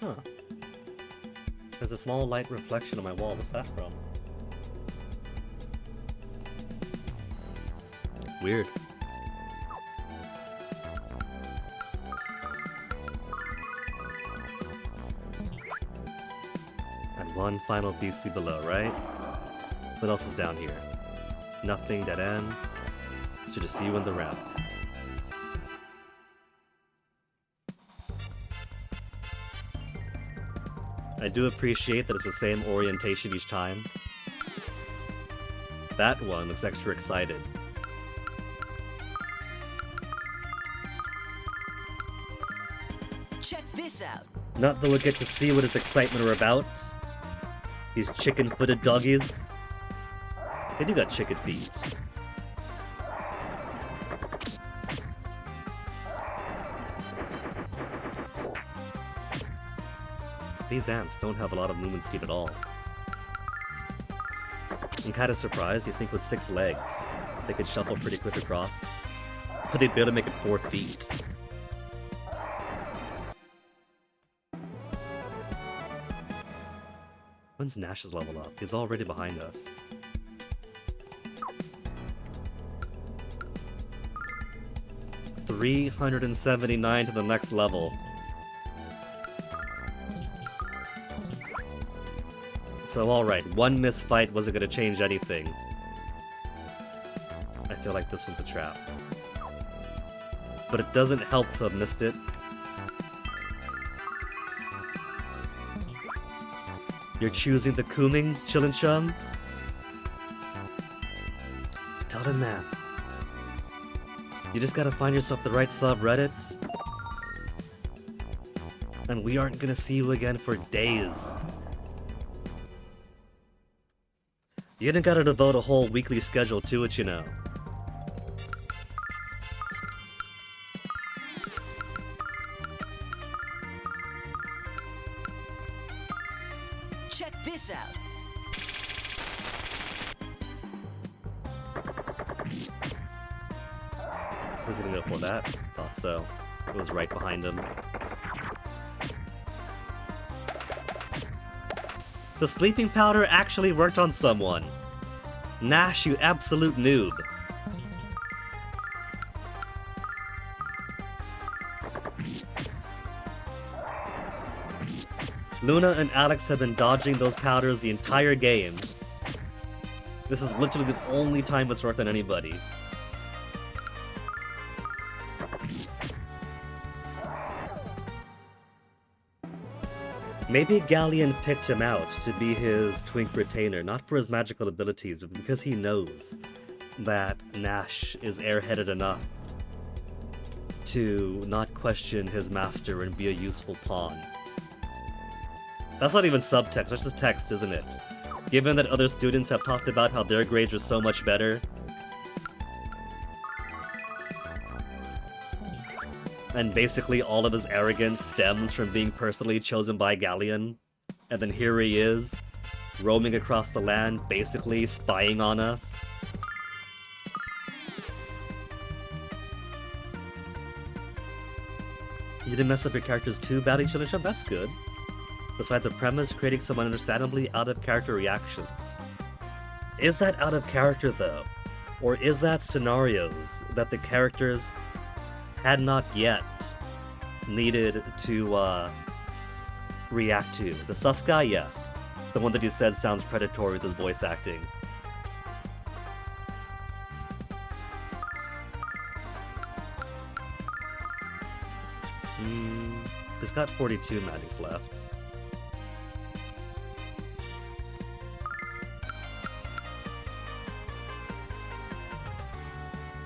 Huh. There's a small light reflection on my wall. What's that from? Weird. And one final beastie below, right? What else is down here? Nothing, dead end. Should just see you in the ramp. I do appreciate that it's the same orientation each time. That one looks extra excited. Check this out. Not that we'll get to see what its excitement are about. These chicken-footed doggies. They do got chicken feet. These ants don't have a lot of movement speed at all. I'm kind of surprised. You think with 6 legs, they could shuffle pretty quick across. But they'd be able to make it 4 feet. When's Nash's level up? He's already behind us. $379 to the next level. So alright, one misfight wasn't gonna change anything. I feel like this one's a trap. But it doesn't help to have missed it. You're choosing the Kuming, Chillinchum? Tell them, man. You just gotta find yourself the right subreddit. And we aren't gonna see you again for days. You didn't gotta devote a whole weekly schedule to it, you know. Check this out. Was he gonna go for that? Thought so. It was right behind him. The sleeping powder actually worked on someone. Nash, you absolute noob. Luna and Alex have been dodging those powders the entire game. This is literally the only time it's worked on anybody. Maybe Galleon picked him out to be his twink retainer, not for his magical abilities, but because he knows that Nash is airheaded enough to not question his master and be a useful pawn. That's not even subtext, that's just text, isn't it? Given that other students have talked about how their grades are so much better, and basically all of his arrogance stems from being personally chosen by Galleon, and then here he is, roaming across the land, basically spying on us. You didn't mess up your characters too badly, Chillinchum? That's good. Besides the premise, creating some understandably out-of-character reactions. Is that out of character, though? Or is that scenarios that the characters had not yet needed to react to? The sus guy, yes. The one that you said sounds predatory with his voice acting. He's got 42 magics left.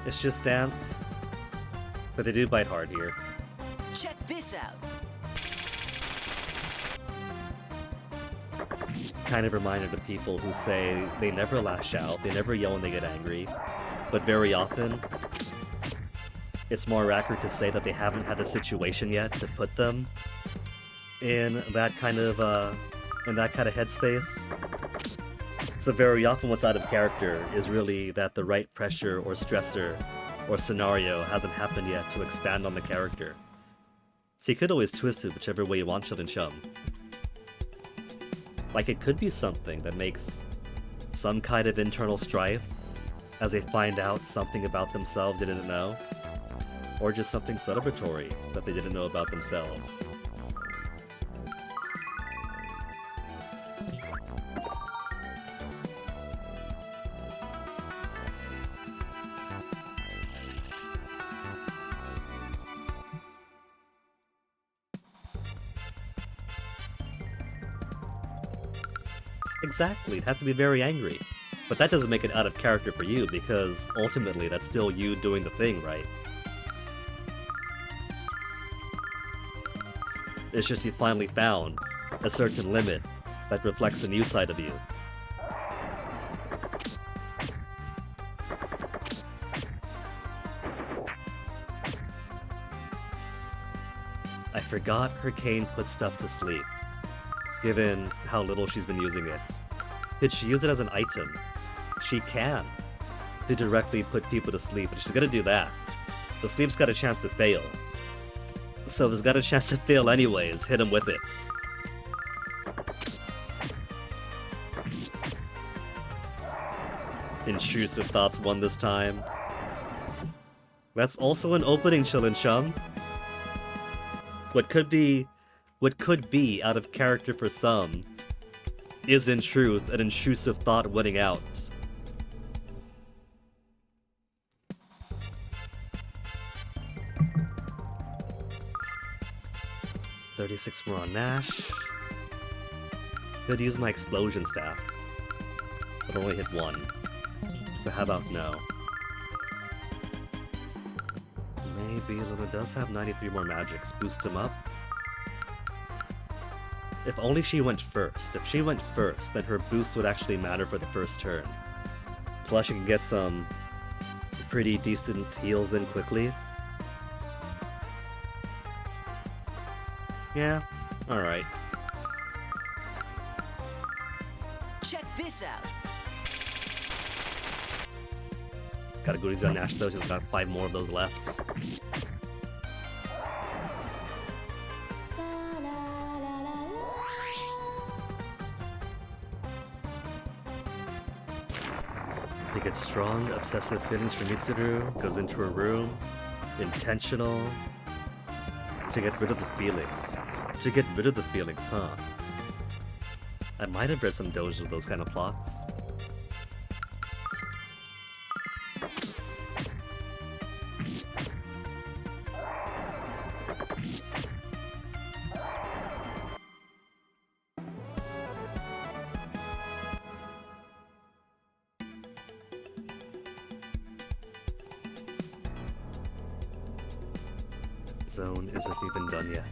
It's just dance. But they do bite hard here. Check this out. Kind of reminder to people who say they never lash out, they never yell when they get angry, but very often it's more accurate to say that they haven't had the situation yet to put them in that kind of headspace. So very often what's out of character is really that the right pressure or stressor or scenario hasn't happened yet to expand on the character. So you could always twist it whichever way you want, Chillinchum. Like it could be something that makes some kind of internal strife as they find out something about themselves they didn't know, or just something celebratory that they didn't know about themselves. Exactly, it'd have to be very angry. But that doesn't make it out of character for you, because ultimately that's still you doing the thing, right? It's just you finally found a certain limit that reflects a new side of you. I forgot Hurricane put stuff to sleep. given how little she's been using it. Did she use it as an item? She can. To directly put people to sleep, but she's gonna do that. The sleep's got a chance to fail. So if it's got a chance to fail anyways, hit him with it. Intrusive Thoughts won this time. That's also an opening, Chillin' Chum. What could be out of character for some is in truth an intrusive thought winning out. $36 more on Nash. Could use my explosion staff, but only hit one. So how about no? Maybe Luna does have 93 more magics. Boost him up. If only she went first. If she went first, then her boost would actually matter for the first turn. Plus she can get some pretty decent heals in quickly. Yeah, alright. Check this out. Gotta go easy on Nash though, she's got 5 more of those left. They get strong, obsessive feelings for Mitsuru, goes into her room, intentional. To get rid of the feelings. To get rid of the feelings, huh? I might have read some dojo of those kind of plots. Zone isn't even done yet.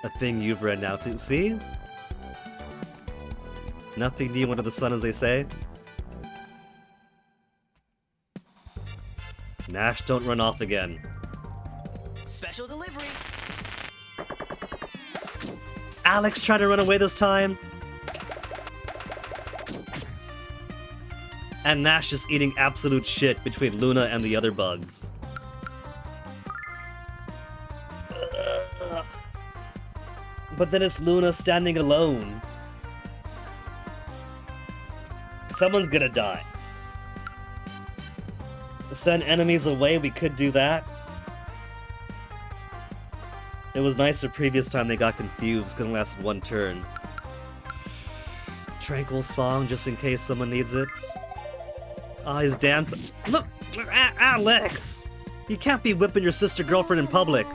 A thing you've read now too. See? Nothing new under the sun, as they say. Nash, don't run off again. Special delivery. Alex tried to run away this time. And Nash just eating absolute shit between Luna and the other bugs. But then it's Luna standing alone. Someone's gonna die. Send enemies away, we could do that. It was nice the previous time they got confused, it's gonna last one turn. Tranquil song, just in case someone needs it. Ah, he's dancing. Look! Alex! You can't be whipping your sister girlfriend in public.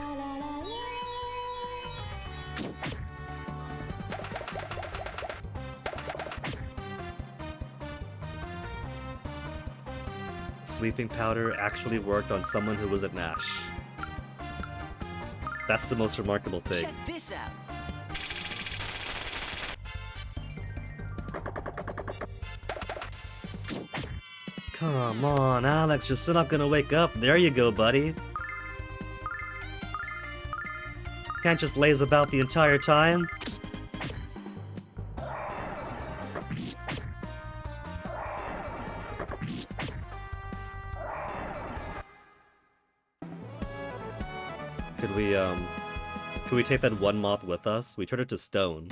Sleeping powder actually worked on someone who was at Nash. That's the most remarkable thing. Check this out. Come on, Alex, you're still not gonna wake up. There you go, buddy. Can't just laze about the entire time. Could we take that one moth with us? We turned it to stone.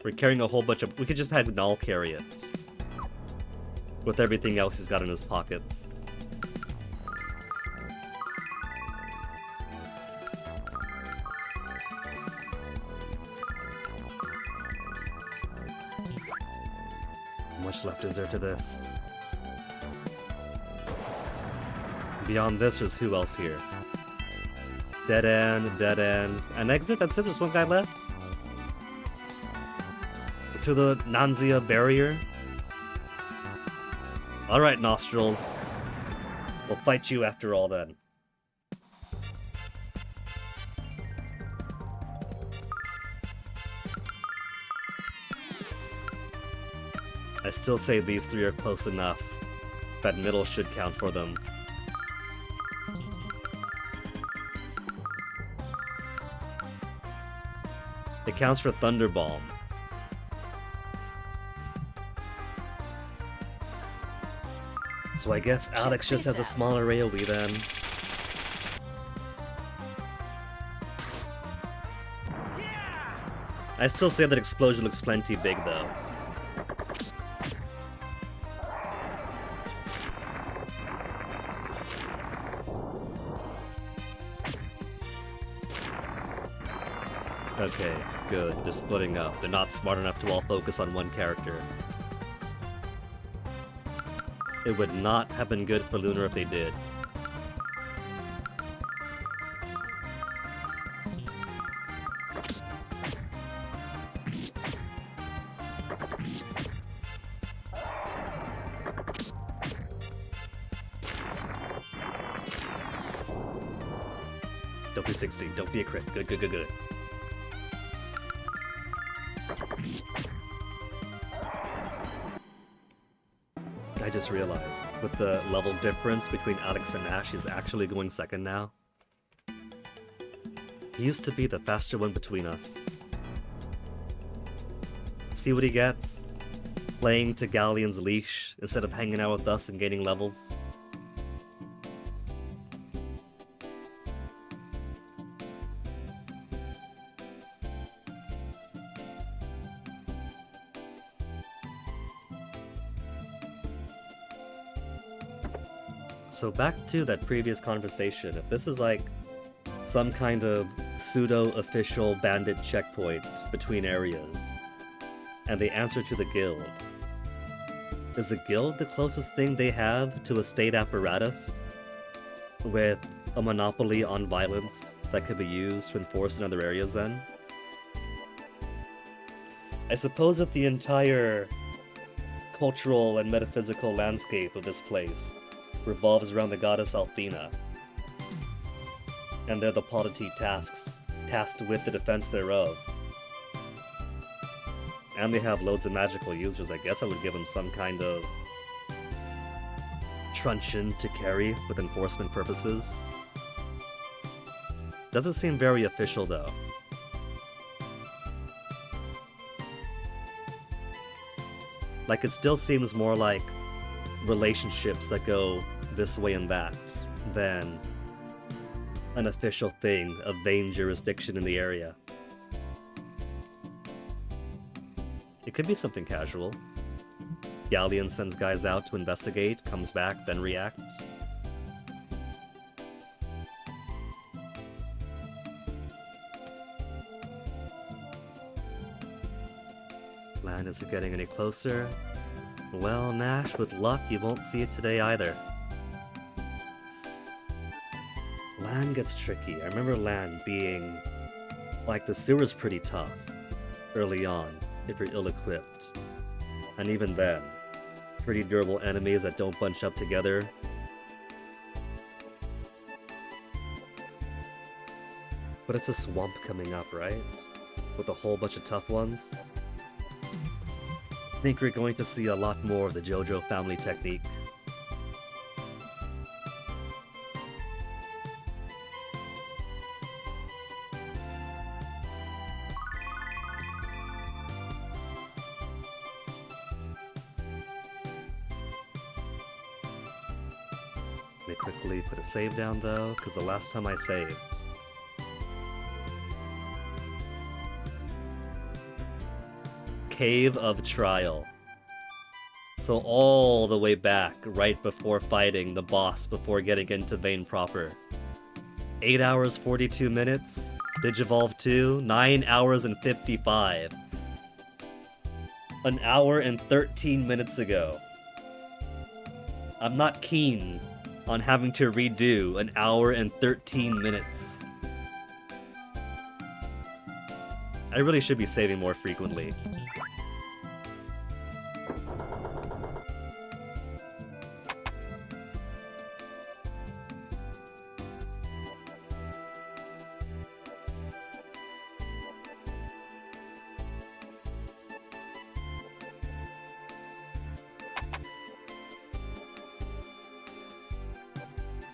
We're carrying a whole bunch of... We could just have Null carry it. With everything else he's got in his pockets. How much left is there to this? Beyond this, there's who else here? Dead end, an exit? That's it? There's one guy left? To the Nanzia barrier? Alright, Nostrils. We'll fight you after all then. I still say these three are close enough. That middle should count for them. It counts for Thunderbomb. So I guess Alex just has a smaller AoE then. I still say that explosion looks plenty big though. Okay, good. They're splitting up. They're not smart enough to all focus on one character. It would not have been good for Lunar if they did. Don't be 16. Don't be a crit. Good, good, good, good. I just realized, with the level difference between Alex and Nash, he's actually going second now. He used to be the faster one between us. See what he gets? Playing to Galleon's leash instead of hanging out with us and gaining levels. So back to that previous conversation, if this is like some kind of pseudo-official bandit checkpoint between areas, and they answer to the guild, is the guild the closest thing they have to a state apparatus with a monopoly on violence that could be used to enforce in other areas then? I suppose if the entire cultural and metaphysical landscape of this place revolves around the goddess Althena, and they're the polity tasked with the defense thereof, and they have loads of magical users, I guess I would give them some kind of truncheon to carry with enforcement purposes. Doesn't seem very official though. Like, it still seems more like relationships that go this way and that than an official thing of Vayne jurisdiction in the area. It could be something casual. Galleon sends guys out to investigate, comes back, then react. Lan isn't getting any closer. Well, Nash, with luck, you won't see it today either. Lan gets tricky. I remember Lan being like, the sewer's pretty tough early on if you're ill-equipped. And even then, pretty durable enemies that don't bunch up together. But it's a swamp coming up, right? With a whole bunch of tough ones. I think we're going to see a lot more of the JoJo family technique. Let me quickly put a save down though, because the last time I saved, Cave of Trial. So all the way back, right before fighting the boss, before getting into Vayne proper. 8 hours 42 minutes. Digivolve 2, 9 hours and 55. An hour and 13 minutes ago. I'm not keen on having to redo an hour and 13 minutes. I really should be saving more frequently.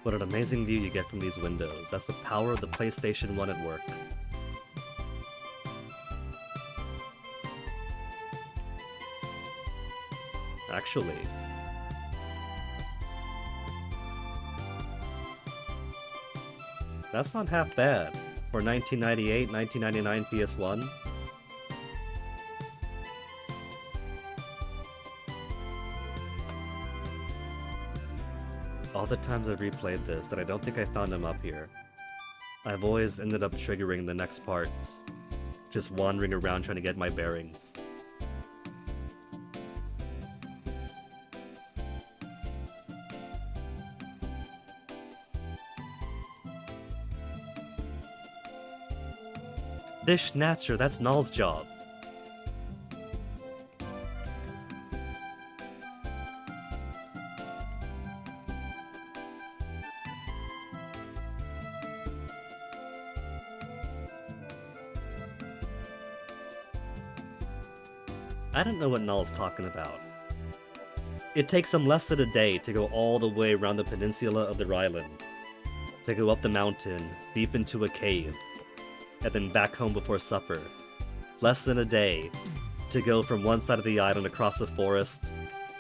What an amazing view you get from these windows. That's the power of the PlayStation 1 at work. actually. That's not half bad for 1998, 1999 PS1. All the times I've replayed this, and I don't think I found him up here, I've always ended up triggering the next part, just wandering around trying to get my bearings. This Schnatzer, that's Null's job. I don't know what Null's talking about. It takes him less than a day to go all the way around the peninsula of their island, to go up the mountain, deep into a cave, and then back home before supper. Less than a day to go from one side of the island across the forest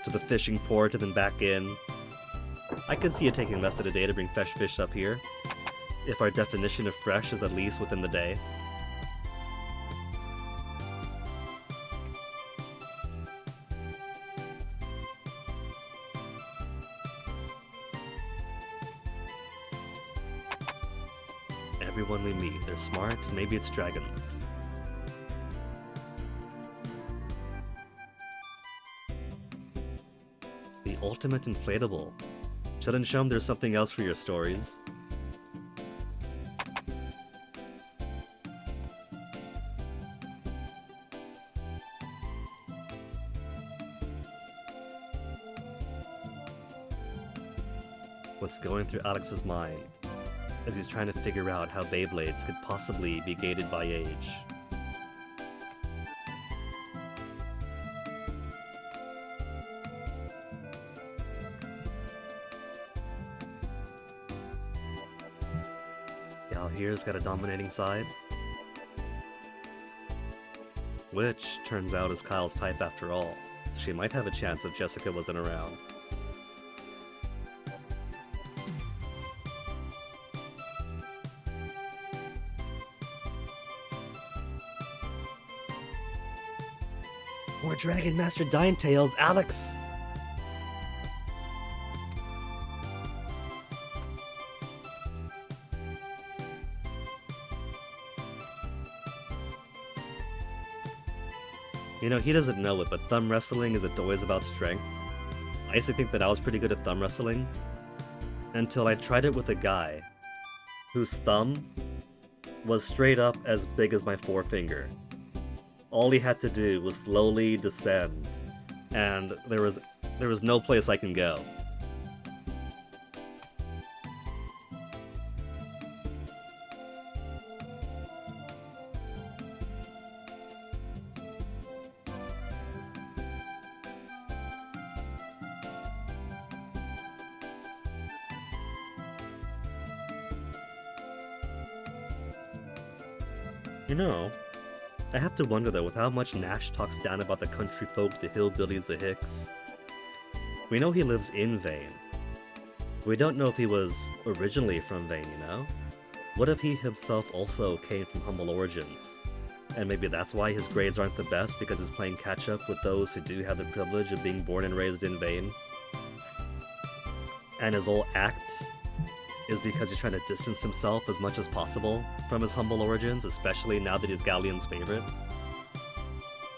to the fishing port and then back in. I could see it taking less than a day to bring fresh fish up here, if our definition of fresh is at least within the day. Everyone we meet, they're smart, maybe it's dragons. The ultimate inflatable. Shouldn't show them there's something else for your stories. What's going through Alex's mind as he's trying to figure out how Beyblades could possibly be gated by age? Gal here's got a dominating side, which turns out is Kyle's type after all, so she might have a chance if Jessica wasn't around. More Dragon Master Dinetails, Alex! You know, he doesn't know it, but thumb wrestling is always about strength. I used to think that I was pretty good at thumb wrestling, until I tried it with a guy whose thumb was straight up as big as my forefinger. All he had to do was slowly descend, and there was no place I can go. You know, I have to wonder though, with how much Nash talks down about the country folk, the hillbillies, the Hicks. We know he lives in Vane. We don't know if he was originally from Vane, you know? What if he himself also came from humble origins? And maybe that's why his grades aren't the best, because he's playing catch-up with those who do have the privilege of being born and raised in Vane. And his whole act is because he's trying to distance himself as much as possible from his humble origins, especially now that he's Galleon's favorite.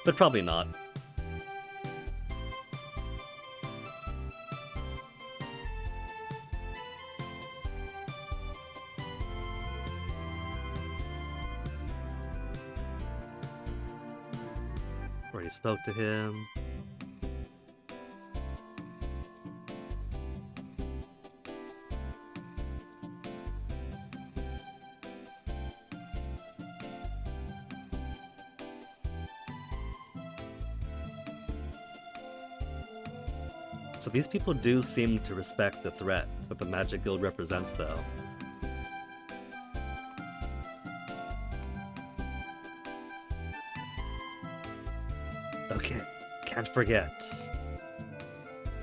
But probably not. Already spoke to him. So these people do seem to respect the threat that the Magic Guild represents, though. Okay, can't forget.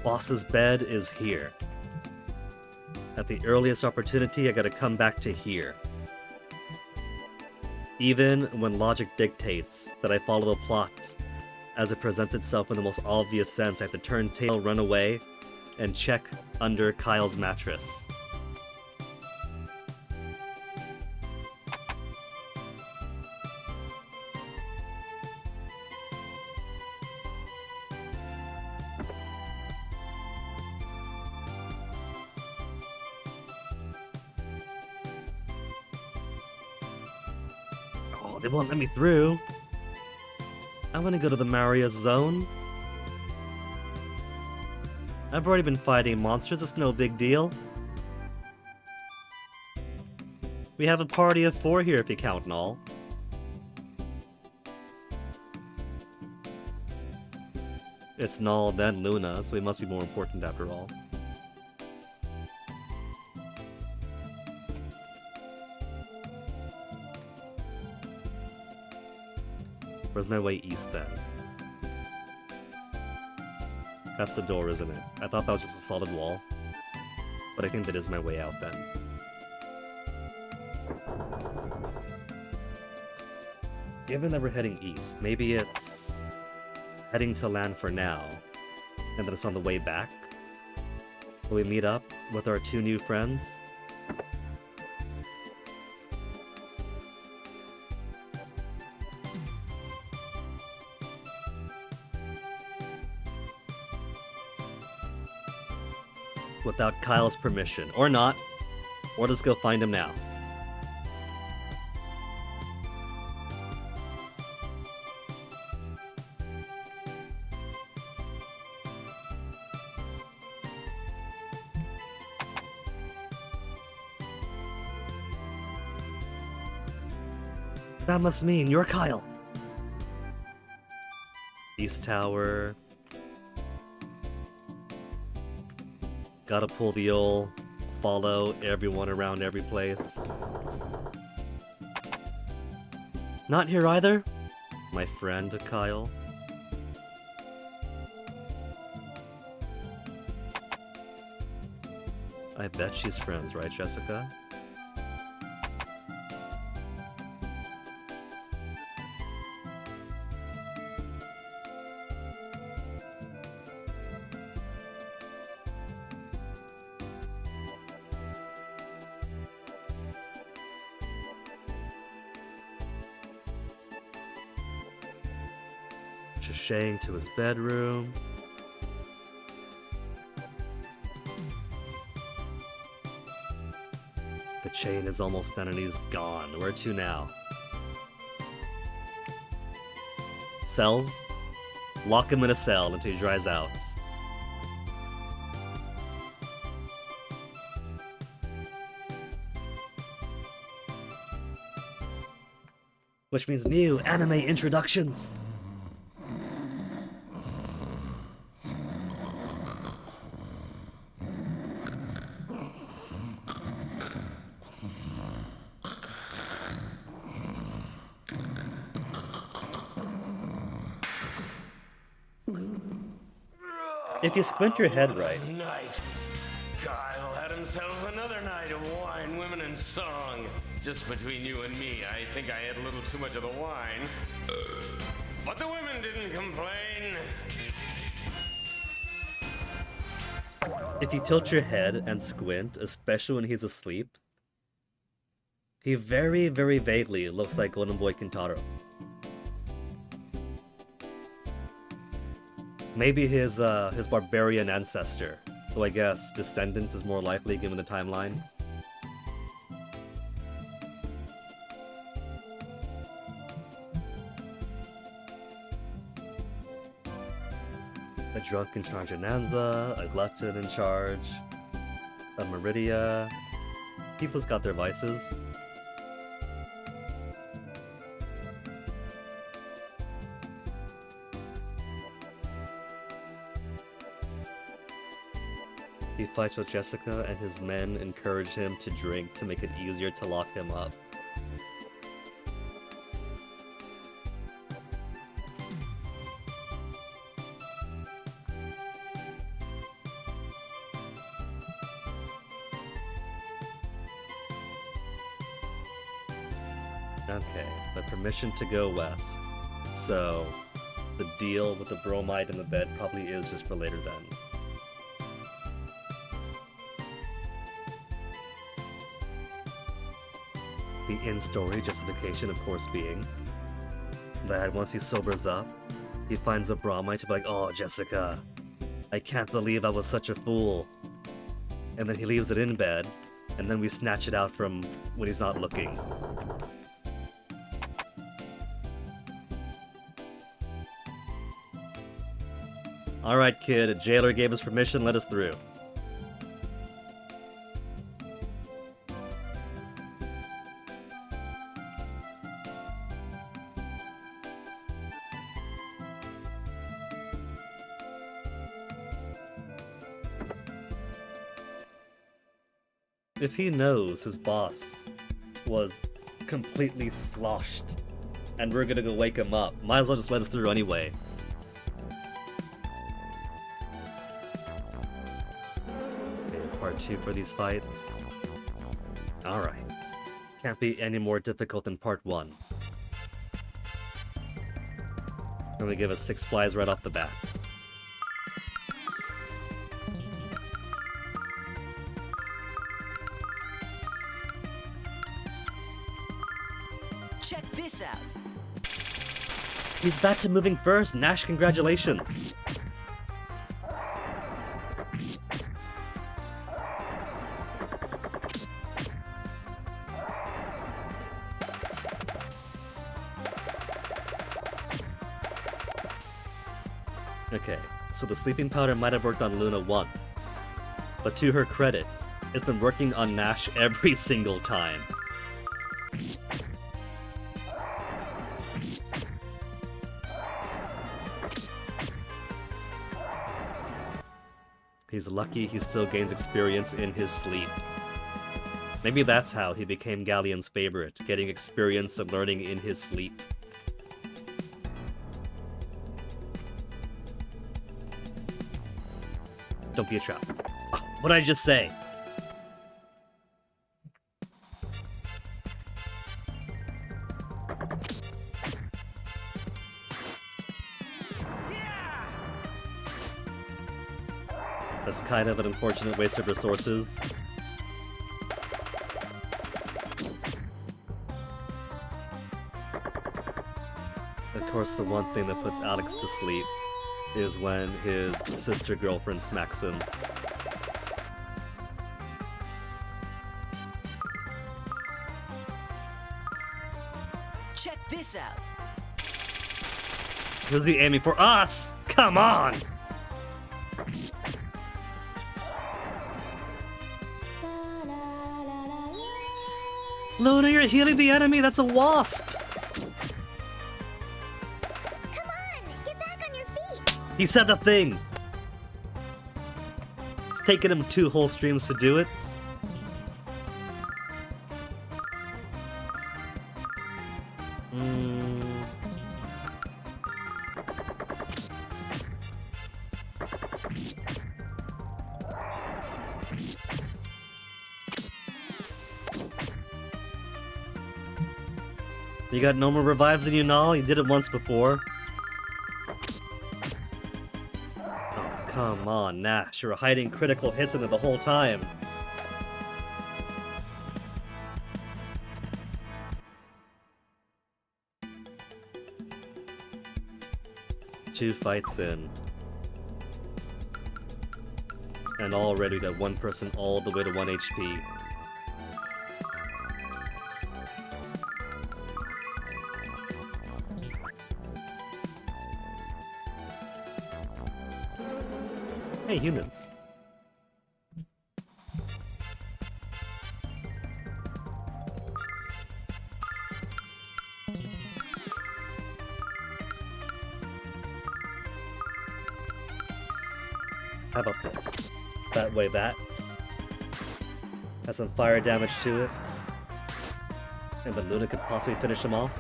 Boss's bed is here. At the earliest opportunity, I gotta come back to here. Even when logic dictates that I follow the plot as it presents itself in the most obvious sense, I have to turn tail, run away, and check under Kyle's mattress. Oh, they won't let me through. I'm gonna go to the Maria zone. I've already been fighting monsters, it's no big deal. We have a party of 4 here if you count Null. It's Null, then Luna, so we must be more important after all. Where's my way east then? That's the door, isn't it? I thought that was just a solid wall. But I think that is my way out then. Given that we're heading east, maybe it's heading to land for now, and then it's on the way back? Will we meet up with our 2 new friends? Without Kyle's permission. Or not. Or just go find him now. That must mean you're Kyle. East Tower. Gotta pull the old follow everyone around every place. Not here either? My friend Kyle. I bet she's friends, right, Jessica? Shang to his bedroom. The chain is almost done and he's gone. Where to now? Cells? Lock him in a cell until he dries out. Which means new anime introductions. If you squint your head right. Night. Kyle had himself another night of wine, women, and song. Just between you and me, I think I had a little too much of the wine. But the women didn't complain. If you tilt your head and squint, especially when he's asleep, he very, very vaguely looks like Golden Boy Kintaro. Maybe his barbarian ancestor, though I guess descendant is more likely given the timeline. A drunk in charge of Nanza, a glutton in charge of Meridia. People's got their vices. He fights with Jessica, and his men encourage him to drink to make it easier to lock him up. Okay, but permission to go west. So, the deal with the bromide in the bed probably is just for later then. The in-story justification, of course, being that once he sobers up, he finds a bromide to be like, oh, Jessica, I can't believe I was such a fool. And then he leaves it in bed, and then we snatch it out from when he's not looking. Alright, kid, a jailer gave us permission, let us through. If he knows his boss was completely sloshed and we're gonna go wake him up, might as well just let us through anyway. Okay, part 2 for these fights. Alright. Can't be any more difficult than part 1. Gonna give us 6 flies right off the bat. Check this out. He's back to moving first. Nash, congratulations. Okay, so the sleeping powder might have worked on Luna once, but to her credit, it's been working on Nash every single time. He's lucky he still gains experience in his sleep. Maybe that's how he became Galleon's favorite, getting experience and learning in his sleep. Don't be a trap. Oh, what did I just say? That's kind of an unfortunate waste of resources. Of course, the one thing that puts Alex to sleep is when his sister girlfriend smacks him. Check this out. Who's he aiming for? Us! Come on! Luna, you're healing the enemy! That's a wasp! Come on, get back on your feet. He said the thing! It's taken him 2 whole streams to do it. You got no more revives in you, Null? You did it once before. Oh, come on, Nash. You were hiding critical hits in it the whole time. Two fights in. And already got one person all the way to 1 HP. Hey, humans. How about this? That way that has some fire damage to it. And then Luna could possibly finish him off.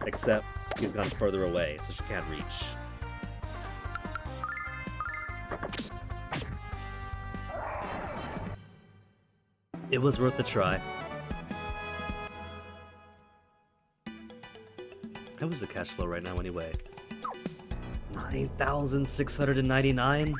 Except he's gone further away, so she can't reach. It was worth a try. How is the cash flow right now anyway? 9,699?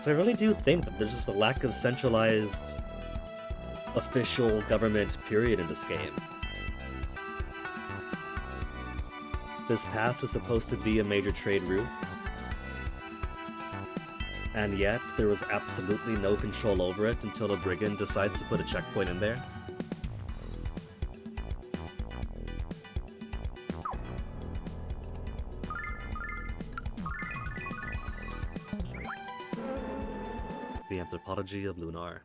So I really do think that there's just a lack of centralized official government period in this game. This pass is supposed to be a major trade route, and yet there was absolutely no control over it until the brigand decides to put a checkpoint in there. The Anthropology of Lunar.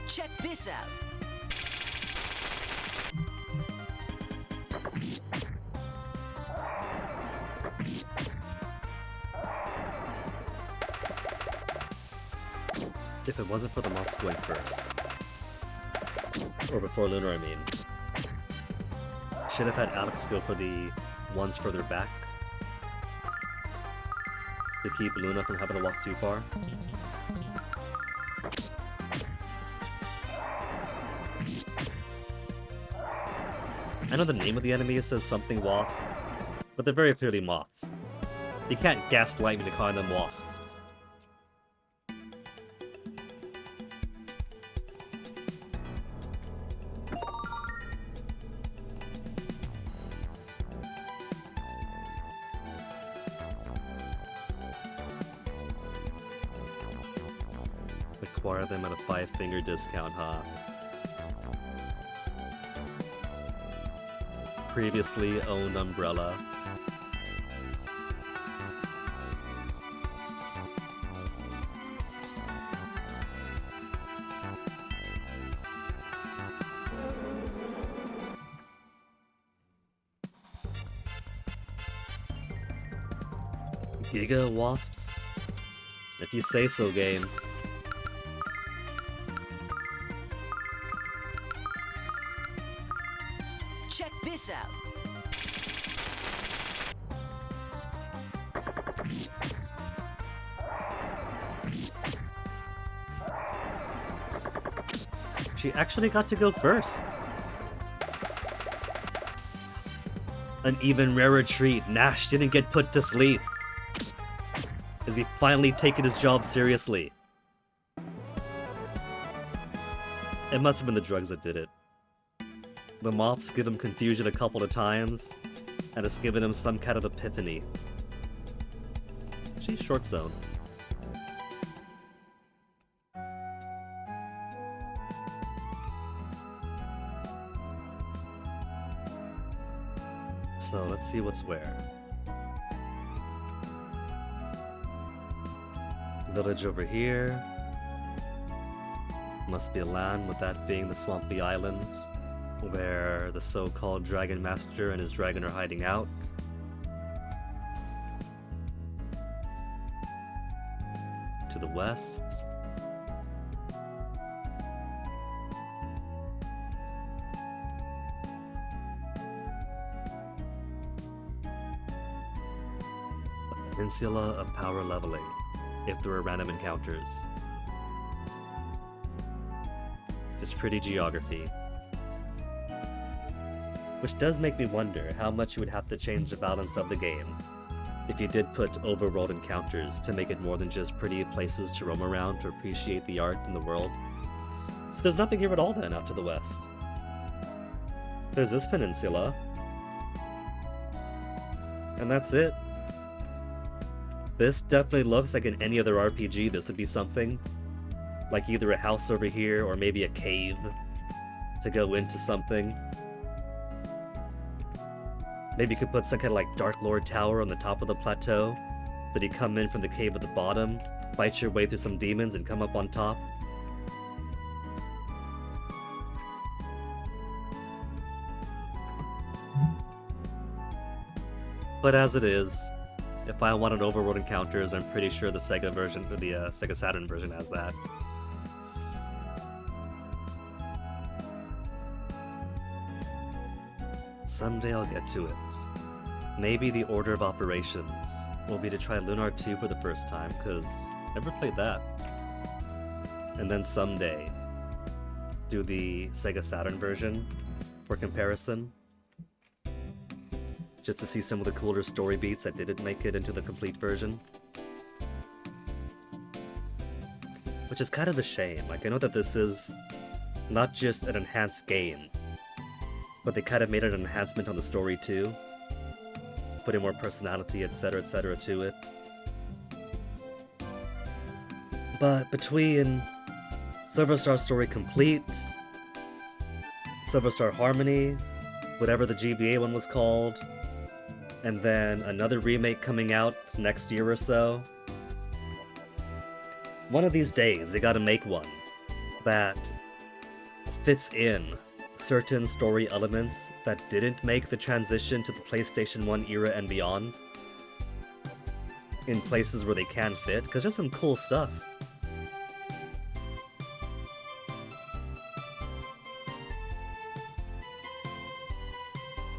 Check this out. If it wasn't for the moths going first. Or before Lunar, I mean. Should have had Alex go for the ones further back. To keep Luna from having to walk too far. I know the name of the enemy says something wasps, but they're very clearly moths. You can't gaslight me to call them wasps. Acquire them at a 5-finger discount, huh? Previously owned umbrella. Giga wasps? If you say so, game. Check this out. She actually got to go first. An even rarer treat, Nash didn't get put to sleep. Has he finally taken his job seriously? It must have been the drugs that did it. The moths give him confusion a couple of times, and it's given him some kind of epiphany. She's short zone. So let's see what's where. Village over here. Must be a land, with that being the swampy island where the so-called Dragon Master and his dragon are hiding out. To the west. A peninsula of power leveling, if there were random encounters. Just pretty geography. Which does make me wonder how much you would have to change the balance of the game if you did put overworld encounters to make it more than just pretty places to roam around to appreciate the art in the world. So there's nothing here at all then out to the west. There's this peninsula. And that's it. This definitely looks like in any other RPG this would be something. Like either a house over here or maybe a cave to go into something. Maybe you could put some kind of like Dark Lord Tower on the top of the plateau. Then you come in from the cave at the bottom, fight your way through some demons and come up on top. But as it is, if I wanted overworld encounters, I'm pretty sure the Sega version, or the Sega Saturn version has that. Someday I'll get to it. Maybe the order of operations will be to try Lunar 2 for the first time, because I never played that. And then someday, do the Sega Saturn version for comparison. Just to see some of the cooler story beats that didn't make it into the complete version. Which is kind of a shame. Like, I know that this is not just an enhanced game, but they kind of made an enhancement on the story too. Putting more personality, etc., to it. But between Silver Star Story Complete, Silver Star Harmony, whatever the GBA one was called, and then another remake coming out next year or so, one of these days they gotta make one that fits in certain story elements that didn't make the transition to the PlayStation 1 era and beyond in places where they can fit, because there's some cool stuff.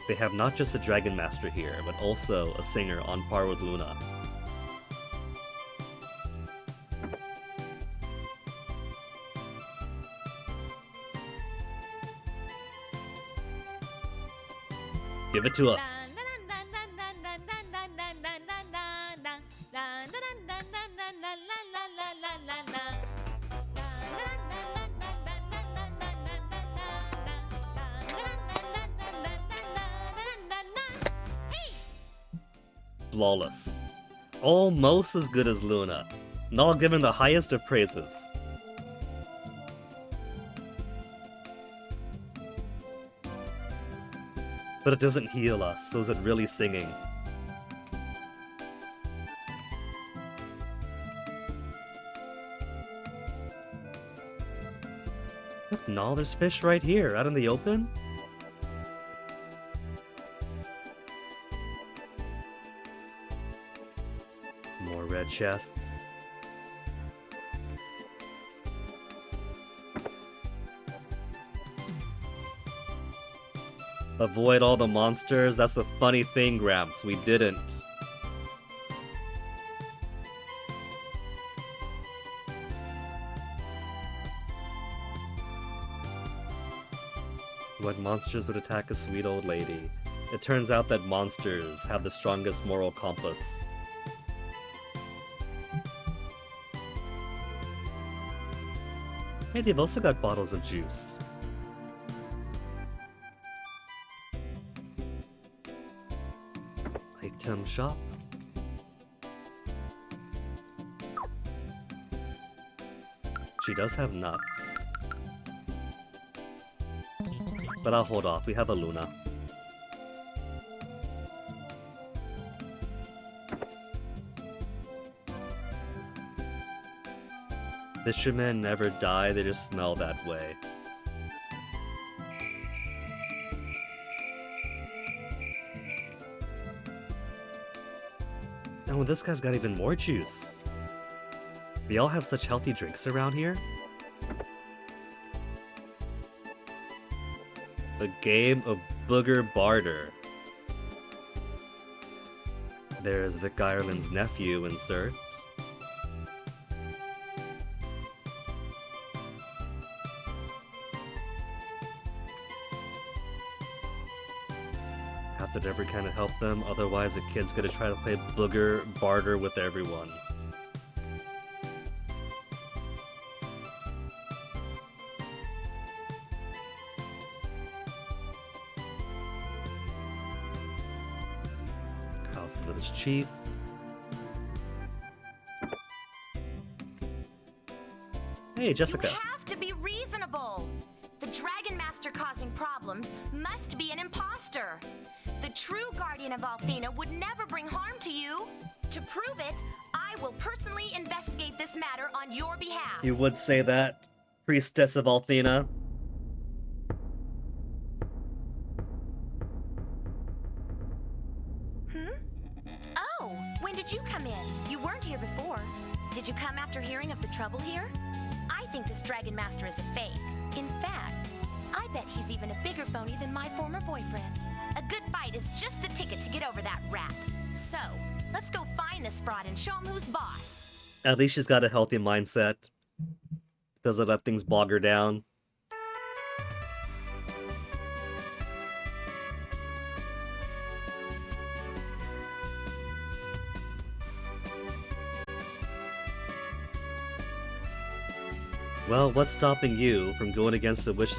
They have not just a Dragon Master here, but also a singer on par with Luna. Give it to us. Flawless. Almost as good as Luna. Null given the highest of praises. But it doesn't heal us, so is it really singing? Look, Null, there's fish right here, out in the open? More red chests. Avoid all the monsters? That's the funny thing, Gramps. We didn't. What monsters would attack a sweet old lady? It turns out that monsters have the strongest moral compass. Hey, they've also got bottles of juice. Item shop. She does have nuts. But I'll hold off, we have a Luna. Fishermen never die, they just smell that way. Oh, this guy's got even more juice. They all have such healthy drinks around here. A game of booger barter. There's Vic Ireland's nephew, insert. Have to never kind of help them, otherwise a kid's gonna try to play booger barter with everyone. House of Village Chief. Hey, Jessica. You have to be reasonable. The Dragon Master causing problems must be an imposter. The true guardian of Althena would never bring harm to you. To prove it, I will personally investigate this matter on your behalf. You would say that, Priestess of Althena. Oh, when did you come in? You weren't here before. Did you come after hearing of the trouble here? I think this Dragon Master is a fake. In fact, I bet he's even a bigger phony than my former boyfriend. A good fight is just the ticket to get over that rat. So, let's go find this fraud and show him who's boss. At least she's got a healthy mindset. Doesn't let things bog her down. Well, what's stopping you from going against the wishes